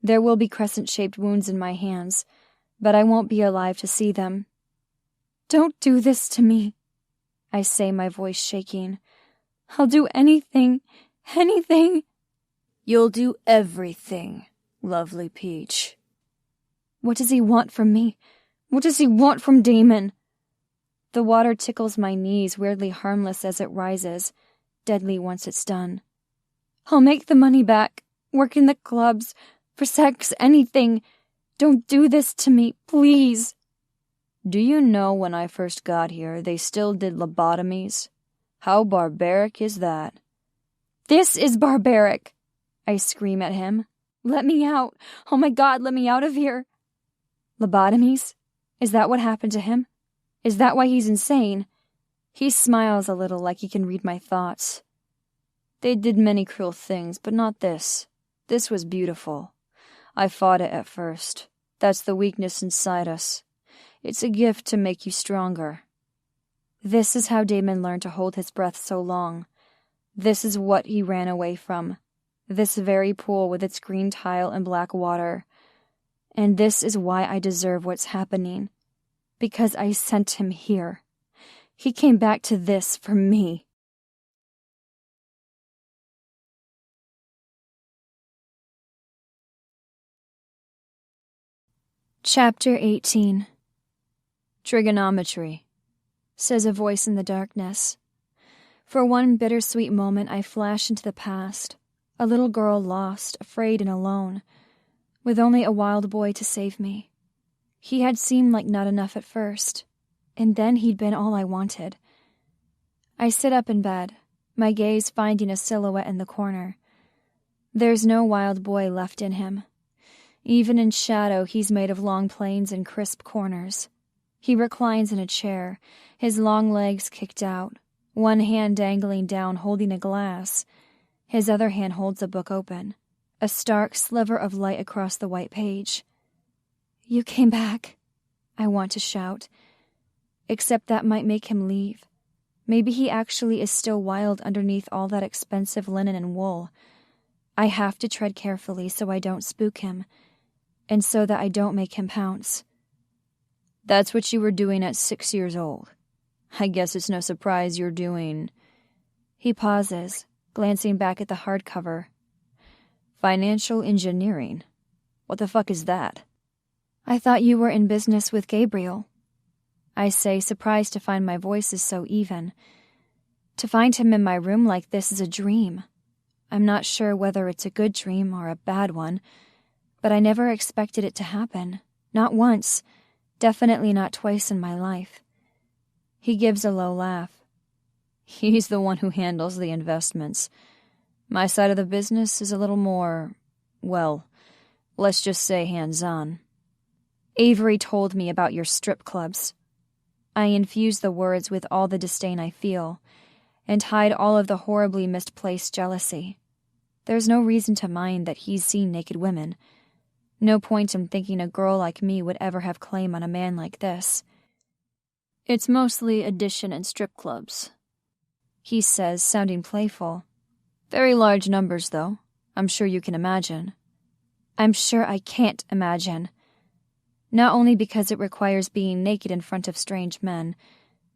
There will be crescent-shaped wounds in my hands, but I won't be alive to see them. "Don't do this to me," I say, my voice shaking. "I'll do anything, anything." "You'll do everything, lovely Peach." What does he want from me? What does he want from Damon? The water tickles my knees, weirdly harmless as it rises, deadly once it's done. I'll make the money back, work in the clubs, for sex, anything. Don't do this to me, please. Do you know when I first got here, they still did lobotomies? How barbaric is that? This is barbaric, I scream at him. Let me out. Oh my God, let me out of here. Lobotomies? Is that what happened to him? Is that why he's insane? He smiles a little like he can read my thoughts. They did many cruel things, but not this. This was beautiful. I fought it at first. That's the weakness inside us. It's a gift to make you stronger. This is how Damon learned to hold his breath so long. This is what he ran away from. This very pool with its green tile and black water. And this is why I deserve what's happening. Because I sent him here. He came back to this for me. Chapter 18. Trigonometry, says a voice in the darkness. For one bittersweet moment I flash into the past, a little girl lost, afraid and alone, with only a wild boy to save me. He had seemed like not enough at first, and then he'd been all I wanted. I sit up in bed, my gaze finding a silhouette in the corner. There's no wild boy left in him. Even in shadow, he's made of long planes and crisp corners. He reclines in a chair, his long legs kicked out, one hand dangling down holding a glass. His other hand holds a book open, a stark sliver of light across the white page. You came back, I want to shout. Except that might make him leave. Maybe he actually is still wild underneath all that expensive linen and wool. I have to tread carefully so I don't spook him, and so that I don't make him pounce. That's what you were doing at 6 years old. I guess it's no surprise you're doing... He pauses, glancing back at the hardcover. Financial engineering? What the fuck is that? I thought you were in business with Gabriel, I say, surprised to find my voice is so even. To find him in my room like this is a dream. I'm not sure whether it's a good dream or a bad one, but I never expected it to happen. Not once. Definitely not twice in my life. He gives a low laugh. He's the one who handles the investments. My side of the business is a little more, well, let's just say hands-on. Avery told me about your strip clubs. I infuse the words with all the disdain I feel, and hide all of the horribly misplaced jealousy. There's no reason to mind that he's seen naked women. No point in thinking a girl like me would ever have claim on a man like this. It's mostly addition and strip clubs, he says, sounding playful. Very large numbers, though. I'm sure you can imagine. I'm sure I can't imagine. Not only because it requires being naked in front of strange men,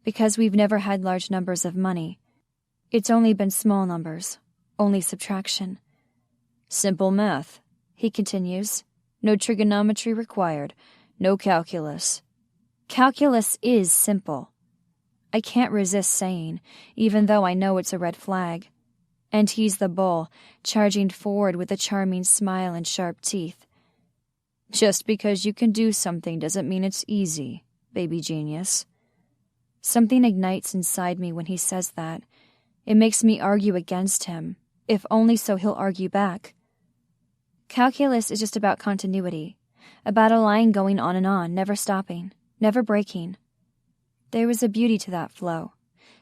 because we've never had large numbers of money. It's only been small numbers, only subtraction. Simple math, he continues. No trigonometry required, no calculus. Calculus is simple. I can't resist saying, even though I know it's a red flag. And he's the bull, charging forward with a charming smile and sharp teeth. Just because you can do something doesn't mean it's easy, baby genius. Something ignites inside me when he says that. It makes me argue against him, if only so he'll argue back. Calculus is just about continuity, about a line going on, never stopping, never breaking. There was a beauty to that flow,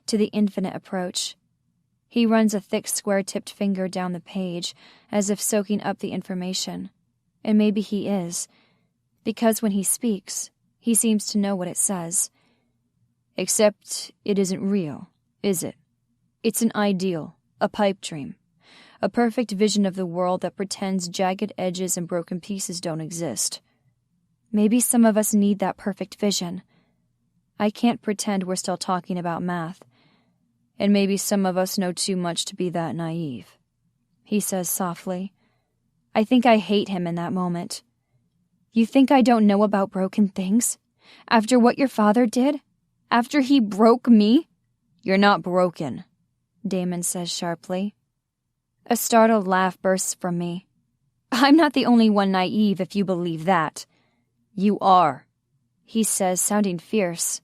to the infinite approach. He runs a thick square-tipped finger down the page, as if soaking up the information. And maybe he is, because when he speaks, he seems to know what it says. Except it isn't real, is it? It's an ideal, a pipe dream, a perfect vision of the world that pretends jagged edges and broken pieces don't exist. Maybe some of us need that perfect vision. I can't pretend we're still talking about math. And maybe some of us know too much to be that naive, he says softly. I think I hate him in that moment. You think I don't know about broken things? After what your father did? After he broke me? You're not broken, Damon says sharply. A startled laugh bursts from me. I'm not the only one naive if you believe that. You are, he says, sounding fierce.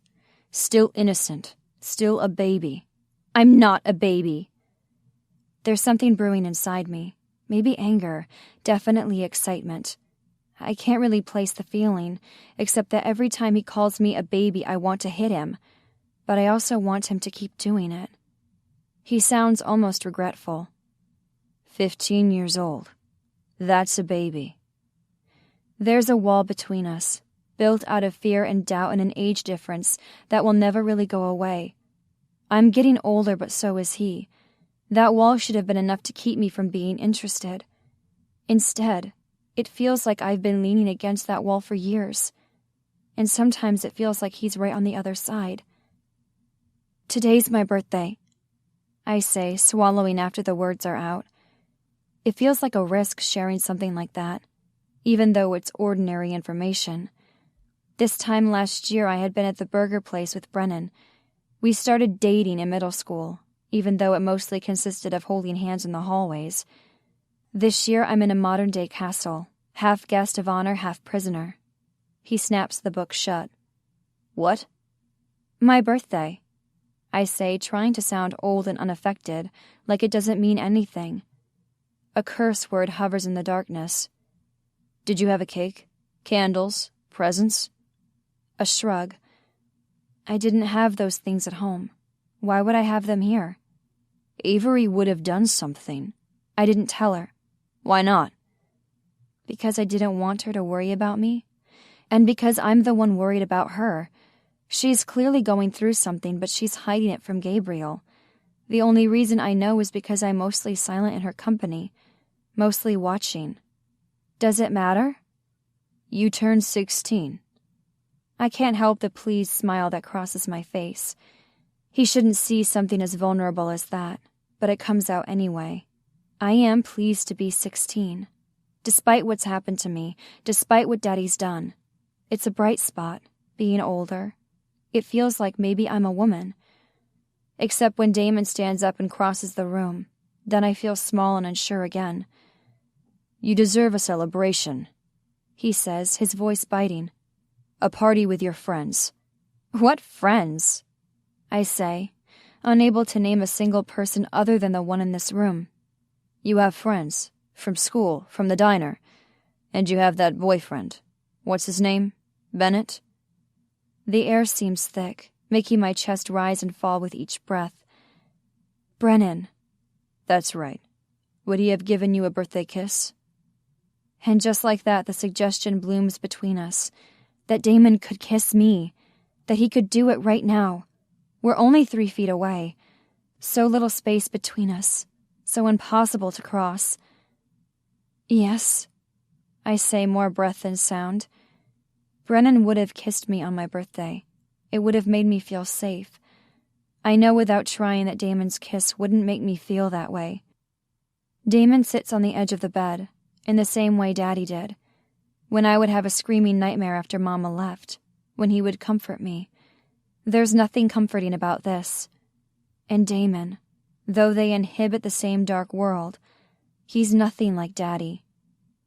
Still innocent, still a baby. I'm not a baby. There's something brewing inside me. Maybe anger, definitely excitement. I can't really place the feeling, except that every time he calls me a baby, I want to hit him, but I also want him to keep doing it. He sounds almost regretful. 15 years old. That's a baby. There's a wall between us, built out of fear and doubt and an age difference that will never really go away. I'm getting older, but so is he. That wall should have been enough to keep me from being interested. Instead, it feels like I've been leaning against that wall for years, and sometimes it feels like he's right on the other side. Today's my birthday, I say, swallowing after the words are out. It feels like a risk sharing something like that, even though it's ordinary information. This time last year I had been at the burger place with Brennan. We started dating in middle school, even though it mostly consisted of holding hands in the hallways. This year I'm in a modern-day castle, half guest of honor, half prisoner. He snaps the book shut. What? My birthday, I say, trying to sound old and unaffected, like it doesn't mean anything. A curse word hovers in the darkness. Did you have a cake? Candles? Presents? A shrug. I didn't have those things at home. Why would I have them here? Avery would have done something. I didn't tell her. Why not? Because I didn't want her to worry about me. And because I'm the one worried about her. She's clearly going through something, but she's hiding it from Gabriel. The only reason I know is because I'm mostly silent in her company, mostly watching. Does it matter? You turned 16. I can't help the pleased smile that crosses my face. He shouldn't see something as vulnerable as that, but it comes out anyway. I am pleased to be 16. Despite what's happened to me, despite what Daddy's done. It's a bright spot, being older. It feels like maybe I'm a woman. Except when Damon stands up and crosses the room. Then I feel small and unsure again. You deserve a celebration, he says, his voice biting. A party with your friends. What friends? I say, unable to name a single person other than the one in this room. You have friends. From school, from the diner. And you have that boyfriend. What's his name? Bennett? The air seems thick, making my chest rise and fall with each breath. Brennan. That's right. Would he have given you a birthday kiss? And just like that, the suggestion blooms between us. That Damon could kiss me. That he could do it right now. We're only 3 feet away. So little space between us. So impossible to cross. Yes, I say, more breath than sound. Brennan would have kissed me on my birthday. It would have made me feel safe. I know without trying that Damon's kiss wouldn't make me feel that way. Damon sits on the edge of the bed, in the same way Daddy did. When I would have a screaming nightmare after Mama left, when he would comfort me. There's nothing comforting about this. And Damon, though they inhabit the same dark world, he's nothing like Daddy.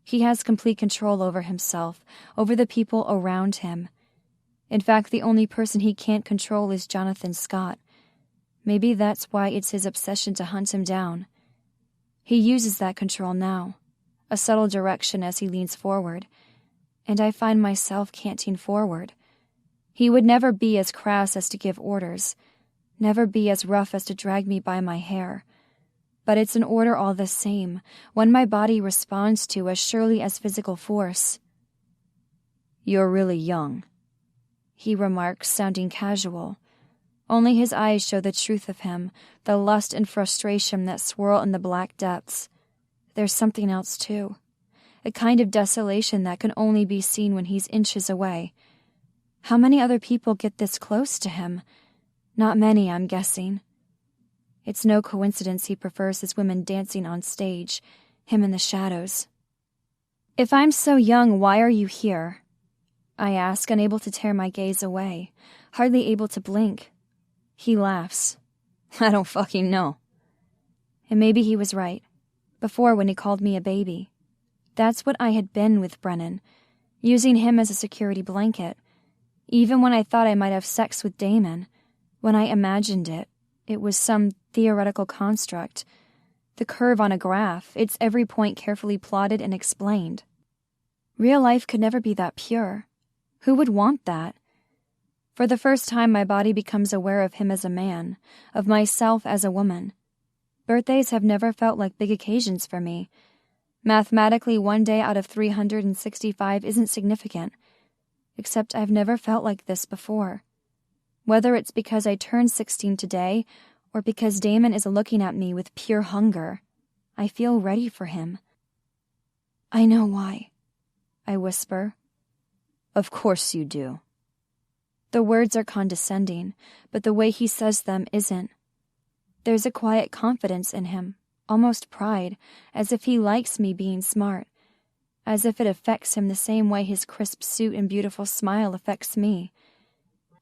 He has complete control over himself, over the people around him. In fact, the only person he can't control is Jonathan Scott. Maybe that's why it's his obsession to hunt him down. He uses that control now, a subtle direction as he leans forward, and I find myself canting forward. He would never be as crass as to give orders, never be as rough as to drag me by my hair. But it's an order all the same, one my body responds to as surely as physical force. You're really young, he remarks, sounding casual. Only his eyes show the truth of him, the lust and frustration that swirl in the black depths. There's something else, too. A kind of desolation that can only be seen when he's inches away. How many other people get this close to him? Not many, I'm guessing. It's no coincidence he prefers his women dancing on stage, him in the shadows. If I'm so young, why are you here? I ask, unable to tear my gaze away, hardly able to blink. He laughs. I don't fucking know. And maybe he was right. Before, when he called me a baby. That's what I had been with Brennan, using him as a security blanket. Even when I thought I might have sex with Damon, when I imagined it, it was some theoretical construct. The curve on a graph, its every point carefully plotted and explained. Real life could never be that pure. Who would want that? For the first time, my body becomes aware of him as a man, of myself as a woman. Birthdays have never felt like big occasions for me. Mathematically, 1 day out of 365 isn't significant. Except I've never felt like this before. Whether it's because I turned 16 today, or because Damon is looking at me with pure hunger, I feel ready for him. I know why, I whisper. Of course you do. The words are condescending, but the way he says them isn't. There's a quiet confidence in him, almost pride, as if he likes me being smart, as if it affects him the same way his crisp suit and beautiful smile affects me.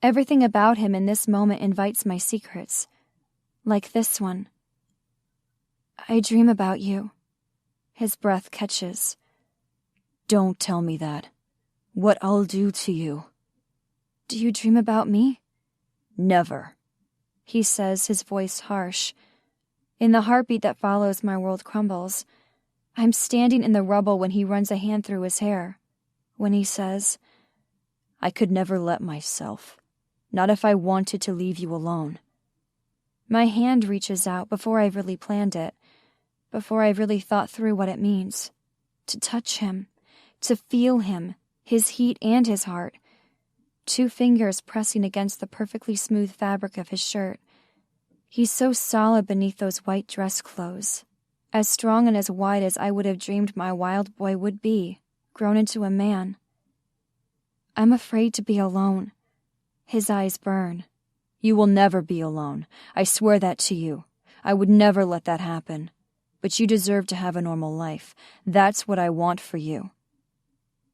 Everything about him in this moment invites my secrets. Like this one. I dream about you. His breath catches. Don't tell me that. What I'll do to you. Do you dream about me? Never. He says, his voice harsh. In the heartbeat that follows, my world crumbles. I'm standing in the rubble when he runs a hand through his hair. When he says, I could never let myself. Not if I wanted to leave you alone. My hand reaches out before I've really planned it, before I've really thought through what it means. To touch him, to feel him, his heat and his heart. 2 fingers pressing against the perfectly smooth fabric of his shirt. He's so solid beneath those white dress clothes, as strong and as wide as I would have dreamed my wild boy would be, grown into a man. I'm afraid to be alone. His eyes burn. You will never be alone. I swear that to you. I would never let that happen. But you deserve to have a normal life. That's what I want for you.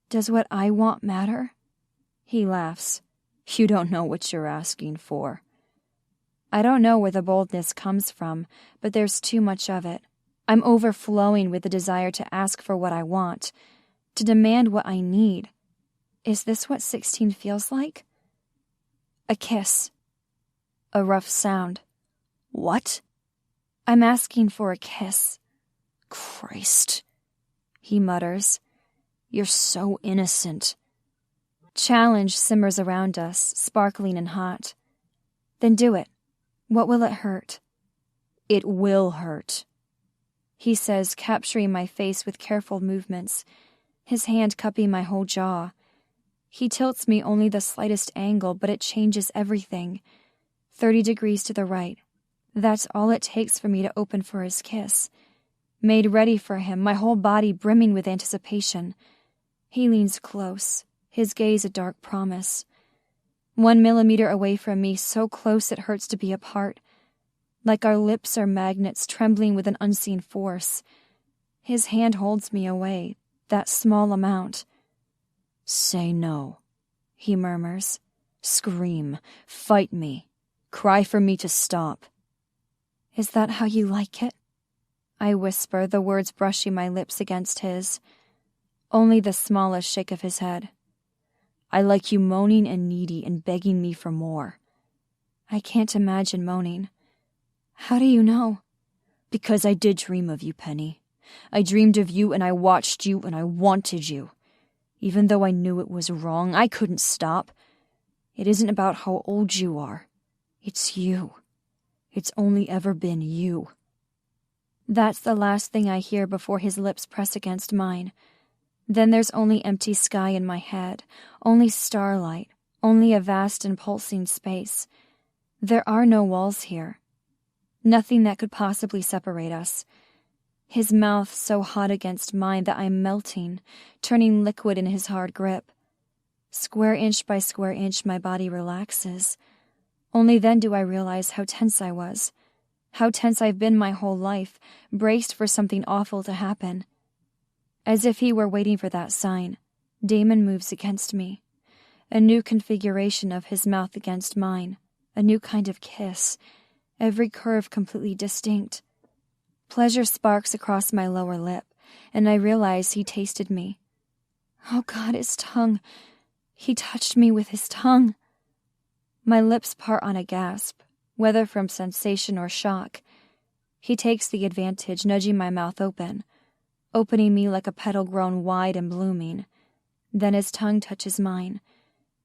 Does what I want matter? He laughs. You don't know what you're asking for. I don't know where the boldness comes from, but there's too much of it. I'm overflowing with the desire to ask for what I want, to demand what I need. Is this what 16 feels like? A kiss. A rough sound. What? I'm asking for a kiss. Christ, he mutters. You're so innocent. Challenge simmers around us, sparkling and hot. Then do it. What will it hurt? It will hurt, he says, capturing my face with careful movements, his hand cupping my whole jaw. He tilts me only the slightest angle, but it changes everything. 30 degrees to the right. That's all it takes for me to open for his kiss. Made ready for him, my whole body brimming with anticipation. He leans close, his gaze a dark promise. 1 millimeter away from me, so close it hurts to be apart. Like our lips are magnets trembling with an unseen force. His hand holds me away, that small amount. Say no, he murmurs. Scream, fight me. Cry for me to stop. Is that how you like it? I whisper, the words brushing my lips against his. Only the smallest shake of his head. I like you moaning and needy and begging me for more. I can't imagine moaning. How do you know? Because I did dream of you, Penny. I dreamed of you and I watched you and I wanted you. Even though I knew it was wrong, I couldn't stop. It isn't about how old you are. It's you. It's only ever been you. That's the last thing I hear before his lips press against mine. Then there's only empty sky in my head, only starlight, only a vast and pulsing space. There are no walls here. Nothing that could possibly separate us. His mouth so hot against mine that I'm melting, turning liquid in his hard grip. Square inch by square inch, my body relaxes. Only then do I realize how tense I was, how tense I've been my whole life, braced for something awful to happen. As if he were waiting for that sign, Damon moves against me. A new configuration of his mouth against mine, a new kind of kiss, every curve completely distinct. Pleasure sparks across my lower lip, and I realize he tasted me. Oh God, his tongue. He touched me with his tongue. My lips part on a gasp, whether from sensation or shock. He takes the advantage, nudging my mouth open, opening me like a petal grown wide and blooming. Then his tongue touches mine.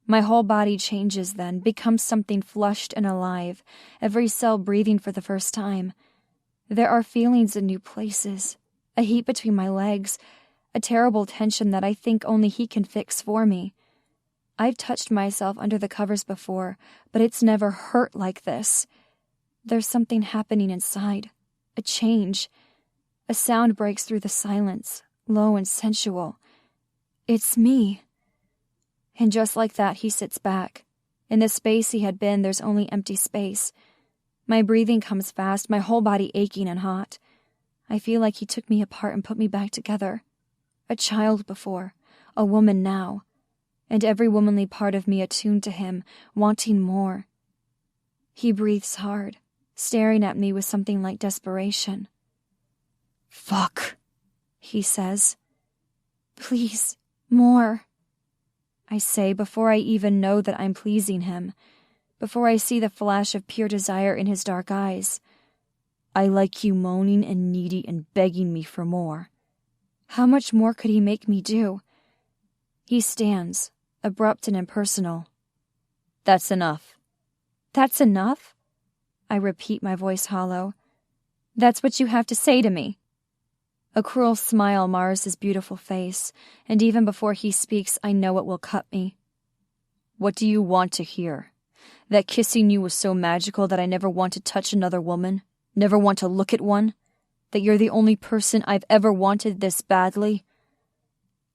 My whole body changes then, becomes something flushed and alive, every cell breathing for the first time. There are feelings in new places, a heat between my legs, a terrible tension that I think only he can fix for me. I've touched myself under the covers before, but it's never hurt like this. There's something happening inside, a change. A sound breaks through the silence, low and sensual. It's me. And just like that, he sits back. In the space he had been, there's only empty space. My breathing comes fast, my whole body aching and hot. I feel like he took me apart and put me back together. A child before, a woman now, and every womanly part of me attuned to him, wanting more. He breathes hard, staring at me with something like desperation. "Fuck," he says. "Please, more," I say before I even know that I'm pleasing him, before I see the flash of pure desire in his dark eyes. "I like you moaning and needy and begging me for more." How much more could he make me do? He stands, abrupt and impersonal. "That's enough." "That's enough?" I repeat, my voice hollow. "That's what you have to say to me?" A cruel smile mars his beautiful face, and even before he speaks, I know it will cut me. "What do you want to hear? That kissing you was so magical that I never want to touch another woman? Never want to look at one? That you're the only person I've ever wanted this badly?"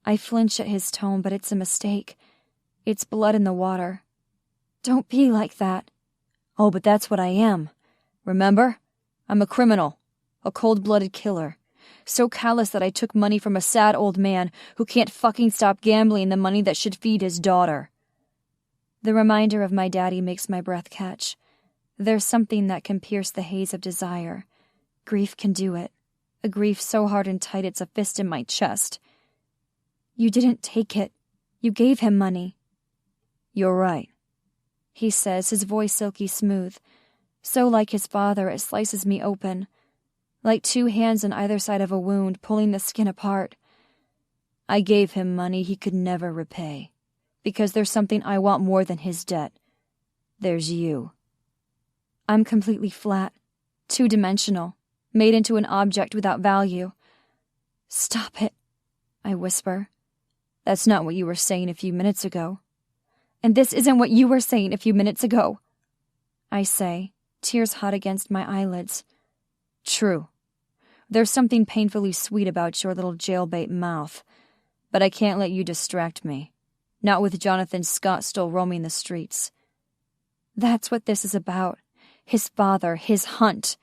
I flinch at his tone, but it's a mistake. It's blood in the water. "Don't be like that." "Oh, but that's what I am. Remember? I'm a criminal, a cold-blooded killer. So callous that I took money from a sad old man who can't fucking stop gambling the money that should feed his daughter." The reminder of my daddy makes my breath catch. There's something that can pierce the haze of desire. Grief can do it. A grief so hard and tight it's a fist in my chest. "You didn't take it. You gave him money." "You're right," he says, his voice silky smooth. So like his father, it slices me open. Like two hands on either side of a wound, pulling the skin apart. "I gave him money he could never repay, because there's something I want more than his debt. There's you." I'm completely flat, two-dimensional, made into an object without value. "Stop it," I whisper. "That's not what you were saying a few minutes ago." "And this isn't what you were saying a few minutes ago," I say, tears hot against my eyelids. "True. There's something painfully sweet about your little jailbait mouth, but I can't let you distract me. Not with Jonathan Scott still roaming the streets." That's what this is about. His father, his hunt.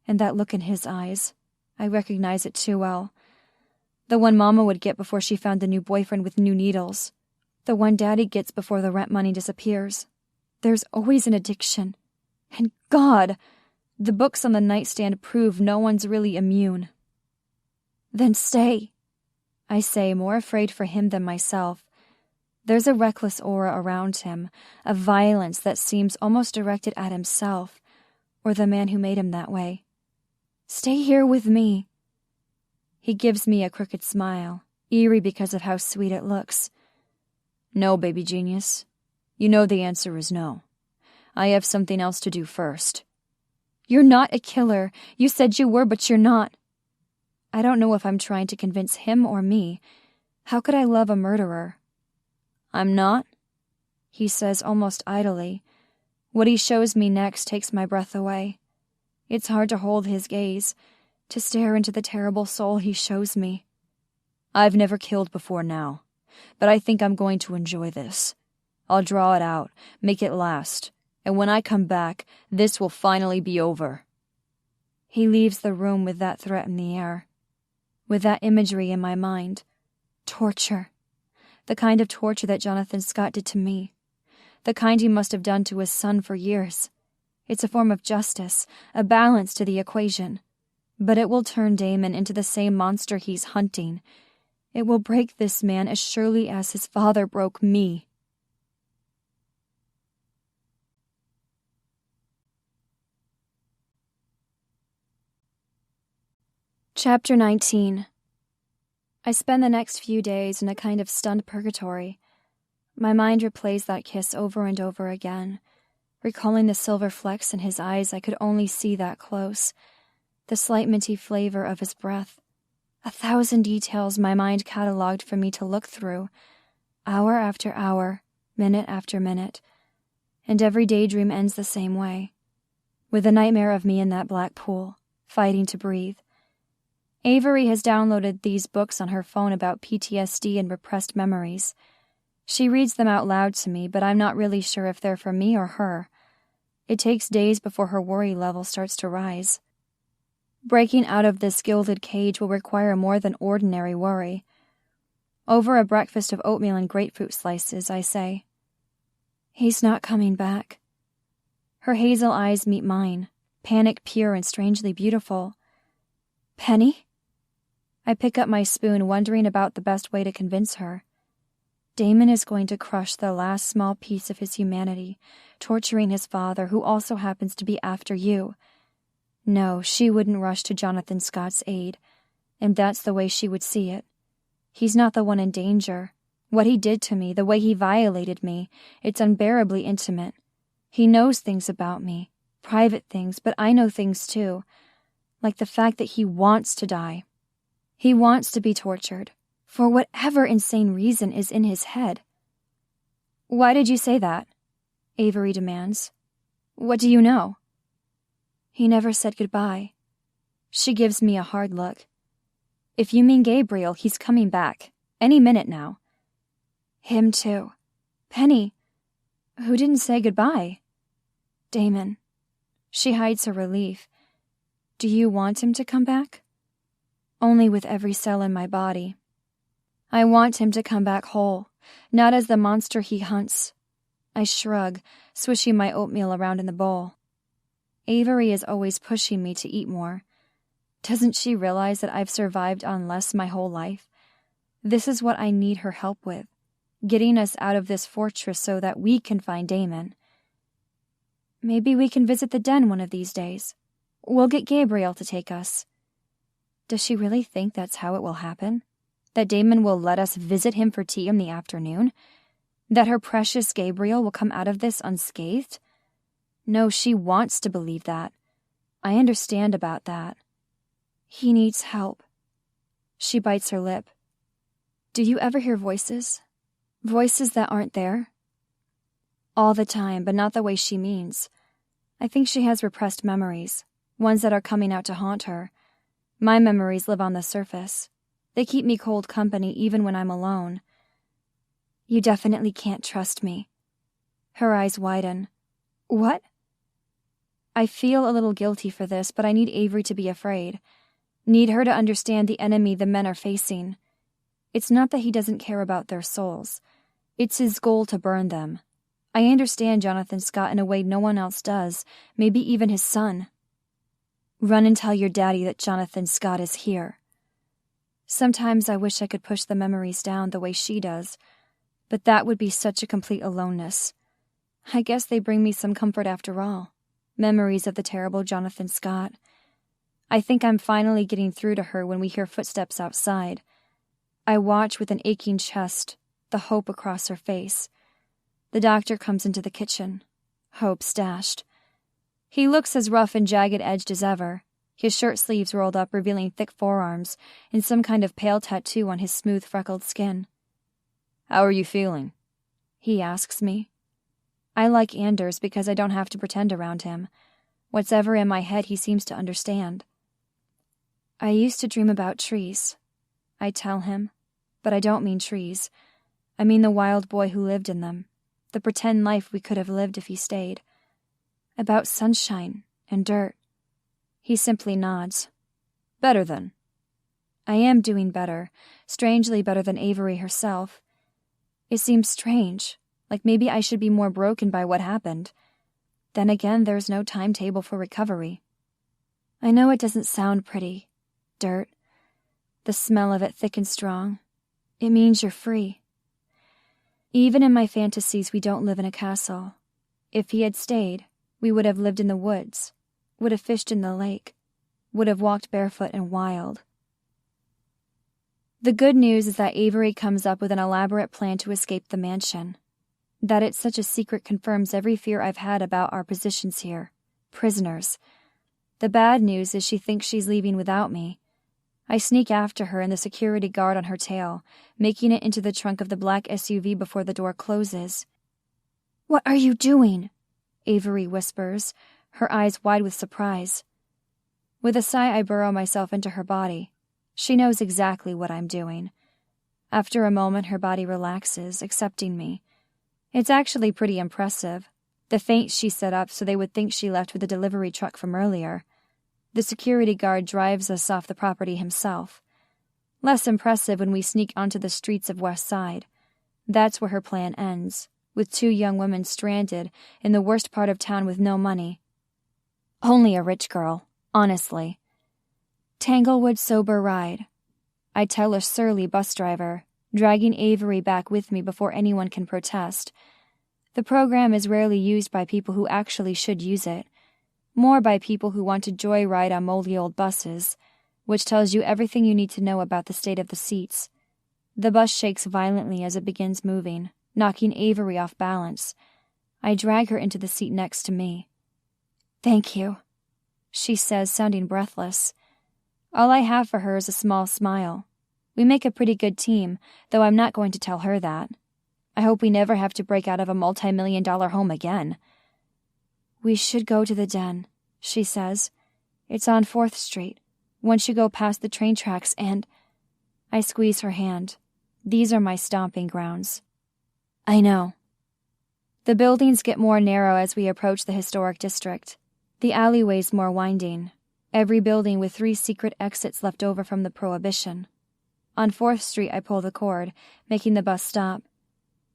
And that look in his eyes. I recognize it too well. The one Mama would get before she found a new boyfriend with new needles. The one Daddy gets before the rent money disappears. There's always an addiction. And God, the books on the nightstand prove no one's really immune. "Then stay," I say, more afraid for him than myself. There's a reckless aura around him, a violence that seems almost directed at himself, or the man who made him that way. "Stay here with me." He gives me a crooked smile, eerie because of how sweet it looks. "No, baby genius. You know the answer is no. I have something else to do first." "You're not a killer. You said you were, but you're not." I don't know if I'm trying to convince him or me. How could I love a murderer? "I'm not?" he says almost idly. What he shows me next takes my breath away. It's hard to hold his gaze, to stare into the terrible soul he shows me. "I've never killed before now, but I think I'm going to enjoy this. I'll draw it out, make it last, and when I come back, this will finally be over." He leaves the room with that threat in the air, with that imagery in my mind. Torture. The kind of torture that Jonathan Scott did to me. The kind he must have done to his son for years. It's a form of justice, a balance to the equation. But it will turn Damon into the same monster he's hunting. It will break this man as surely as his father broke me. Chapter 19. I spend the next few days in a kind of stunned purgatory. My mind replays that kiss over and over again, recalling the silver flecks in his eyes I could only see that close, the slight minty flavor of his breath, 1,000 details my mind catalogued for me to look through, hour after hour, minute after minute, and every daydream ends the same way, with a nightmare of me in that black pool, fighting to breathe. Avery has downloaded these books on her phone about PTSD and repressed memories. She reads them out loud to me, but I'm not really sure if they're for me or her. It takes days before her worry level starts to rise. Breaking out of this gilded cage will require more than ordinary worry. Over a breakfast of oatmeal and grapefruit slices, I say, "He's not coming back." Her hazel eyes meet mine, panic pure and strangely beautiful. "Penny?" I pick up my spoon, wondering about the best way to convince her. Damon is going to crush the last small piece of his humanity, torturing his father, who also happens to be after you. No, she wouldn't rush to Jonathan Scott's aid, and that's the way she would see it. He's not the one in danger. What he did to me, the way he violated me, it's unbearably intimate. He knows things about me, private things, but I know things too, like the fact that he wants to die. He wants to be tortured, for whatever insane reason is in his head. "Why did you say that?" Avery demands. "What do you know?" "He never said goodbye." She gives me a hard look. "If you mean Gabriel, he's coming back. Any minute now." "Him too. Penny, who didn't say goodbye?" "Damon." She hides her relief. "Do you want him to come back?" "Only with every cell in my body. I want him to come back whole, not as the monster he hunts." I shrug, swishing my oatmeal around in the bowl. Avery is always pushing me to eat more. Doesn't she realize that I've survived on less my whole life? This is what I need her help with, getting us out of this fortress so that we can find Damon. "Maybe we can visit the den one of these days. We'll get Gabriel to take us." Does she really think that's how it will happen? That Damon will let us visit him for tea in the afternoon? That her precious Gabriel will come out of this unscathed? No, she wants to believe that. I understand about that. He needs help. She bites her lip. "Do you ever hear voices? Voices that aren't there?" "All the time, but not the way she means. I think she has repressed memories, ones that are coming out to haunt her. My memories live on the surface. They keep me cold company even when I'm alone." "You definitely can't trust me." Her eyes widen. "What?" I feel a little guilty for this, but I need Avery to be afraid. Need her to understand the enemy the men are facing. It's not that he doesn't care about their souls. It's his goal to burn them. I understand Jonathan Scott in a way no one else does, maybe even his son. "Run and tell your daddy that Jonathan Scott is here." Sometimes I wish I could push the memories down the way she does, but that would be such a complete aloneness. I guess they bring me some comfort after all. Memories of the terrible Jonathan Scott. I think I'm finally getting through to her when we hear footsteps outside. I watch with an aching chest, the hope across her face. The doctor comes into the kitchen, hope stashed. He looks as rough and jagged-edged as ever, his shirt sleeves rolled up revealing thick forearms and some kind of pale tattoo on his smooth freckled skin. "How are you feeling?" he asks me. I like Anders because I don't have to pretend around him. What's ever in my head he seems to understand. "I used to dream about trees," I tell him, but I don't mean trees. I mean the wild boy who lived in them, the pretend life we could have lived if he stayed. About sunshine and dirt. He simply nods. "Better then." I am doing better, strangely better than Avery herself. It seems strange, like maybe I should be more broken by what happened. Then again, there's no timetable for recovery. I know it doesn't sound pretty. Dirt. The smell of it thick and strong. It means you're free. Even in my fantasies, we don't live in a castle. If he had stayed, we would have lived in the woods, would have fished in the lake, would have walked barefoot and wild. The good news is that Avery comes up with an elaborate plan to escape the mansion. That it's such a secret confirms every fear I've had about our positions here. Prisoners. The bad news is she thinks she's leaving without me. I sneak after her and the security guard on her tail, making it into the trunk of the black SUV before the door closes. "What are you doing?" Avery whispers, her eyes wide with surprise. With a sigh, I burrow myself into her body. She knows exactly what I'm doing. After a moment, her body relaxes, accepting me. It's actually pretty impressive. The feint she set up so they would think she left with the delivery truck from earlier. The security guard drives us off the property himself. Less impressive when we sneak onto the streets of West Side. That's where her plan ends, with 2 young women stranded in the worst part of town with no money. Only a rich girl, honestly. Tanglewood's sober ride. I tell a surly bus driver, dragging Avery back with me before anyone can protest. The program is rarely used by people who actually should use it. More by people who want to joyride on moldy old buses, which tells you everything you need to know about the state of the seats. The bus shakes violently as it begins moving, knocking Avery off balance. I drag her into the seat next to me. "Thank you," she says, sounding breathless. All I have for her is a small smile. We make a pretty good team, though I'm not going to tell her that. I hope we never have to break out of a multi-million-dollar home again. "We should go to the den," she says. "It's on 4th Street, once you go past the train tracks and—" I squeeze her hand. These are my stomping grounds. I know. The buildings get more narrow as we approach the historic district. The alleyways more winding. Every building with 3 secret exits left over from the Prohibition. On 4th Street, I pull the cord, making the bus stop.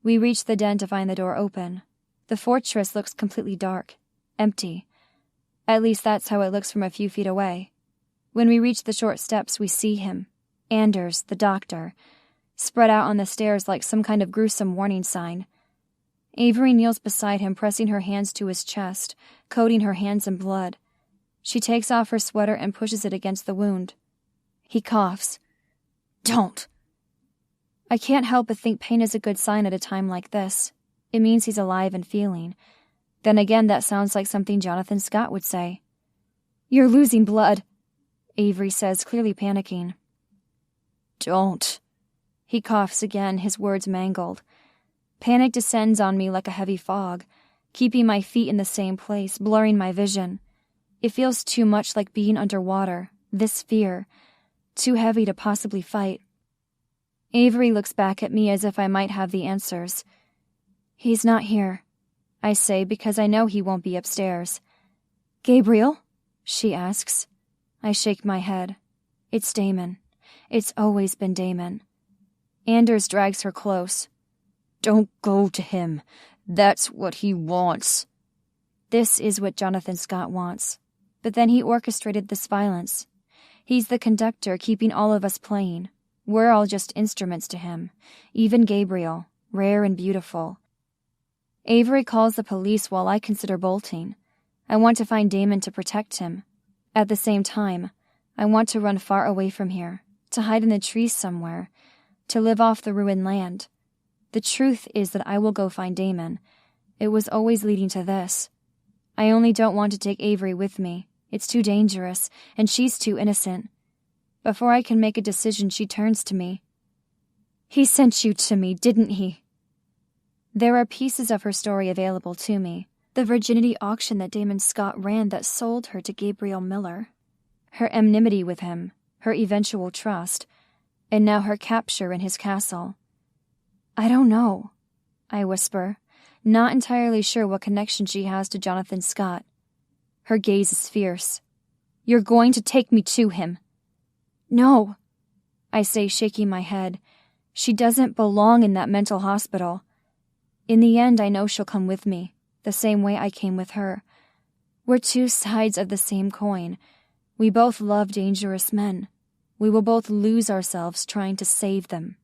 We reach the den to find the door open. The fortress looks completely dark. Empty. At least that's how it looks from a few feet away. When we reach the short steps, we see him, Anders, the doctor, spread out on the stairs like some kind of gruesome warning sign. Avery kneels beside him, pressing her hands to his chest, coating her hands in blood. She takes off her sweater and pushes it against the wound. He coughs. "Don't!" I can't help but think pain is a good sign at a time like this. It means he's alive and feeling. Then again, that sounds like something Jonathan Scott would say. "You're losing blood," Avery says, clearly panicking. "Don't." He coughs again, his words mangled. Panic descends on me like a heavy fog, keeping my feet in the same place, blurring my vision. It feels too much like being underwater, this fear, too heavy to possibly fight. Avery looks back at me as if I might have the answers. "He's not here," I say, because I know he won't be upstairs. "Gabriel?" she asks. I shake my head. It's Damon. It's always been Damon. Anders drags her close. "Don't go to him. That's what he wants." This is what Jonathan Scott wants. But then he orchestrated this violence. He's the conductor keeping all of us playing. We're all just instruments to him. Even Gabriel, rare and beautiful. Avery calls the police while I consider bolting. I want to find Damon to protect him. At the same time, I want to run far away from here, to hide in the trees somewhere, to live off the ruined land. The truth is that I will go find Damon. It was always leading to this. I only don't want to take Avery with me. It's too dangerous, and she's too innocent. Before I can make a decision, she turns to me. "He sent you to me, didn't he?" There are pieces of her story available to me. The virginity auction that Damon Scott ran that sold her to Gabriel Miller. Her enmity with him, her eventual trust, and now her capture in his castle. "I don't know," I whisper, not entirely sure what connection she has to Jonathan Scott. Her gaze is fierce. "You're going to take me to him." "No," I say, shaking my head. She doesn't belong in that mental hospital. In the end, I know she'll come with me, the same way I came with her. We're 2 sides of the same coin. We both love dangerous men. We will both lose ourselves trying to save them.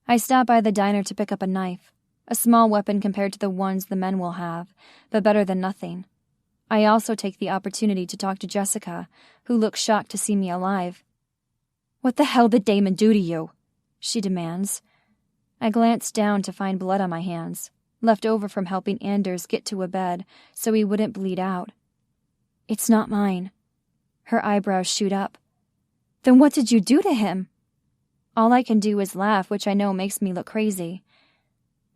I stop by the diner to pick up a knife, a small weapon compared to the ones the men will have, but better than nothing. I also take the opportunity to talk to Jessica, who looks shocked to see me alive. "What the hell did Damon do to you?" she demands. I glance down to find blood on my hands, left over from helping Anders get to a bed so he wouldn't bleed out. "It's not mine." Her eyebrows shoot up. "Then what did you do to him?" All I can do is laugh, which I know makes me look crazy.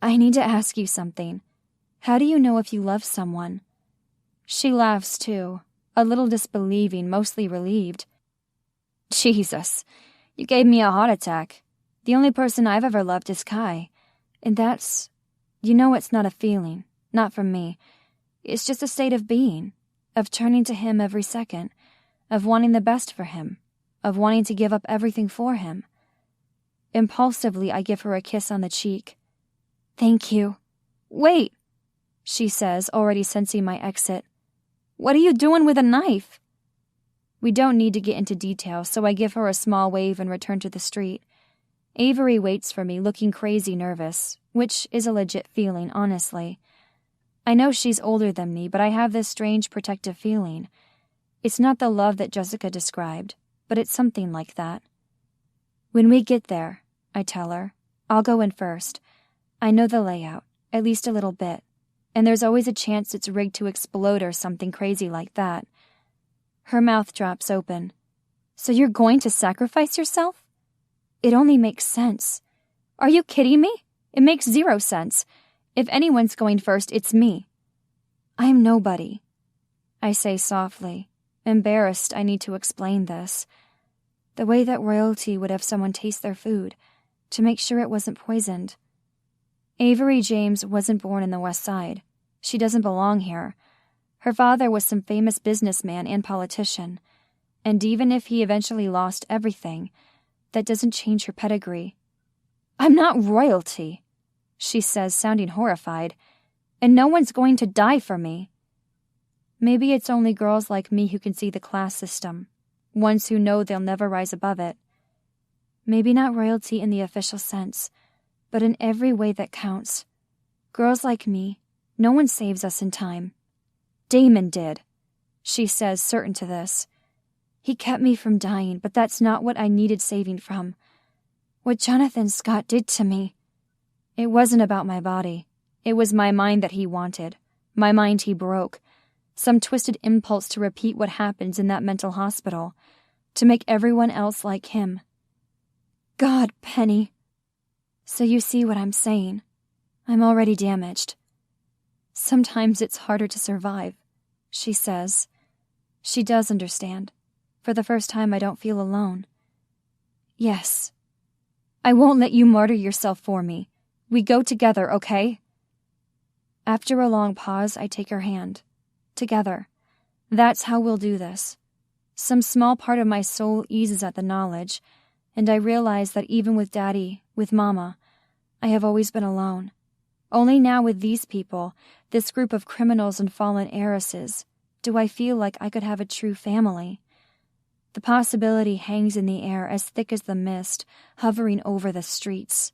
"I need to ask you something. How do you know if you love someone?" She laughs too, a little disbelieving, mostly relieved. "Jesus, you gave me a heart attack. The only person I've ever loved is Kai. And that's, it's not a feeling, not from me. It's just a state of being, of turning to him every second, of wanting the best for him, of wanting to give up everything for him." Impulsively, I give her a kiss on the cheek. "Thank you." "Wait," she says, already sensing my exit. "What are you doing with a knife?" We don't need to get into detail, so I give her a small wave and return to the street. Avery waits for me, looking crazy nervous, which is a legit feeling, honestly. I know she's older than me, but I have this strange protective feeling. It's not the love that Jessica described, but it's something like that. "When we get there," I tell her, "I'll go in first. I know the layout, at least a little bit, and there's always a chance it's rigged to explode or something crazy like that." Her mouth drops open. "So you're going to sacrifice yourself?" "It only makes sense." "Are you kidding me? It makes zero sense. If anyone's going first, it's me." "I'm nobody," I say softly, embarrassed I need to explain this. The way that royalty would have someone taste their food, to make sure it wasn't poisoned. Avery James wasn't born in the West Side. She doesn't belong here. Her father was some famous businessman and politician, and even if he eventually lost everything, that doesn't change her pedigree. "I'm not royalty," she says, sounding horrified, "and no one's going to die for me." Maybe it's only girls like me who can see the class system, ones who know they'll never rise above it. Maybe not royalty in the official sense, but in every way that counts. Girls like me, no one saves us in time. "Damon did," she says, certain to this. "He kept me from dying, but that's not what I needed saving from. What Jonathan Scott did to me. It wasn't about my body. It was my mind that he wanted, my mind he broke. Some twisted impulse to repeat what happens in that mental hospital, to make everyone else like him. God, Penny. So you see what I'm saying. I'm already damaged. Sometimes it's harder to survive," she says. She does understand. For the first time, I don't feel alone. "Yes. I won't let you martyr yourself for me. We go together, okay?" After a long pause, I take her hand. Together. That's how we'll do this. Some small part of my soul eases at the knowledge, and I realize that even with Daddy, with Mama, I have always been alone. Only now with these people, this group of criminals and fallen heiresses, do I feel like I could have a true family. The possibility hangs in the air as thick as the mist, hovering over the streets.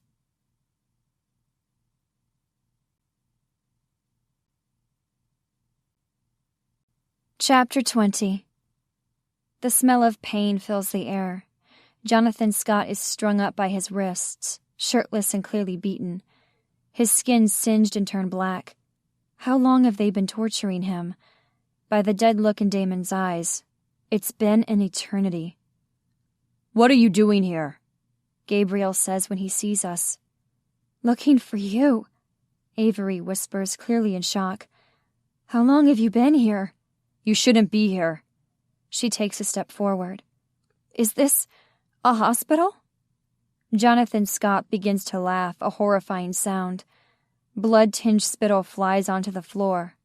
Chapter 20. The smell of pain fills the air. Jonathan Scott is strung up by his wrists, shirtless and clearly beaten. His skin singed and turned black. How long have they been torturing him? By the dead look in Damon's eyes, it's been an eternity. "What are you doing here?" Gabriel says when he sees us. "Looking for you," Avery whispers, clearly in shock. "How long have you been here?" "You shouldn't be here." She takes a step forward. "Is this a hospital?" Jonathan Scott begins to laugh, a horrifying sound. Blood-tinged spittle flies onto the floor.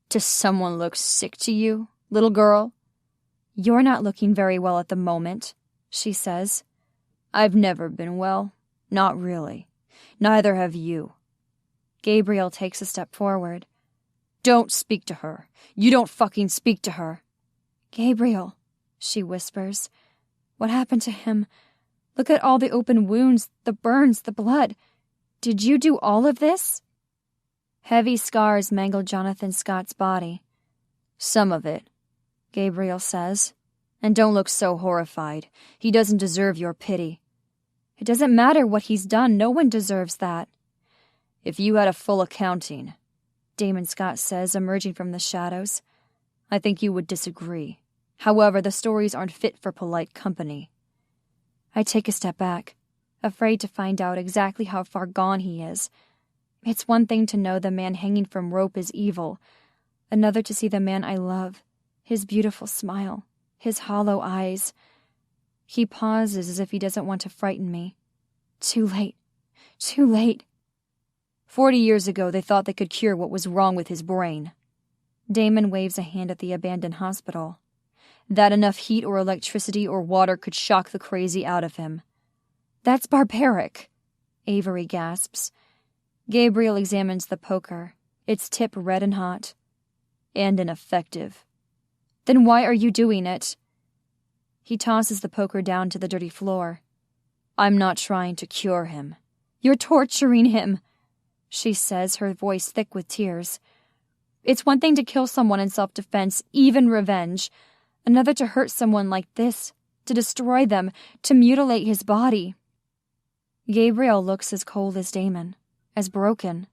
"Does someone look sick to you, little girl?" "You're not looking very well at the moment," she says. "I've never been well. Not really. Neither have you." Gabriel takes a step forward. "Don't speak to her. You don't fucking speak to her." Gabriel, she whispers. What happened to him? Look at all the open wounds, the burns, the blood. Did you do all of this? Heavy scars mangled Jonathan Scott's body. Some of it, Gabriel says. And don't look so horrified. He doesn't deserve your pity. It doesn't matter what he's done. No one deserves that. If you had a full accounting, Damon Scott says, emerging from the shadows, I think you would disagree. However, the stories aren't fit for polite company. I take a step back, afraid to find out exactly how far gone he is. It's one thing to know the man hanging from rope is evil, another to see the man I love, his beautiful smile, his hollow eyes. He pauses as if he doesn't want to frighten me. Too late. Too late. 40 years ago, they thought they could cure what was wrong with his brain. Damon waves a hand at the abandoned hospital. That enough heat or electricity or water could shock the crazy out of him. That's barbaric, Avery gasps. Gabriel examines the poker, its tip red and hot. And ineffective. Then why are you doing it? He tosses the poker down to the dirty floor. I'm not trying to cure him. You're torturing him, she says, her voice thick with tears. It's one thing to kill someone in self-defense, even revenge. Another to hurt someone like this, to destroy them, to mutilate his body. Gabriel looks as cold as Damon, as broken.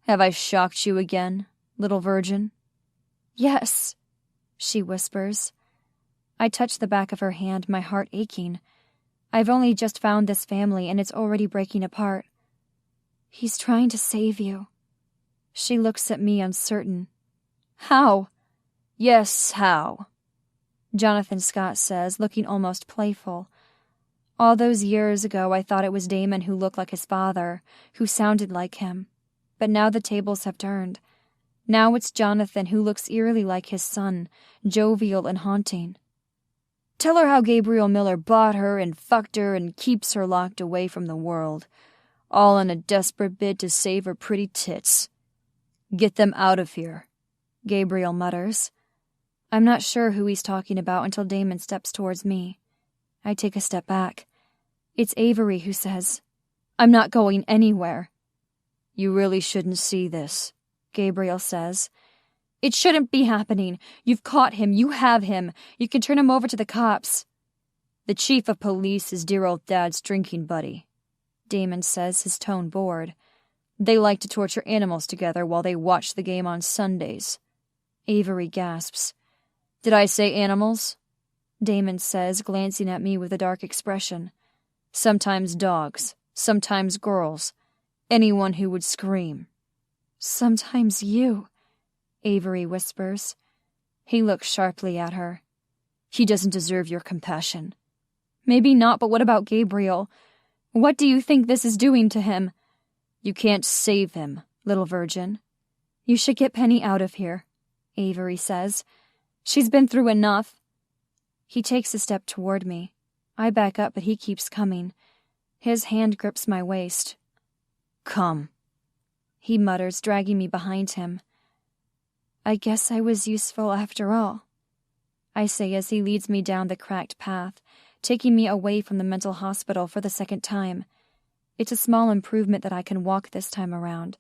Have I shocked you again, little virgin? Yes, she whispers. I touch the back of her hand, my heart aching. I've only just found this family and it's already breaking apart. He's trying to save you. She looks at me uncertain. How? Yes, how? Jonathan Scott says, looking almost playful. All those years ago I thought it was Damon who looked like his father, who sounded like him. But now the tables have turned. Now it's Jonathan who looks eerily like his son, jovial and haunting. Tell her how Gabriel Miller bought her and fucked her and keeps her locked away from the world, all in a desperate bid to save her pretty tits. Get them out of here, Gabriel mutters. I'm not sure who he's talking about until Damon steps towards me. I take a step back. It's Avery who says, I'm not going anywhere. You really shouldn't see this, Gabriel says. It shouldn't be happening. You've caught him. You have him. You can turn him over to the cops. The chief of police is dear old Dad's drinking buddy, Damon says, his tone bored. They like to torture animals together while they watch the game on Sundays. Avery gasps. Did I say animals? Damon says, glancing at me with a dark expression. Sometimes dogs, sometimes girls, anyone who would scream. Sometimes you, Avery whispers. He looks sharply at her. He doesn't deserve your compassion. Maybe not, but what about Gabriel? What do you think this is doing to him? You can't save him, little virgin. You should get Penny out of here, Avery says. She's been through enough. He takes a step toward me. I back up, but he keeps coming. His hand grips my waist. Come, he mutters, dragging me behind him. I guess I was useful after all, I say as he leads me down the cracked path, taking me away from the mental hospital for the second time. It's a small improvement that I can walk this time around.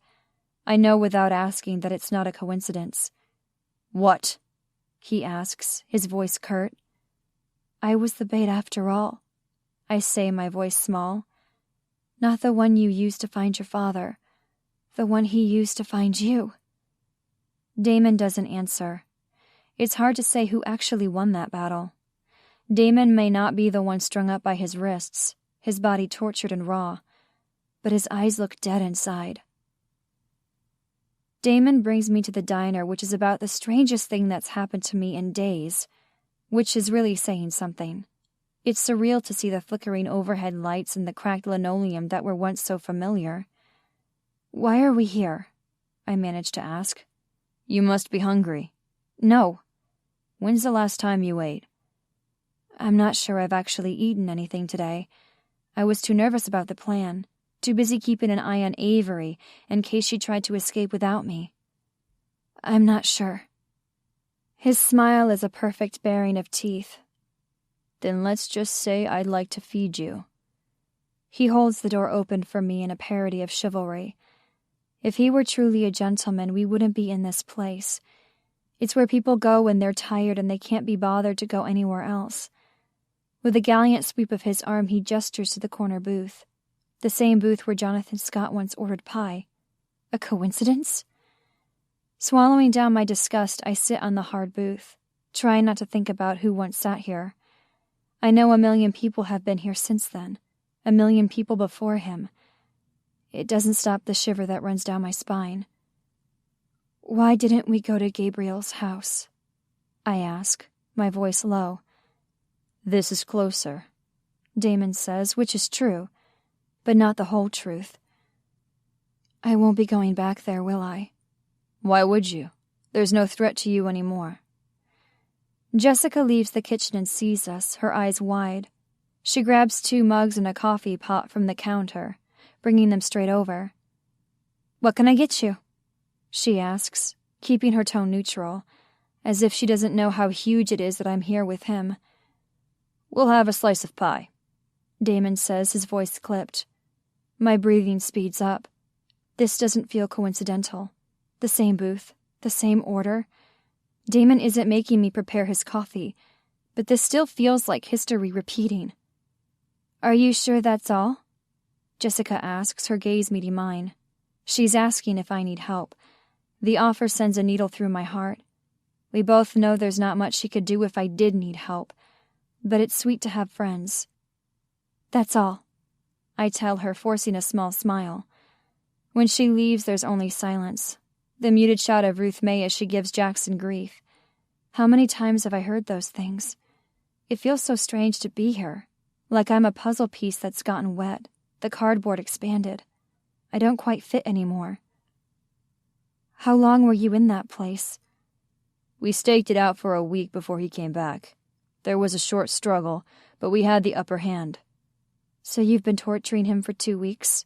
I know without asking that it's not a coincidence. What? He asks, his voice curt. I was the bait after all, I say, my voice small. Not the one you used to find your father, the one he used to find you. Damon doesn't answer. It's hard to say who actually won that battle. Damon may not be the one strung up by his wrists, his body tortured and raw, but his eyes look dead inside. Damon brings me to the diner, which is about the strangest thing that's happened to me in days, which is really saying something. It's surreal to see the flickering overhead lights and the cracked linoleum that were once so familiar. Why are we here? I managed to ask. You must be hungry. No. When's the last time you ate? I'm not sure I've actually eaten anything today. I was too nervous about the plan, too busy keeping an eye on Avery in case she tried to escape without me. I'm not sure. His smile is a perfect baring of teeth. Then let's just say I'd like to feed you. He holds the door open for me in a parody of chivalry. If he were truly a gentleman, we wouldn't be in this place. It's where people go when they're tired and they can't be bothered to go anywhere else. With a gallant sweep of his arm, he gestures to the corner booth. The same booth where Jonathan Scott once ordered pie. A coincidence? Swallowing down my disgust, I sit on the hard booth, trying not to think about who once sat here. I know 1,000,000 people have been here since then, 1,000,000 people before him. It doesn't stop the shiver that runs down my spine. Why didn't we go to Gabriel's house? I ask, my voice low. This is closer, Damon says, which is true, but not the whole truth. I won't be going back there, will I? Why would you? There's no threat to you anymore. Jessica leaves the kitchen and sees us, her eyes wide. She grabs 2 mugs and a coffee pot from the counter, bringing them straight over. What can I get you? She asks, keeping her tone neutral, as if she doesn't know how huge it is that I'm here with him. We'll have a slice of pie, Damon says, his voice clipped. My breathing speeds up. This doesn't feel coincidental. The same booth, the same order. Damon isn't making me prepare his coffee, but this still feels like history repeating. Are you sure that's all? Jessica asks, her gaze meeting mine. She's asking if I need help. The offer sends a needle through my heart. We both know there's not much she could do if I did need help, but it's sweet to have friends. That's all, I tell her, forcing a small smile. When she leaves, there's only silence. The muted shout of Ruth May as she gives Jackson grief. How many times have I heard those things? It feels so strange to be here, like I'm a puzzle piece that's gotten wet, the cardboard expanded. I don't quite fit anymore. How long were you in that place? We staked it out for a week before he came back. There was a short struggle, but we had the upper hand. So you've been torturing him for 2 weeks?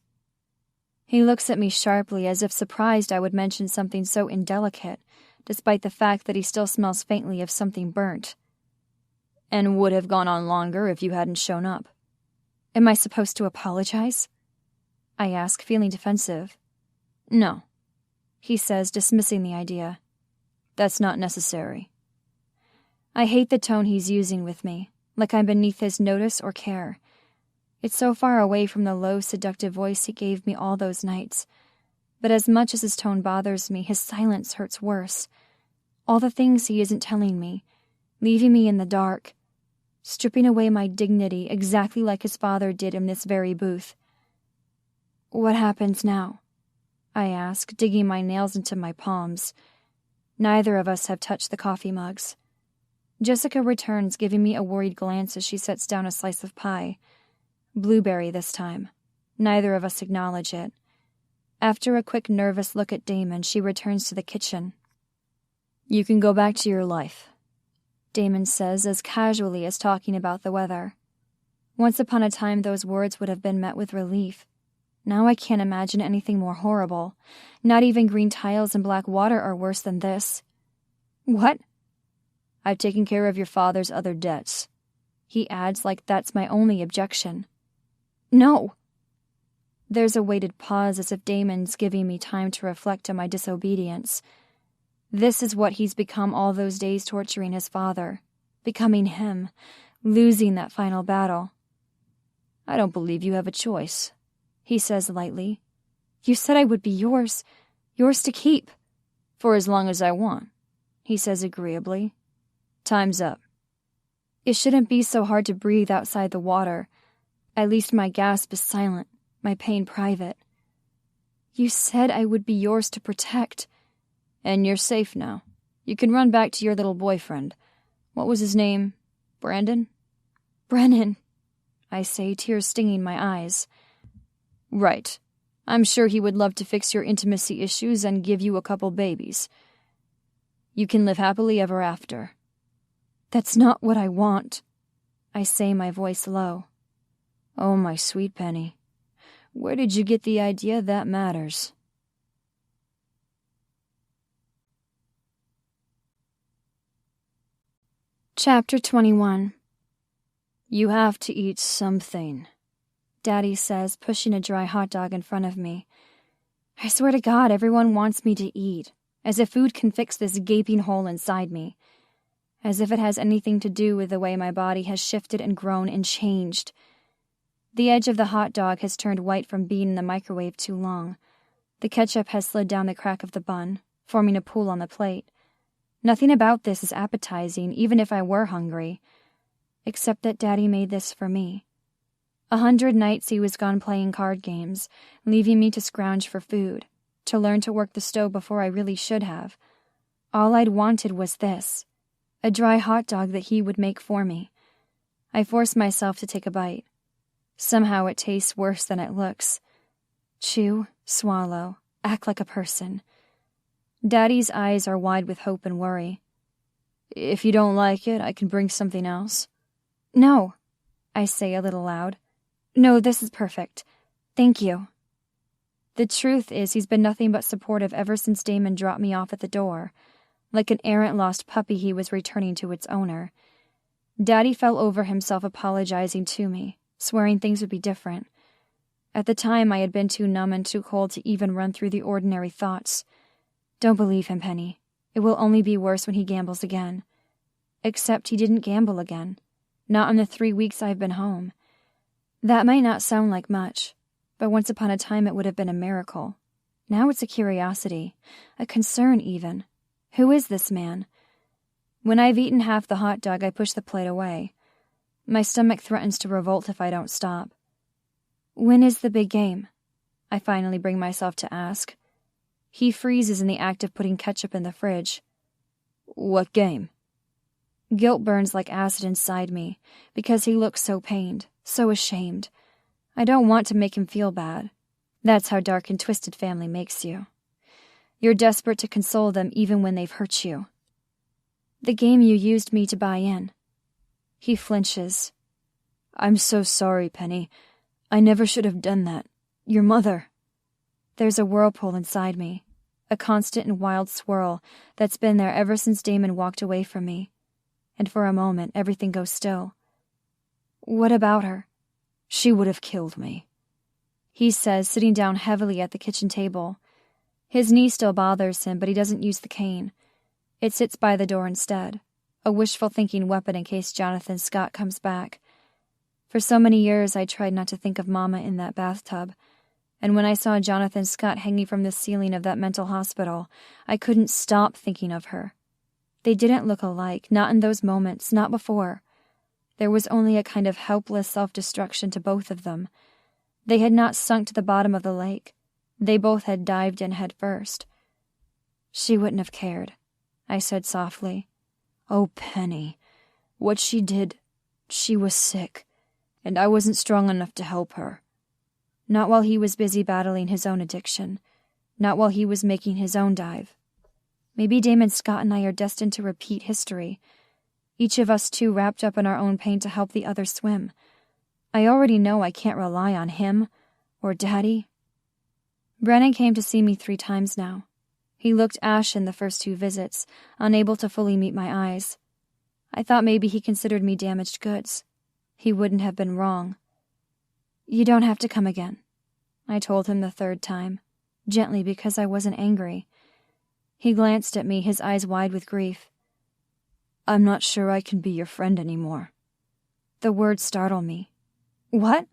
He looks at me sharply, as if surprised I would mention something so indelicate, despite the fact that he still smells faintly of something burnt. And would have gone on longer if you hadn't shown up. Am I supposed to apologize? I ask, feeling defensive. No, he says, dismissing the idea. That's not necessary. I hate the tone he's using with me, like I'm beneath his notice or care. It's so far away from the low, seductive voice he gave me all those nights. But as much as his tone bothers me, his silence hurts worse. All the things he isn't telling me, leaving me in the dark, stripping away my dignity exactly like his father did in this very booth. What happens now? I ask, digging my nails into my palms. Neither of us have touched the coffee mugs. Jessica returns, giving me a worried glance as she sets down a slice of pie. Blueberry this time. Neither of us acknowledge it. After a quick nervous look at Damon, she returns to the kitchen. You can go back to your life, Damon says, as casually as talking about the weather. Once upon a time those words would have been met with relief. Now I can't imagine anything more horrible. Not even green tiles and black water are worse than this. What? I've taken care of your father's other debts, he adds, like that's my only objection. No. There's a weighted pause, as if Damon's giving me time to reflect on my disobedience. This is what he's become all those days torturing his father. Becoming him. Losing that final battle. I don't believe you have a choice, he says lightly. You said I would be yours. Yours to keep. For as long as I want, he says agreeably. Time's up. It shouldn't be so hard to breathe outside the water. At least my gasp is silent, my pain private. You said I would be yours to protect. And you're safe now. You can run back to your little boyfriend. What was his name? Brandon? Brennan, I say, tears stinging my eyes. Right. I'm sure he would love to fix your intimacy issues and give you a couple babies. You can live happily ever after. That's not what I want, I say, my voice low. Oh, my sweet Penny. Where did you get the idea that matters? Chapter 21. You have to eat something, Daddy says, pushing a dry hot dog in front of me. I swear to God, everyone wants me to eat, as if food can fix this gaping hole inside me. As if it has anything to do with the way my body has shifted and grown and changed. The edge of the hot dog has turned white from being in the microwave too long. The ketchup has slid down the crack of the bun, forming a pool on the plate. Nothing about this is appetizing, even if I were hungry. Except that Daddy made this for me. 100 nights he was gone playing card games, leaving me to scrounge for food, to learn to work the stove before I really should have. All I'd wanted was this. A dry hot dog that he would make for me. I forced myself to take a bite. Somehow it tastes worse than it looks. Chew, swallow, act like a person. Daddy's eyes are wide with hope and worry. If you don't like it, I can bring something else. No, I say a little loud. No, this is perfect. Thank you. The truth is he's been nothing but supportive ever since Damon dropped me off at the door. Like an errant lost puppy he was returning to its owner. Daddy fell over himself apologizing to me, swearing things would be different. At the time I had been too numb and too cold to even run through the ordinary thoughts. Don't believe him, Penny. It will only be worse when he gambles again. Except he didn't gamble again. Not in the 3 weeks I've been home. That might not sound like much, but once upon a time it would have been a miracle. Now it's a curiosity, a concern even. Who is this man? When I've eaten half the hot dog, I push the plate away. My stomach threatens to revolt if I don't stop. When is the big game? I finally bring myself to ask. He freezes in the act of putting ketchup in the fridge. What game? Guilt burns like acid inside me, because he looks so pained, so ashamed. I don't want to make him feel bad. That's how dark and twisted family makes you. You're desperate to console them even when they've hurt you. The game you used me to buy in. He flinches. I'm so sorry, Penny. I never should have done that. Your mother. There's a whirlpool inside me, a constant and wild swirl that's been there ever since Damon walked away from me. And for a moment, everything goes still. What about her? She would have killed me, he says, sitting down heavily at the kitchen table. His knee still bothers him, but he doesn't use the cane. It sits by the door instead, a wishful-thinking weapon in case Jonathan Scott comes back. For so many years I tried not to think of Mama in that bathtub, and when I saw Jonathan Scott hanging from the ceiling of that mental hospital, I couldn't stop thinking of her. They didn't look alike, not in those moments, not before. There was only a kind of helpless self-destruction to both of them. They had not sunk to the bottom of the lake. They both had dived in head first. She wouldn't have cared, I said softly. Oh, Penny, what she did, she was sick, and I wasn't strong enough to help her. Not while he was busy battling his own addiction. Not while he was making his own dive. Maybe Damon Scott and I are destined to repeat history. Each of us two wrapped up in our own pain to help the other swim. I already know I can't rely on him, or Daddy. Brennan came to see me 3 times now. He looked ashen the first 2 visits, unable to fully meet my eyes. I thought maybe he considered me damaged goods. He wouldn't have been wrong. You don't have to come again, I told him the 3rd time, gently because I wasn't angry. He glanced at me, his eyes wide with grief. I'm not sure I can be your friend anymore. The words startle me. What?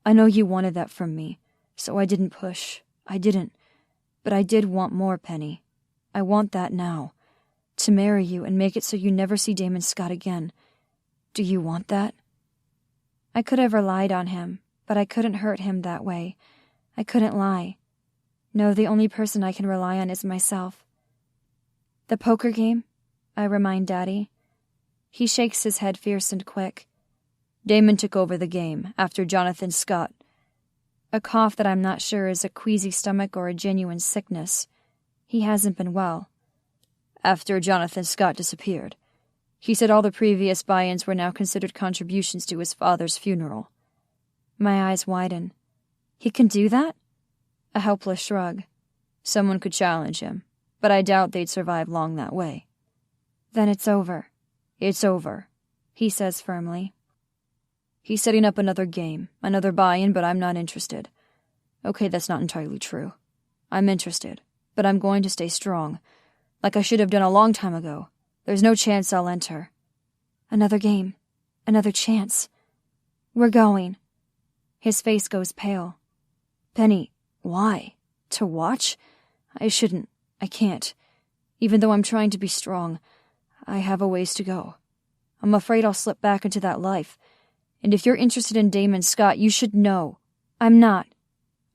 I know you wanted that from me, so I didn't push. I didn't. But I did want more, Penny. I want that now. To marry you and make it so you never see Damon Scott again. Do you want that? I could have relied on him, but I couldn't hurt him that way. I couldn't lie. No, the only person I can rely on is myself. The poker game? I remind Daddy. He shakes his head fierce and quick. Damon took over the game after Jonathan Scott. A cough that I'm not sure is a queasy stomach or a genuine sickness. He hasn't been well. After Jonathan Scott disappeared. He said all the previous buy-ins were now considered contributions to his father's funeral. My eyes widen. He can do that? A helpless shrug. Someone could challenge him, but I doubt they'd survive long that way. Then it's over. It's over, he says firmly. He's setting up another game, another buy-in, but I'm not interested. Okay, that's not entirely true. I'm interested, but I'm going to stay strong, like I should have done a long time ago. There's no chance I'll enter. Another game. Another chance. We're going. His face goes pale. Penny, why? To watch? I shouldn't. I can't. Even though I'm trying to be strong, I have a ways to go. I'm afraid I'll slip back into that life. And if you're interested in Damon Scott, you should know. I'm not,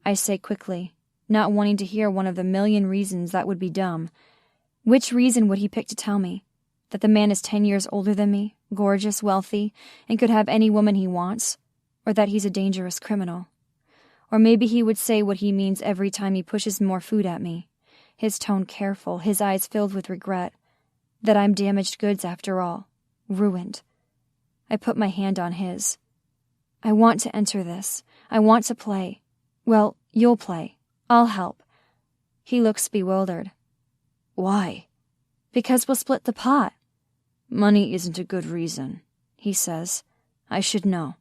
I say quickly, not wanting to hear one of the million reasons that would be dumb. Which reason would he pick to tell me? That the man is 10 years older than me, gorgeous, wealthy, and could have any woman he wants? Or that he's a dangerous criminal? Or maybe he would say what he means every time he pushes more food at me, his tone careful, his eyes filled with regret, that I'm damaged goods after all, ruined. I put my hand on his. I want to enter this. I want to play. Well, you'll play. I'll help. He looks bewildered. Why? Because we'll split the pot. Money isn't a good reason, he says. I should know.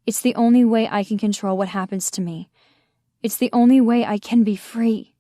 It's the only way I can control what happens to me. It's the only way I can be free.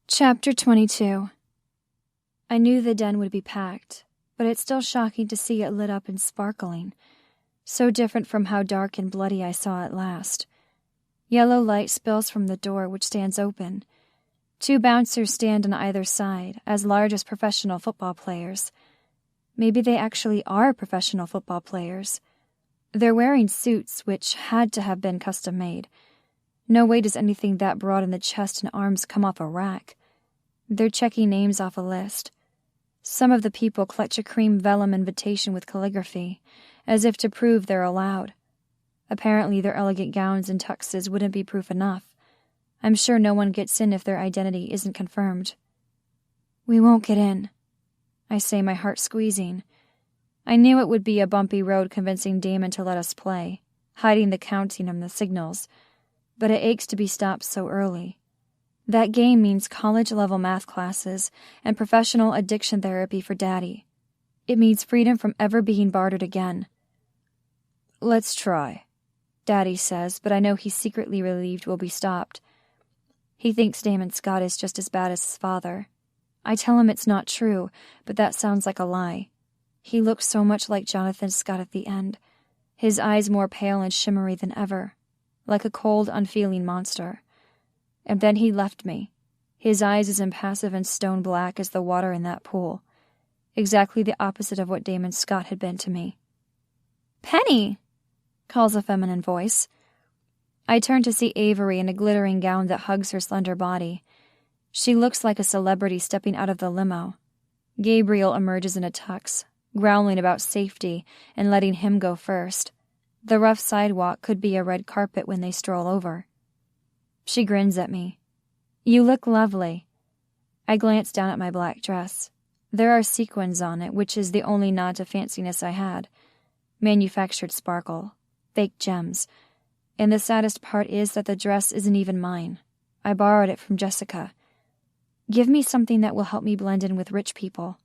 Chapter 22. I knew the den would be packed, but it's still shocking to see it lit up and sparkling, so different from how dark and bloody I saw it last. Yellow light spills from the door, which stands open. 2 bouncers stand on either side, as large as professional football players. Maybe they actually are professional football players. They're wearing suits, which had to have been custom-made. No way does anything that broad in the chest and arms come off a rack. They're checking names off a list. Some of the people clutch a cream vellum invitation with calligraphy, as if to prove they're allowed. Apparently their elegant gowns and tuxes wouldn't be proof enough. I'm sure no one gets in if their identity isn't confirmed. We won't get in, I say, my heart squeezing. I knew it would be a bumpy road convincing Damon to let us play, hiding the counting and the signals, but it aches to be stopped so early. That game means college-level math classes and professional addiction therapy for Daddy. It means freedom from ever being bartered again. Let's try, Daddy says, but I know he's secretly relieved we'll be stopped. He thinks Damon Scott is just as bad as his father. I tell him it's not true, but that sounds like a lie. He looks so much like Jonathan Scott at the end, his eyes more pale and shimmery than ever, like a cold, unfeeling monster. And then he left me, his eyes as impassive and stone black as the water in that pool, exactly the opposite of what Damon Scott had been to me. "Penny!" calls a feminine voice. I turn to see Avery in a glittering gown that hugs her slender body. She looks like a celebrity stepping out of the limo. Gabriel emerges in a tux, growling about safety and letting him go first. The rough sidewalk could be a red carpet when they stroll over. She grins at me. "You look lovely." I glance down at my black dress. There are sequins on it, which is the only nod to fanciness I had. Manufactured sparkle. Fake gems. And the saddest part is that the dress isn't even mine. I borrowed it from Jessica. Give me something that will help me blend in with rich people.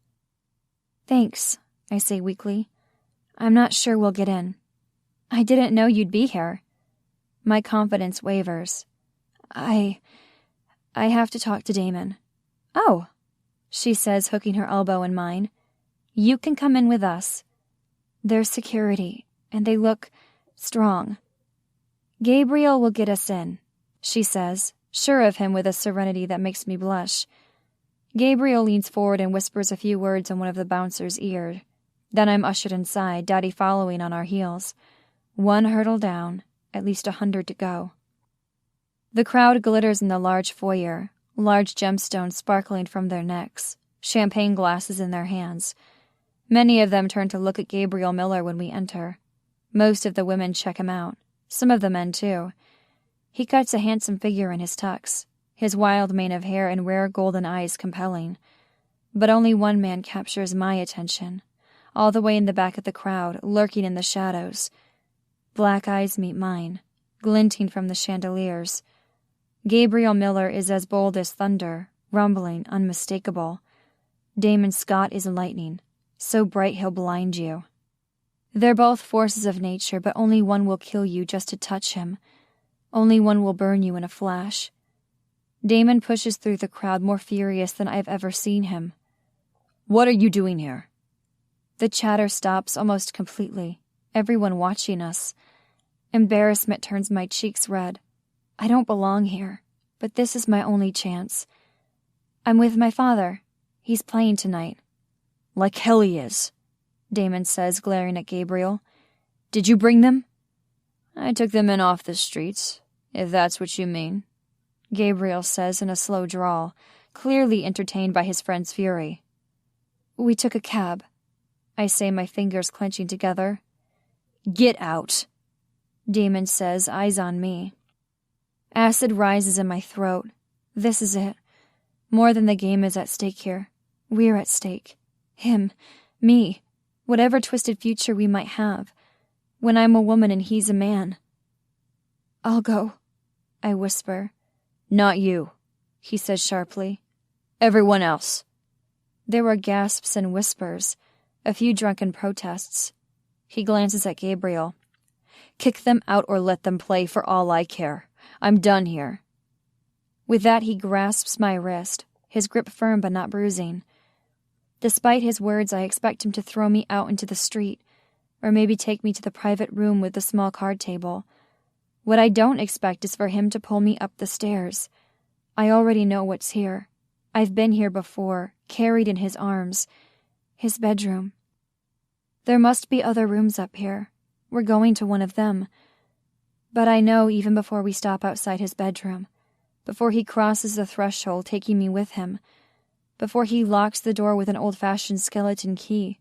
Thanks, I say weakly. I'm not sure we'll get in. I didn't know you'd be here. My confidence wavers. I have to talk to Damon. Oh, she says, hooking her elbow in mine. You can come in with us. There's security, and they look strong. Gabriel will get us in, she says, sure of him with a serenity that makes me blush. Gabriel leans forward and whispers a few words in one of the bouncers' ears. Then I'm ushered inside, Daddy following on our heels. One hurdle down, at least 100 to go. The crowd glitters in the large foyer, large gemstones sparkling from their necks, champagne glasses in their hands. Many of them turn to look at Gabriel Miller when we enter. Most of the women check him out, some of the men too. He cuts a handsome figure in his tux, his wild mane of hair and rare golden eyes compelling. But only one man captures my attention, all the way in the back of the crowd, lurking in the shadows. Black eyes meet mine, glinting from the chandeliers. Gabriel Miller is as bold as thunder, rumbling, unmistakable. Damon Scott is lightning, so bright he'll blind you. They're both forces of nature, but only one will kill you just to touch him. Only one will burn you in a flash. Damon pushes through the crowd more furious than I've ever seen him. What are you doing here? The chatter stops almost completely, everyone watching us. Embarrassment turns my cheeks red. I don't belong here, but this is my only chance. I'm with my father. He's playing tonight. Like hell he is, Damon says, glaring at Gabriel. Did you bring them? I took them in off the streets, if that's what you mean, Gabriel says in a slow drawl, clearly entertained by his friend's fury. We took a cab, I say, my fingers clenching together. Get out, Damon says, eyes on me. Acid rises in my throat. This is it. More than the game is at stake here. We're at stake. Him. Me. Whatever twisted future we might have. When I'm a woman and he's a man. I'll go, I whisper. Not you, he says sharply. Everyone else. There were gasps and whispers, a few drunken protests. He glances at Gabriel. Kick them out or let them play for all I care. I'm done here. With that, he grasps my wrist, his grip firm but not bruising. Despite his words, I expect him to throw me out into the street, or maybe take me to the private room with the small card table. What I don't expect is for him to pull me up the stairs. I already know what's here. I've been here before, carried in his arms. His bedroom. There must be other rooms up here. We're going to one of them. But I know even before we stop outside his bedroom, before he crosses the threshold taking me with him, before he locks the door with an old-fashioned skeleton key.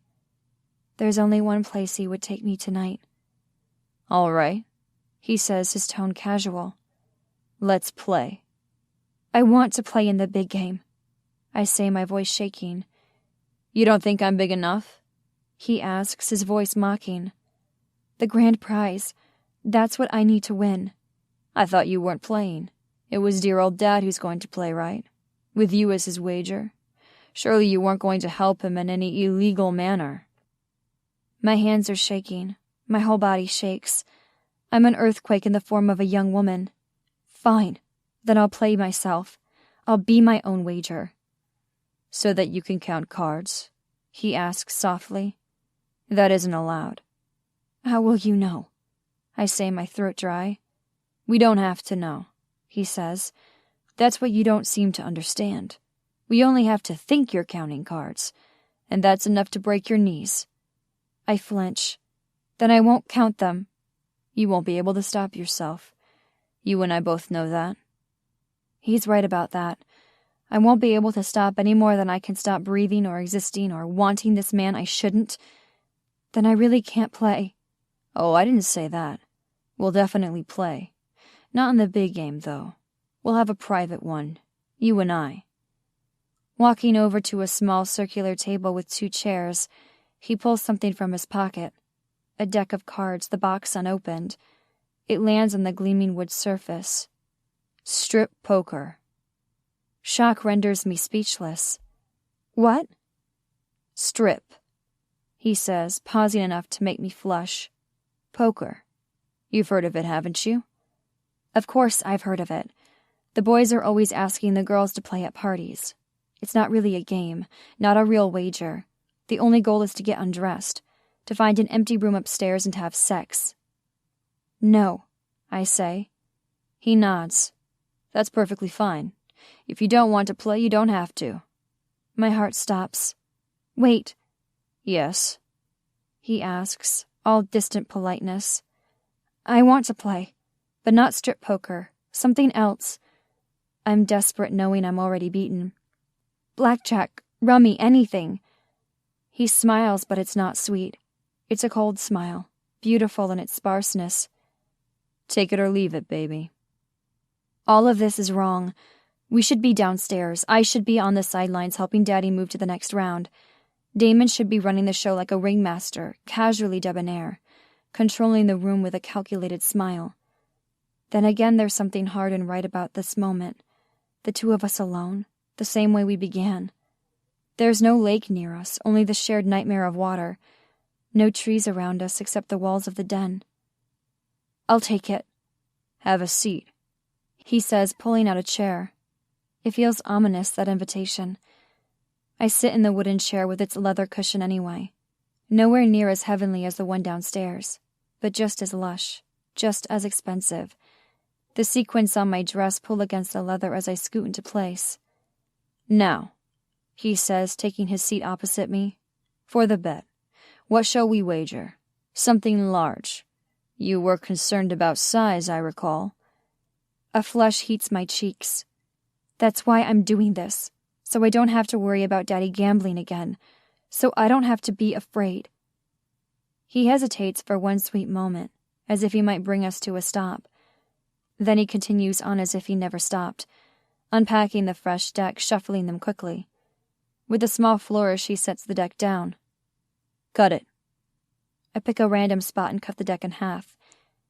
There's only one place he would take me tonight. All right, he says, his tone casual. Let's play. I want to play in the big game, I say, my voice shaking. You don't think I'm big enough? He asks, his voice mocking. The grand prize, that's what I need to win. I thought you weren't playing. It was dear old Dad who's going to play, right? With you as his wager. Surely you weren't going to help him in any illegal manner. My hands are shaking. My whole body shakes. I'm an earthquake in the form of a young woman. Fine. Then I'll play myself. I'll be my own wager. So that you can count cards? He asks softly. That isn't allowed. How will you know? I say, my throat dry. We don't have to know, he says. That's what you don't seem to understand. We only have to think you're counting cards, and that's enough to break your knees. I flinch. Then I won't count them. You won't be able to stop yourself. You and I both know that. He's right about that. I won't be able to stop any more than I can stop breathing or existing or wanting this man I shouldn't. Then I really can't play. Oh, I didn't say that. We'll definitely play. Not in the big game, though. We'll have a private one. You and I. Walking over to a small circular table with 2 chairs, he pulls something from his pocket. A deck of cards, the box unopened. It lands on the gleaming wood surface. Strip poker. Shock renders me speechless. What? Strip, he says, pausing enough to make me flush. Poker. You've heard of it, haven't you? Of course I've heard of it. The boys are always asking the girls to play at parties. It's not really a game, not a real wager. The only goal is to get undressed, to find an empty room upstairs and to have sex. No, I say. He nods. That's perfectly fine. If you don't want to play, you don't have to. My heart stops. Wait. Yes? He asks, all distant politeness. I want to play, but not strip poker. Something else. I'm desperate knowing I'm already beaten. Blackjack, rummy, anything. He smiles, but it's not sweet. It's a cold smile, beautiful in its sparseness. Take it or leave it, baby. All of this is wrong. We should be downstairs. I should be on the sidelines helping Daddy move to the next round. Damon should be running the show like a ringmaster, casually debonair, controlling the room with a calculated smile. Then again, there's something hard and right about this moment. The 2 of us alone, the same way we began. There's no lake near us, only the shared nightmare of water. No trees around us except the walls of the den. I'll take it. Have a seat, he says, pulling out a chair. It feels ominous, that invitation. I sit in the wooden chair with its leather cushion anyway. Nowhere near as heavenly as the one downstairs, but just as lush, just as expensive. The sequins on my dress pull against the leather as I scoot into place. Now, he says, taking his seat opposite me, for the bet. What shall we wager? Something large. You were concerned about size, I recall. A flush heats my cheeks. That's why I'm doing this, so I don't have to worry about Daddy gambling again, so I don't have to be afraid. He hesitates for one sweet moment, as if he might bring us to a stop. Then he continues on as if he never stopped, unpacking the fresh deck, shuffling them quickly. With a small flourish, he sets the deck down. Cut it. I pick a random spot and cut the deck in half.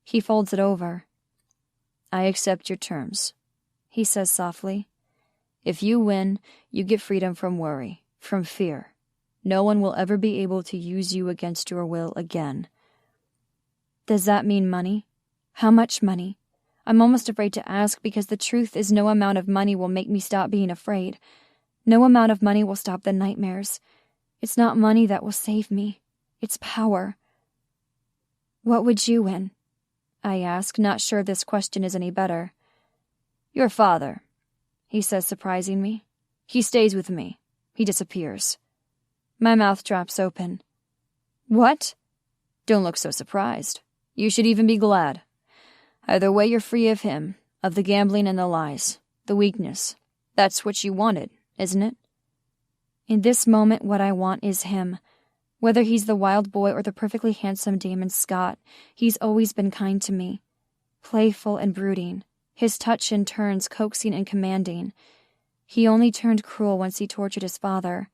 He folds it over. I accept your terms, he says softly. If you win, you get freedom from worry, from fear. No one will ever be able to use you against your will again. Does that mean money? How much money? I'm almost afraid to ask because the truth is no amount of money will make me stop being afraid. No amount of money will stop the nightmares. It's not money that will save me. It's power. What would you win? I ask, not sure this question is any better. Your father, he says, surprising me. He stays with me. He disappears. My mouth drops open. What? Don't look so surprised. You should even be glad. Either way, you're free of him, of the gambling and the lies, the weakness. That's what you wanted, isn't it? In this moment, what I want is him. Whether he's the wild boy or the perfectly handsome Damon Scott, he's always been kind to me. Playful and brooding, his touch in turns coaxing and commanding. He only turned cruel once he tortured his father.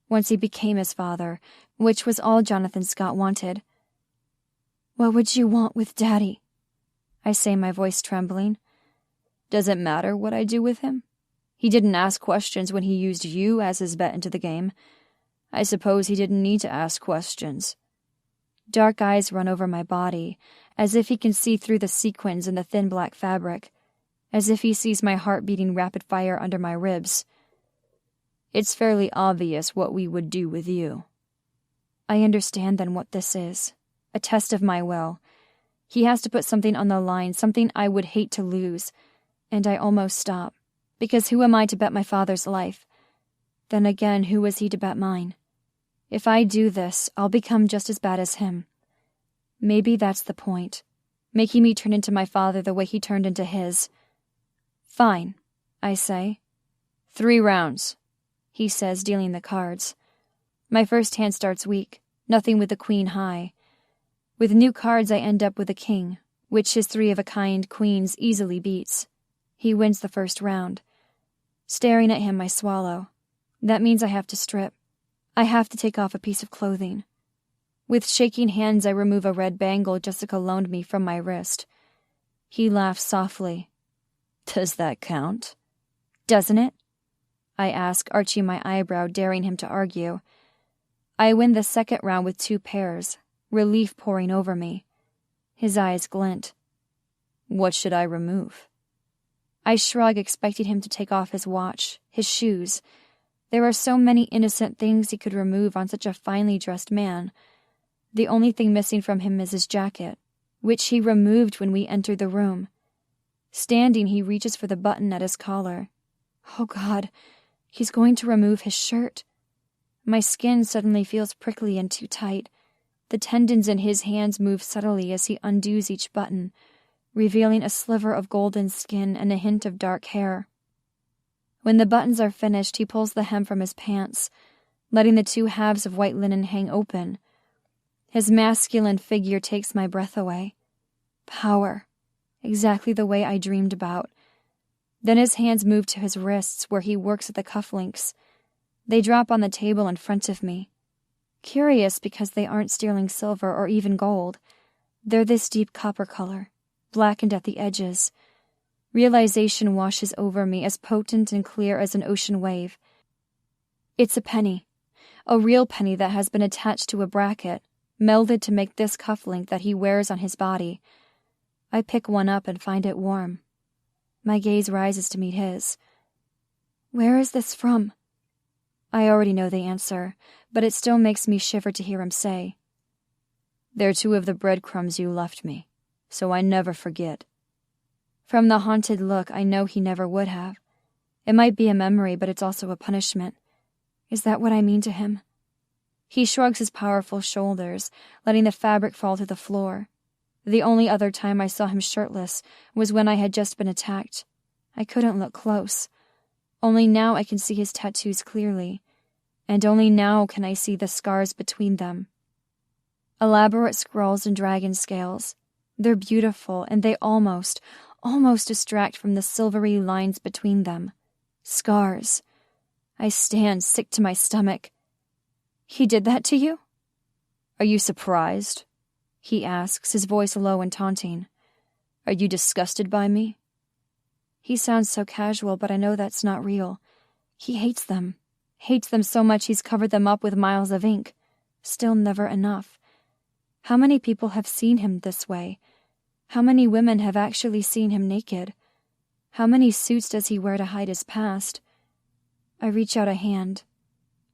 Once he became his father, which was all Jonathan Scott wanted. "What would you want with Daddy?" I say, my voice trembling. "Does it matter what I do with him? He didn't ask questions when he used you as his bet into the game. I suppose he didn't need to ask questions." Dark eyes run over my body, as if he can see through the sequins in the thin black fabric, as if he sees my heart beating rapid fire under my ribs. "It's fairly obvious what we would do with you." I understand then what this is. A test of my will. He has to put something on the line, something I would hate to lose, and I almost stop. Because who am I to bet my father's life? Then again, who is he to bet mine? If I do this, I'll become just as bad as him. Maybe that's the point. Making me turn into my father the way he turned into his. "Fine," I say. 3 rounds, he says, dealing the cards. My first hand starts weak, nothing with the queen high. With new cards, I end up with a king, which his 3 of a kind queens easily beats. He wins the first round. Staring at him, I swallow. That means I have to strip. I have to take off a piece of clothing. With shaking hands, I remove a red bangle Jessica loaned me from my wrist. He laughs softly. "Does that count?" "Doesn't it?" I ask, arching my eyebrow, daring him to argue. I win the second round with 2 pairs, relief pouring over me. His eyes glint. "What should I remove?" I shrug, expecting him to take off his watch, his shoes. There are so many innocent things he could remove on such a finely dressed man. The only thing missing from him is his jacket, which he removed when we entered the room. Standing, he reaches for the button at his collar. Oh God, he's going to remove his shirt. My skin suddenly feels prickly and too tight. The tendons in his hands move subtly as he undoes each button, revealing a sliver of golden skin and a hint of dark hair. When the buttons are finished, he pulls the hem from his pants, letting the 2 halves of white linen hang open. His masculine figure takes my breath away. Power. Exactly the way I dreamed about. Then his hands move to his wrists, where he works at the cufflinks. They drop on the table in front of me. Curious because they aren't sterling silver or even gold. They're this deep copper color, blackened at the edges. Realization washes over me, as potent and clear as an ocean wave. It's a penny. A real penny that has been attached to a bracket, melded to make this cufflink that he wears on his body. I pick one up and find it warm. My gaze rises to meet his. "Where is this from?" I already know the answer, but it still makes me shiver to hear him say, "They're 2 of the breadcrumbs you left me, so I never forget." From the haunted look, I know he never would have. It might be a memory, but it's also a punishment. Is that what I mean to him? He shrugs his powerful shoulders, letting the fabric fall to the floor. The only other time I saw him shirtless was when I had just been attacked. I couldn't look close. Only now I can see his tattoos clearly, and only now can I see the scars between them. Elaborate scrolls and dragon scales. They're beautiful, and they almost distract from the silvery lines between them. Scars. I stand, sick to my stomach. "He did that to you?" "Are you surprised?" he asks, his voice low and taunting. "Are you disgusted by me?" He sounds so casual, but I know that's not real. He hates them so much he's covered them up with miles of ink. Still never enough. How many people have seen him this way? How many women have actually seen him naked? How many suits does he wear to hide his past? I reach out a hand.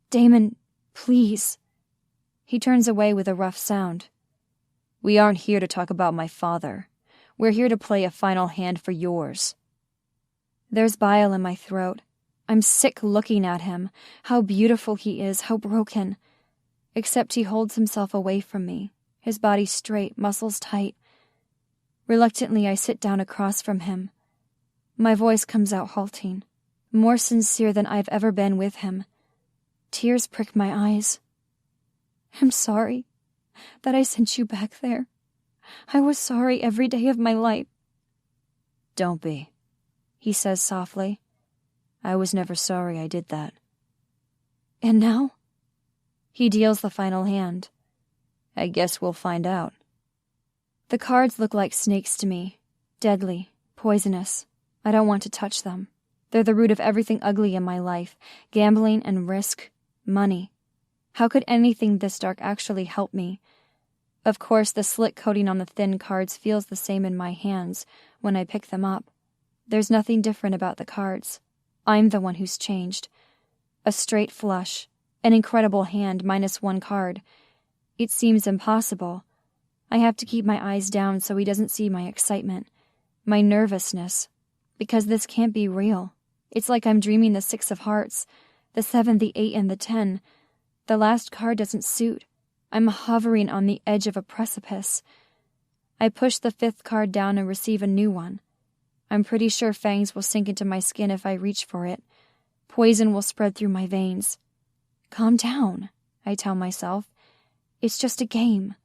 "Damon, please." He turns away with a rough sound. "We aren't here to talk about my father. We're here to play a final hand for yours." There's bile in my throat. I'm sick looking at him. How beautiful he is, how broken. Except he holds himself away from me, his body straight, muscles tight. Reluctantly, I sit down across from him. My voice comes out halting, more sincere than I've ever been with him. Tears prick my eyes. I'm sorry that I sent you back there. I was sorry every day of my life. Don't be, he says softly. I was never sorry I did that. And now? He deals the final hand. I guess we'll find out. The cards look like snakes to me. Deadly, poisonous. I don't want to touch them. They're the root of everything ugly in my life. Gambling and risk. Money. How could anything this dark actually help me? Of course, the slick coating on the thin cards feels the same in my hands when I pick them up. There's nothing different about the cards. I'm the one who's changed. A straight flush. An incredible hand minus one card. It seems impossible. I have to keep my eyes down so he doesn't see my excitement, my nervousness, because this can't be real. It's like I'm dreaming the 6 of hearts, the 7, the 8, and the 10. The last card doesn't suit. I'm hovering on the edge of a precipice. I push the 5th card down and receive a new one. I'm pretty sure fangs will sink into my skin if I reach for it. Poison will spread through my veins. Calm down, I tell myself. It's just a game.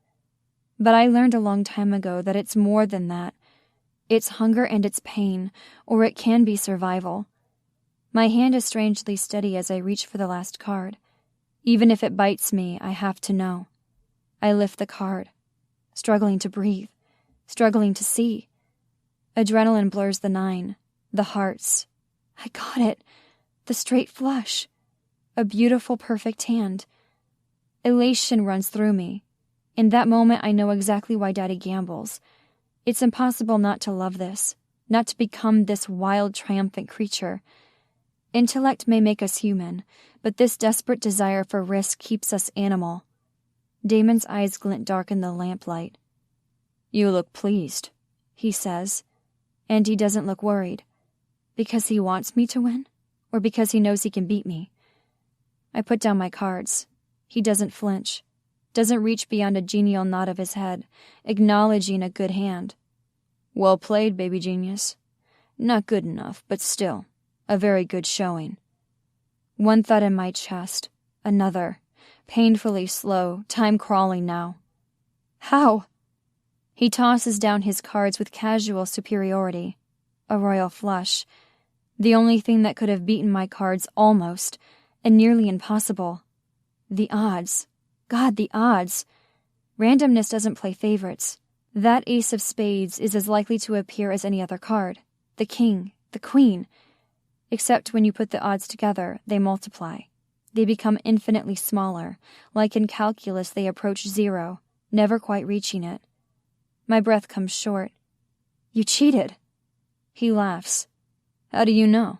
But I learned a long time ago that it's more than that. It's hunger and it's pain, or it can be survival. My hand is strangely steady as I reach for the last card. Even if it bites me, I have to know. I lift the card, struggling to breathe, struggling to see. Adrenaline blurs the 9, the hearts. I got it. The straight flush. A beautiful, perfect hand. Elation runs through me. In that moment, I know exactly why Daddy gambles. It's impossible not to love this, not to become this wild, triumphant creature. Intellect may make us human, but this desperate desire for risk keeps us animal. Damon's eyes glint dark in the lamplight. You look pleased, he says, and he doesn't look worried. Because he wants me to win, or because he knows he can beat me? I put down my cards. He doesn't flinch, doesn't reach beyond a genial nod of his head, acknowledging a good hand. Well played, baby genius. Not good enough, but still, a very good showing. One thud in my chest, another, painfully slow, time crawling now. How? He tosses down his cards with casual superiority. A royal flush. The only thing that could have beaten my cards almost, and nearly impossible. The odds. God, the odds. Randomness doesn't play favorites. That ace of spades is as likely to appear as any other card. The king, the queen. Except when you put the odds together, they multiply. They become infinitely smaller. Like in calculus, they approach 0, never quite reaching it. My breath comes short. You cheated. He laughs. How do you know?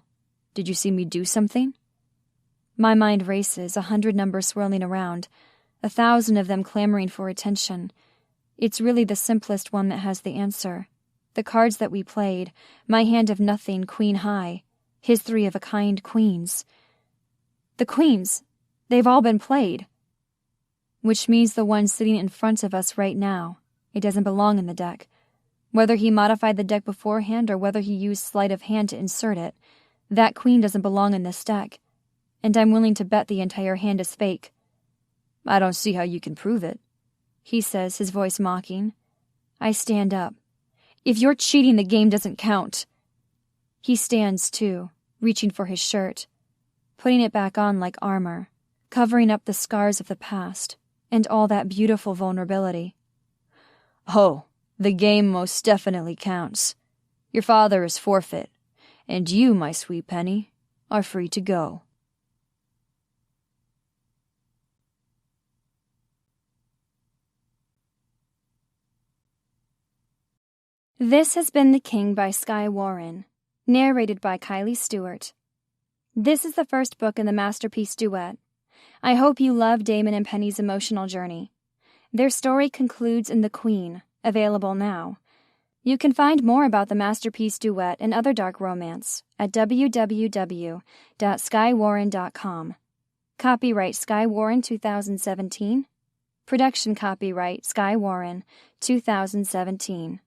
Did you see me do something? My mind races, 100 numbers swirling around, 1,000 of them clamoring for attention. It's really the simplest one that has the answer. The cards that we played, my hand of nothing, queen high, his 3 of a kind queens. The queens, they've all been played. Which means the one sitting in front of us right now, it doesn't belong in the deck. Whether he modified the deck beforehand or whether he used sleight of hand to insert it, that queen doesn't belong in this deck. And I'm willing to bet the entire hand is fake. I don't see how you can prove it, he says, his voice mocking. I stand up. If you're cheating, the game doesn't count. He stands, too, reaching for his shirt, putting it back on like armor, covering up the scars of the past, and all that beautiful vulnerability. Oh, the game most definitely counts. Your father is forfeit, and you, my sweet Penny, are free to go. This has been The King by Skye Warren, narrated by Kylie Stewart. This is the first book in the Masterpiece Duet. I hope you love Damon and Penny's emotional journey. Their story concludes in The Queen, available now. You can find more about the Masterpiece Duet and other dark romance at www.skyewarren.com. Copyright Skye Warren 2017. Production copyright Skye Warren 2017.